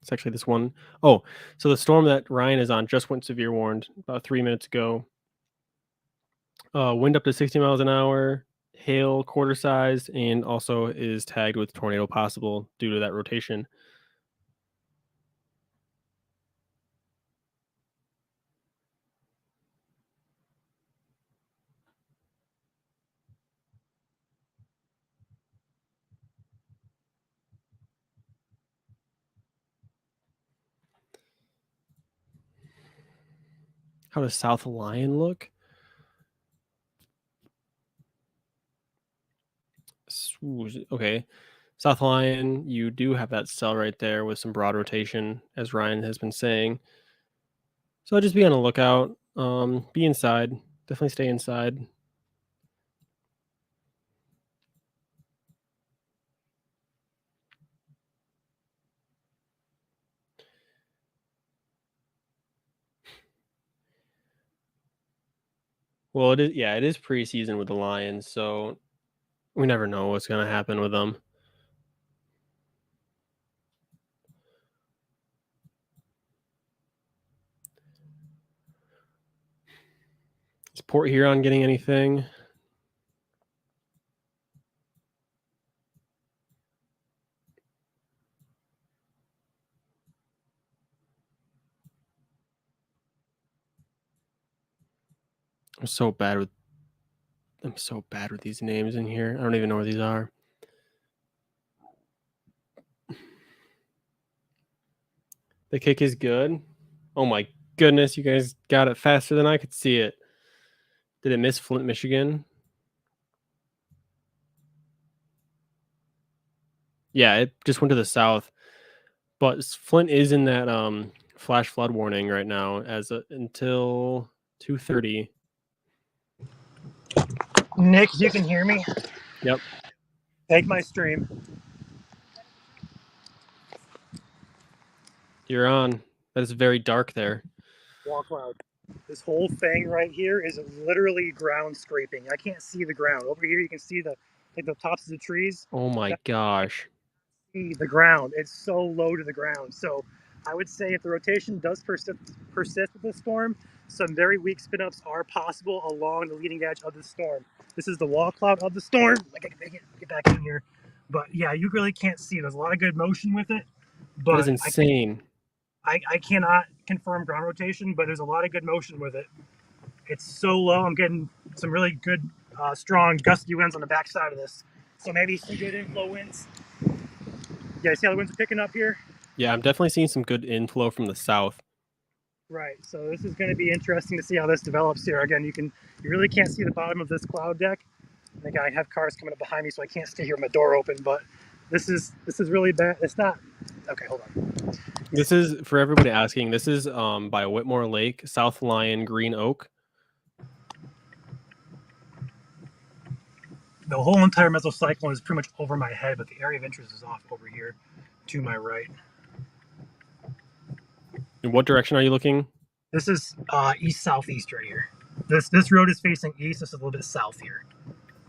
It's actually this one. Oh, so the storm that Ryan is on just went severe warned about 3 minutes ago. Wind up to 60 miles an hour, hail quarter sized, and also is tagged with tornado possible due to that rotation. How does South Lion look? Okay. South Lion, you do have that cell right there with some broad rotation, as Ryan has been saying. So just be on the lookout. Be inside. Definitely stay inside. Well, it is preseason with the Lions, so we never know what's going to happen with them. Is Port Huron getting anything? I'm so bad with these names in here. I don't even know where these are. The kick is good. Oh my goodness, you guys got it faster than I could see it. Did it miss Flint, Michigan? Yeah, it just went to the south. But Flint is in that flash flood warning right now until 2:30. Nick, you can hear me? Yep. Take my stream. You're on. That is very dark there. Wall cloud. This whole thing right here is literally ground scraping. I can't see the ground. Over here you can see the tops of the trees. Oh my gosh. See the ground. It's so low to the ground. So I would say if the rotation does persist with the storm, some very weak spin-ups are possible along the leading edge of the storm. This is the wall cloud of the storm. Like I can get back in here. But yeah, you really can't see. There's a lot of good motion with it. But That is insane. I cannot confirm ground rotation, but there's a lot of good motion with it. It's so low. I'm getting some really good, strong gusty winds on the backside of this. So maybe some good inflow winds. Yeah, see how the winds are picking up here? Yeah, I'm definitely seeing some good inflow from the south. Right. So this is going to be interesting to see how this develops here. Again, you really can't see the bottom of this cloud deck. And again, I have cars coming up behind me, so I can't stay here with my door open. But this is really bad. It's not. Okay, hold on. This is for everybody asking. This is by Whitmore Lake, South Lion, Green Oak. The whole entire mesocyclone is pretty much over my head, but the area of interest is off over here to my right. In what direction are you looking? This is east-southeast right here. This road is facing east. This is a little bit south here.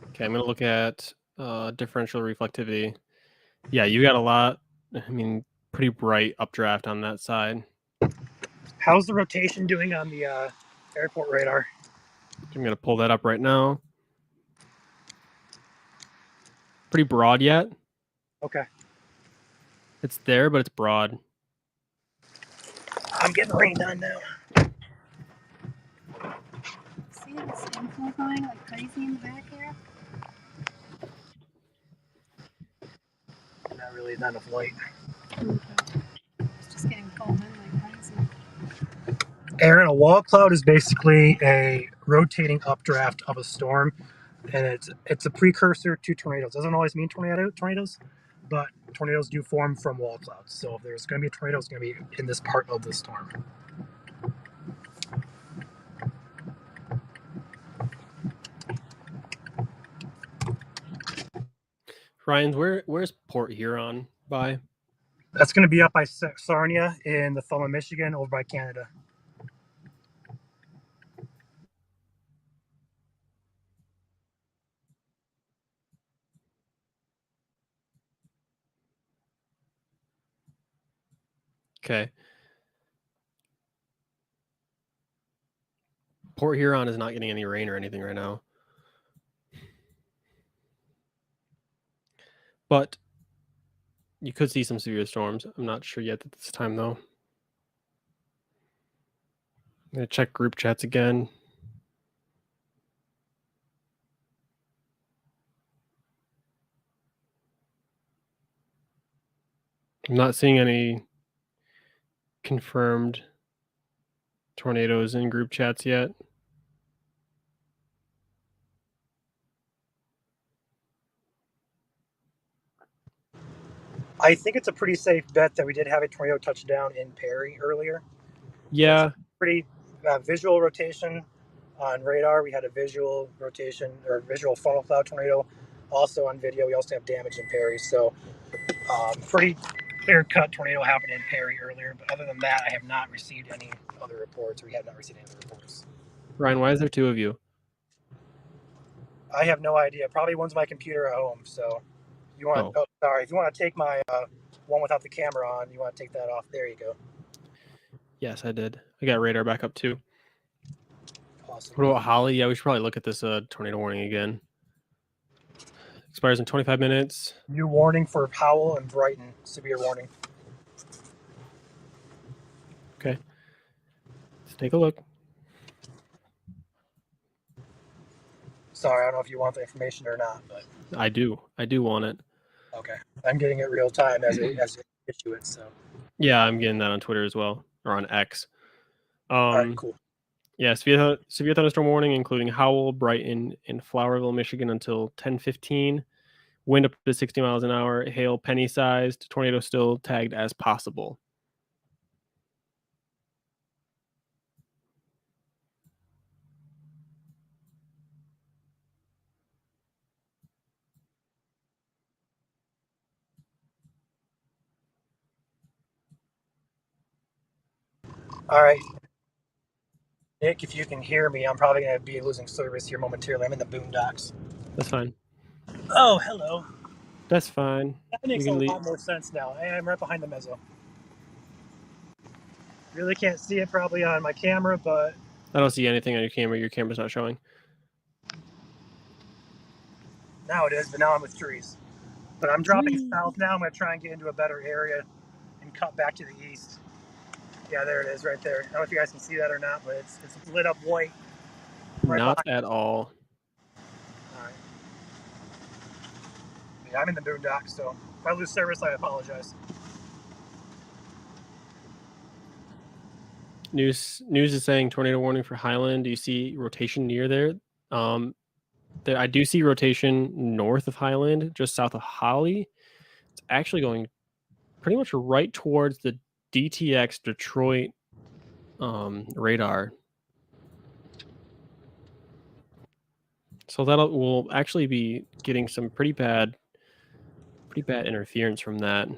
Okay, I'm going to look at differential reflectivity. Yeah, you got a lot. I mean, pretty bright updraft on that side. How's the rotation doing on the airport radar? I'm going to pull that up right now. Pretty broad yet. Okay. It's there, but it's broad. I'm getting rained on now. See this inflow going like crazy in the back here? Not really, not enough light. Okay. It's just getting pulled in like crazy. Aaron, a wall cloud is basically a rotating updraft of a storm, and it's a precursor to tornadoes. Doesn't always mean tornadoes, but tornadoes do form from wall clouds. So if there's going to be a tornado, it's going to be in this part of the storm. Ryan's, where's Port Huron by? That's going to be up by Sarnia in the Thumb of Michigan, over by Canada. Okay. Port Huron is not getting any rain or anything right now. But you could see some severe storms. I'm not sure yet at this time, though. I'm going to check group chats again. I'm not seeing any confirmed tornadoes in group chats yet. I think it's a pretty safe bet that we did have a tornado touchdown in Perry earlier. Yeah. Pretty visual rotation on radar. We had a visual rotation or visual funnel cloud tornado also on video. We also have damage in Perry. So pretty clear-cut tornado happened in Perry earlier. But other than that, I have not received any other reports. We have not received any other reports. Ryan, why is there two of you? I have no idea. Probably one's my computer at home. So you want? Oh, sorry. If you want to take my one without the camera on, you want to take that off. There you go. Yes, I did. I got radar back up too. Awesome. What about Holly? Yeah, we should probably look at this tornado warning again. Expires in 25 minutes. New warning for Howell and Brighton. Severe warning. Okay. Let's take a look. Sorry, I don't know if you want the information or not, but I do. I do want it. okay. I'm getting it real time as you issue it. So Yeah, I'm getting that on Twitter as well, or on X. all right, cool. Yeah, severe thunderstorm warning, including Howell, Brighton, and Flowerville, Michigan, until 10:15. Wind up to 60 miles an hour. Hail penny-sized. Tornado still tagged as possible. All right, Nick, if you can hear me, I'm probably going to be losing service here momentarily. I'm in the boondocks. That's fine. Oh, hello. That's fine. That makes a lot more sense now. I'm right behind the mezzo. Really can't see it probably on my camera, but I don't see anything on your camera. Your camera's not showing. now it is, but now I'm with trees. But I'm dropping south now. I'm going to try and get into a better area and cut back to the east. Yeah, there it is right there. I don't know if you guys can see that or not, but it's lit up white. Right Not behind. at all. All right. Yeah, I'm in the boondocks, so if I lose service, I apologize. News is saying tornado warning for Highland. Do you see rotation near there? I do see rotation north of Highland, just south of Holly. It's actually going pretty much right towards the DTX Detroit radar. So we'll actually be getting some pretty bad interference from that.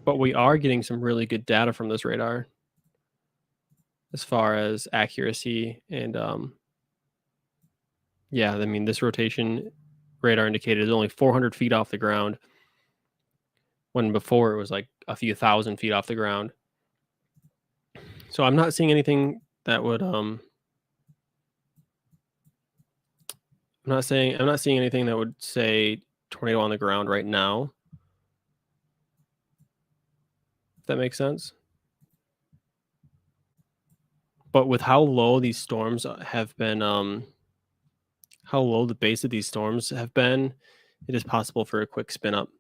But we are getting some really good data from this radar as far as accuracy and yeah, I mean, this rotation radar indicated is only 400 feet off the ground, when before it was like a few thousand feet off the ground. So I'm not seeing anything that would I'm not seeing anything that would say tornado on the ground right now. If that makes sense. But with how low these storms have been, how low the base of these storms have been, it is possible for a quick spin up.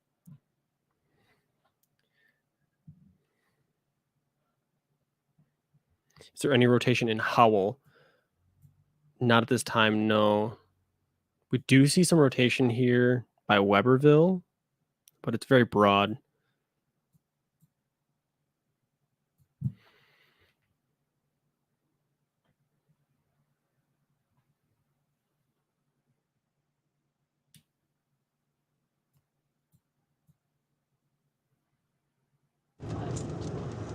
Is there any rotation in Howell? Not at this time, no. We do see some rotation here by Weberville, but it's very broad.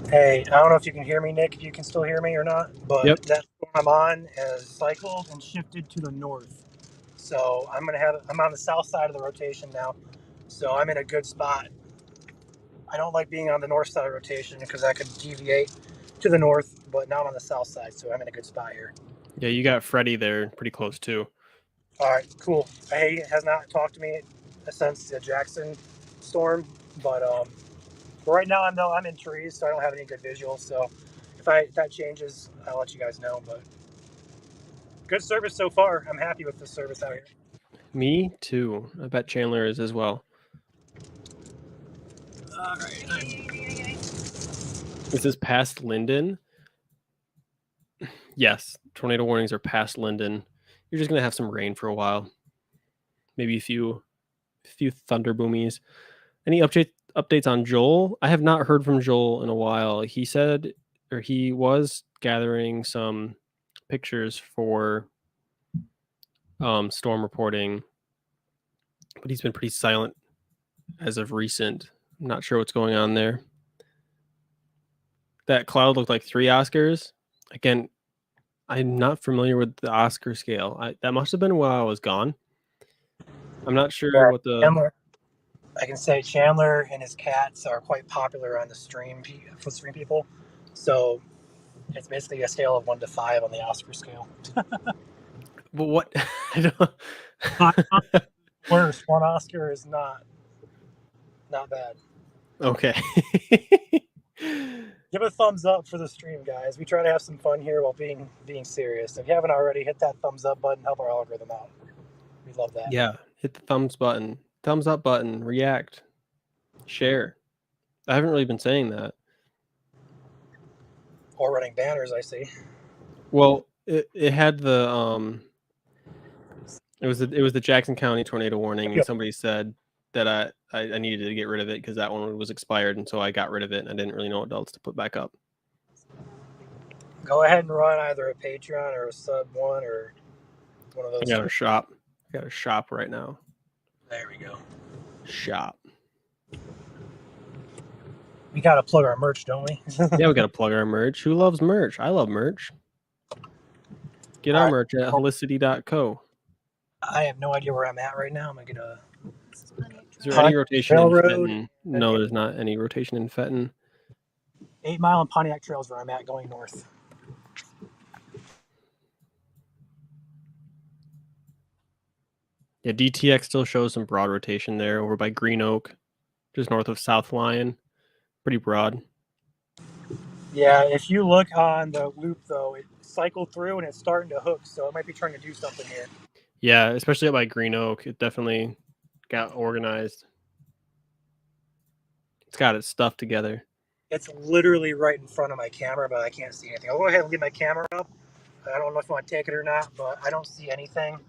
Hey, I don't know if you can hear me, Nick, if you can still hear me or not, but Yep. that storm I'm on has cycled and shifted to the north. So I'm on the south side of the rotation now. So I'm in a good spot. I don't like being on the north side of rotation because I could deviate to the north, but not on the south side. So I'm in a good spot here. Yeah, you got Freddie there pretty close too. All right, cool. He has not talked to me since the Jackson storm, but right now I'm in trees, so I don't have any good visuals. So if that changes, I'll let you guys know. But good service so far. I'm happy with the service out here. Me too. I bet Chandler is as well. All right. Is this past Linden? Yes, tornado warnings are past Linden. You're just gonna have some rain for a while. Maybe a few thunder boomies. Any updates on Joel? I have not heard from Joel in a while. He said, or he was gathering some pictures for storm reporting, but he's been pretty silent as of recent. I'm not sure what's going on there. That cloud looked like 3 Oscars. Again, I'm not familiar with the Oscar scale. That must have been while I was gone. I'm not sure what the... Chandler, I can say Chandler and his cats are quite popular on the stream for stream people. So it's basically a scale of 1 to 5 on the Oscar scale. But what? I don't... Worse, 1 Oscar is not bad. Okay. Give a thumbs up for the stream, guys. We try to have some fun here while being serious. If you haven't already, hit that thumbs up button. Help our algorithm out. We love that. Yeah, hit the thumbs up button, react, share. I haven't really been saying that. Or running banners, I see. Well, it had the it was the Jackson County tornado warning, and somebody said that I needed to get rid of it because that one was expired, and so I got rid of it, and I didn't really know what else to put back up. Go ahead and run either a Patreon or a sub one or one of those. I got a shop. I got a shop right now. There we go. Shop. We gotta plug our merch, don't we? Yeah, we gotta plug our merch. Who loves merch? I love merch. Get our merch at holicity.co. I have no idea where I'm at right now. I'm gonna get a... Is there any rotation in Railroad. Fenton? No, there's not any rotation in Fenton. 8 Mile and Pontiac Trails where I'm at going north. Yeah, DTX still shows some broad rotation there over by Green Oak, just north of South Lyon. Pretty broad. Yeah, if you look on the loop, though, it cycled through and it's starting to hook, so it might be trying to do something here. Yeah, especially up by Green Oak. It definitely got organized. It's got its stuff together. It's literally right in front of my camera, but I can't see anything. I'll go ahead and leave my camera up. I don't know if you want to take it or not, but I don't see anything.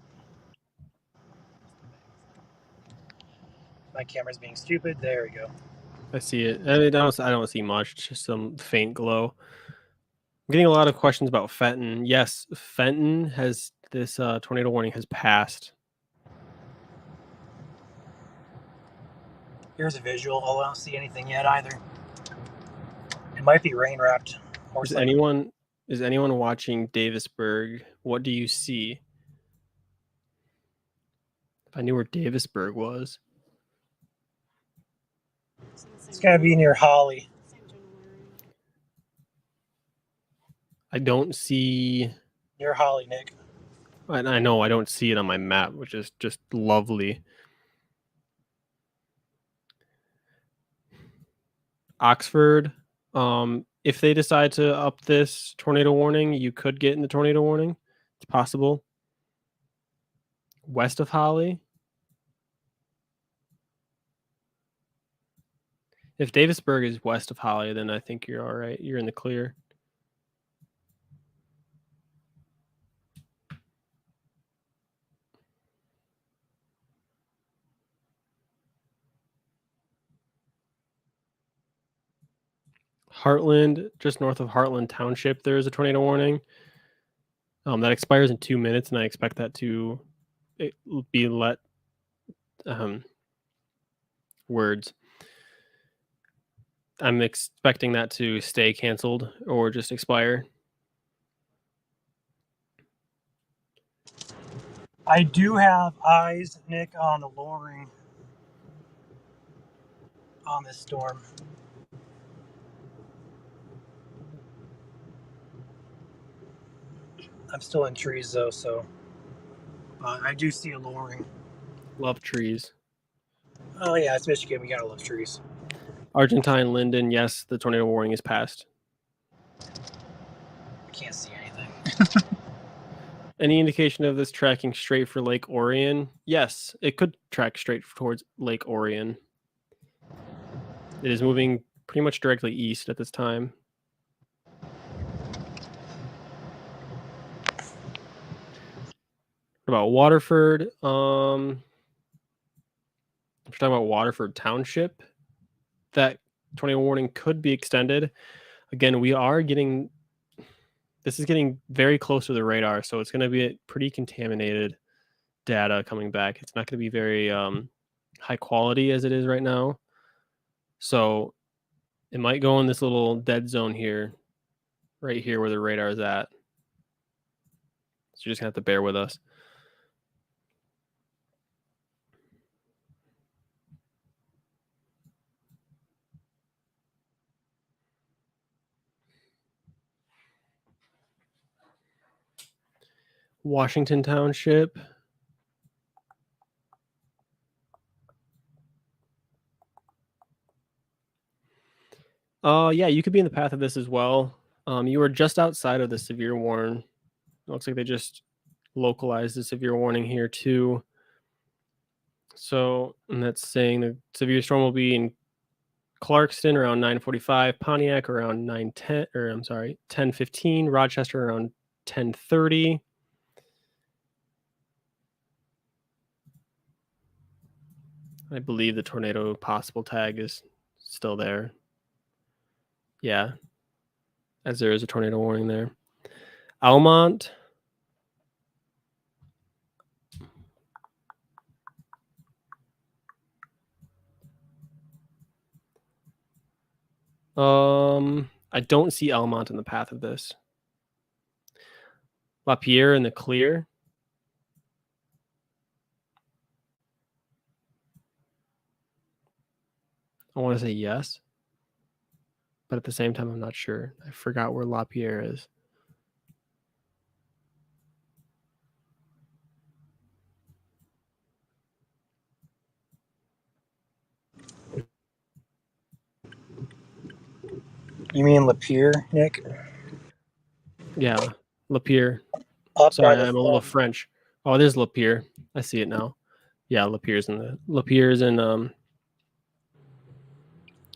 My camera's being stupid. There we go. I see it. I don't see much. It's just some faint glow. I'm getting a lot of questions about Fenton. Yes, Fenton has this tornado warning has passed. Here's a visual. Oh, I don't see anything yet either. It might be rain wrapped. Is anyone watching Davisburg? What do you see? If I knew where Davisburg was. It's gotta be near Holly. I don't see. Near Holly, Nick. I know I don't see it on my map, which is just lovely. Oxford. If they decide to up this tornado warning, you could get in the tornado warning. It's possible. West of Holly. If Davisburg is west of Holly, then I think you're all right. You're in the clear. Heartland, just north of Heartland Township, there is a tornado warning. That expires in 2 minutes, and I expect that to be let words. I'm expecting that to stay canceled or just expire. I do have eyes, Nick, on the lowering on this storm. I'm still in trees though, so I do see a lowering. Love trees. Oh yeah, it's Michigan. We gotta love trees. Argentine, Linden, yes, the tornado warning is passed. I can't see anything. Any indication of this tracking straight for Lake Orion? Yes, it could track straight towards Lake Orion. It is moving pretty much directly east at this time. What about Waterford? If you're talking about Waterford Township, that tornado warning could be extended. Again, this is getting very close to the radar, so it's going to be a pretty contaminated data coming back. It's not going to be very high quality as it is right now. So it might go in this little dead zone here, right here where the radar is at. So you're just going to have to bear with us. Washington Township. Yeah, you could be in the path of this as well. You are just outside of the severe warning. It looks like they just localized the severe warning here too. So, and that's saying the severe storm will be in Clarkston around 9:45, Pontiac around 10:15, Rochester around 10:30. I believe the tornado possible tag is still there. Yeah, as there is a tornado warning there. Almont. I don't see Almont in the path of this. LaPierre in the clear. I want to say yes, but at the same time, I'm not sure. I forgot where LaPierre is. You mean Lapeer, Nick? Yeah, Lapeer. Up Sorry, by the I'm a little French. Oh, there's Lapeer. I see it now. Yeah, Lapierre's in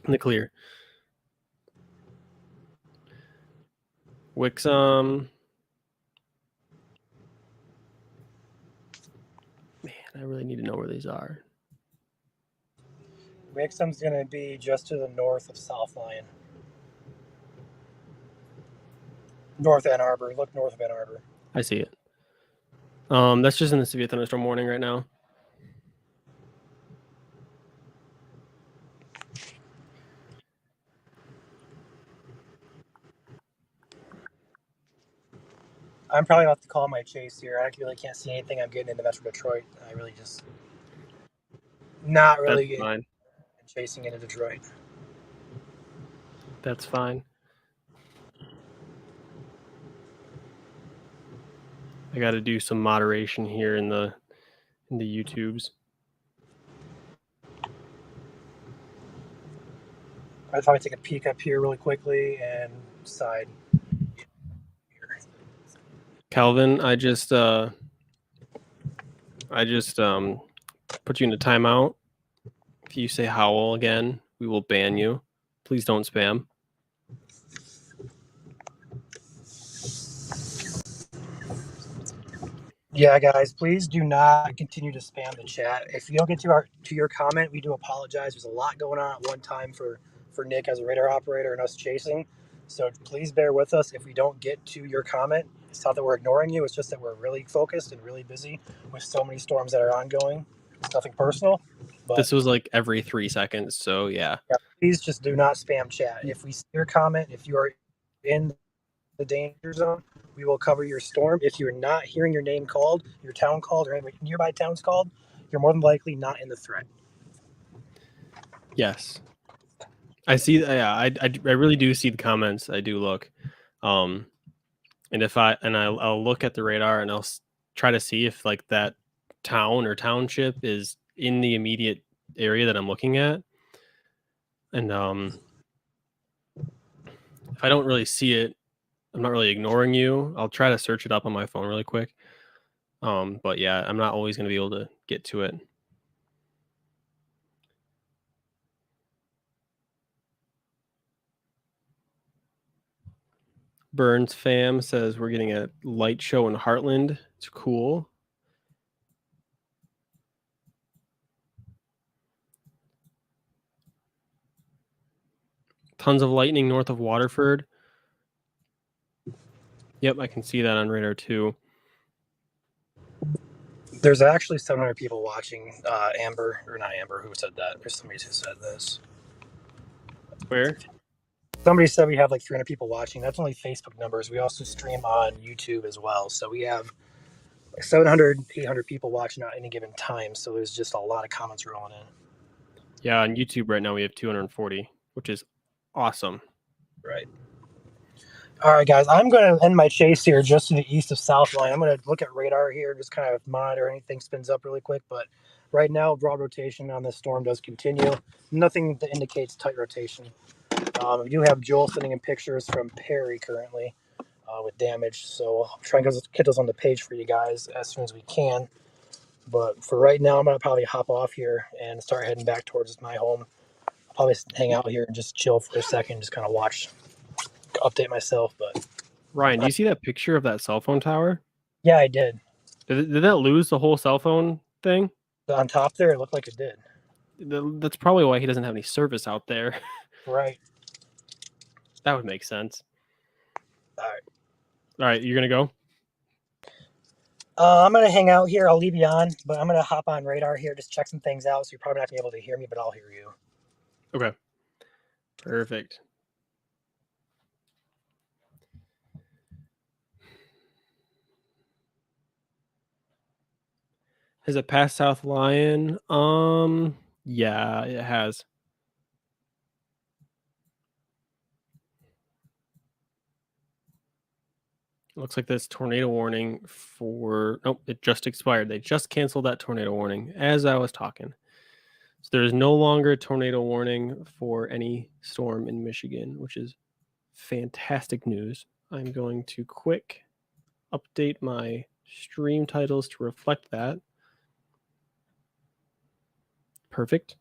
the clear. Wixom. Man, I really need to know where these are. Wixom's going to be just to the north of South Lyon. North Ann Arbor. Look north of Ann Arbor. I see it. That's just in the severe thunderstorm warning right now. I'm probably about to call my chase here. I really can't see anything. I'm getting into Metro Detroit. I really just not really That's fine. chasing into Detroit. That's fine. I got to do some moderation here in the YouTubes. I'd probably take a peek up here really quickly and side. Calvin, I just put you in a timeout. If you say howl again, we will ban you. Please don't spam. Yeah, guys, please do not continue to spam the chat. If you don't get to your comment, we do apologize. There's a lot going on at one time for Nick as a radar operator and us chasing. So please bear with us if we don't get to your comment. It's not that we're ignoring you. It's just that we're really focused and really busy with so many storms that are ongoing. It's nothing personal. But This was like every 3 seconds, so yeah. please just do not spam chat. If we see your comment, if you are in the danger zone, we will cover your storm. If you're not hearing your name called, your town called, or any nearby towns called, you're more than likely not in the threat. Yes. I see. Yeah, I really do see the comments. I do look. And I'll look at the radar and I'll try to see if like that town or township is in the immediate area that I'm looking at. And if I don't really see it, I'm not really ignoring you. I'll try to search it up on my phone really quick. But yeah, I'm not always going to be able to get to it. Burns fam says we're getting a light show in Heartland. It's cool. Tons of lightning north of Waterford. Yep, I can see that on radar too. There's actually 700 people watching. Amber, or not Amber, who said that? There's somebody who said this. Where? Somebody said we have like 300 people watching. That's only Facebook numbers. We also stream on YouTube as well. So we have 700, 800 people watching at any given time. So there's just a lot of comments rolling in. Yeah, on YouTube right now we have 240, which is awesome. Right. All right, guys, I'm going to end my chase here just to the east of South Line. I'm going to look at radar here, just kind of monitor anything spins up really quick. But right now, broad rotation on this storm does continue. Nothing that indicates tight rotation. We do have Joel sending in pictures from Perry currently with damage. So I'll try and get those on the page for you guys as soon as we can. But for right now, I'm going to probably hop off here and start heading back towards my home. I'll probably hang out here and just chill for a second, just kind of watch, update myself. But Ryan, do you see that picture of that cell phone tower? yeah, I did. Did that lose the whole cell phone thing? On top there, it looked like it did. That's probably why he doesn't have any service out there. Right. That would make sense. All right. All right, you're going to go? I'm going to hang out here. I'll leave you on, but I'm going to hop on radar here, just check some things out. So you're probably not going to be able to hear me, but I'll hear you. Okay. Perfect. Has it passed South Lyon? Yeah, it has. Looks like this tornado warning for... Nope, it just expired. They just canceled that tornado warning as I was talking. So there is no longer a tornado warning for any storm in Michigan, which is fantastic news. I'm going to quick update my stream titles to reflect that. Perfect.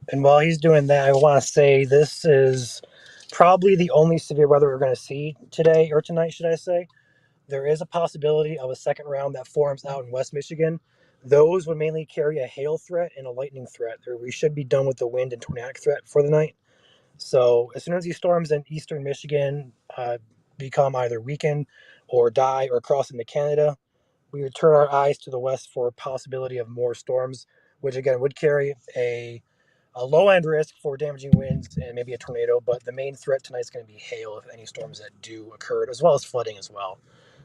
And while he's doing that, I want to say this is probably the only severe weather we're going to see today or tonight, should I say. There is a possibility of a second round that forms out in West Michigan. Those would mainly carry a hail threat and a lightning threat. We should be done with the wind and tornadic threat for the night. So as soon as these storms in eastern Michigan become either weakened or die or cross into Canada, we would turn our eyes to the west for a possibility of more storms, which again would carry a low end risk for damaging winds and maybe a tornado. But the main threat tonight is going to be hail if any storms that do occur, as well as flooding as well.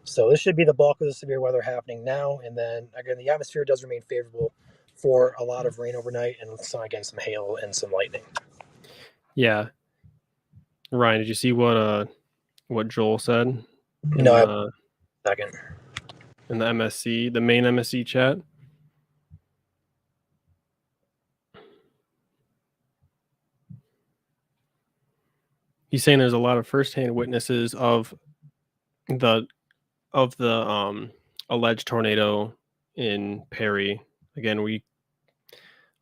So this should be the bulk of the severe weather happening now. And then again, the atmosphere does remain favorable for a lot of rain overnight and some hail and some lightning. Yeah. Ryan, did you see what Joel said? No, second. In the MSC, the main MSC chat? He's saying there's a lot of firsthand witnesses of the alleged tornado in Perry. Again, we're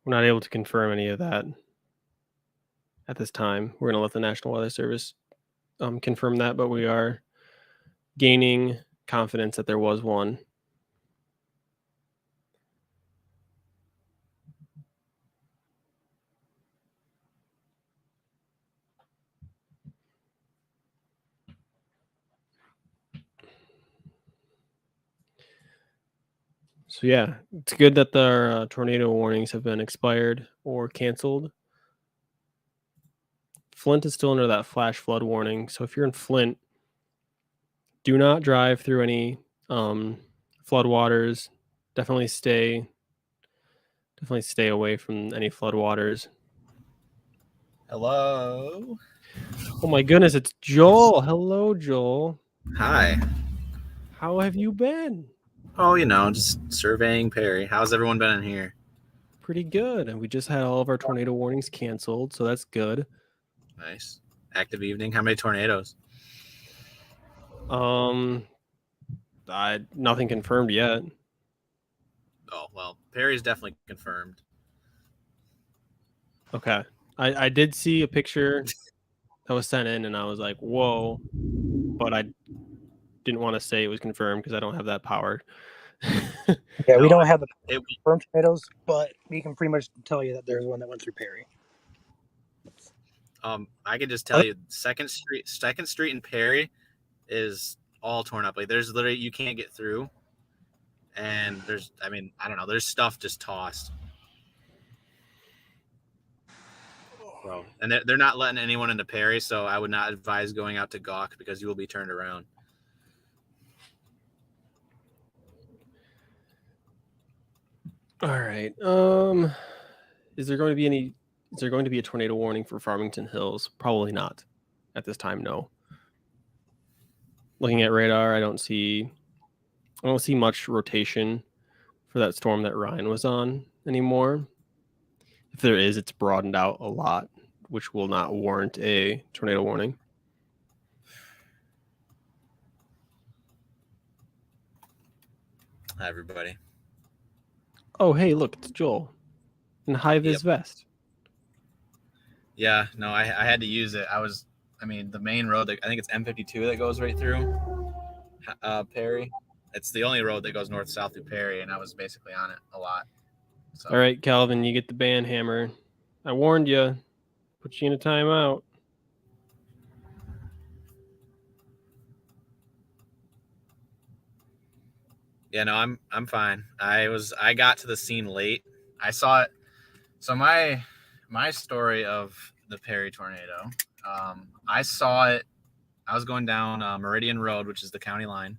not able to confirm any of that at this time. We're going to let the National Weather Service confirm that, but we are gaining confidence that there was one. So yeah, it's good that the tornado warnings have been expired or canceled. Flint is still under that flash flood warning. So if you're in Flint, do not drive through any floodwaters. Definitely stay away from any floodwaters. Hello. Oh my goodness, it's Joel. Hello, Joel. Hi. How have you been? Oh, just surveying Perry. How's everyone been in here? Pretty good. And we just had all of our tornado warnings canceled, so that's good. Nice. Active evening. How many tornadoes? Nothing confirmed yet. Oh, well, Perry's definitely confirmed. Okay. I did see a picture that was sent in, and I was like, whoa. But I didn't want to say it was confirmed because I don't have that power. Yeah, we don't have the confirmed tornadoes, but we can pretty much tell you that there's one that went through Perry. I can just tell you, Second Street in Perry is all torn up. Like, there's literally, you can't get through, and I don't know, there's stuff just tossed. Bro, and they're not letting anyone into Perry, so I would not advise going out to Gawk because you will be turned around. All right. Is there going to be a tornado warning for Farmington Hills? Probably not. At this time, no. Looking at radar, I don't see much rotation for that storm that Ryan was on anymore. If there is, it's broadened out a lot, which will not warrant a tornado warning. Hi, everybody. Oh, hey, look, it's Joel in high-vis vest. Yeah, no, I had to use it. The main road, I think it's M52 that goes right through Perry. It's the only road that goes north-south through Perry, and I was basically on it a lot. So. All right, Calvin, you get the band hammer. I warned you. Put you in a timeout. Yeah, no, I'm fine. I got to the scene late. I saw it. So my story of the Perry tornado, I saw it. I was going down Meridian Road, which is the county line,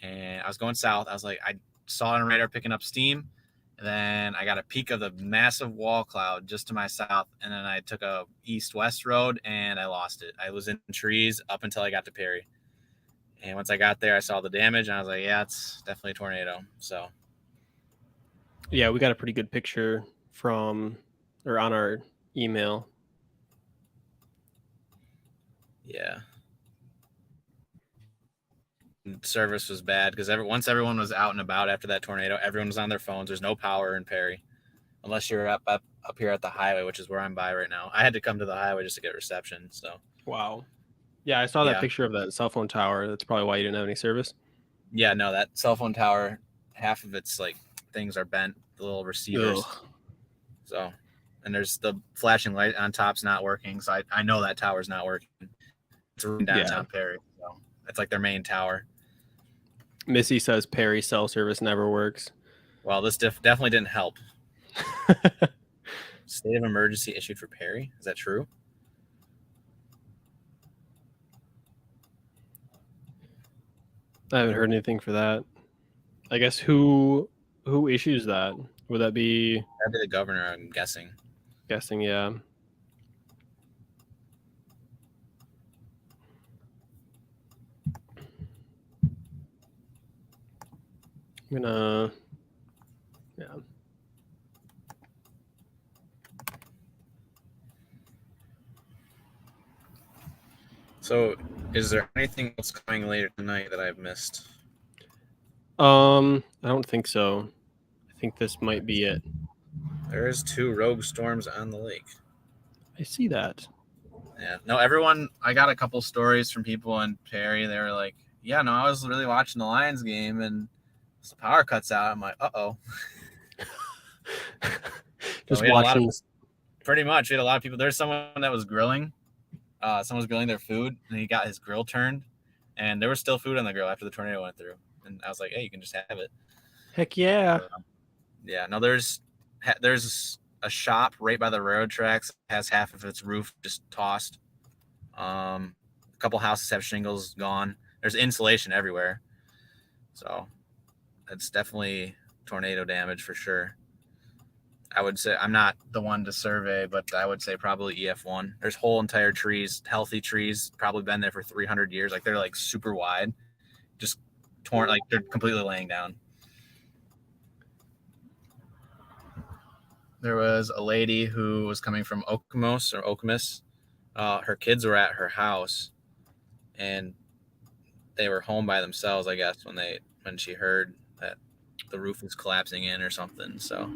and I was going south. I was like, I saw it on radar picking up steam, and then I got a peak of the massive wall cloud just to my south, and then I took a east-west road, and I lost it. I was in trees up until I got to Perry. And once I got there, I saw the damage, and I was like, yeah, it's definitely a tornado. So, yeah, we got a pretty good picture on our email. Yeah. Service was bad because once everyone was out and about after that tornado, everyone was on their phones. There's no power in Perry unless you're up here at the highway, which is where I'm by right now. I had to come to the highway just to get reception. So Wow. Yeah, I saw that Yeah. picture of that cell phone tower. That's probably why you didn't have any service. Yeah, no, that cell phone tower, half of its like things are bent, the little receivers. Ugh. So, and there's the flashing light on top's not working. So I know that tower's not working. It's in downtown Perry. So it's like their main tower. Missy says Perry cell service never works. Well, this definitely didn't help. State of emergency issued for Perry. Is that true? I haven't heard anything for that. I guess who issues that? Would that be That'd be the governor, I'm guessing. guessing? Yeah. I'm gonna. Yeah. So, is there anything else coming later tonight that I've missed? I don't think so. I think this might be it. There is 2 rogue storms on the lake. I see that. Yeah. No, everyone, I got a couple stories from people in Perry. They were like, yeah, no, I was really watching the Lions game and the power cuts out. I'm like, uh-oh. Just we had watching. Pretty much. We had a lot of people. There's someone that was grilling. Someone was grilling their food, and he got his grill turned, and there was still food on the grill after the tornado went through. And I was like, hey, you can just have it. Heck yeah. Yeah. No, there's a shop right by the railroad tracks, has half of its roof just tossed. A couple houses have shingles gone. There's insulation everywhere. So it's definitely tornado damage for sure. I would say I'm not the one to survey, but I would say probably EF1. There's whole entire trees, healthy trees, probably been there for 300 years. Like they're like super wide, just torn, like they're completely laying down. There was a lady who was coming from Okemos. Her kids were at her house, and they were home by themselves, I guess, when she heard that the roof was collapsing in or something. So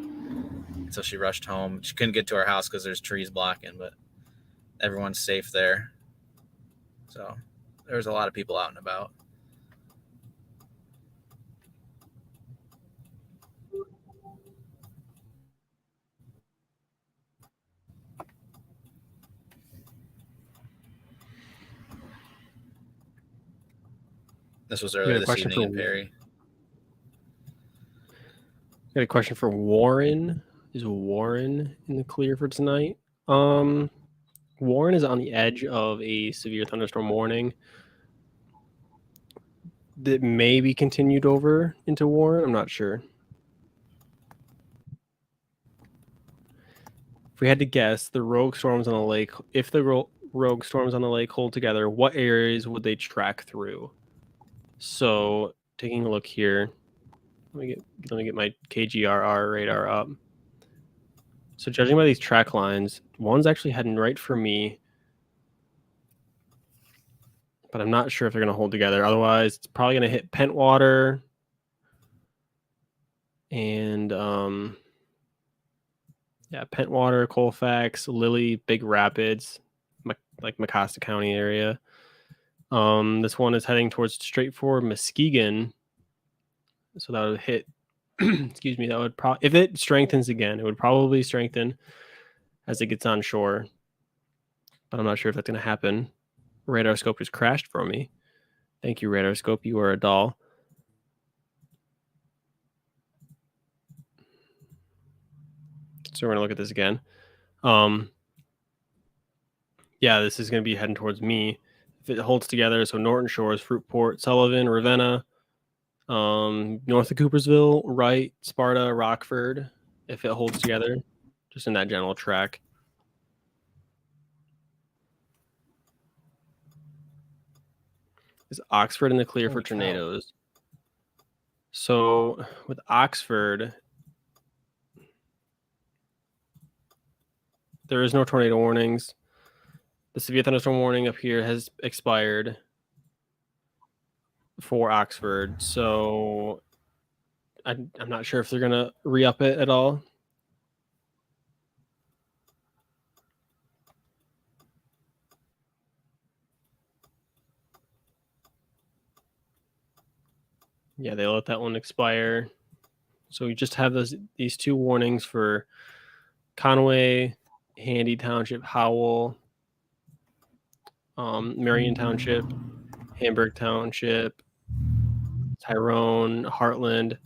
she rushed home. She couldn't get to her house because there's trees blocking, but everyone's safe there. So there was a lot of people out and about. This was earlier this evening in Perry. Got a question for Warren. Is Warren in the clear for tonight? Warren is on the edge of a severe thunderstorm warning that may be continued over into Warren. I'm not sure. If we had to guess, the rogue storms on the lake, if the rogue storms on the lake hold together, what areas would they track through? So taking a look here, let me get my KGRR radar up. So judging by these track lines, one's actually heading right for me, but I'm not sure if they're going to hold together. Otherwise, it's probably going to hit Pentwater and Pentwater, Colfax, Lily, Big Rapids, like Mecosta County area. This one is heading towards straight for Muskegon. So that would hit, excuse me, that would probably, if it strengthens again, it would probably strengthen as it gets on shore. But I'm not sure if that's going to happen. Radar scope just crashed for me. Thank you, Radar scope. You are a doll. So we're going to look at this again. Yeah, this is going to be heading towards me. If it holds together, so Norton Shores, Fruitport, Sullivan, Ravenna, north of Coopersville, Wright, Sparta, Rockford, if it holds together, just in that general track. Is Oxford in the clear for tornadoes? So with Oxford, there is no tornado warnings. The severe thunderstorm warning up here has expired for Oxford, so I'm not sure if they're going to re-up it at all. Yeah, they let that one expire. So we just have these 2 warnings for Conway, Handy Township, Howell, Marion Township, Hamburg Township, Tyrone, Heartland.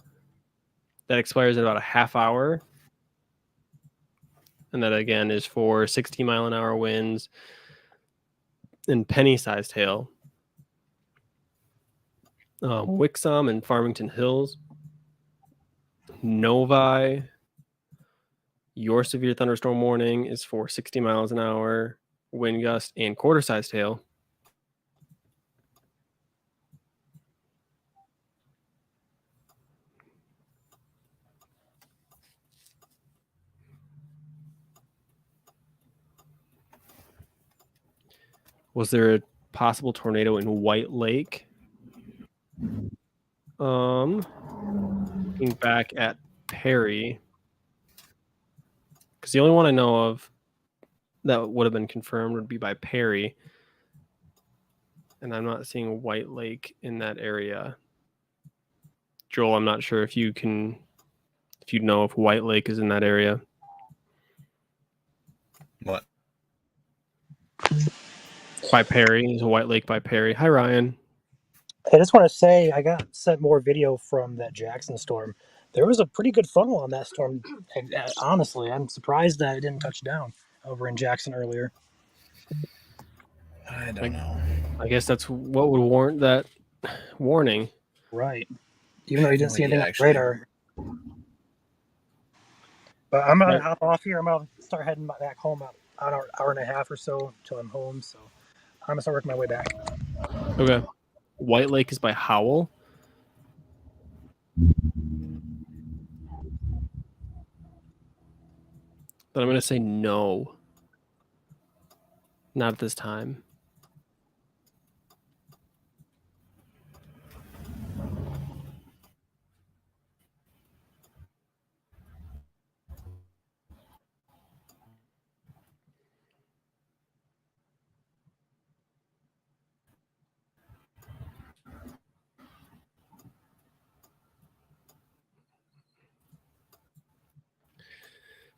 That expires in about a half hour. And that again is for 60-mile-an-hour winds and penny-sized hail. Wixom and Farmington Hills, Novi. Your severe thunderstorm warning is for 60 miles an hour, wind gust, and quarter-sized hail. Was there a possible tornado in White Lake? Looking back at Perry, because the only one I know of that would have been confirmed would be by Perry, and I'm not seeing White Lake in that area. Joel, I'm not sure if you know if White Lake is in that area. What? By Perry, is White Lake by Perry. Hi, Ryan. I just want to say I got sent more video from that Jackson storm. There was a pretty good funnel on that storm. Honestly, I'm surprised that it didn't touch down over in Jackson earlier. I don't know. I guess that's what would warrant that warning. Right. Even though you didn't see anything on the actually. radar. But I'm going to hop off here. I'm going to start heading back home about an hour and a half or so till I'm home. So I'm going to start working my way back. Okay. White Lake is by Howell. But I'm going to say no. Not at this time.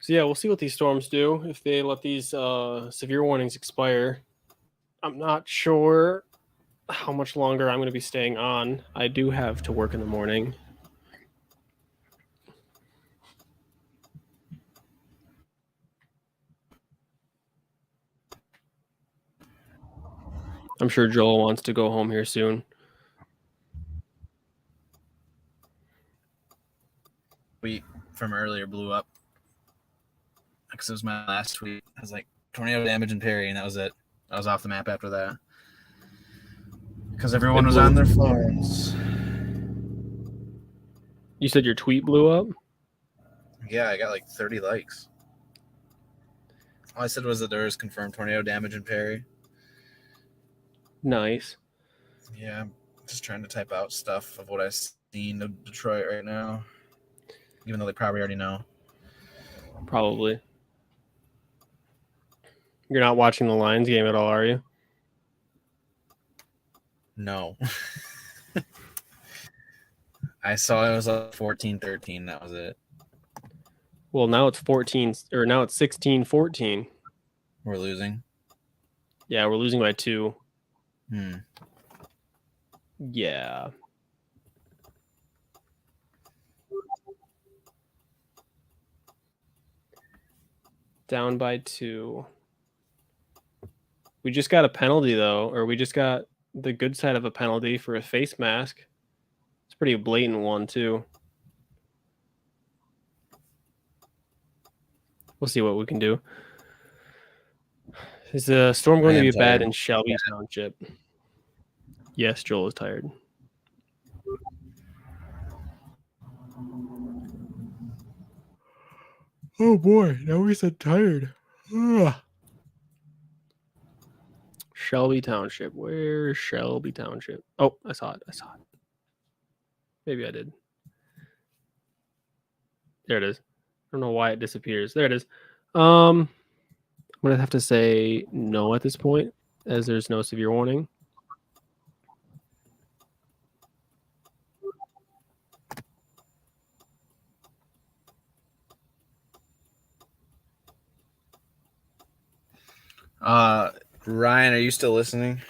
So yeah, we'll see what these storms do if they let these severe warnings expire. I'm not sure how much longer I'm going to be staying on. I do have to work in the morning. I'm sure Joel wants to go home here soon. Tweet from earlier blew up because it was my last tweet. I was like, tornado damage in Perry, and that was it. I was off the map after that because everyone was on their phones. You said your tweet blew up? Yeah, I got like 30 likes. All I said was that there was confirmed tornado damage in Perry. Nice. Yeah, I'm just trying to type out stuff of what I've seen of Detroit right now, even though they probably already know. Probably. You're not watching the Lions game at all, are you? No. I saw it was like 14-13. That was it. Well, now it's 16-14. We're losing. Yeah, we're losing by 2. Yeah. Down by 2. We just got a penalty, though, or we just got the good side of a penalty for a face mask. It's a pretty blatant one, too. We'll see what we can do. Is the storm going to be bad in Shelby Township? Yes, Joel is tired. Oh boy, now he said tired. Ugh. Shelby Township. Where's Shelby Township? Oh, I saw it. Maybe I did. There it is. I don't know why it disappears. There it is. I'm gonna have to say no at this point, as there's no severe warning. Ryan, are you still listening?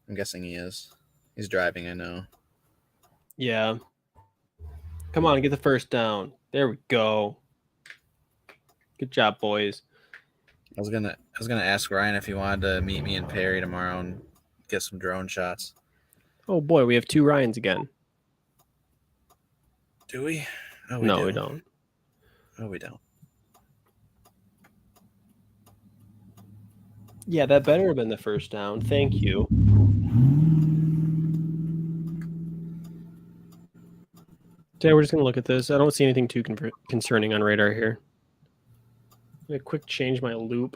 I'm guessing he is. He's driving, I know. Yeah. Come on, get the first down. There we go. Good job, boys. I was gonna ask Ryan if he wanted to meet me in Perry tomorrow and get some drone shots. Oh boy, we have 2 Ryans again. Do we? Oh, No, do. we don't. Oh, we don't. Yeah, that better have been the first down. Thank you. Yeah, we're just going to look at this. I don't see anything too concerning on radar here. I'm going to quick change my loop.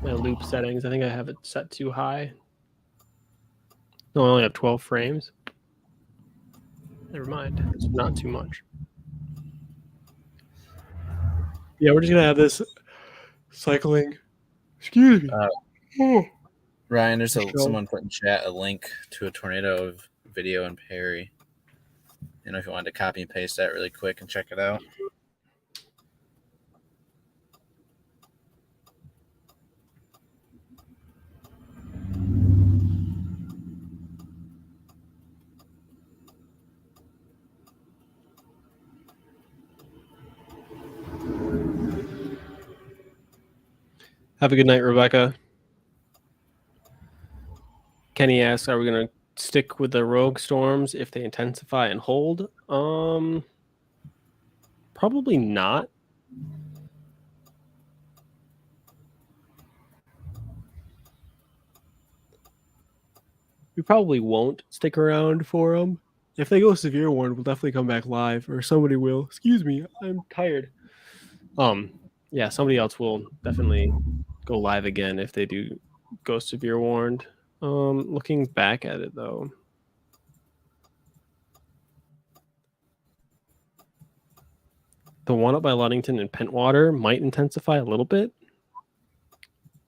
My loop settings. I think I have it set too high. No, I only have 12 frames. Never mind. It's not too much. Yeah, we're just going to have this cycling. Excuse me. Ryan, there's Sure. someone put in chat a link to a tornado of video in Perry. You know, if you wanted to copy and paste that really quick and check it out. Have a good night, Rebecca. Kenny asks, are we going to stick with the rogue storms if they intensify and hold? Probably not. We probably won't stick around for them. If they go severe warned, we'll definitely come back live, or somebody will. Excuse me, I'm tired. Yeah, somebody else will definitely go live again if they do go severe warned. Looking back at it though, the one up by Ludington and Pentwater might intensify a little bit.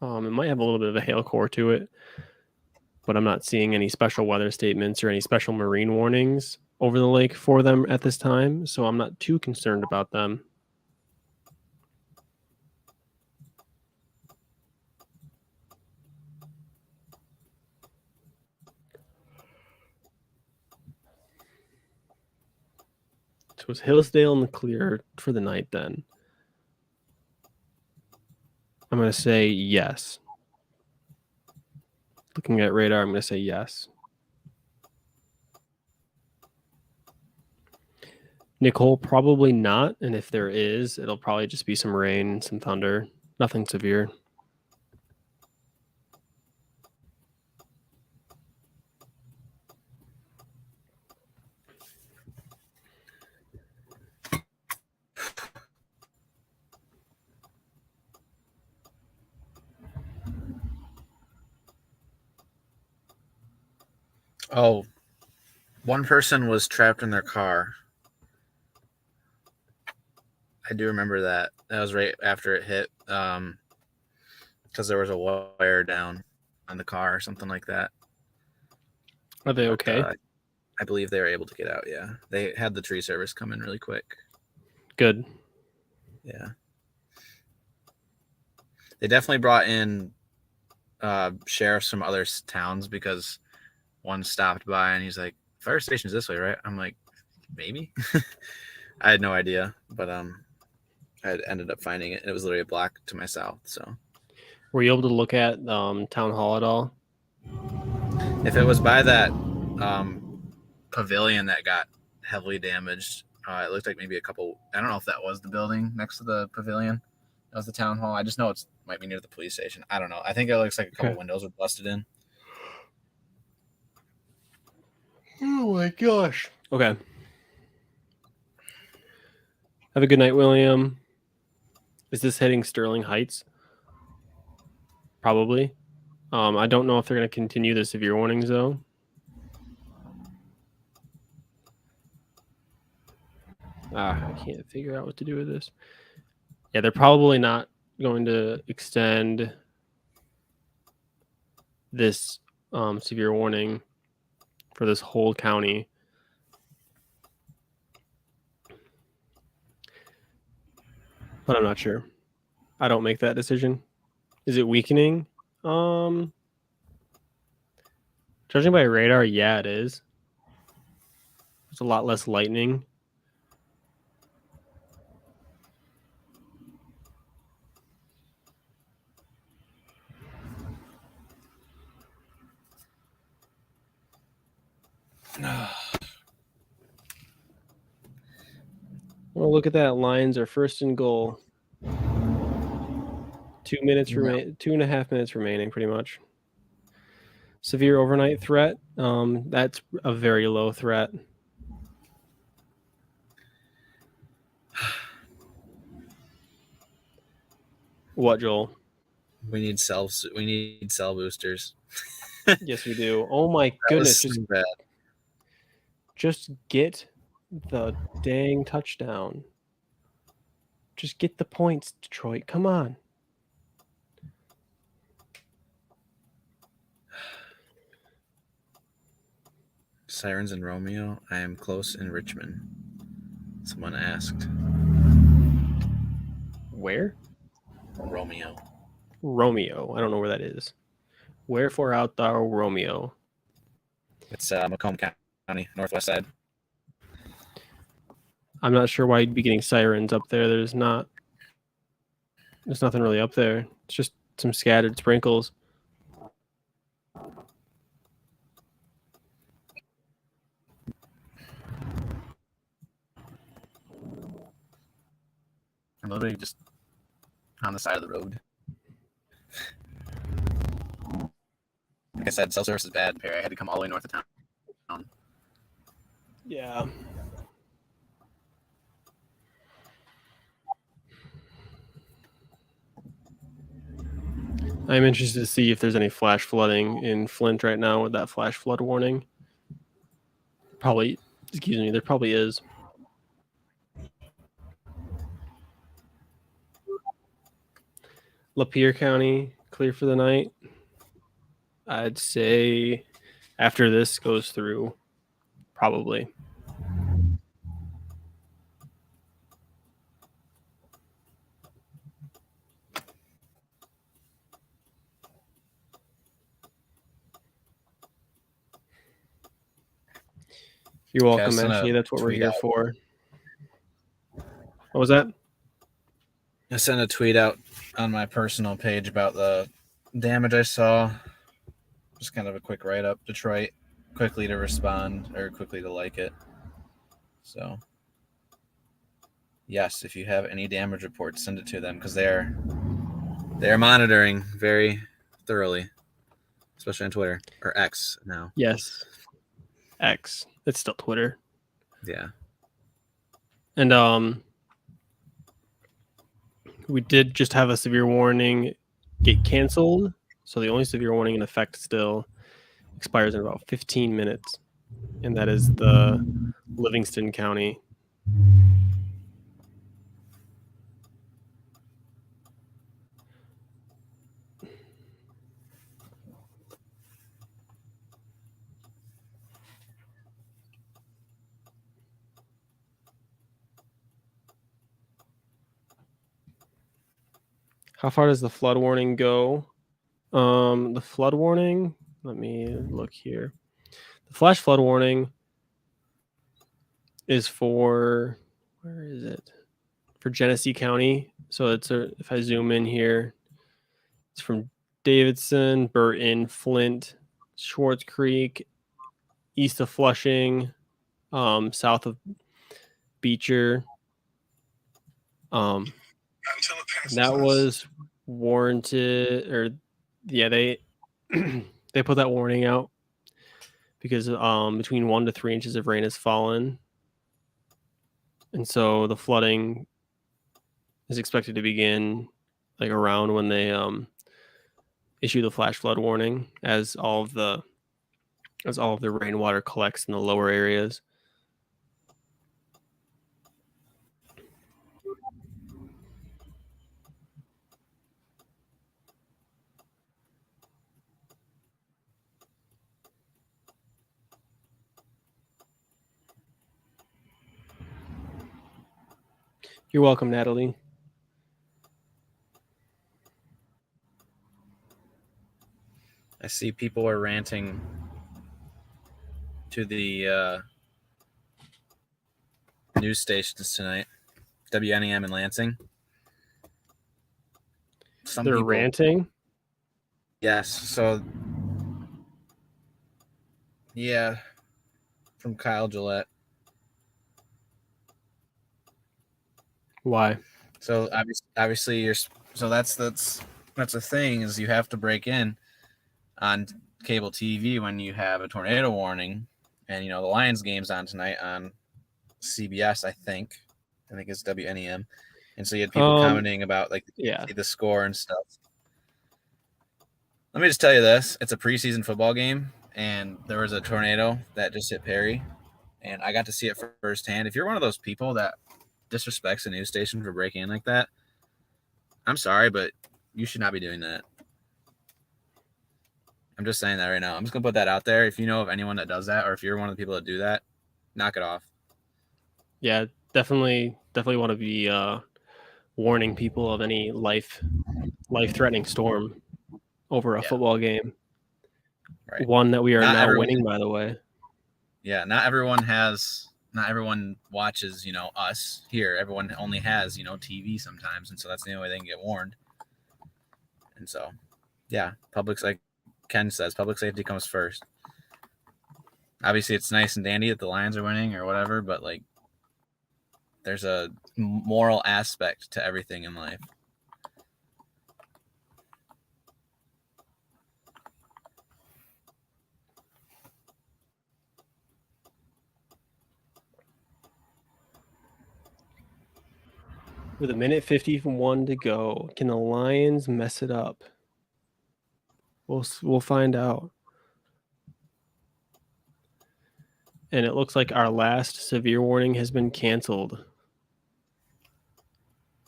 It might have a little bit of a hail core to it, but I'm not seeing any special weather statements or any special marine warnings over the lake for them at this time, so I'm not too concerned about them. So it's Hillsdale in the clear for the night then. I'm going to say yes. Looking at radar, I'm going to say yes. Nicole, probably not. And if there is, it'll probably just be some rain and some thunder. Nothing severe. Oh, one person was trapped in their car. I do remember that. That was right after it hit, because there was a wire down on the car or something like that. Are they okay? I believe they were able to get out. Yeah, they had the tree service come in really quick. Good. Yeah, they definitely brought in sheriffs from other towns because one stopped by and he's like, "Fire station's this way, right?" I'm like, "Maybe." I had no idea, but I ended up finding it. It was literally a block to my south. So, were you able to look at town hall at all? If it was by that pavilion that got heavily damaged, it looked like maybe a couple. I don't know if that was the building next to the pavilion. That was the town hall. I just know it might be near the police station. I don't know. I think it looks like a couple windows were busted in. Oh my gosh. Okay. Have a good night, William. Is this hitting Sterling Heights? Probably. I don't know if they're going to continue the severe warnings, though. I can't figure out what to do with this. Yeah, they're probably not going to extend this severe warning for this whole county. but I'm not sure. I don't make that decision. Is it weakening? Judging by radar, yeah, it is. There's a lot less lightning. Well, look at that. Lions are first and goal. 2 minutes remain. 2.5 minutes remaining, pretty much. Severe overnight threat. That's a very low threat. What, Joel? We need cell boosters. Yes, we do. Oh my That goodness! was so bad. Just get the dang touchdown. Just get the points, Detroit. Come on. Sirens in Romeo. I am close in Richmond. Someone asked. Where? Romeo. Romeo. I don't know where that is. Wherefore art thou, Romeo? It's Macomb County, northwest side. I'm not sure why you'd be getting sirens up there. There's nothing really up there. It's just some scattered sprinkles. I'm literally just on the side of the road. Like I said, cell service is bad. Perry, I had to come all the way north of town. Yeah. I'm interested to see if there's any flash flooding in Flint right now with that flash flood warning. There probably is. Lapeer County, clear for the night. I'd say after this goes through, probably. You're welcome, sent a Ashley. That's what we're tweet here out. for. What was that? I sent a tweet out on my personal page about the damage I saw. Just kind of a quick write-up. Detroit, quickly to respond or quickly to like it. So, yes, if you have any damage reports, send it to them because they're monitoring very thoroughly, especially on Twitter or X now. Yes. X. It's still Twitter. Yeah. And we did just have a severe warning get canceled. So the only severe warning in effect still expires in about 15 minutes. And that is the Livingston County. How far does the flood warning go? The flood warning, let me look here. The flash flood warning is for, where is it? For Genesee County. So if I zoom in here, it's from Davidson, Burton, Flint, Schwartz Creek, east of Flushing, south of Beecher. That was warranted, or yeah, they they put that warning out because between 1 to 3 inches of rain has fallen, and so the flooding is expected to begin like around when they issue the flash flood warning, as all of the rainwater collects in the lower areas. You're welcome, Natalie. I see people are ranting to the news stations tonight. WNEM in Lansing. Some They're people, ranting. yes. So, yeah, from Kyle Gillette. Why? So obviously you're so that's the thing is you have to break in on cable TV when you have a tornado warning, and the Lions game's on tonight on CBS. I think it's WNEM, and so you had people commenting about like the score and stuff. Let me just tell you this: it's a preseason football game, and there was a tornado that just hit Perry, and I got to see it firsthand. If you're one of those people that disrespects a news station for breaking in like that, I'm sorry, but you should not be doing that. I'm just saying that right now. I'm just gonna put that out there. If you know of anyone that does that, or if you're one of the people that do that, knock it off. Yeah, definitely want to be warning people of any life-threatening storm over a football game. Right. One that we are now winning, by the way. Yeah, not everyone watches, us here. Everyone only has, TV sometimes, and so that's the only way they can get warned. And so, yeah, like Ken says, public safety comes first. Obviously, it's nice and dandy that the Lions are winning or whatever, but like, there's a moral aspect to everything in life. With 1:51 to go, can the Lions mess it up? We'll find out. And it looks like our last severe warning has been canceled,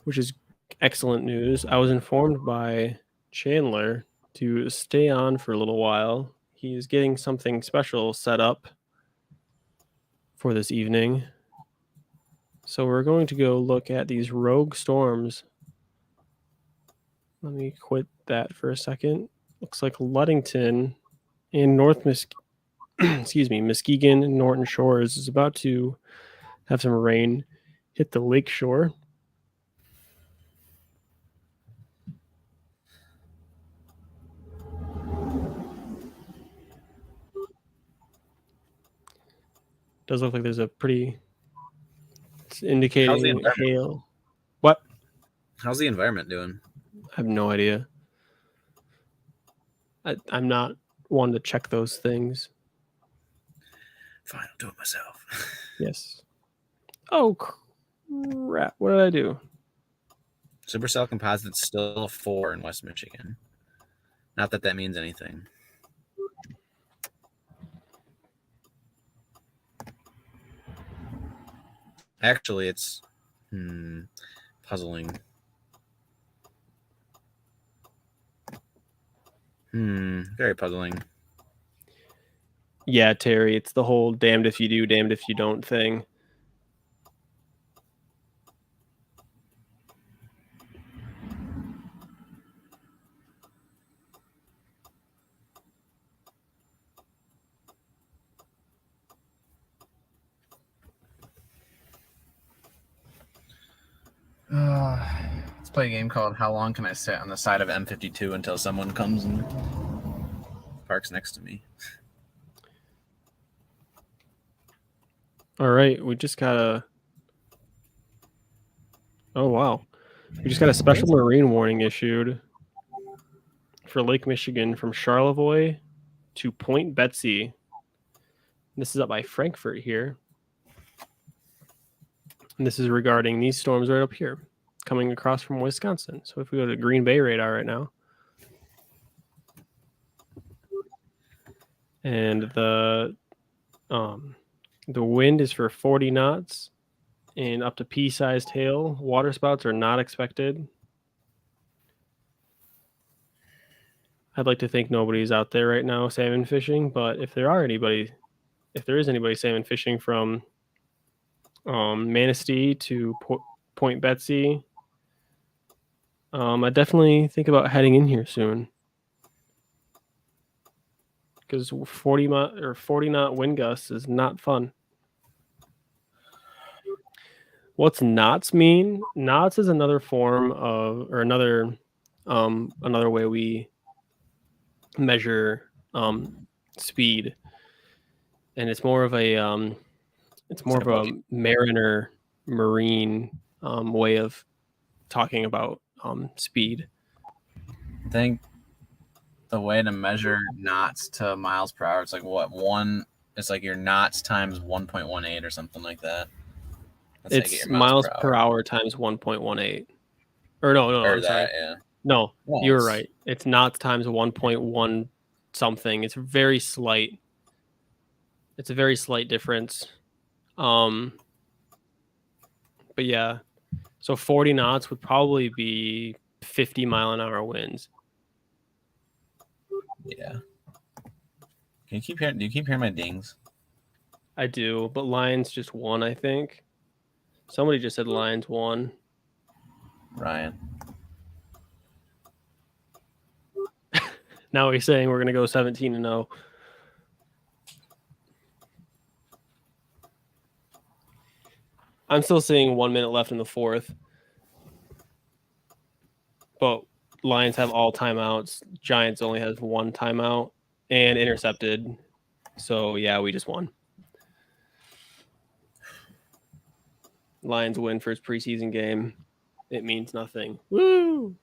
which is excellent news. I was informed by Chandler to stay on for a little while. He's getting something special set up for this evening. So we're going to go look at these rogue storms. Let me quit that for a second. Looks like Ludington and Muskegon and Norton Shores is about to have some rain hit the lake shore. Does look like there's a pretty... It's indicating hail. What? How's the environment doing? I have no idea. I'm not one to check those things. Fine, I'll do it myself. Yes. Oh, crap. What did I do? Supercell Composite's still a 4 in West Michigan. Not that that means anything. Actually, it's puzzling. Very puzzling. Yeah, Terry, it's the whole damned if you do, damned if you don't thing. Let's play a game called How Long Can I Sit on the Side of M52 Until Someone Comes and parks next to me. All right, we just got a... Oh, wow. We just got a special marine warning issued for Lake Michigan from Charlevoix to Point Betsy. This is up by Frankfurt here. And this is regarding these storms right up here coming across from Wisconsin. So if we go to Green Bay radar right now, and the wind is for 40 knots and up to pea-sized hail. Water spouts are not expected. I'd like to think nobody's out there right now salmon fishing, but if there is anybody salmon fishing from Manistee to Point Betsy, I definitely think about heading in here soon. because 40 knot wind gusts is not fun. What's knots mean? Knots is another form of, or another way we measure speed, and it's more of a marine way of talking about speed. I think the way to measure knots to miles per hour, it's like what one? It's like your knots times 1.18 or something like that. That's how you get It's your miles per hour times 1.18. Or no, Or I'm that, sorry. yeah. No, Well, you were it's- right. It's knots times 1.1 something. It's very slight. It's a very slight difference. But yeah. So 40 knots would probably be 50-mile-an-hour winds. Yeah. Do you keep hearing my dings? I do, but Lions just won, I think. Somebody just said Lions won. Ryan. Now he's saying we're going to go 17-0. I'm still seeing 1 minute left in the fourth. But Lions have all timeouts. Giants only has one timeout and intercepted. So, yeah, we just won. Lions win first preseason game. It means nothing. Woo!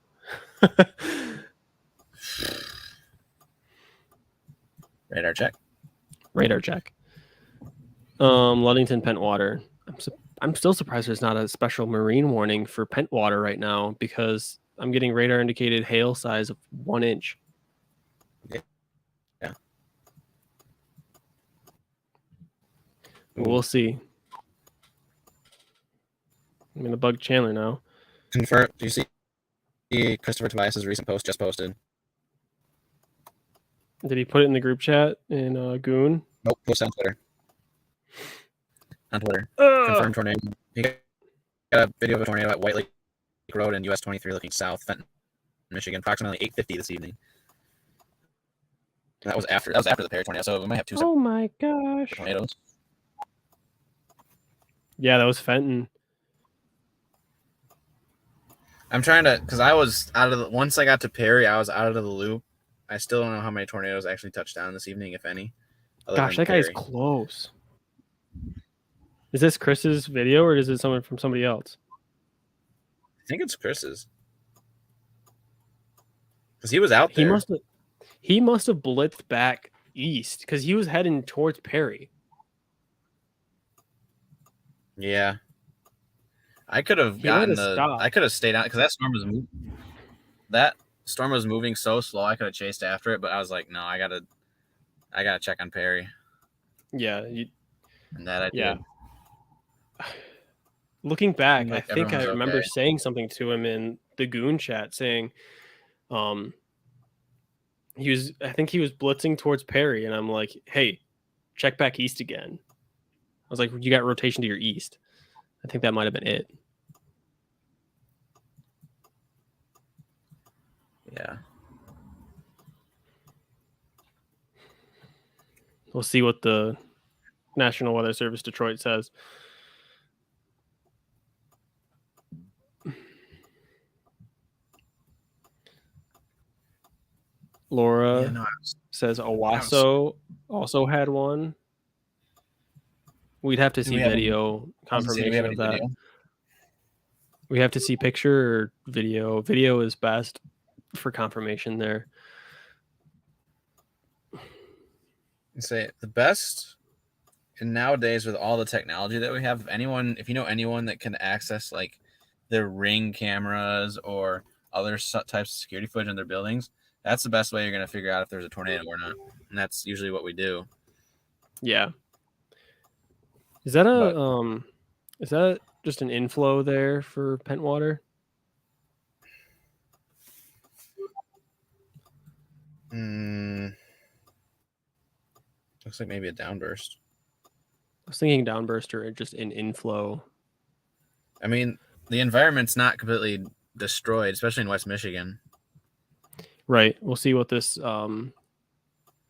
Radar check. Radar check. Ludington Pentwater. I'm still surprised there's not a special marine warning for Pentwater right now because I'm getting radar indicated hail size of 1 inch. Yeah. We'll see. I'm gonna bug Chandler now. Confirm. Do you see Christopher Tobias's recent post just posted? Did he put it in the group chat in Goon? Nope. Post on Twitter. Confirmed tornado. He got a video of a tornado at White Lake Road and US 23 looking south, Fenton, Michigan, approximately 8:50 this evening. That was after the Perry tornado, so we might have two Oh my gosh. tornadoes. Yeah, that was Fenton. I'm trying to, because I was out of the, once I got to Perry, I was out of the loop. I still don't know how many tornadoes actually touched down this evening, if any. Gosh, that guy's close. Is this Chris's video or is it someone from somebody else? I think it's Chris's. Because he was out there. He must have blitzed back east because he was heading towards Perry. Yeah. I could have I could have stayed out because that storm was moving so slow. I could have chased after it, but I was like, no, I gotta check on Perry. Yeah. And that I yeah. did. Looking back, Like, I think I everyone's remember okay. saying something to him in the Goon chat saying, I think he was blitzing towards Perry, and I'm like, hey, check back east again. I was like, you got rotation to your east. I think that might have been it. Yeah. We'll see what the National Weather Service Detroit says. Laura says Owasso also had one. We'd have to see video confirmation of that. We have to see picture or video. Video is best for confirmation there. Say the best, and nowadays with all the technology that we have, if you know anyone that can access like their Ring cameras or other types of security footage in their buildings, that's the best way you're going to figure out if there's a tornado or not. And that's usually what we do. Yeah. Is that just an inflow there for Pentwater? Looks like maybe a downburst. I was thinking downburst or just an inflow. I mean, the environment's not completely destroyed, especially in West Michigan. Right. We'll see what this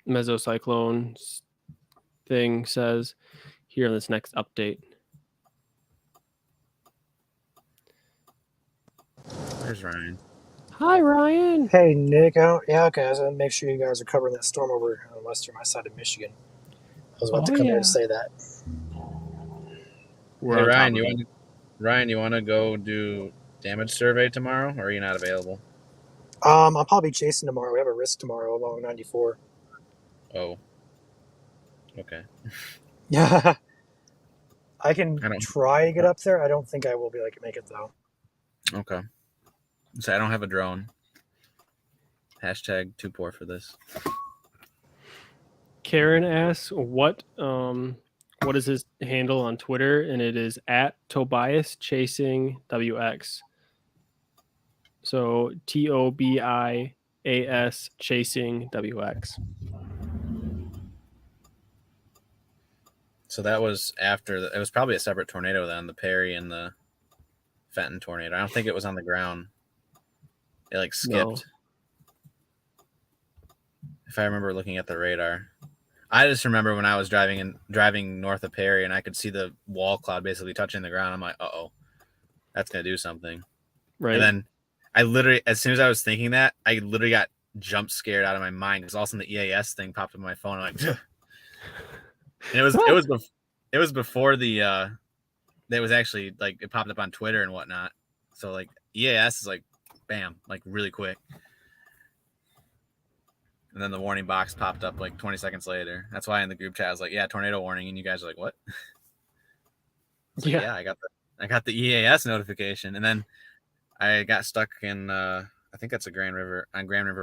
mesocyclone thing says here in this next update. There's Ryan. Hi, Ryan. Hey, Nick. Yeah, okay. I was going to make sure you guys are covering that storm over on the western side of Michigan. I was about to come here to say that. We're Hey, on Ryan, top of it. You want to go do damage survey tomorrow, or are you not available? I'll probably be chasing tomorrow. We have a risk tomorrow along 94. Oh. Okay. Yeah. I can I don't- try to get up there. I don't think I will be able to make it, though. Okay. So I don't have a drone. Hashtag too poor for this. Karen asks what is his handle on Twitter, and it is at Tobias Chasing WX. So TOBIAS Chasing WX. So that was after it was probably a separate tornado then, the Perry and the Fenton tornado. I don't think it was on the ground. It like skipped. No. If I remember looking at the radar. I just remember when I was driving north of Perry and I could see the wall cloud basically touching the ground. I'm like, uh-oh, that's gonna do something. Right. And then I literally, as soon as I was thinking that, I literally got jump scared out of my mind because all of a sudden the EAS thing popped up on my phone. I'm like, and it was before the it was actually like it popped up on Twitter and whatnot. So like EAS is like bam, like really quick. And then the warning box popped up like 20 seconds later. That's why in the group chat I was like, yeah, tornado warning, and you guys are like, what? Yeah, I got the EAS notification, and then I got stuck in I think that's Grand River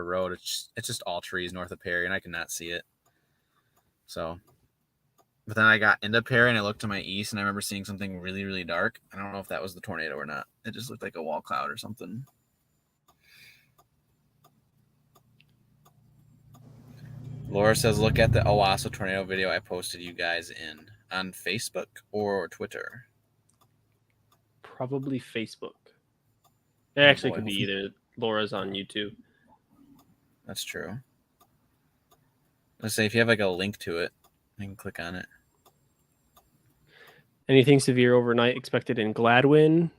Road. It's just all trees north of Perry, and I could not see it. So, but then I got into Perry and I looked to my east, and I remember seeing something really, really dark. I don't know if that was the tornado or not. It just looked like a wall cloud or something. Laura says, look at the Owasso tornado video I posted you guys in on Facebook or Twitter. Probably Facebook. It actually could be either. Laura's on YouTube. That's true. Let's say if you have like a link to it, you can click on it. Anything severe overnight expected in Gladwin?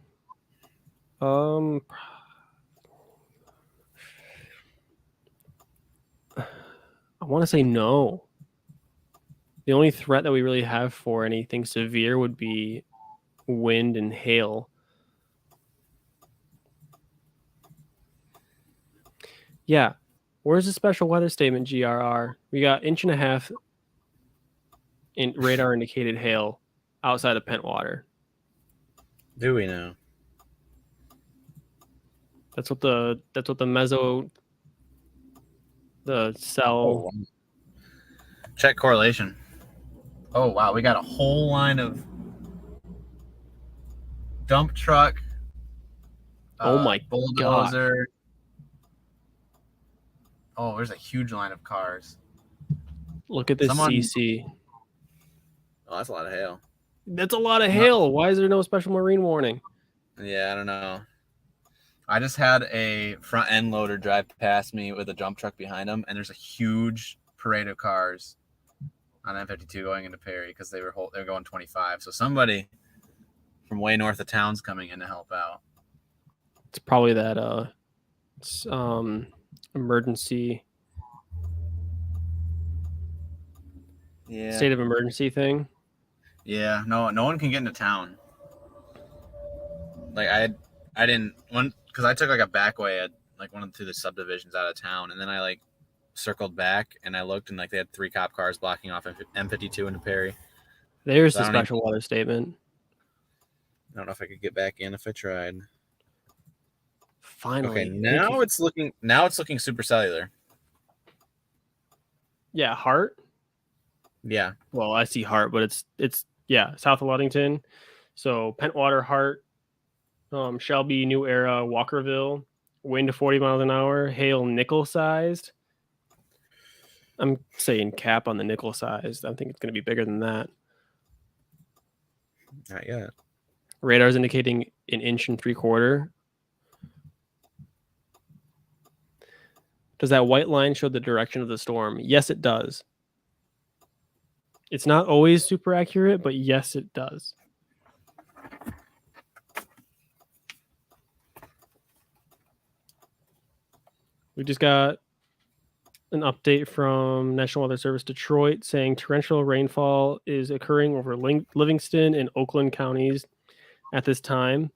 I want to say no. The only threat that we really have for anything severe would be wind and hail. Yeah. Where's the special weather statement, GRR? We got 1.5 inch in radar indicated hail outside of Pentwater. Do we know? That's what the cell. Check correlation. Oh wow, we got a whole line of dump truck. Oh my bulldozer. Oh, there's a huge line of cars. Look at this CC. Oh, that's a lot of hail. That's a lot of hail. Why is there no special marine warning? Yeah, I don't know. I just had a front end loader drive past me with a dump truck behind him, and there's a huge parade of cars on M52 going into Perry because they're going 25. So somebody from way north of town's coming in to help out. It's probably that emergency state of emergency thing. Yeah, no one can get into town. Like I didn't because I took like a back way at like one of the subdivisions out of town, and then I like circled back and I looked and like they had 3 cop cars blocking off M52 into Perry. There's the special weather statement. I don't know if I could get back in if I tried. Finally. Okay, now it's looking super cellular. Yeah, Hart. Yeah. Well, I see Hart, but it's south of Ludington. So Pentwater, Hart, Shelby, New Era, Walkerville, wind to 40 miles an hour, hail nickel sized. I'm saying cap on the nickel sized. I think it's going to be bigger than that. Not yet. Radar's indicating 1.75 inches. Does that white line show the direction of the storm? Yes, it does. It's not always super accurate, but yes, it does. We just got an update from National Weather Service Detroit saying torrential rainfall is occurring over Livingston and Oakland counties at this time.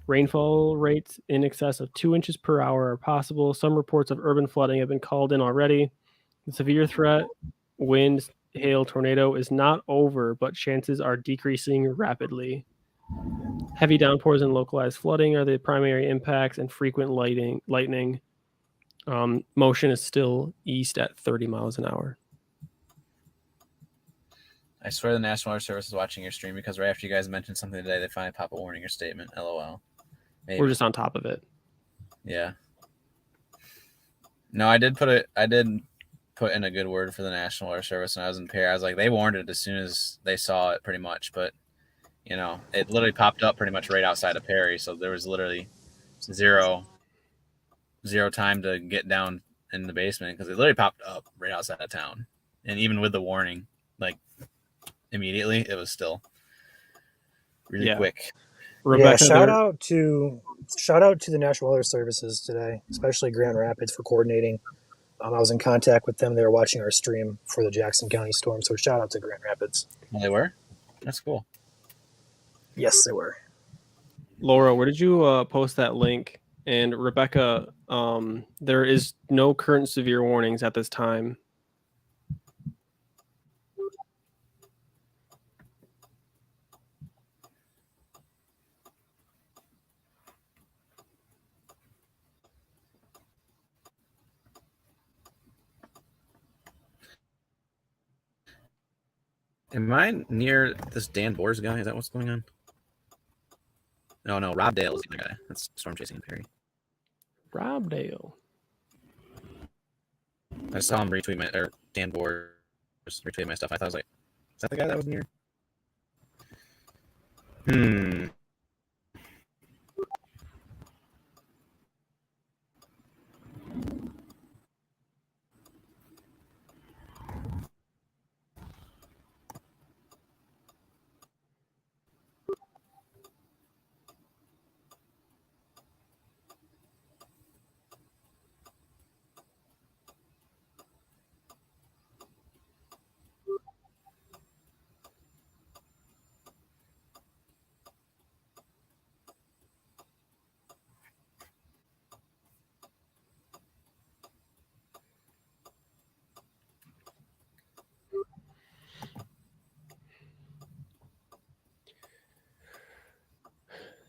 Rainfall rates in excess of 2 inches per hour are possible. Some reports of urban flooding have been called in already. The severe threat, wind, hail, tornado is not over, but chances are decreasing rapidly. Heavy downpours and localized flooding are the primary impacts, and frequent lightning. Motion is still east at 30 miles an hour. I swear the National Weather Service is watching your stream because right after you guys mentioned something today, they finally pop a warning or statement. LOL. Maybe. We're just on top of it. Yeah. No, I did put in a good word for the National Weather Service when I was in Perry. I was like, they warned it as soon as they saw it, pretty much. But it literally popped up pretty much right outside of Perry, so there was literally zero time to get down in the basement because it literally popped up right outside of town. And even with the warning, like immediately, it was still really quick. Rebecca, shout out to the National Weather Services today, especially Grand Rapids, for coordinating. I was in contact with them. They were watching our stream for the Jackson County storm, so shout out to Grand Rapids. Well, they were? That's cool. Yes, they were. Laura, where did you post that link? And Rebecca, there is no current severe warnings at this time. Am I near this Dan Boers guy? Is that what's going on? No, Rob Dale is the other guy. That's storm chasing in Perry. Rob Dale. I saw him retweet Dan Boers retweet my stuff. I thought I was like, is that the guy that was near?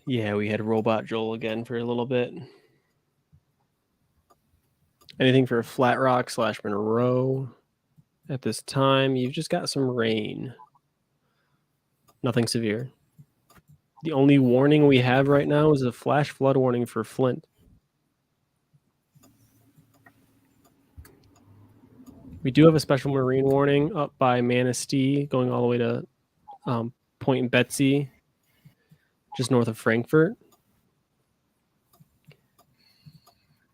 Yeah, we had Robot Joel again for a little bit. Anything for Flat Rock / Monroe at this time? You've just got some rain. Nothing severe. The only warning we have right now is a flash flood warning for Flint. We do have a special marine warning up by Manistee, going all the way to Point Betsy, just north of Frankfurt.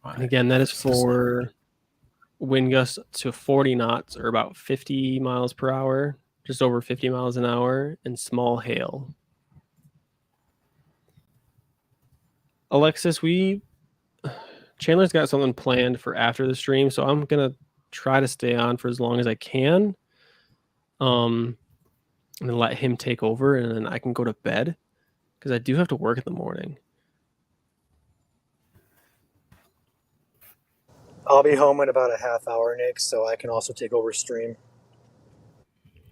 And again, that is for wind gusts to 40 knots, or about 50 miles per hour, just over 50 miles an hour, and small hail. Alexis, Chandler's got something planned for after the stream, so I'm going to try to stay on for as long as I can. And then let him take over, and then I can go to bed, because I do have to work in the morning. I'll be home in about a half hour, Nick, so I can also take over stream.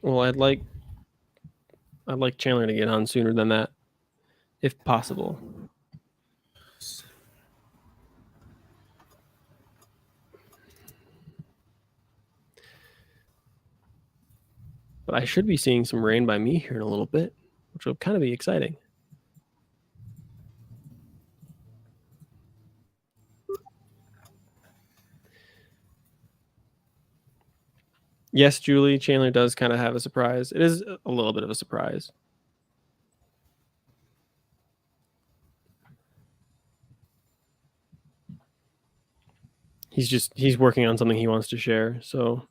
Well, I'd like Chandler to get on sooner than that, if possible. But I should be seeing some rain by me here in a little bit, which will kind of be exciting. Yes, Julie, Chandler does kind of have a surprise. It is a little bit of a surprise. he's working on something he wants to share. So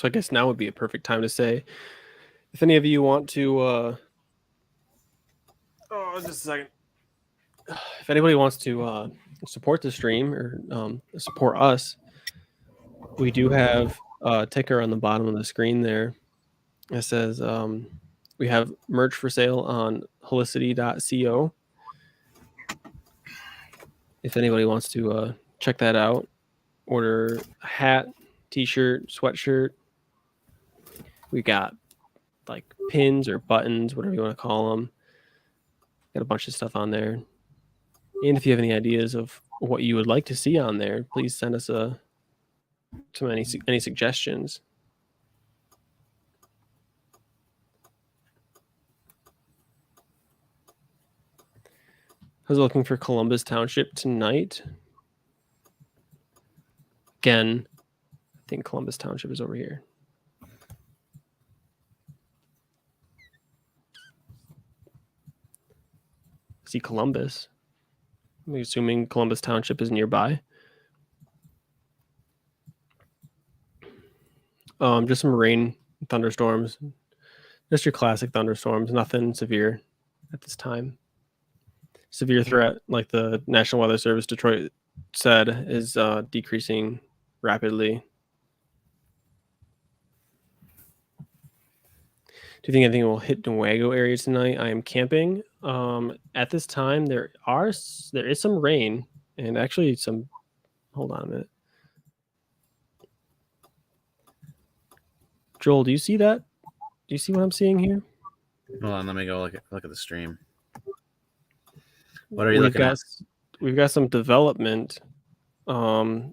I guess now would be a perfect time to say, if any of you want to, just a second. If anybody wants to support the stream or support us, we do have a ticker on the bottom of the screen there. It says we have merch for sale on holicity.co. If anybody wants to check that out, order a hat, t-shirt, sweatshirt. We got like pins or buttons, whatever you want to call them. Got a bunch of stuff on there. And if you have any ideas of what you would like to see on there, please send us any suggestions. I was looking for Columbus Township tonight. Again, I think Columbus Township is over here. See Columbus. I'm assuming Columbus Township is nearby. Just some rain, thunderstorms. Just your classic thunderstorms. Nothing severe at this time. Severe threat, like the National Weather Service Detroit said, is decreasing rapidly. Do you think anything will hit Newaygo area tonight? I am camping. At this time, there is some rain and actually some. Hold on a minute. Joel, do you see that? Do you see what I'm seeing here? Hold on, let me go look at the stream. What are you looking at? We've got some development in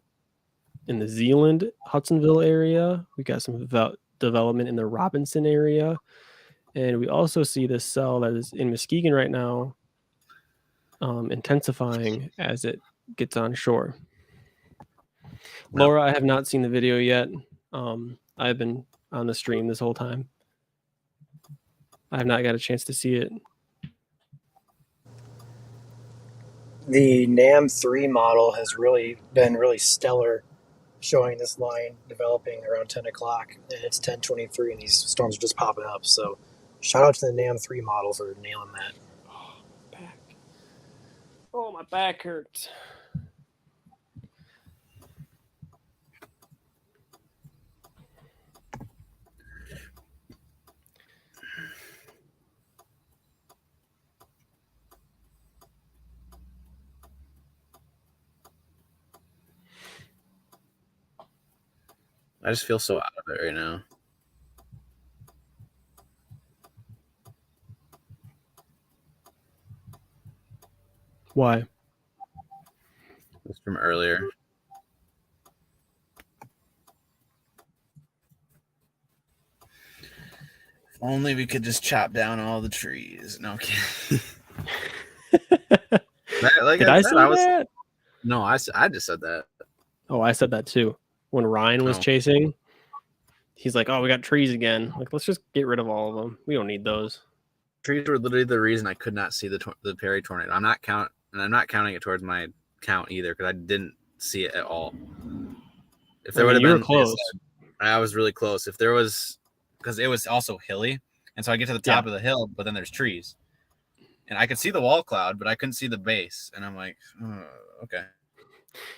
the Zeeland, Hudsonville area. We got some development in the Robinson area. And we also see this cell that is in Muskegon right now intensifying as it gets on shore. No. Laura, I have not seen the video yet. I've been on the stream this whole time. I have not got a chance to see it. The NAM3 model has been really stellar, showing this line developing around 10 o'clock. And it's 10:23, and these storms are just popping up. So shout out to the NAM3 model for nailing that. Oh, my back hurts. I just feel so out of it right now. Why? It's from earlier. If only we could just chop down all the trees. No, I'm kidding. Did I say that? No, I just said that. Oh, I said that too. When Ryan was chasing, he's like, "Oh, we got trees again. Like, let's just get rid of all of them. We don't need those." Trees were literally the reason I could not see the Perry tornado. I'm not counting it towards my count either because I didn't see it at all. If there would have been close, I was really close. If there was, because it was also hilly, and so I get to the top of the hill, but then there's trees, and I could see the wall cloud, but I couldn't see the base, and I'm like, okay.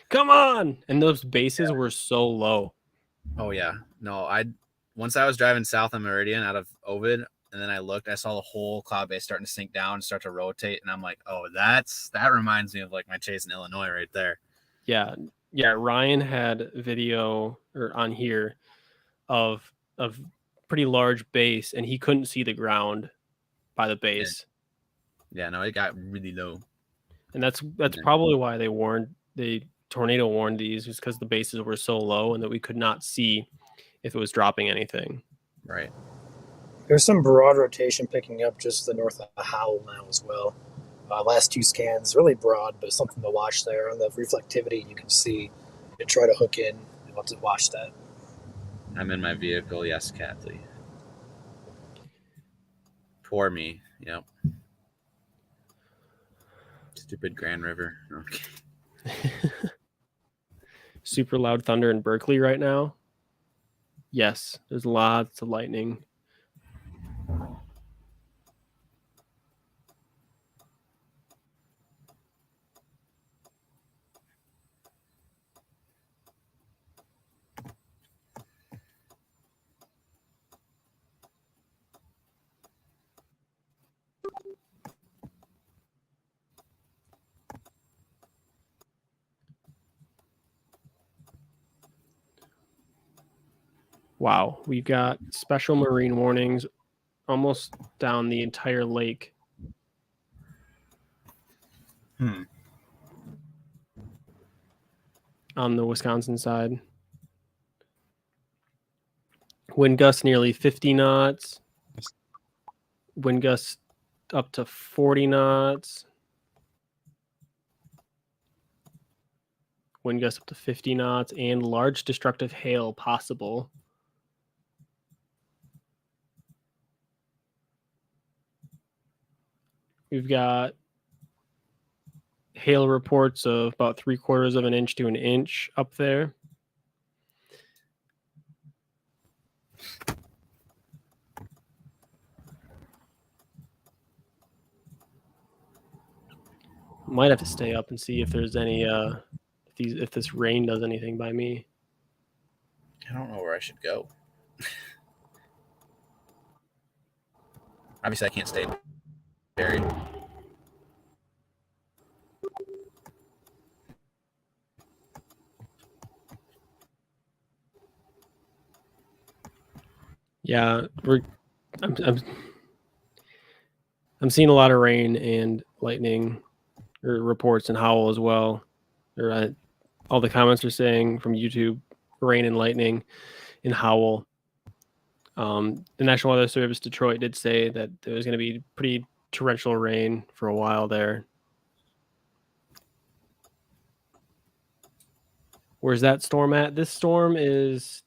Come on! And those bases were so low. Oh yeah, no. Once I was driving south on Meridian out of Ovid, and then I looked, I saw the whole cloud base starting to sink down and start to rotate, and I'm like, oh, that reminds me of like my chase in Illinois right there. Yeah. Ryan had video on here of pretty large base, and he couldn't see the ground by the base. Yeah, no, it got really low, and that's probably why the tornado warned these, was because the bases were so low and that we could not see if it was dropping anything. Right. There's some broad rotation picking up just to the north of Howell now as well. Last two scans, really broad, but something to watch there. On the reflectivity, you can see and try to hook in and want to watch that. I'm in my vehicle. Yes, Kathy. Poor me. Yep. Stupid Grand River. Okay. Super loud thunder in Berkeley right now. Yes, there's lots of lightning. Wow, we've got special marine warnings almost down the entire lake. On the Wisconsin side. Wind gusts nearly 50 knots. Wind gusts up to 40 knots. Wind gusts up to 50 knots and large destructive hail possible. We've got hail reports of about 3/4 of an inch to an inch up there. Might have to stay up and see if there's any if this rain does anything by me. I don't know where I should go. Obviously, I can't stay buried. Yeah, I'm seeing a lot of rain and lightning reports in Howell as well. All the comments are saying from YouTube, rain and lightning in Howell. The National Weather Service Detroit did say that there was going to be pretty torrential rain for a while there. Where's that storm at? This storm is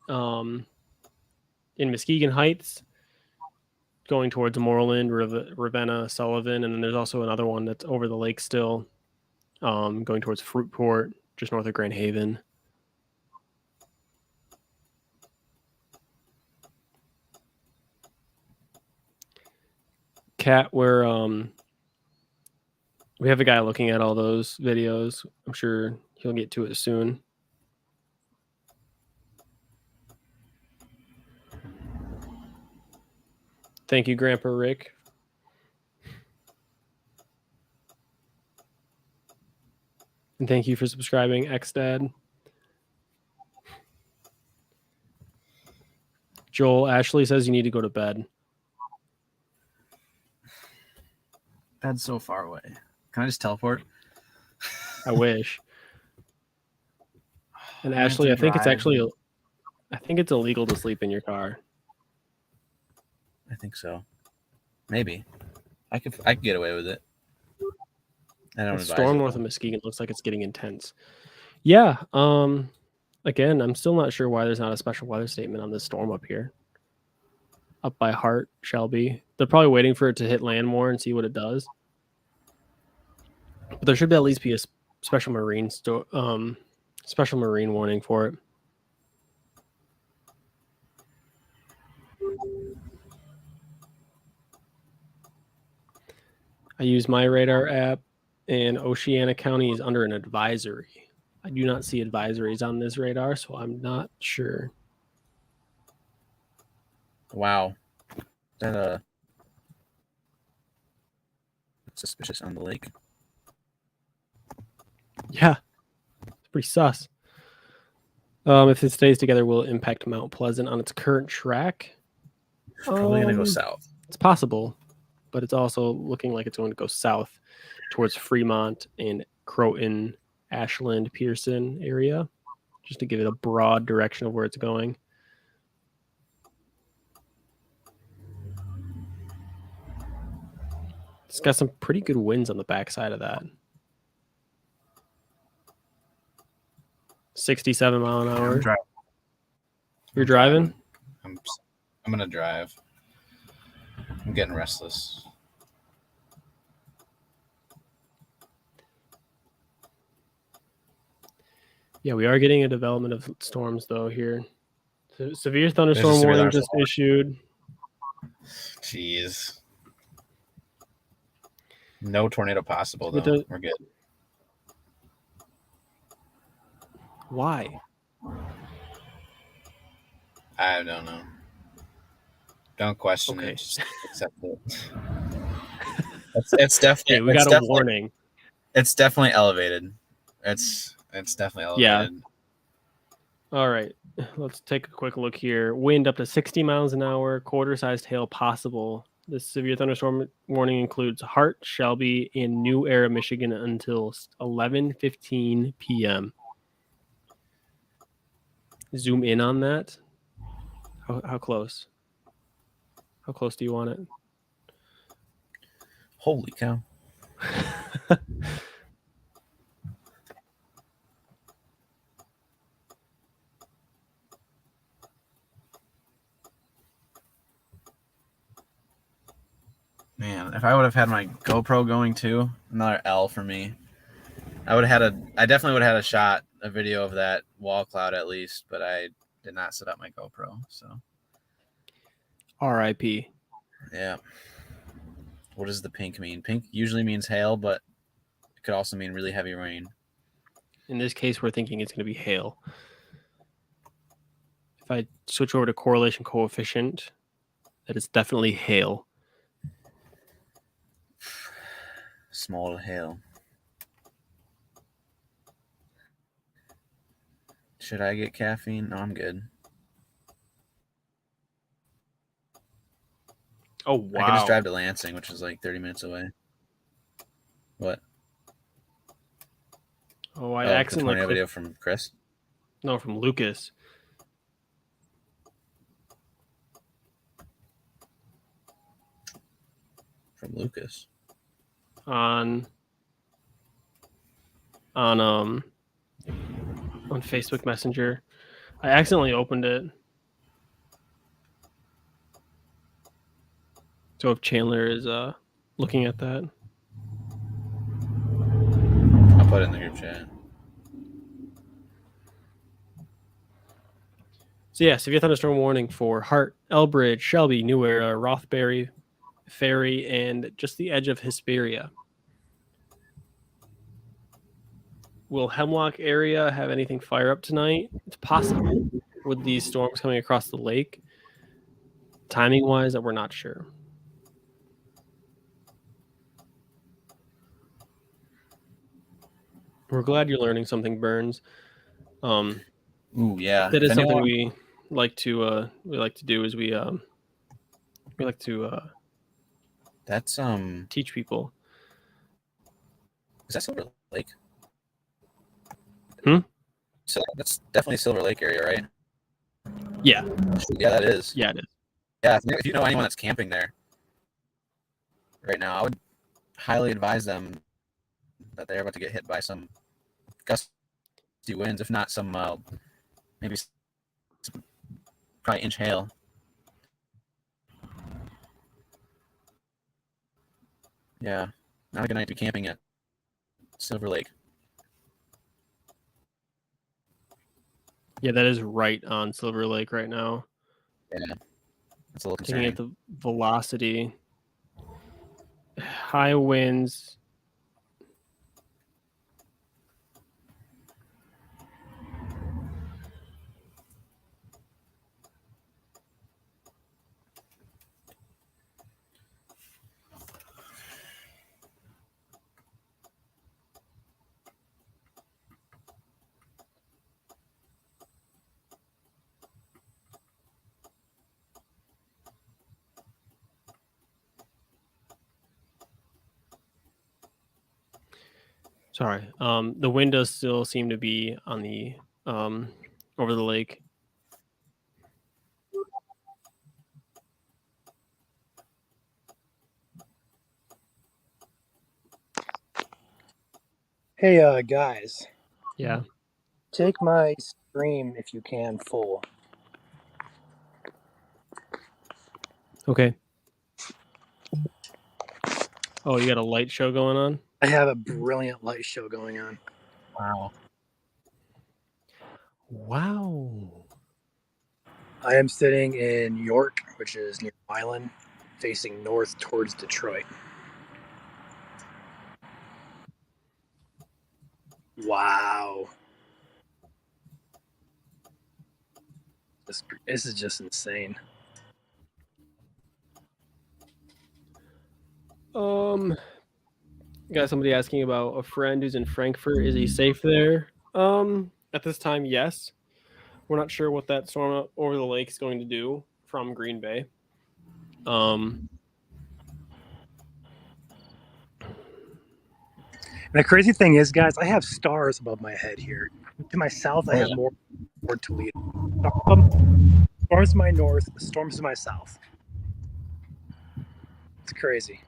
in Muskegon Heights, going towards Moreland, Ravenna, Sullivan, and then there's also another one that's over the lake still, going towards Fruitport, just north of Grand Haven. Kat, we have a guy looking at all those videos. I'm sure he'll get to it soon. Thank you, Grandpa Rick. And thank you for subscribing, XDad. Joel Ashley says you need to go to bed. Bed's so far away. Can I just teleport? I wish. And I have Ashley, to I think it's drive. actually, I think it's illegal to sleep in your car. I think so. Maybe. I could get away with it. I don't The advise storm it, north though. of Muskegon looks like it's getting intense. Yeah. Again, I'm still not sure why there's not a special weather statement on this storm up here. Up by Hart, Shelby. They're probably waiting for it to hit land more and see what it does. But there should at least be a special marine warning for it. I use my radar app, and Oceana County is under an advisory. I do not see advisories on this radar, so I'm not sure. Wow. Is that suspicious on the lake? Yeah, it's pretty sus. If it stays together, will it impact Mount Pleasant on its current track? Probably gonna go south. It's possible, but it's also looking like it's going to go south towards Fremont and Croton, Ashland, Pearson area, just to give it a broad direction of where it's going. It's got some pretty good winds on the backside of that. 67 mile an hour. I'm driving. You're driving? I'm gonna drive. I'm getting restless. Yeah, we are getting a development of storms though here. So, severe thunderstorm severe warning thunderstorm. just issued. Jeez. No tornado possible But though. We're good. Why? I don't know. Don't question Okay. it. Just accept it. It's definitely. Hey, we it's got a definitely- warning. It's definitely elevated. It's definitely Yeah. elevated. All right, let's take a quick look here. Wind up to 60 miles an hour, quarter-sized hail possible. This severe thunderstorm warning includes Hart, Shelby, and New Era, Michigan until 11:15 p.m. Zoom in on that. How close? How close do you want it? Holy cow! Man, if I would have had my GoPro going too, another L for me. I definitely would have had a video of that wall cloud at least, but I did not set up my GoPro. So, R.I.P. yeah. What does the pink mean? Pink usually means hail, but it could also mean really heavy rain. In this case, we're thinking it's going to be hail. If I switch over to correlation coefficient, that is definitely hail. Small hail. Should I get caffeine? No, I'm good. Oh, I could just wow. drive to Lansing, which is like 30 minutes away. What? Oh, I the accidentally tornado clicked. video from Chris. No, from Lucas. From Lucas. on Facebook Messenger. I accidentally opened it. So if Chandler is looking at that. I'll put it in the group chat. So yeah, severe thunderstorm warning for Hart, Elbridge, Shelby, New Era, Rothbury, Ferry, and just the edge of Hesperia. Will Hemlock area have anything fire up tonight? It's possible with these storms coming across the lake. Timing wise, that we're not sure. We're glad you're learning something, Burns. Ooh, yeah. That is If something anyone- we like to do is we like to That's teach people. Is that Silver Lake? Hmm? So that's definitely Silver Lake area, right? Yeah. Yeah, that is. Yeah, it is. Yeah, if you know anyone that's camping there right now, I would highly advise them that they're about to get hit by some gusty winds, if not some maybe some, probably inch hail. Yeah, not a good night to be camping at Silver Lake. Yeah, that is right on Silver Lake right now. Yeah, that's a little Looking concerning. at the velocity, high winds. Sorry. The wind does still seem to be on the over the lake. Hey, guys, Yeah. take my stream if you can full. Okay. Oh, you got a light show going on? I have a brilliant light show going on. Wow. Wow. I am sitting in York, which is near Milan, facing north towards Detroit. Wow. This is just insane. Got somebody asking about a friend who's in Frankfurt. Is he safe there? At this time, yes. We're not sure what that storm over the lake is going to do from Green Bay. And the crazy thing is, guys, I have stars above my head here. To my south, I have more toward Toledo. Storms to my north, storms to my south. It's crazy.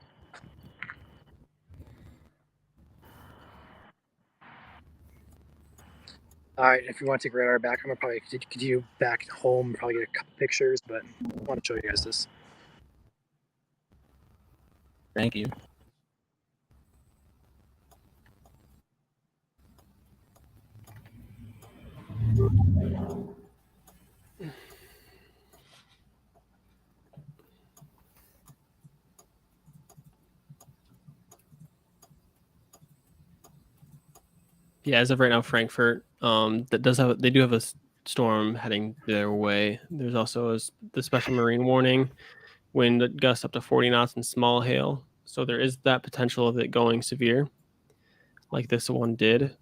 All right, if you want to take radar back, I'm gonna probably continue back home, probably get a couple pictures, but I want to show you guys this. Thank you. Yeah, as of right now, Frankfurt. They do have a storm heading their way. There's also the special marine warning, wind gusts up to 40 knots and small hail. So there is that potential of it going severe, like this one did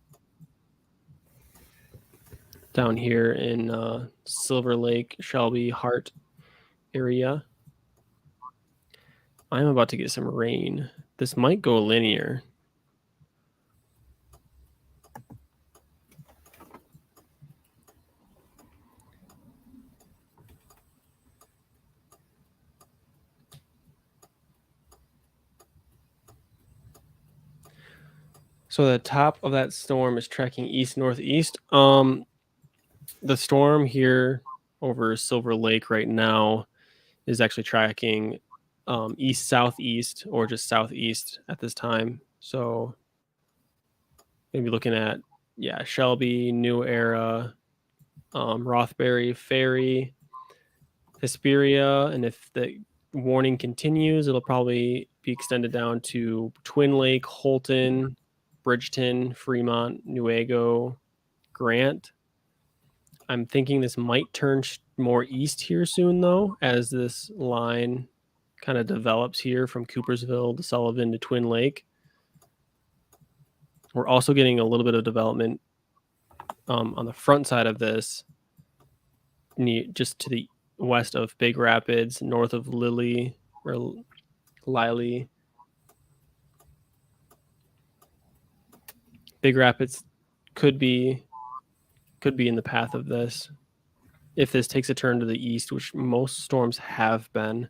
down here in Silver Lake, Shelby, Hart area. I'm about to get some rain. This might go linear. So the top of that storm is tracking east-northeast. The storm here over Silver Lake right now is actually tracking east-southeast or just southeast at this time. So maybe looking at, Shelby, New Era, Rothbury, Ferry, Hesperia, and if the warning continues, it'll probably be extended down to Twin Lake, Holton, Bridgeton, Fremont, Newaygo, Grant. I'm thinking this might turn more east here soon, though, as this line kind of develops here from Coopersville to Sullivan to Twin Lake. We're also getting a little bit of development on the front side of this, just to the west of Big Rapids, north of Lilly. Big Rapids could be in the path of this if this takes a turn to the east, which most storms have been.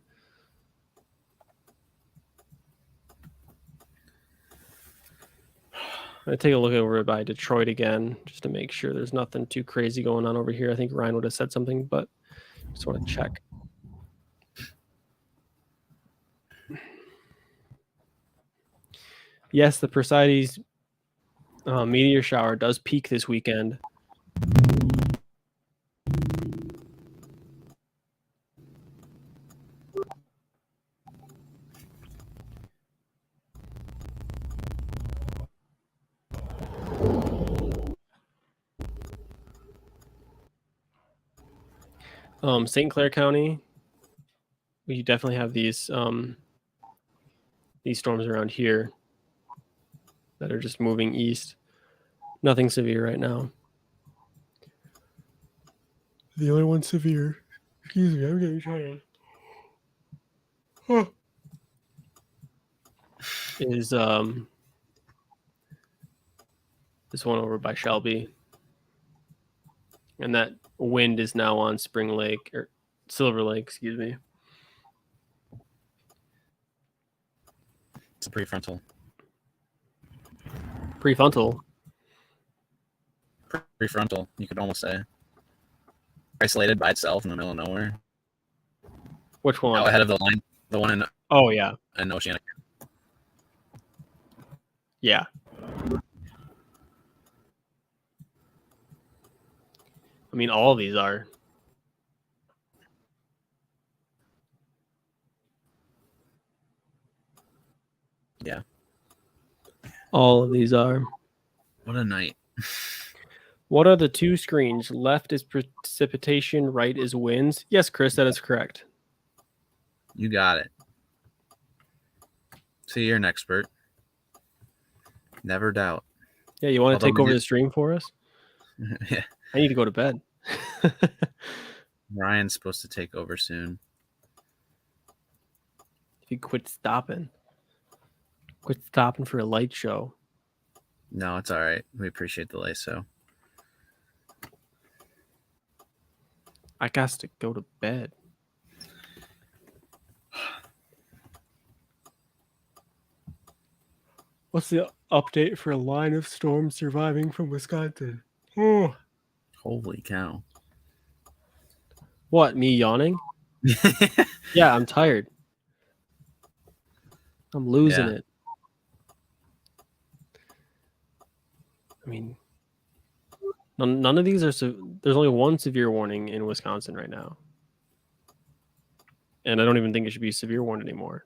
I'm going to take a look over by Detroit again just to make sure there's nothing too crazy going on over here. I think Ryan would have said something, but just want to check. Yes, the Perseids meteor shower does peak this weekend. St. Clair County, we definitely have these storms around here that are just moving east. Nothing severe right now. The only one severe, excuse me, I'm getting tired, is this one over by Shelby. And that wind is now on Spring Lake, or Silver Lake, excuse me. It's a prefrontal. Prefrontal? prefrontal, you could almost say. Isolated by itself in the middle of nowhere. Which one? Out ahead of the line. The one in Oh yeah, Oceanic. yeah. I mean, all of these are. Yeah. All of these are. What a night. What are the two screens? Left is precipitation, right is winds. Yes, Chris, that is correct. You got it. See, you're an expert. Never doubt. Yeah, you want to Although take we over did- the stream for us? Yeah. I need to go to bed. Ryan's supposed to take over soon. If you quit stopping. Quit stopping for a light show. No, it's all right. We appreciate the LASO. I got to go to bed. What's the update for a line of storms surviving from Wisconsin? Oh. Holy cow. What, me yawning? Yeah, I'm tired. I'm losing Yeah. it. I mean, none of these are. There's only one severe warning in Wisconsin right now. And I don't even think it should be a severe warning anymore.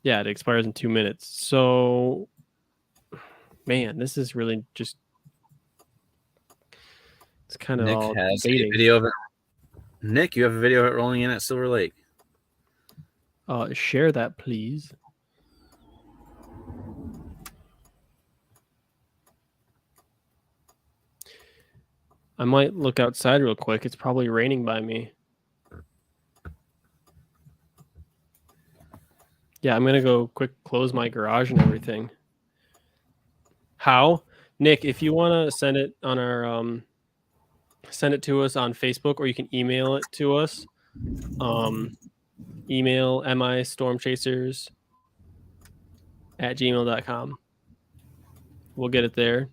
Yeah, it expires in 2 minutes. So, man, this is really just. It's kind of Nick all has a baiting. video of it. Nick, you have a video of it rolling in at Silver Lake. Share that, please. I might look outside real quick. It's probably raining by me. Yeah, I'm gonna go quick close my garage and everything. How? Nick, if you wanna send it on our send it to us on Facebook, or you can email it to us. Email mistormchasers@gmail.com. We'll get it there.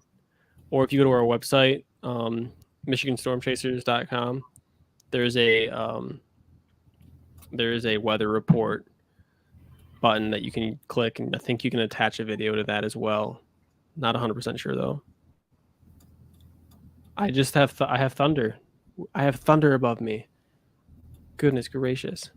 Or if you go to our website, michiganstormchasers.com, there's a weather report button that you can click, and I think you can attach a video to that as well. Not 100% sure though. I just have I have thunder. I have thunder above me. Goodness gracious.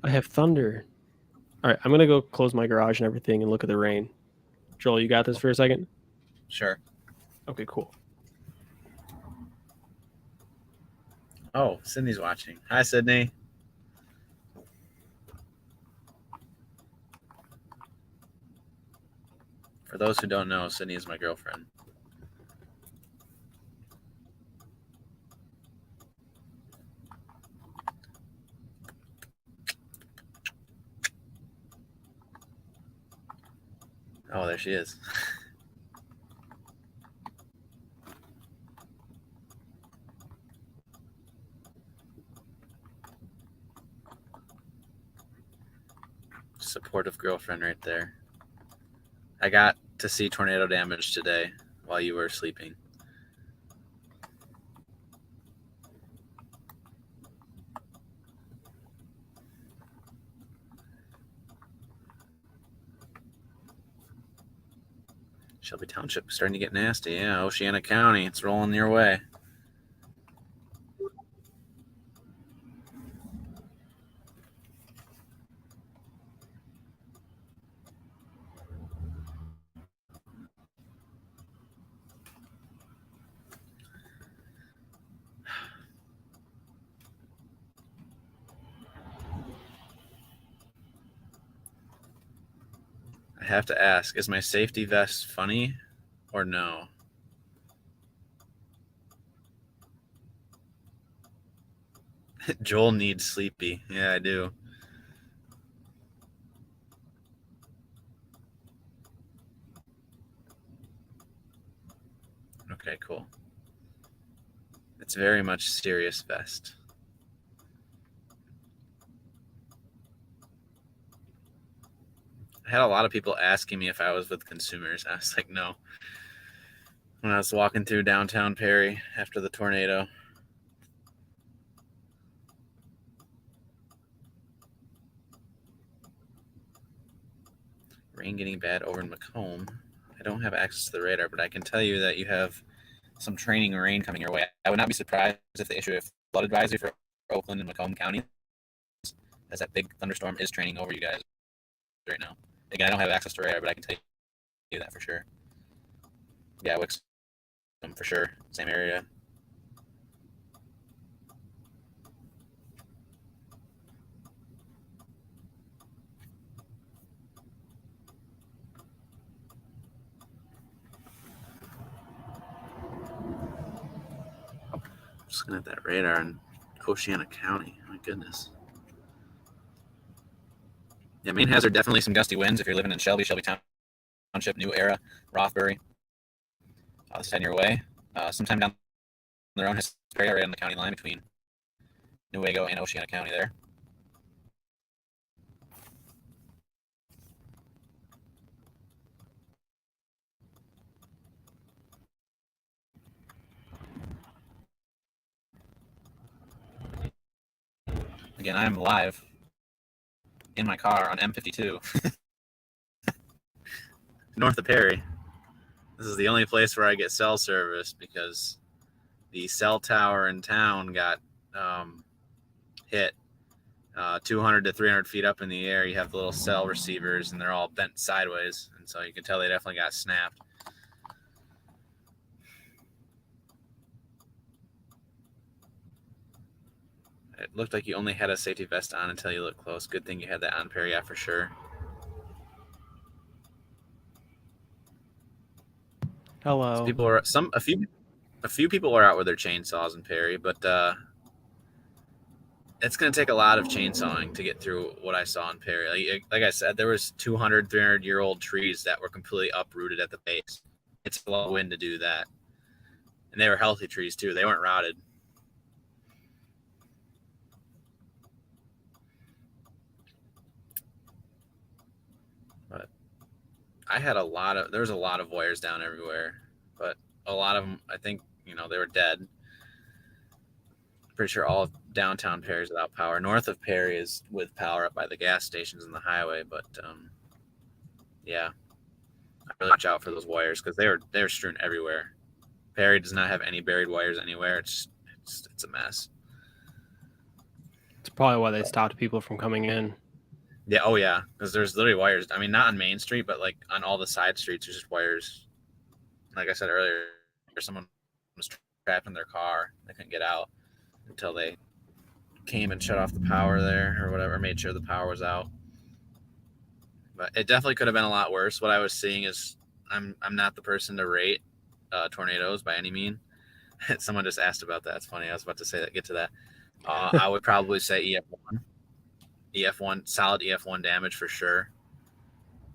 I have thunder. All right, I'm going to go close my garage and everything and look at the rain. Joel, you got this for a second? Sure. Okay, cool. Oh, Sydney's watching. Hi, Sydney. For those who don't know, Sydney is my girlfriend. Oh, there she is. Supportive girlfriend right there. I got to see tornado damage today while you were sleeping. Shelby Township starting to get nasty. Yeah, Oceana County, it's rolling your way. I have to ask, is my safety vest funny or no? Joel needs sleepy. Yeah, I do. Okay, cool. It's very much Sirius Vest. I had a lot of people asking me if I was with consumers. I was like, no. When I was walking through downtown Perry after the tornado. Rain getting bad over in Macomb. I don't have access to the radar, but I can tell you that you have some training rain coming your way. I would not be surprised if they issue a flood advisory for Oakland and Macomb County, as that big thunderstorm is training over you guys right now. Again, I don't have access to radar, but I can tell you that for sure. Yeah, Wix, for sure. Same area. Just looking at that radar in Oceana County. My goodness. Yeah, main hazard, definitely some gusty winds if you're living in Shelby Township, New Era, Rothbury. This is heading your way. Sometime down the road, area right on the county line between Newaygo and Oceana County there. Again, I am live in my car on M52 north of Perry. This is the only place where I get cell service because the cell tower in town got hit 200 to 300 feet up in the air. You have the little cell receivers and they're all bent sideways, and so you can tell they definitely got snapped. It looked like you only had a safety vest on until you looked close. Good thing you had that on, Perry, yeah, for sure. Hello. So people are a few people are out with their chainsaws in Perry, but it's going to take a lot of chainsawing to get through what I saw in Perry. Like I said, there was 200, 300-year-old trees that were completely uprooted at the base. It's a lot of wind to do that. And they were healthy trees, too. They weren't rotted. But there was a lot of wires down everywhere. But a lot of them, I think, they were dead. Pretty sure all of downtown Perry is without power. North of Perry is with power up by the gas stations and the highway. But yeah, I really watch out for those wires because they're strewn everywhere. Perry does not have any buried wires anywhere. It's a mess. It's probably why they stopped people from coming in. Yeah. Oh yeah, because there's literally wires. I mean, not on Main Street, but like on all the side streets, there's just wires. Like I said earlier, someone was trapped in their car. They couldn't get out until they came and shut off the power there or whatever, made sure the power was out. But it definitely could have been a lot worse. What I was seeing is I'm not the person to rate tornadoes by any mean. Someone just asked about that. It's funny. I was about to say that. Get to that. I would probably say EF1, solid EF1 damage for sure.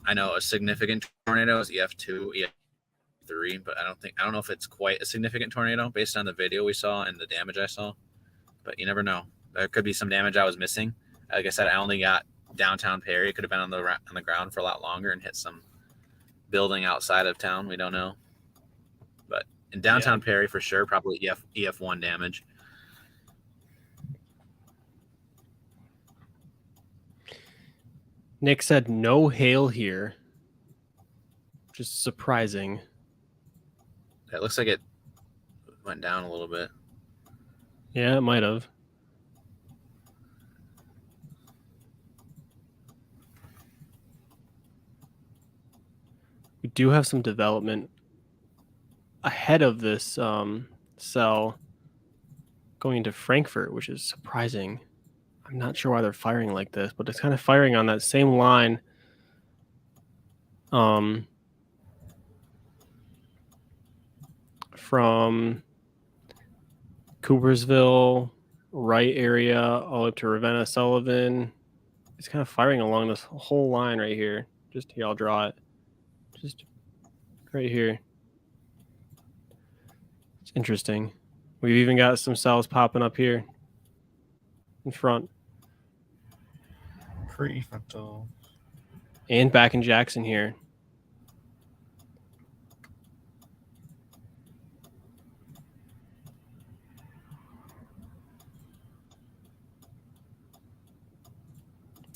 I know a significant tornado is EF2, EF3, but I don't know if it's quite a significant tornado based on the video we saw and the damage I saw. But you never know. There could be some damage I was missing. Like I said, I only got downtown Perry. It could have been on the ground for a lot longer and hit some building outside of town. We don't know. But in downtown Perry for sure, probably EF1 damage. Nick said no hail here. Just surprising. It looks like it went down a little bit. Yeah, it might have. We do have some development ahead of this cell going into Frankfurt, which is surprising. I'm not sure why they're firing like this, but it's kind of firing on that same line. From Coopersville, Wright area, all up to Ravenna, Sullivan. It's kind of firing along this whole line right here. Just here, I'll draw it. Just right here. It's interesting. We've even got some cells popping up here in front Prefrontal. and back in Jackson here.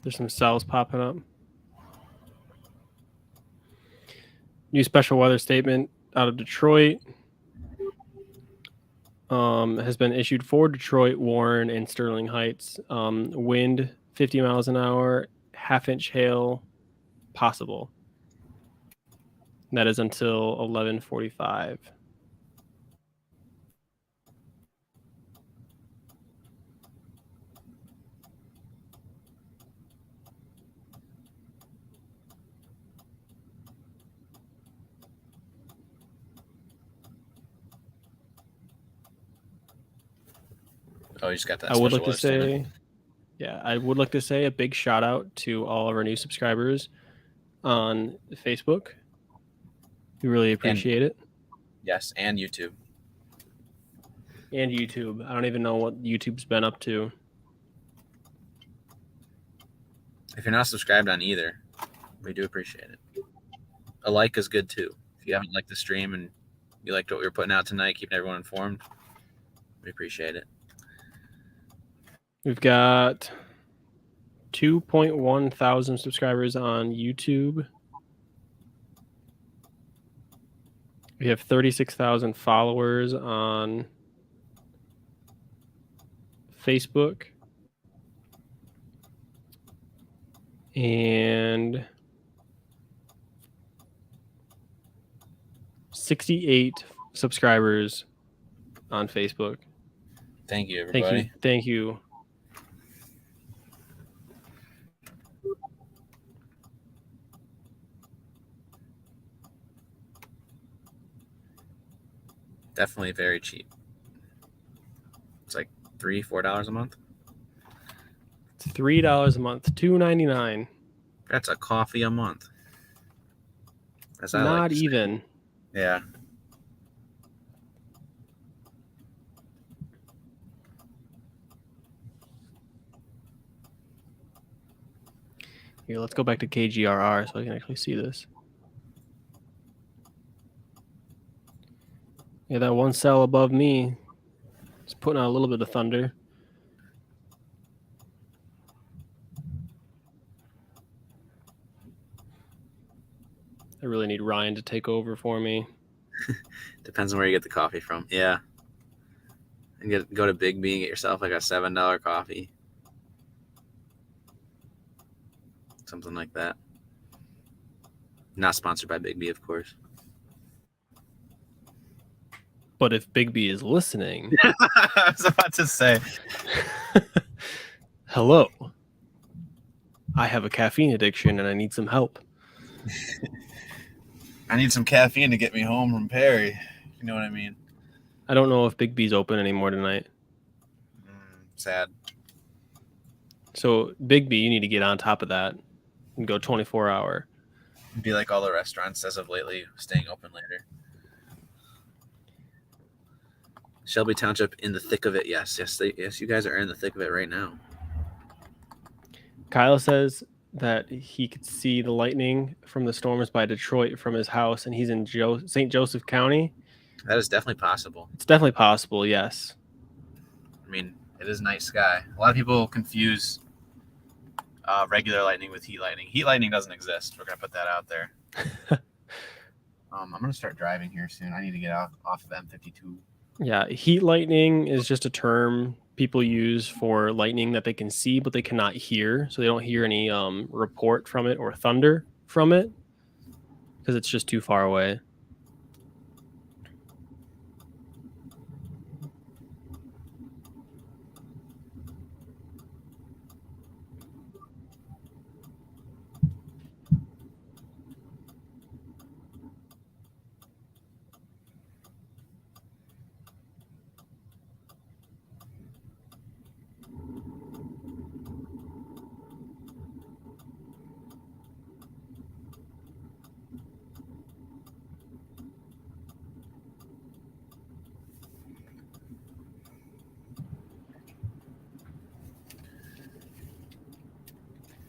There's some cells popping up. New special weather statement out of Detroit has been issued for Detroit, Warren, and Sterling Heights. Wind 50 miles an hour, half-inch hail possible. And that is until 11:45. Oh, you just got that. I would special like to weather statement. say, I would like to say a big shout out to all of our new subscribers on Facebook. We really appreciate it. Yes, and YouTube. And YouTube. I don't even know what YouTube's been up to. If you're not subscribed on either, we do appreciate it. A like is good too. If you haven't liked the stream and you liked what we were putting out tonight, keeping everyone informed, we appreciate it. We've got 2.1 thousand subscribers on YouTube. We have 36,000 followers on Facebook. And 68 subscribers on Facebook. Thank you, everybody. Thank you. Definitely very cheap. It's like $3-4 a month. It's $3 a month, $2.99. That's a coffee a month. As I like Not to say. even. Yeah. Here, let's go back to KGRR so I can actually see this. Yeah, that one cell above me is putting out a little bit of thunder. I really need Ryan to take over for me. Depends on where you get the coffee from. Yeah. And go to Big B and get yourself like a $7 coffee. Something like that. Not sponsored by Big B, of course. But if Big B is listening, I was about to say. hello. I have a caffeine addiction and I need some help. I need some caffeine to get me home from Perry. You know what I mean? I don't know if Big B's open anymore tonight. Sad. So Big B, you need to get on top of that and go 24-hour. Be like all the restaurants as of lately, staying open later. Shelby Township in the thick of it. Yes, you guys are in the thick of it right now. Kyle says that he could see the lightning from the storms by Detroit from his house, and he's in St. Joseph County. That is definitely possible. It's definitely possible, yes. I mean, it is night sky. A lot of people confuse regular lightning with heat lightning. Heat lightning doesn't exist. We're going to put that out there. I'm going to start driving here soon. I need to get off of M52. Yeah, heat lightning is just a term people use for lightning that they can see but they cannot hear, so they don't hear any report from it or thunder from it because it's just too far away.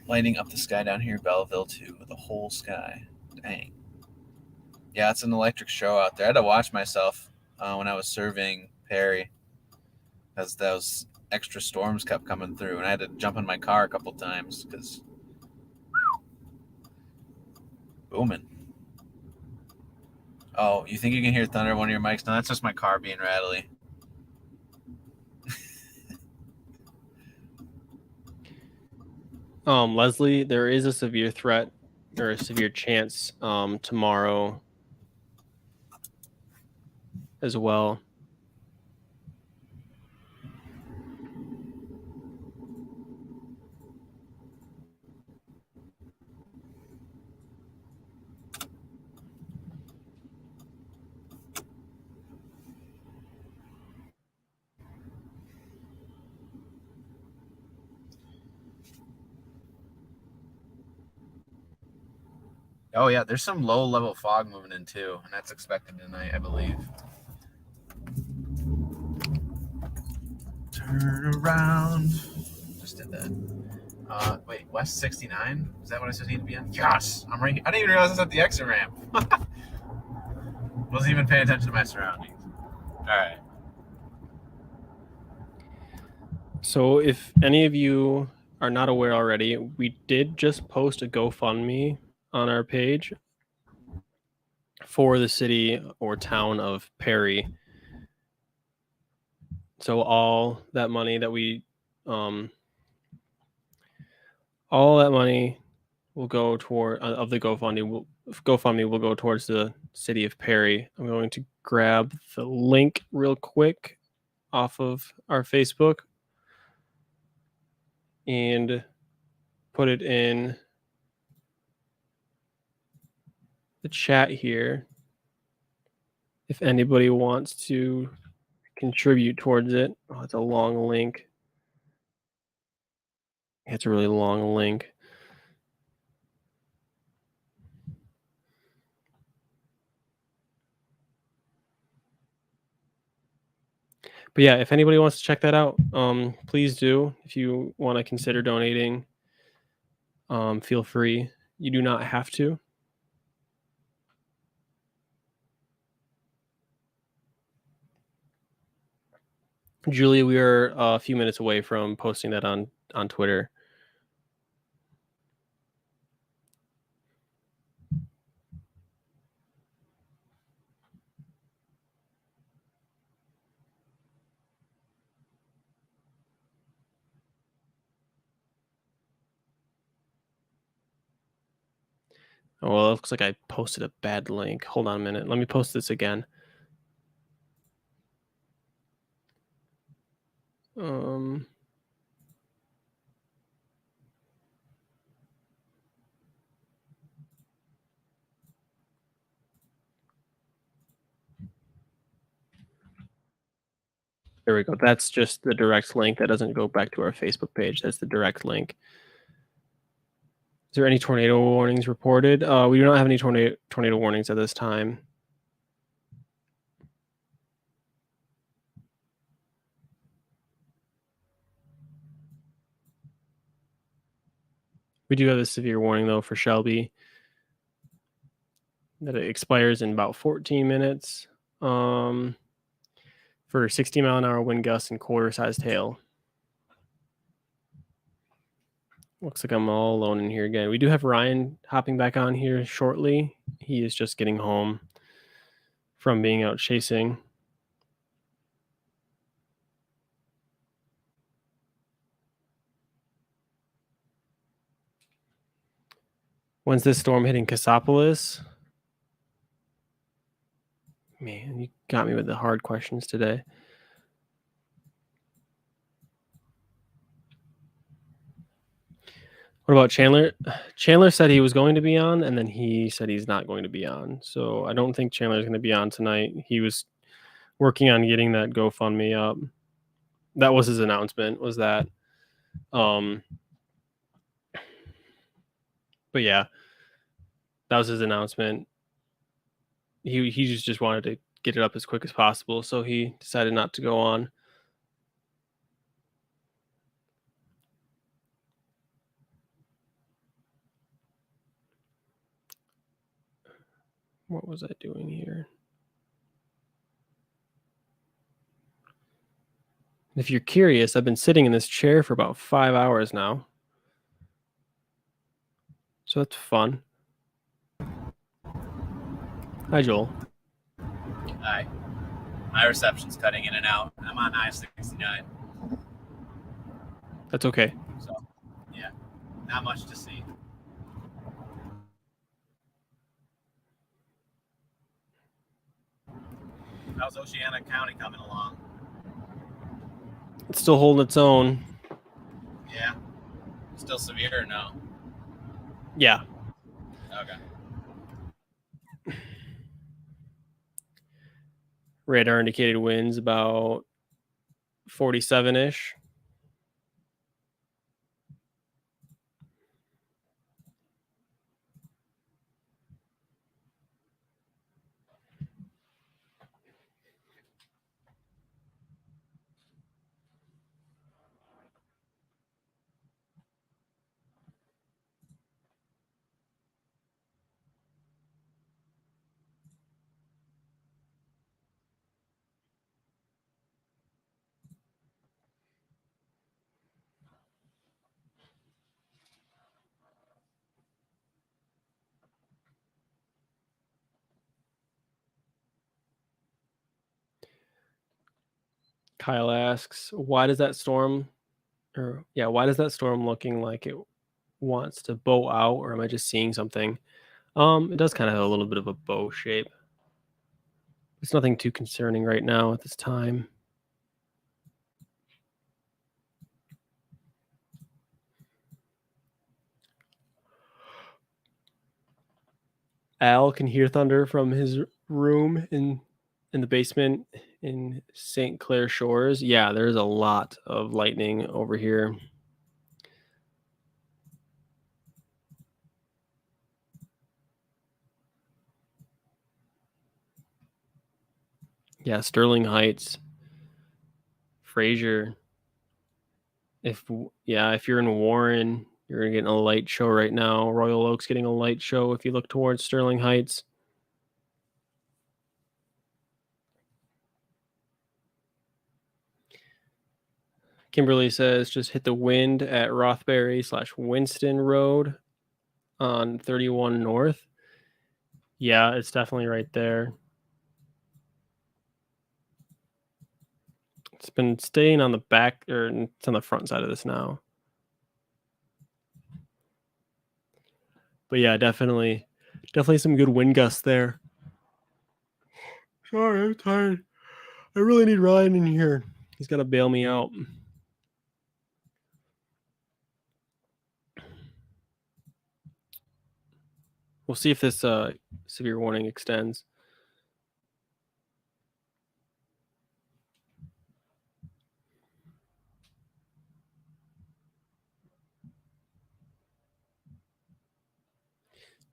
lighting up the sky down here, Belleville too, the whole sky. Dang. Yeah, it's an electric show out there. I had to watch myself when I was serving Perry, as those extra storms kept coming through, and I had to jump in my car a couple times because booming. Oh, you think you can hear thunder on one of your mics? No, that's just my car being rattly. Leslie, there is a severe threat or a severe chance tomorrow as well. Oh yeah, there's some low level fog moving in too, and that's expected tonight, I believe. Turn around. Just did that. Wait, West 69? Is that what I supposed to be on? Yes, I'm right. I didn't even realize I was at the exit ramp. Wasn't even paying attention to my surroundings. All right. So if any of you are not aware already, we did just post a GoFundMe on our page for the city or town of Perry. So all that money that we all that money will go toward of the GoFundMe will go towards the city of Perry. I'm going to grab the link real quick off of our Facebook and put it in the chat here if anybody wants to contribute towards it. Oh, it's a long link. It's a really long link. But yeah, if anybody wants to check that out, please do. If you want to consider donating, feel free. You do not have to. Julia, we are a few minutes away from posting that on Twitter. Oh, well, it looks like I posted a bad link. Hold on a minute. Let me post this again. There we go. That's just the direct link. That doesn't go back to our Facebook page. That's the direct link. Is there any tornado warnings reported? We do not have any tornado warnings at this time. We do have a severe warning, though, for Shelby that it expires in about 14 minutes for 60-mile-an-hour wind gusts and quarter-sized hail. Looks like I'm all alone in here again. We do have Ryan hopping back on here shortly. He is just getting home from being out chasing. When's this storm hitting Cassopolis? Man, you got me with the hard questions today. What about Chandler? Chandler said he was going to be on, and then he said he's not going to be on. So I don't think Chandler's going to be on tonight. He was working on getting that GoFundMe up. That was his announcement, was that. But yeah, that was his announcement. He just wanted to get it up as quick as possible, so he decided not to go on. What was I doing here? If you're curious, I've been sitting in this chair for about 5 hours now. So that's fun. Hi, Joel. Hi. My reception's cutting in and out. I'm on I-69, That's okay. so yeah, not much to see. How's Oceana County coming along? It's still holding its own. Yeah. Still severe or no? Yeah. Okay. Radar indicated winds about 47-ish. Kyle asks, why does that storm looking like it wants to bow out, or am I just seeing something? It does kind of have a little bit of a bow shape. It's nothing too concerning right now at this time. Al can hear thunder from his room in the basement in St. Clair Shores. Yeah, there's a lot of lightning over here. Yeah, Sterling Heights, Fraser. If you're in Warren, you're getting a light show right now. Royal Oak's getting a light show if you look towards Sterling Heights. Kimberly says just hit the wind at Rothbury/Winston Road on 31 North. Yeah, it's definitely right there. It's been staying on the back, or it's on the front side of this now. But yeah, definitely some good wind gusts there. Sorry, I'm tired. I really need Ryan in here. He's got to bail me out. We'll see if this severe warning extends.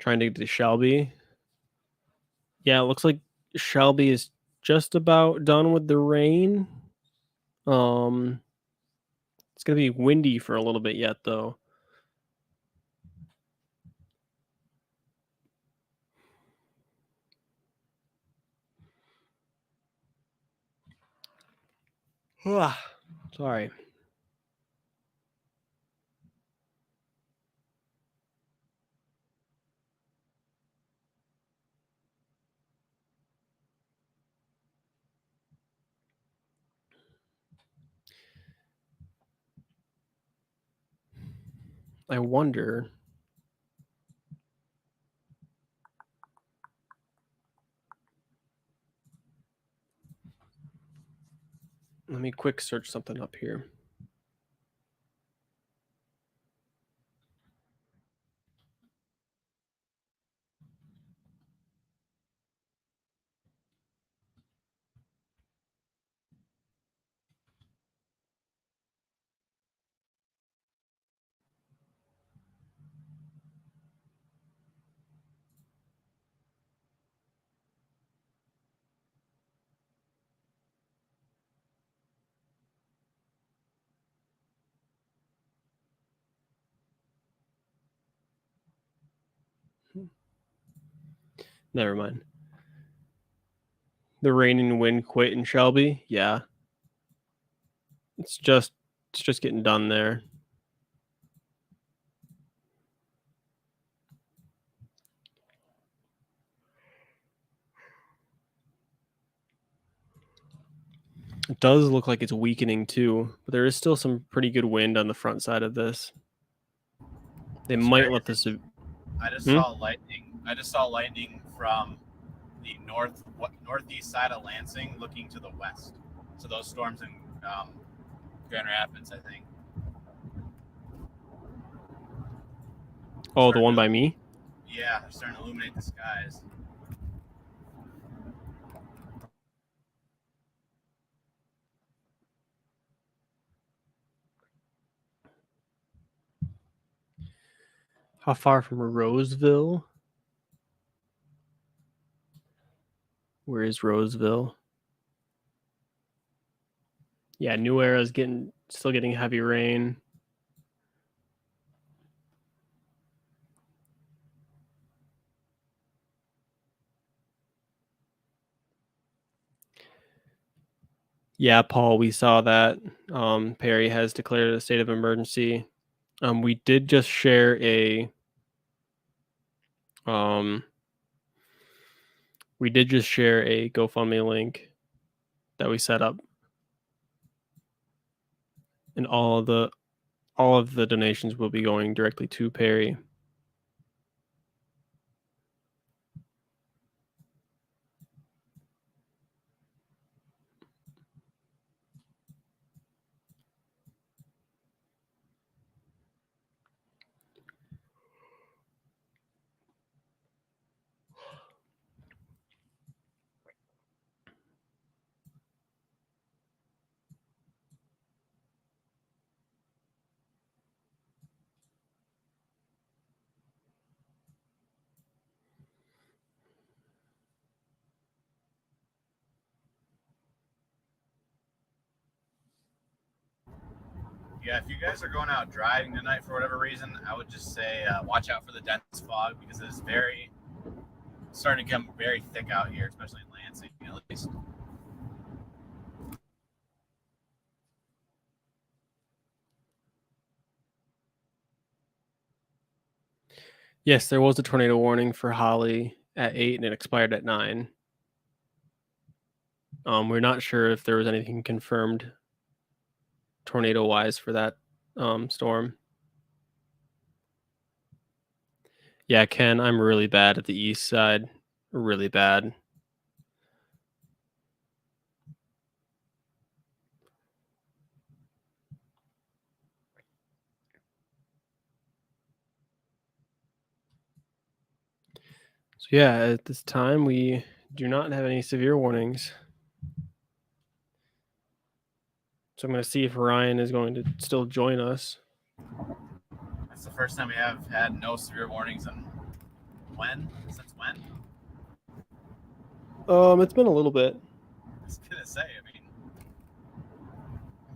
Trying to get to Shelby. Yeah, it looks like Shelby is just about done with the rain. It's gonna be windy for a little bit yet, though. Sorry. I wonder. Let me quick search something up here. Never mind. The rain and wind quit in Shelby. Yeah. It's just getting done there. It does look like it's weakening too, but there is still some pretty good wind on the front side of this. They might let this. I just Hmm? saw lightning. I just saw lightning from the northeast side of Lansing, looking to the west. So those storms in Grand Rapids, I think. Oh, the one by me? Yeah, they're starting to illuminate the skies. How far from Roseville? Where is Roseville? Yeah, New Era's still getting heavy rain. Yeah, Paul, we saw that. Perry has declared a state of emergency. We did just share a GoFundMe link that we set up, and all of the donations will be going directly to Perry. Yeah, if you guys are going out driving tonight for whatever reason, I would just say watch out for the dense fog, because it's starting to become very thick out here, especially in Lansing, at least. Yes, there was a tornado warning for Holly at 8 and it expired at 9. We're not sure if there was anything confirmed tornado wise for that storm. Yeah, Ken, I'm really bad at the east side. Really bad. So yeah, at this time we do not have any severe warnings. So I'm going to see if Ryan is going to still join us. That's the first time we have had no severe warnings in when? Since when? It's been a little bit. I was gonna say, I mean,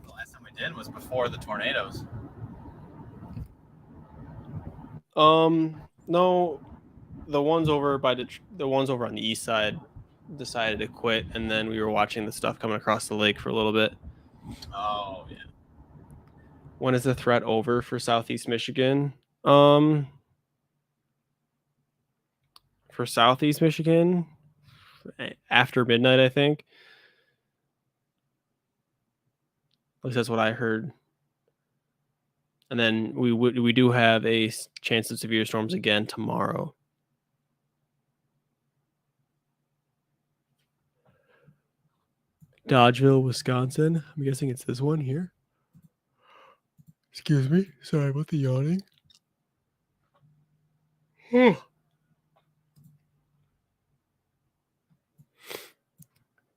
the last time we did was before the tornadoes. No, the ones over on the east side decided to quit, and then we were watching the stuff coming across the lake for a little bit. Oh yeah. When is the threat over for Southeast Michigan? For Southeast Michigan, after midnight, I think. At least that's what I heard. And then we do have a chance of severe storms again tomorrow. Dodgeville, Wisconsin. I'm guessing it's this one here. Excuse me. Sorry about the yawning.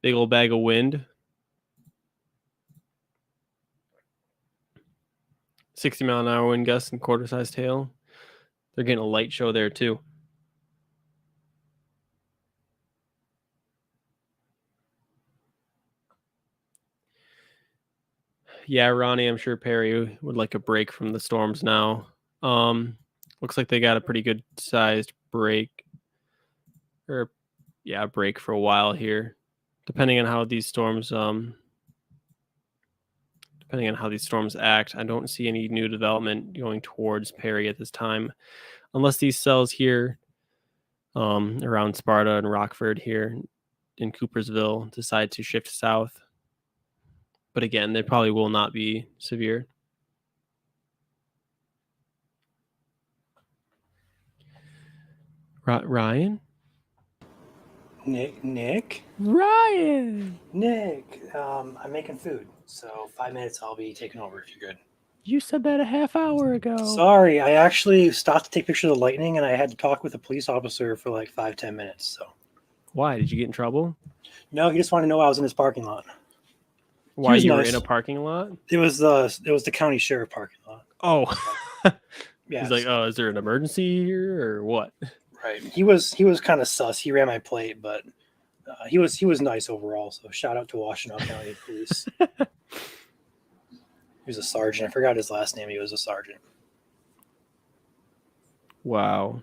Big old bag of wind. 60-mile-an-hour wind gusts and quarter-sized hail. They're getting a light show there, too. Yeah, Ronnie, I'm sure Perry would like a break from the storms now. Looks like they got a pretty good sized break. Break for a while here. depending on how these storms act, I don't see any new development going towards Perry at this time, unless these cells here around Sparta and Rockford here in Coopersville decide to shift south. But again, they probably will not be severe. Ryan? Nick? Ryan! Nick, I'm making food, so 5 minutes I'll be taking over if you're good. You said that a half hour ago. Sorry, I actually stopped to take pictures of the lightning, and I had to talk with a police officer for like 5-10 minutes. So Why? Did you get in trouble? no, he just wanted to know I was in his parking lot. Why was you were nice. in a parking lot? It was the county sheriff parking lot. Oh. Yeah, He's like, oh, is there an emergency here or what? right. He was kind of sus. He ran my plate, but he was nice overall. So shout out to Washtenaw County Police. He was a sergeant. I forgot his last name. He was a sergeant. Wow.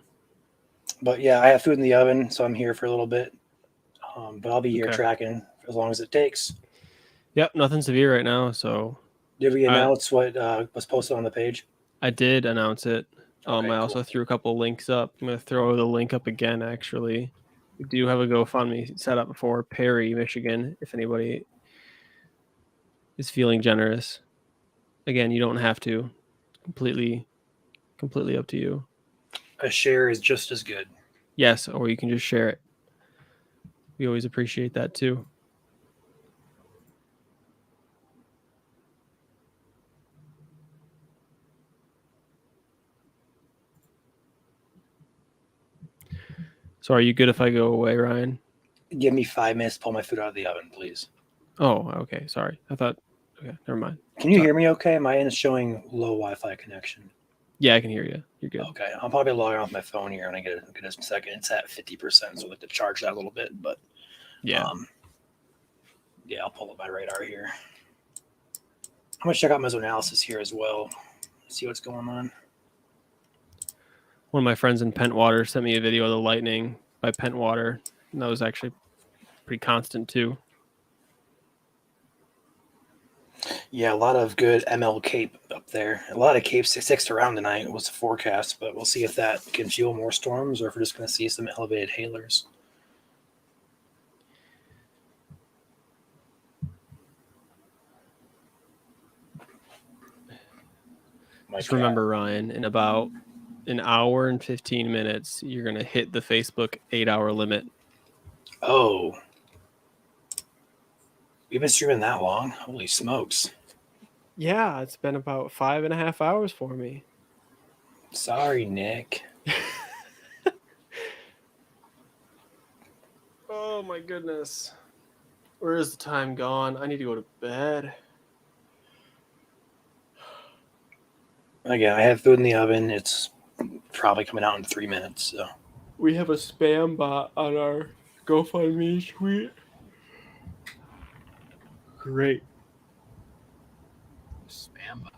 But yeah, I have food in the oven, so I'm here for a little bit. But I'll be here Okay. tracking for as long as it takes. Yep, nothing severe right now. So Did we announce what was posted on the page? I did announce it. Okay, I also cool. threw a couple links up. I'm going to throw the link up again, actually. We do have a GoFundMe set up for Perry, Michigan, if anybody is feeling generous. Again, you don't have to. Completely up to you. A share is just as good. Yes, or you can just share it. We always appreciate that too. So are you good if I go away, Ryan? Give me 5 minutes to pull my food out of the oven, please. Oh, okay. Sorry. I thought, okay, never mind. Can you Sorry. hear me okay? My end is showing low Wi-Fi connection. Yeah, I can hear you. You're good. Okay, I'll probably log off my phone here when I get a second. It's at 50%, so I'll have to charge that a little bit. But Yeah. yeah, I'll pull up my radar here. I'm gonna check out mesoanalysis here as well. See what's going on. One of my friends in Pentwater sent me a video of the lightning by Pentwater, and that was actually pretty constant too. Yeah, a lot of good ML Cape up there. A lot of Cape 6 around tonight was the forecast, but we'll see if that can fuel more storms or if we're just going to see some elevated hailers. Just remember, Ryan, in about an hour and 15 minutes, you're going to hit the Facebook 8-hour limit. Oh. We've been streaming that long? Holy smokes. Yeah, it's been about 5.5 hours for me. Sorry, Nick. Oh my goodness. Where is the time gone? I need to go to bed. Again, I have food in the oven. It's probably coming out in 3 minutes. So We have a spam bot on our GoFundMe tweet. Great. Spam bot.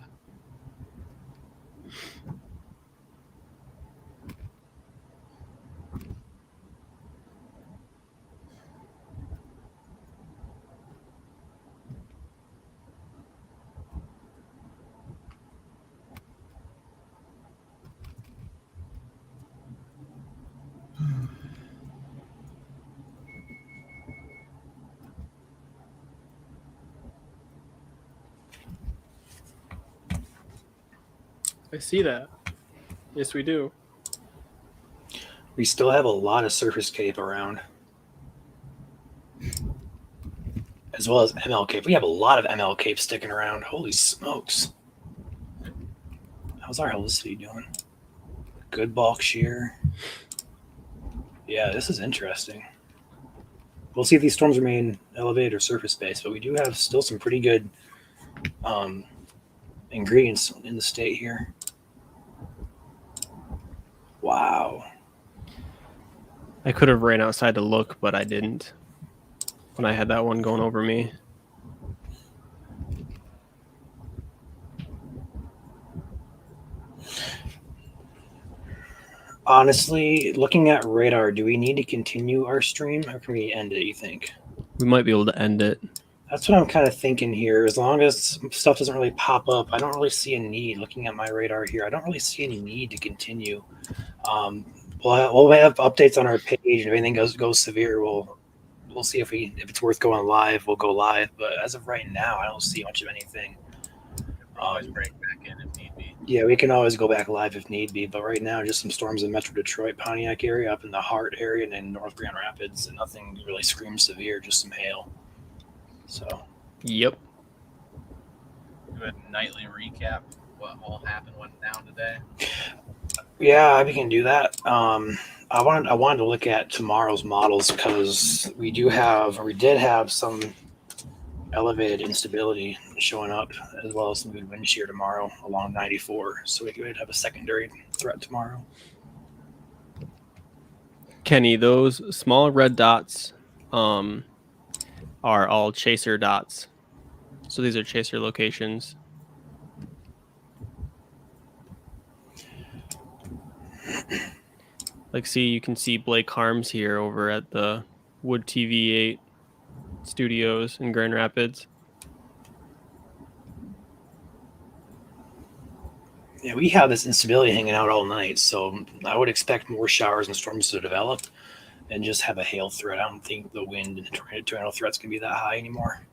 I see that. Yes, we do. we still have a lot of surface cape around, as well as ML cape. We have a lot of ML cape sticking around. Holy smokes. How's our helicity doing? Good bulk shear. Yeah, this is interesting. We'll see if these storms remain elevated or surface based, but we do have still some pretty good ingredients in the state here. Wow. I could have ran outside to look, but I didn't when I had that one going over me. Honestly, looking at radar, do we need to continue our stream or can we end it, you think? We might be able to end it. That's what I'm kind of thinking here. As long as stuff doesn't really pop up, I don't really see a need. Looking at my radar here, I don't really see any need to continue. We'll have updates on our page, and if anything goes severe, we'll see if it's worth going live. We'll go live. But as of right now, I don't see much of anything. Always break back in if need be. Yeah, we can always go back live if need be. But right now, just some storms in Metro Detroit, Pontiac area, up in the Hart area, and then North Grand Rapids, and nothing really screams severe. Just some hail. So. Yep. Do a nightly recap. What all happened, went down today. Yeah, we can do that. I wanted to look at tomorrow's models because we did have some elevated instability showing up, as well as some good wind shear tomorrow along 94. So we could have a secondary threat tomorrow. Kenny, those small red dots are all chaser dots. So these are chaser locations. Like, see, you can see Blake Harms here over at the Wood TV8 studios in Grand Rapids. Yeah, we have this instability hanging out all night, so I would expect more showers and storms to develop and just have a hail threat. I don't think the wind and tornado threat's going to be that high anymore.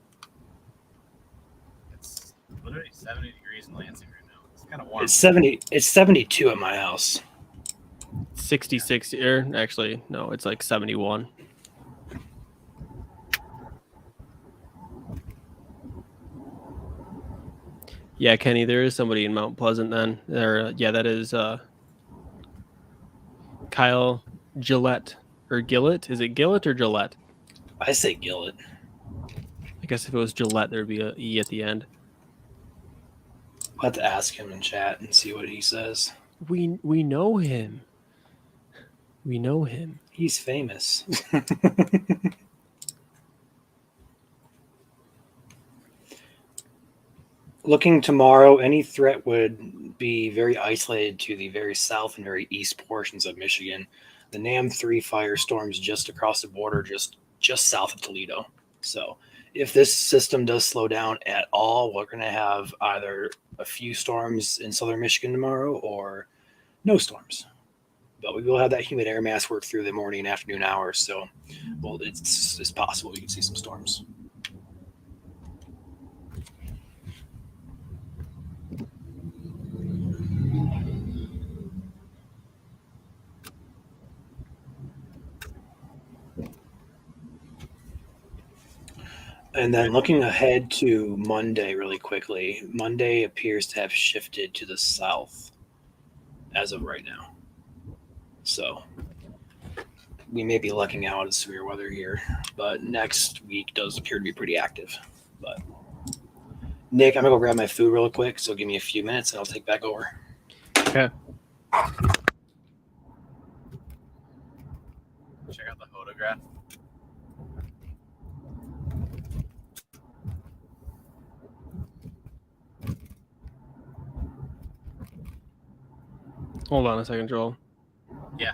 It's literally 70 degrees in Lansing right now. It's kind of warm. It's 72 at my house. 66 here. Actually, no, it's like 71. Yeah, Kenny, there is somebody in Mount Pleasant then. Yeah, that is Kyle Gillette. Or Gillett? Is it Gillett or Gillette? I say Gillett. I guess if it was Gillette, there'd be a E at the end. I'll have to ask him in chat and see what he says. We know him. We know him. He's famous. Looking tomorrow, any threat would be very isolated to the very south and very east portions of Michigan. The NAM 3 firestorms just across the border, just south of Toledo. So if this system does slow down at all, we're going to have either a few storms in southern Michigan tomorrow or no storms. But we will have that humid air mass work through the morning and afternoon hours. So, well, it's possible we can see some storms. And then looking ahead to Monday really quickly, Monday appears to have shifted to the south as of right now. So we may be lucking out at severe weather here, but next week does appear to be pretty active. But Nick, I'm going to go grab my food real quick, so give me a few minutes and I'll take back over. Okay. Check out the photograph. Hold on a second, Joel. Yeah.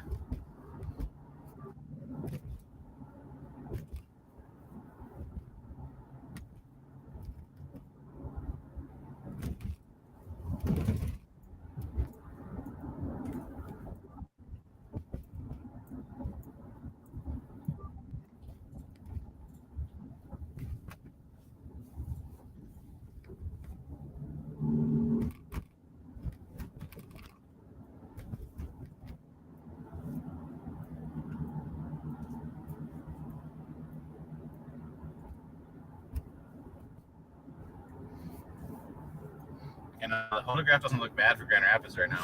And the photograph doesn't look bad for Grand Rapids right now.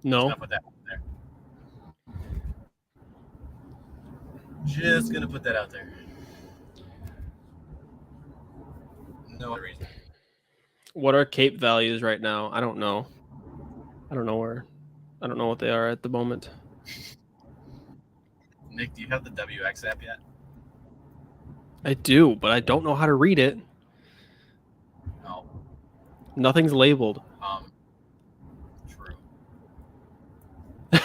No. Just gonna put that out there. Just gonna put that out there. No reason. What are Cape values right now? I don't know. I don't know what they are at the moment. Nick, do you have the WX app yet? I do, but I don't know how to read it. No. Nothing's labeled. True. You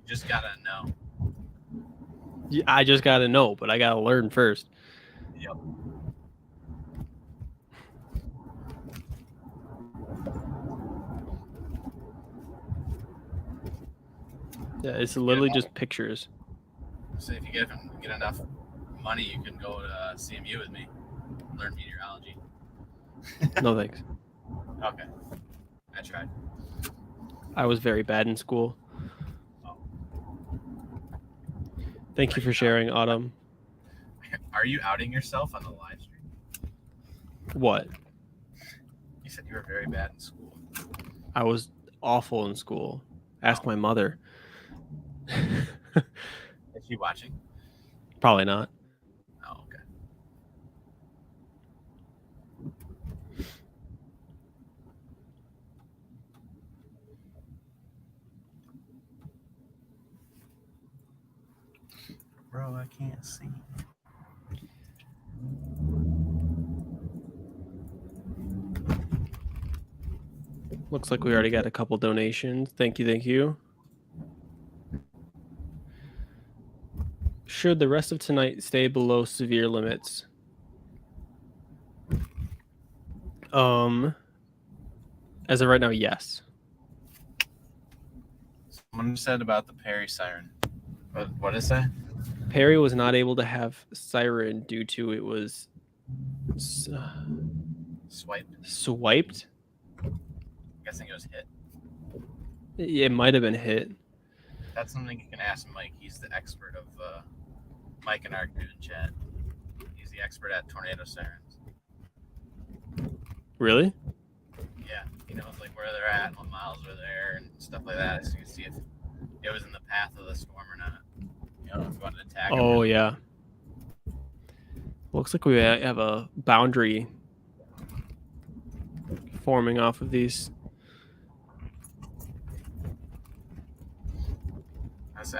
just gotta know. I just gotta know, but I gotta learn first. Yep. Yeah, it's literally just pictures. So if you get enough money, you can go to CMU with me, learn meteorology. No thanks. Okay, I tried. I was very bad in school. Thank you for sharing, Autumn. Are you outing yourself on the live stream? What? You said you were very bad in school. I was awful in school. Ask my mother. Is she watching? Probably not. Oh, okay. Bro, I can't see. Looks like we already got a couple donations. Thank you, thank you. Should the rest of tonight stay below severe limits? As of right now, yes. Someone said about the Perry siren. What is that? Perry was not able to have siren due to it was swiped. I'm guessing it was hit. It might have been hit. That's something you can ask Mike. He's the expert of Mike and our dude in chat. He's the expert at tornado sirens. Really? Yeah, he knows like where they're at, what miles are there, and stuff like that, so you can see if it was in the path of the storm or not. You know, if you wanted to tag him. Oh yeah. Looks like we have a boundary forming off of these.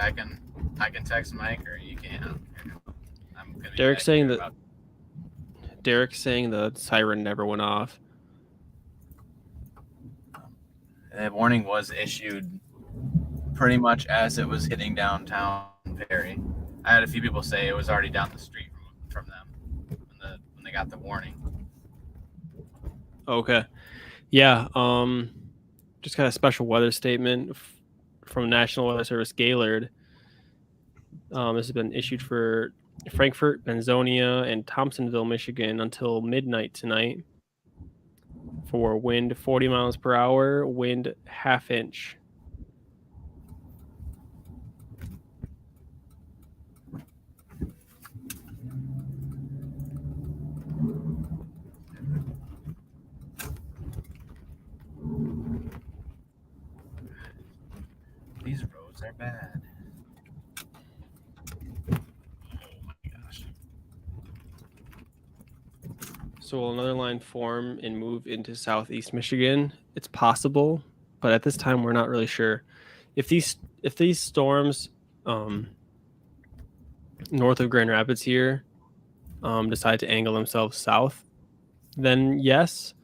I can text Mike or you can. I'm gonna be Derek's back saying here that about- Derek's saying the siren never went off. The warning was issued pretty much as it was hitting downtown Perry. I had a few people say it was already down the street from them when they got the warning. Okay. Yeah. Just got a special weather statement from National Weather Service Gaylord. This has been issued for Frankfort, Benzonia, and Thompsonville, Michigan until midnight tonight. For wind 40 miles per hour, wind half inch. These roads are bad. Oh my gosh. So will another line form and move into southeast Michigan? It's possible, but at this time we're not really sure. If these storms north of Grand Rapids here decide to angle themselves south, then yes.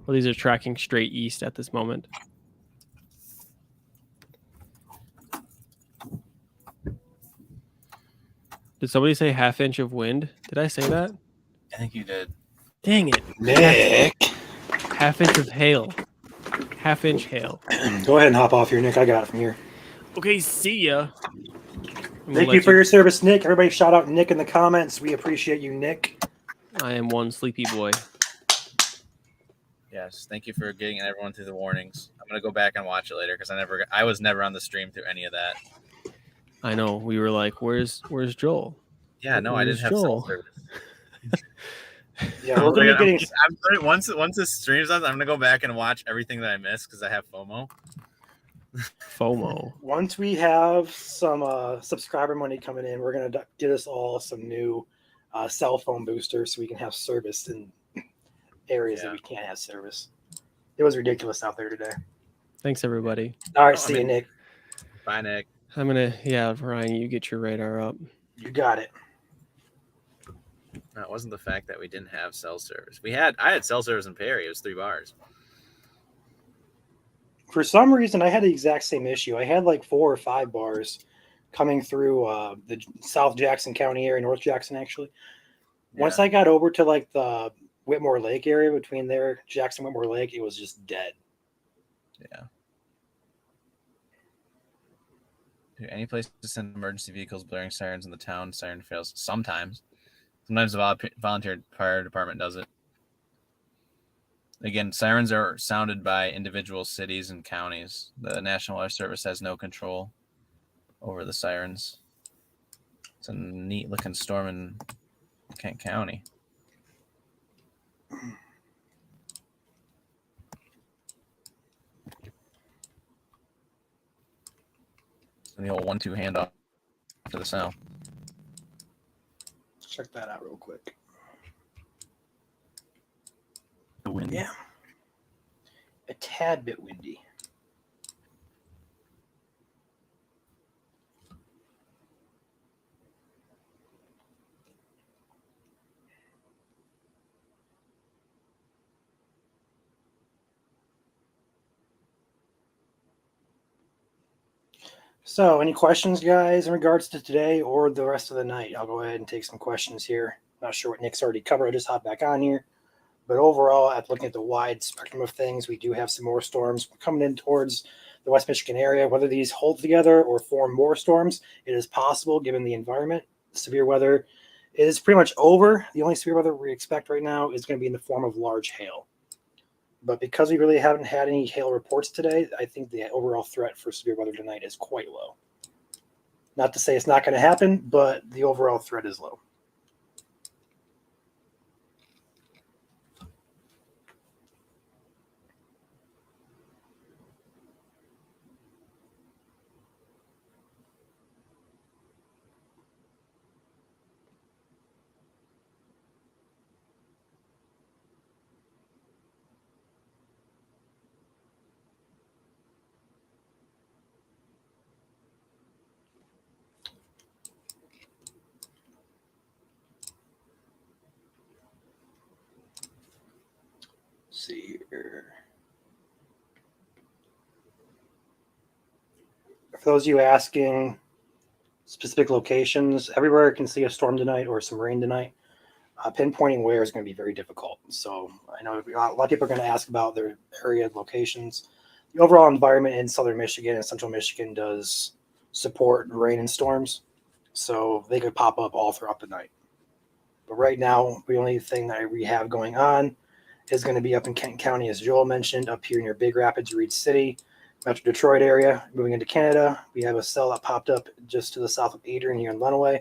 Well, these are tracking straight east at this moment. Did somebody say half inch of wind? Did I say that? I think you did. Dang it. Nick. Half inch of hail. Half inch hail. Go ahead and hop off here, Nick. I got it from here. Okay, see ya. Thank you for your service, Nick. Everybody shout out Nick in the comments. We appreciate you, Nick. I am one sleepy boy. Yes, thank you for getting everyone through the warnings. I'm gonna go back and watch it later because I was never on the stream through any of that. I know. We were like, where's Joel? Yeah, no, I didn't have Joel? cell service. Yeah, we're gonna be getting. Once this stream's up, I'm gonna go back and watch everything that I missed because I have FOMO. FOMO. Once we have some subscriber money coming in, we're gonna get us all some new cell phone boosters so we can have service in areas that we can't have service. It was ridiculous out there today. Thanks, everybody. All right, see you, Nick. Bye, Nick. I'm gonna, Ryan, you get your radar up. You got it. No, it wasn't the fact that we didn't have cell service. I had cell service in Perry. It was 3 bars. For some reason, I had the exact same issue. I had like 4 or 5 bars coming through the South Jackson County area, North Jackson actually. Once Yeah. I got over to like the Whitmore Lake area between there, Jackson Whitmore Lake, it was just dead. Yeah. Any place to send emergency vehicles blaring sirens in the town, siren fails sometimes. Sometimes the volunteer fire department does it. Again, sirens are sounded by individual cities and counties. The National Weather Service has no control over the sirens. It's a neat looking storm in Kent County. And the old 1-2 handoff to the south. Let's check that out real quick. The wind. Yeah. A tad bit windy. So, any questions, guys, in regards to today or the rest of the night? I'll go ahead and take some questions here. Not sure what Nick's already covered. I just hop back on here. But overall, at looking at the wide spectrum of things, we do have some more storms coming in towards the West Michigan area. Whether these hold together or form more storms, it is possible given the environment. Severe weather is pretty much over. The only severe weather we expect right now is going to be in the form of large hail. But because we really haven't had any hail reports today, I think the overall threat for severe weather tonight is quite low. Not to say it's not going to happen, but the overall threat is low. Let's see here. For those of you asking specific locations, everywhere can see a storm tonight or some rain tonight. Pinpointing where is going to be very difficult. So I know a lot of people are going to ask about their area locations. The overall environment in southern Michigan and central Michigan does support rain and storms. So they could pop up all throughout the night. But right now, the only thing that we have going on is going to be up in Kent County, as Joel mentioned, up here near Big Rapids, Reed City, Metro Detroit area. Moving into Canada, we have a cell that popped up just to the south of Adrian here in Lenawee.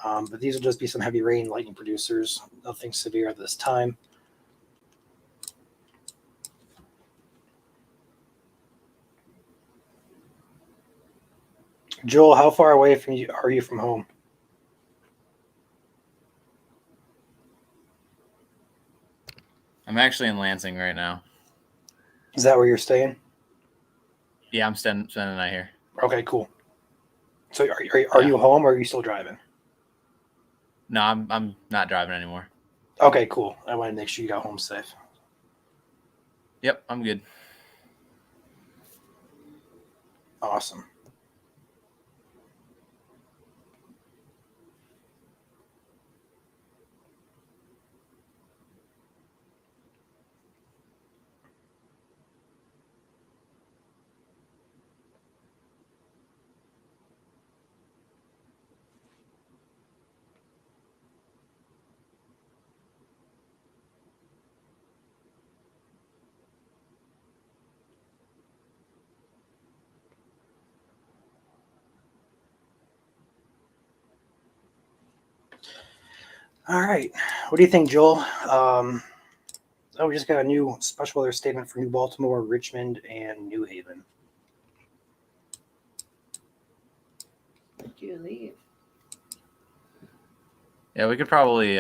But these will just be some heavy rain, lightning producers. Nothing severe at this time. Joel, how far away from you are you from home? I'm actually in Lansing right now. Is that where you're staying? Yeah, I'm spending the night here. Okay, cool. So are you home or are you still driving? No, I'm not driving anymore. Okay, cool. I wanted to make sure you got home safe. Yep, I'm good. Awesome. All right. What do you think, Joel? We just got a new special weather statement for New Baltimore, Richmond, and New Haven. Did you leave? Yeah, we could probably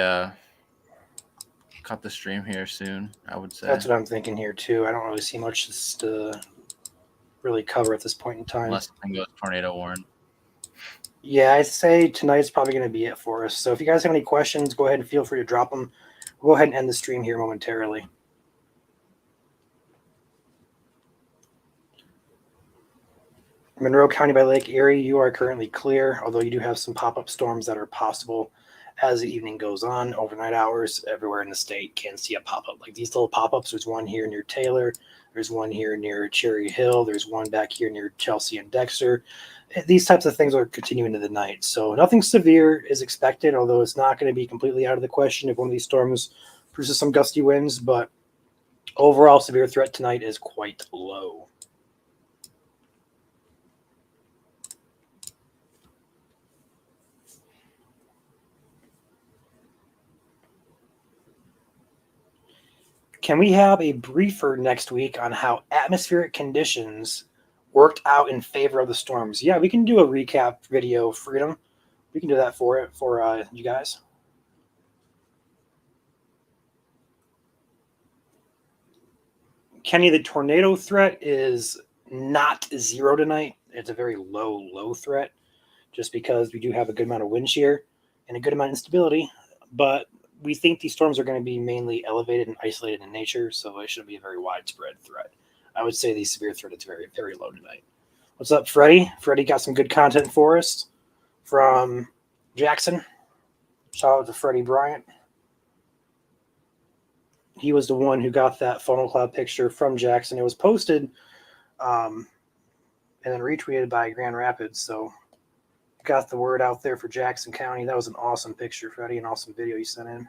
cut the stream here soon, I would say. That's what I'm thinking here, too. I don't really see much to really cover at this point in time. Unless something goes tornado warn. Yeah, I'd say tonight's probably going to be it for us. So if you guys have any questions, go ahead and feel free to drop them. We'll go ahead and end the stream here momentarily. Monroe County by Lake Erie, you are currently clear, although you do have some pop-up storms that are possible as the evening goes on. Overnight hours, everywhere in the state can see a pop-up. Like these little pop-ups, there's one here near Taylor, there's one here near Cherry Hill, there's one back here near Chelsea and Dexter. These types of things are continuing into the night. So nothing severe is expected, although it's not going to be completely out of the question if one of these storms produces some gusty winds, but overall severe threat tonight is quite low. Can we have a briefer next week on how atmospheric conditions worked out in favor of the storms? Yeah, we can do a recap video, Freedom. We can do that for you guys. Kenny, the tornado threat is not 0 tonight. It's a very low threat, just because we do have a good amount of wind shear and a good amount of instability. But we think these storms are going to be mainly elevated and isolated in nature, so it should be a very widespread threat. I would say the severe threat is very, very low tonight. What's up, Freddie? Freddie got some good content for us from Jackson. Shout out to Freddie Bryant. He was the one who got that funnel cloud picture from Jackson. It was posted and then retweeted by Grand Rapids, so got the word out there for Jackson County. That was an awesome picture, Freddie, an awesome video you sent in.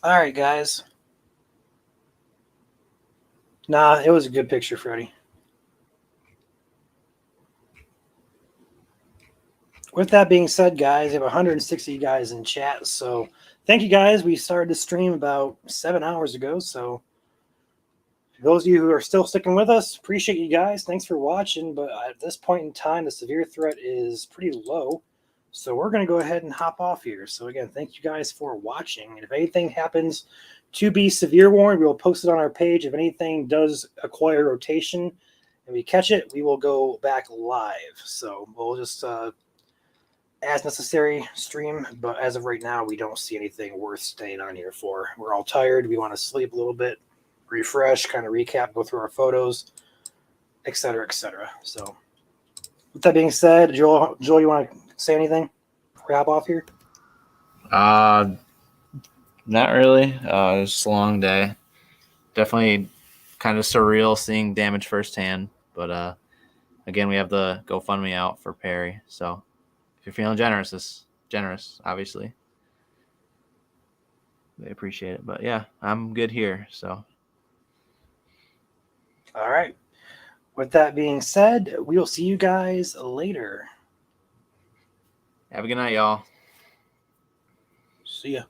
All right, guys. Nah, it was a good picture, Freddie. With that being said, guys, we have 160 guys in chat, so thank you, guys. We started the stream about 7 hours ago, so for those of you who are still sticking with us, appreciate you guys. Thanks for watching, but at this point in time, the severe threat is pretty low, so we're going to go ahead and hop off here. So again, thank you guys for watching, and if anything happens to be severe warned, we will post it on our page. If anything does acquire rotation and we catch it, we will go back live. So we'll just, as necessary, stream. But as of right now, we don't see anything worth staying on here for. We're all tired. We want to sleep a little bit, refresh, kind of recap, go through our photos, et cetera, et cetera. So with that being said, Joel, you want to say anything? Wrap off here? Not really. It was just a long day. Definitely kind of surreal seeing damage firsthand. But again, we have the GoFundMe out for Perry. So if you're feeling generous, it's generous, obviously. They appreciate it. But yeah, I'm good here. So. All right. With that being said, we will see you guys later. Have a good night, y'all. See ya.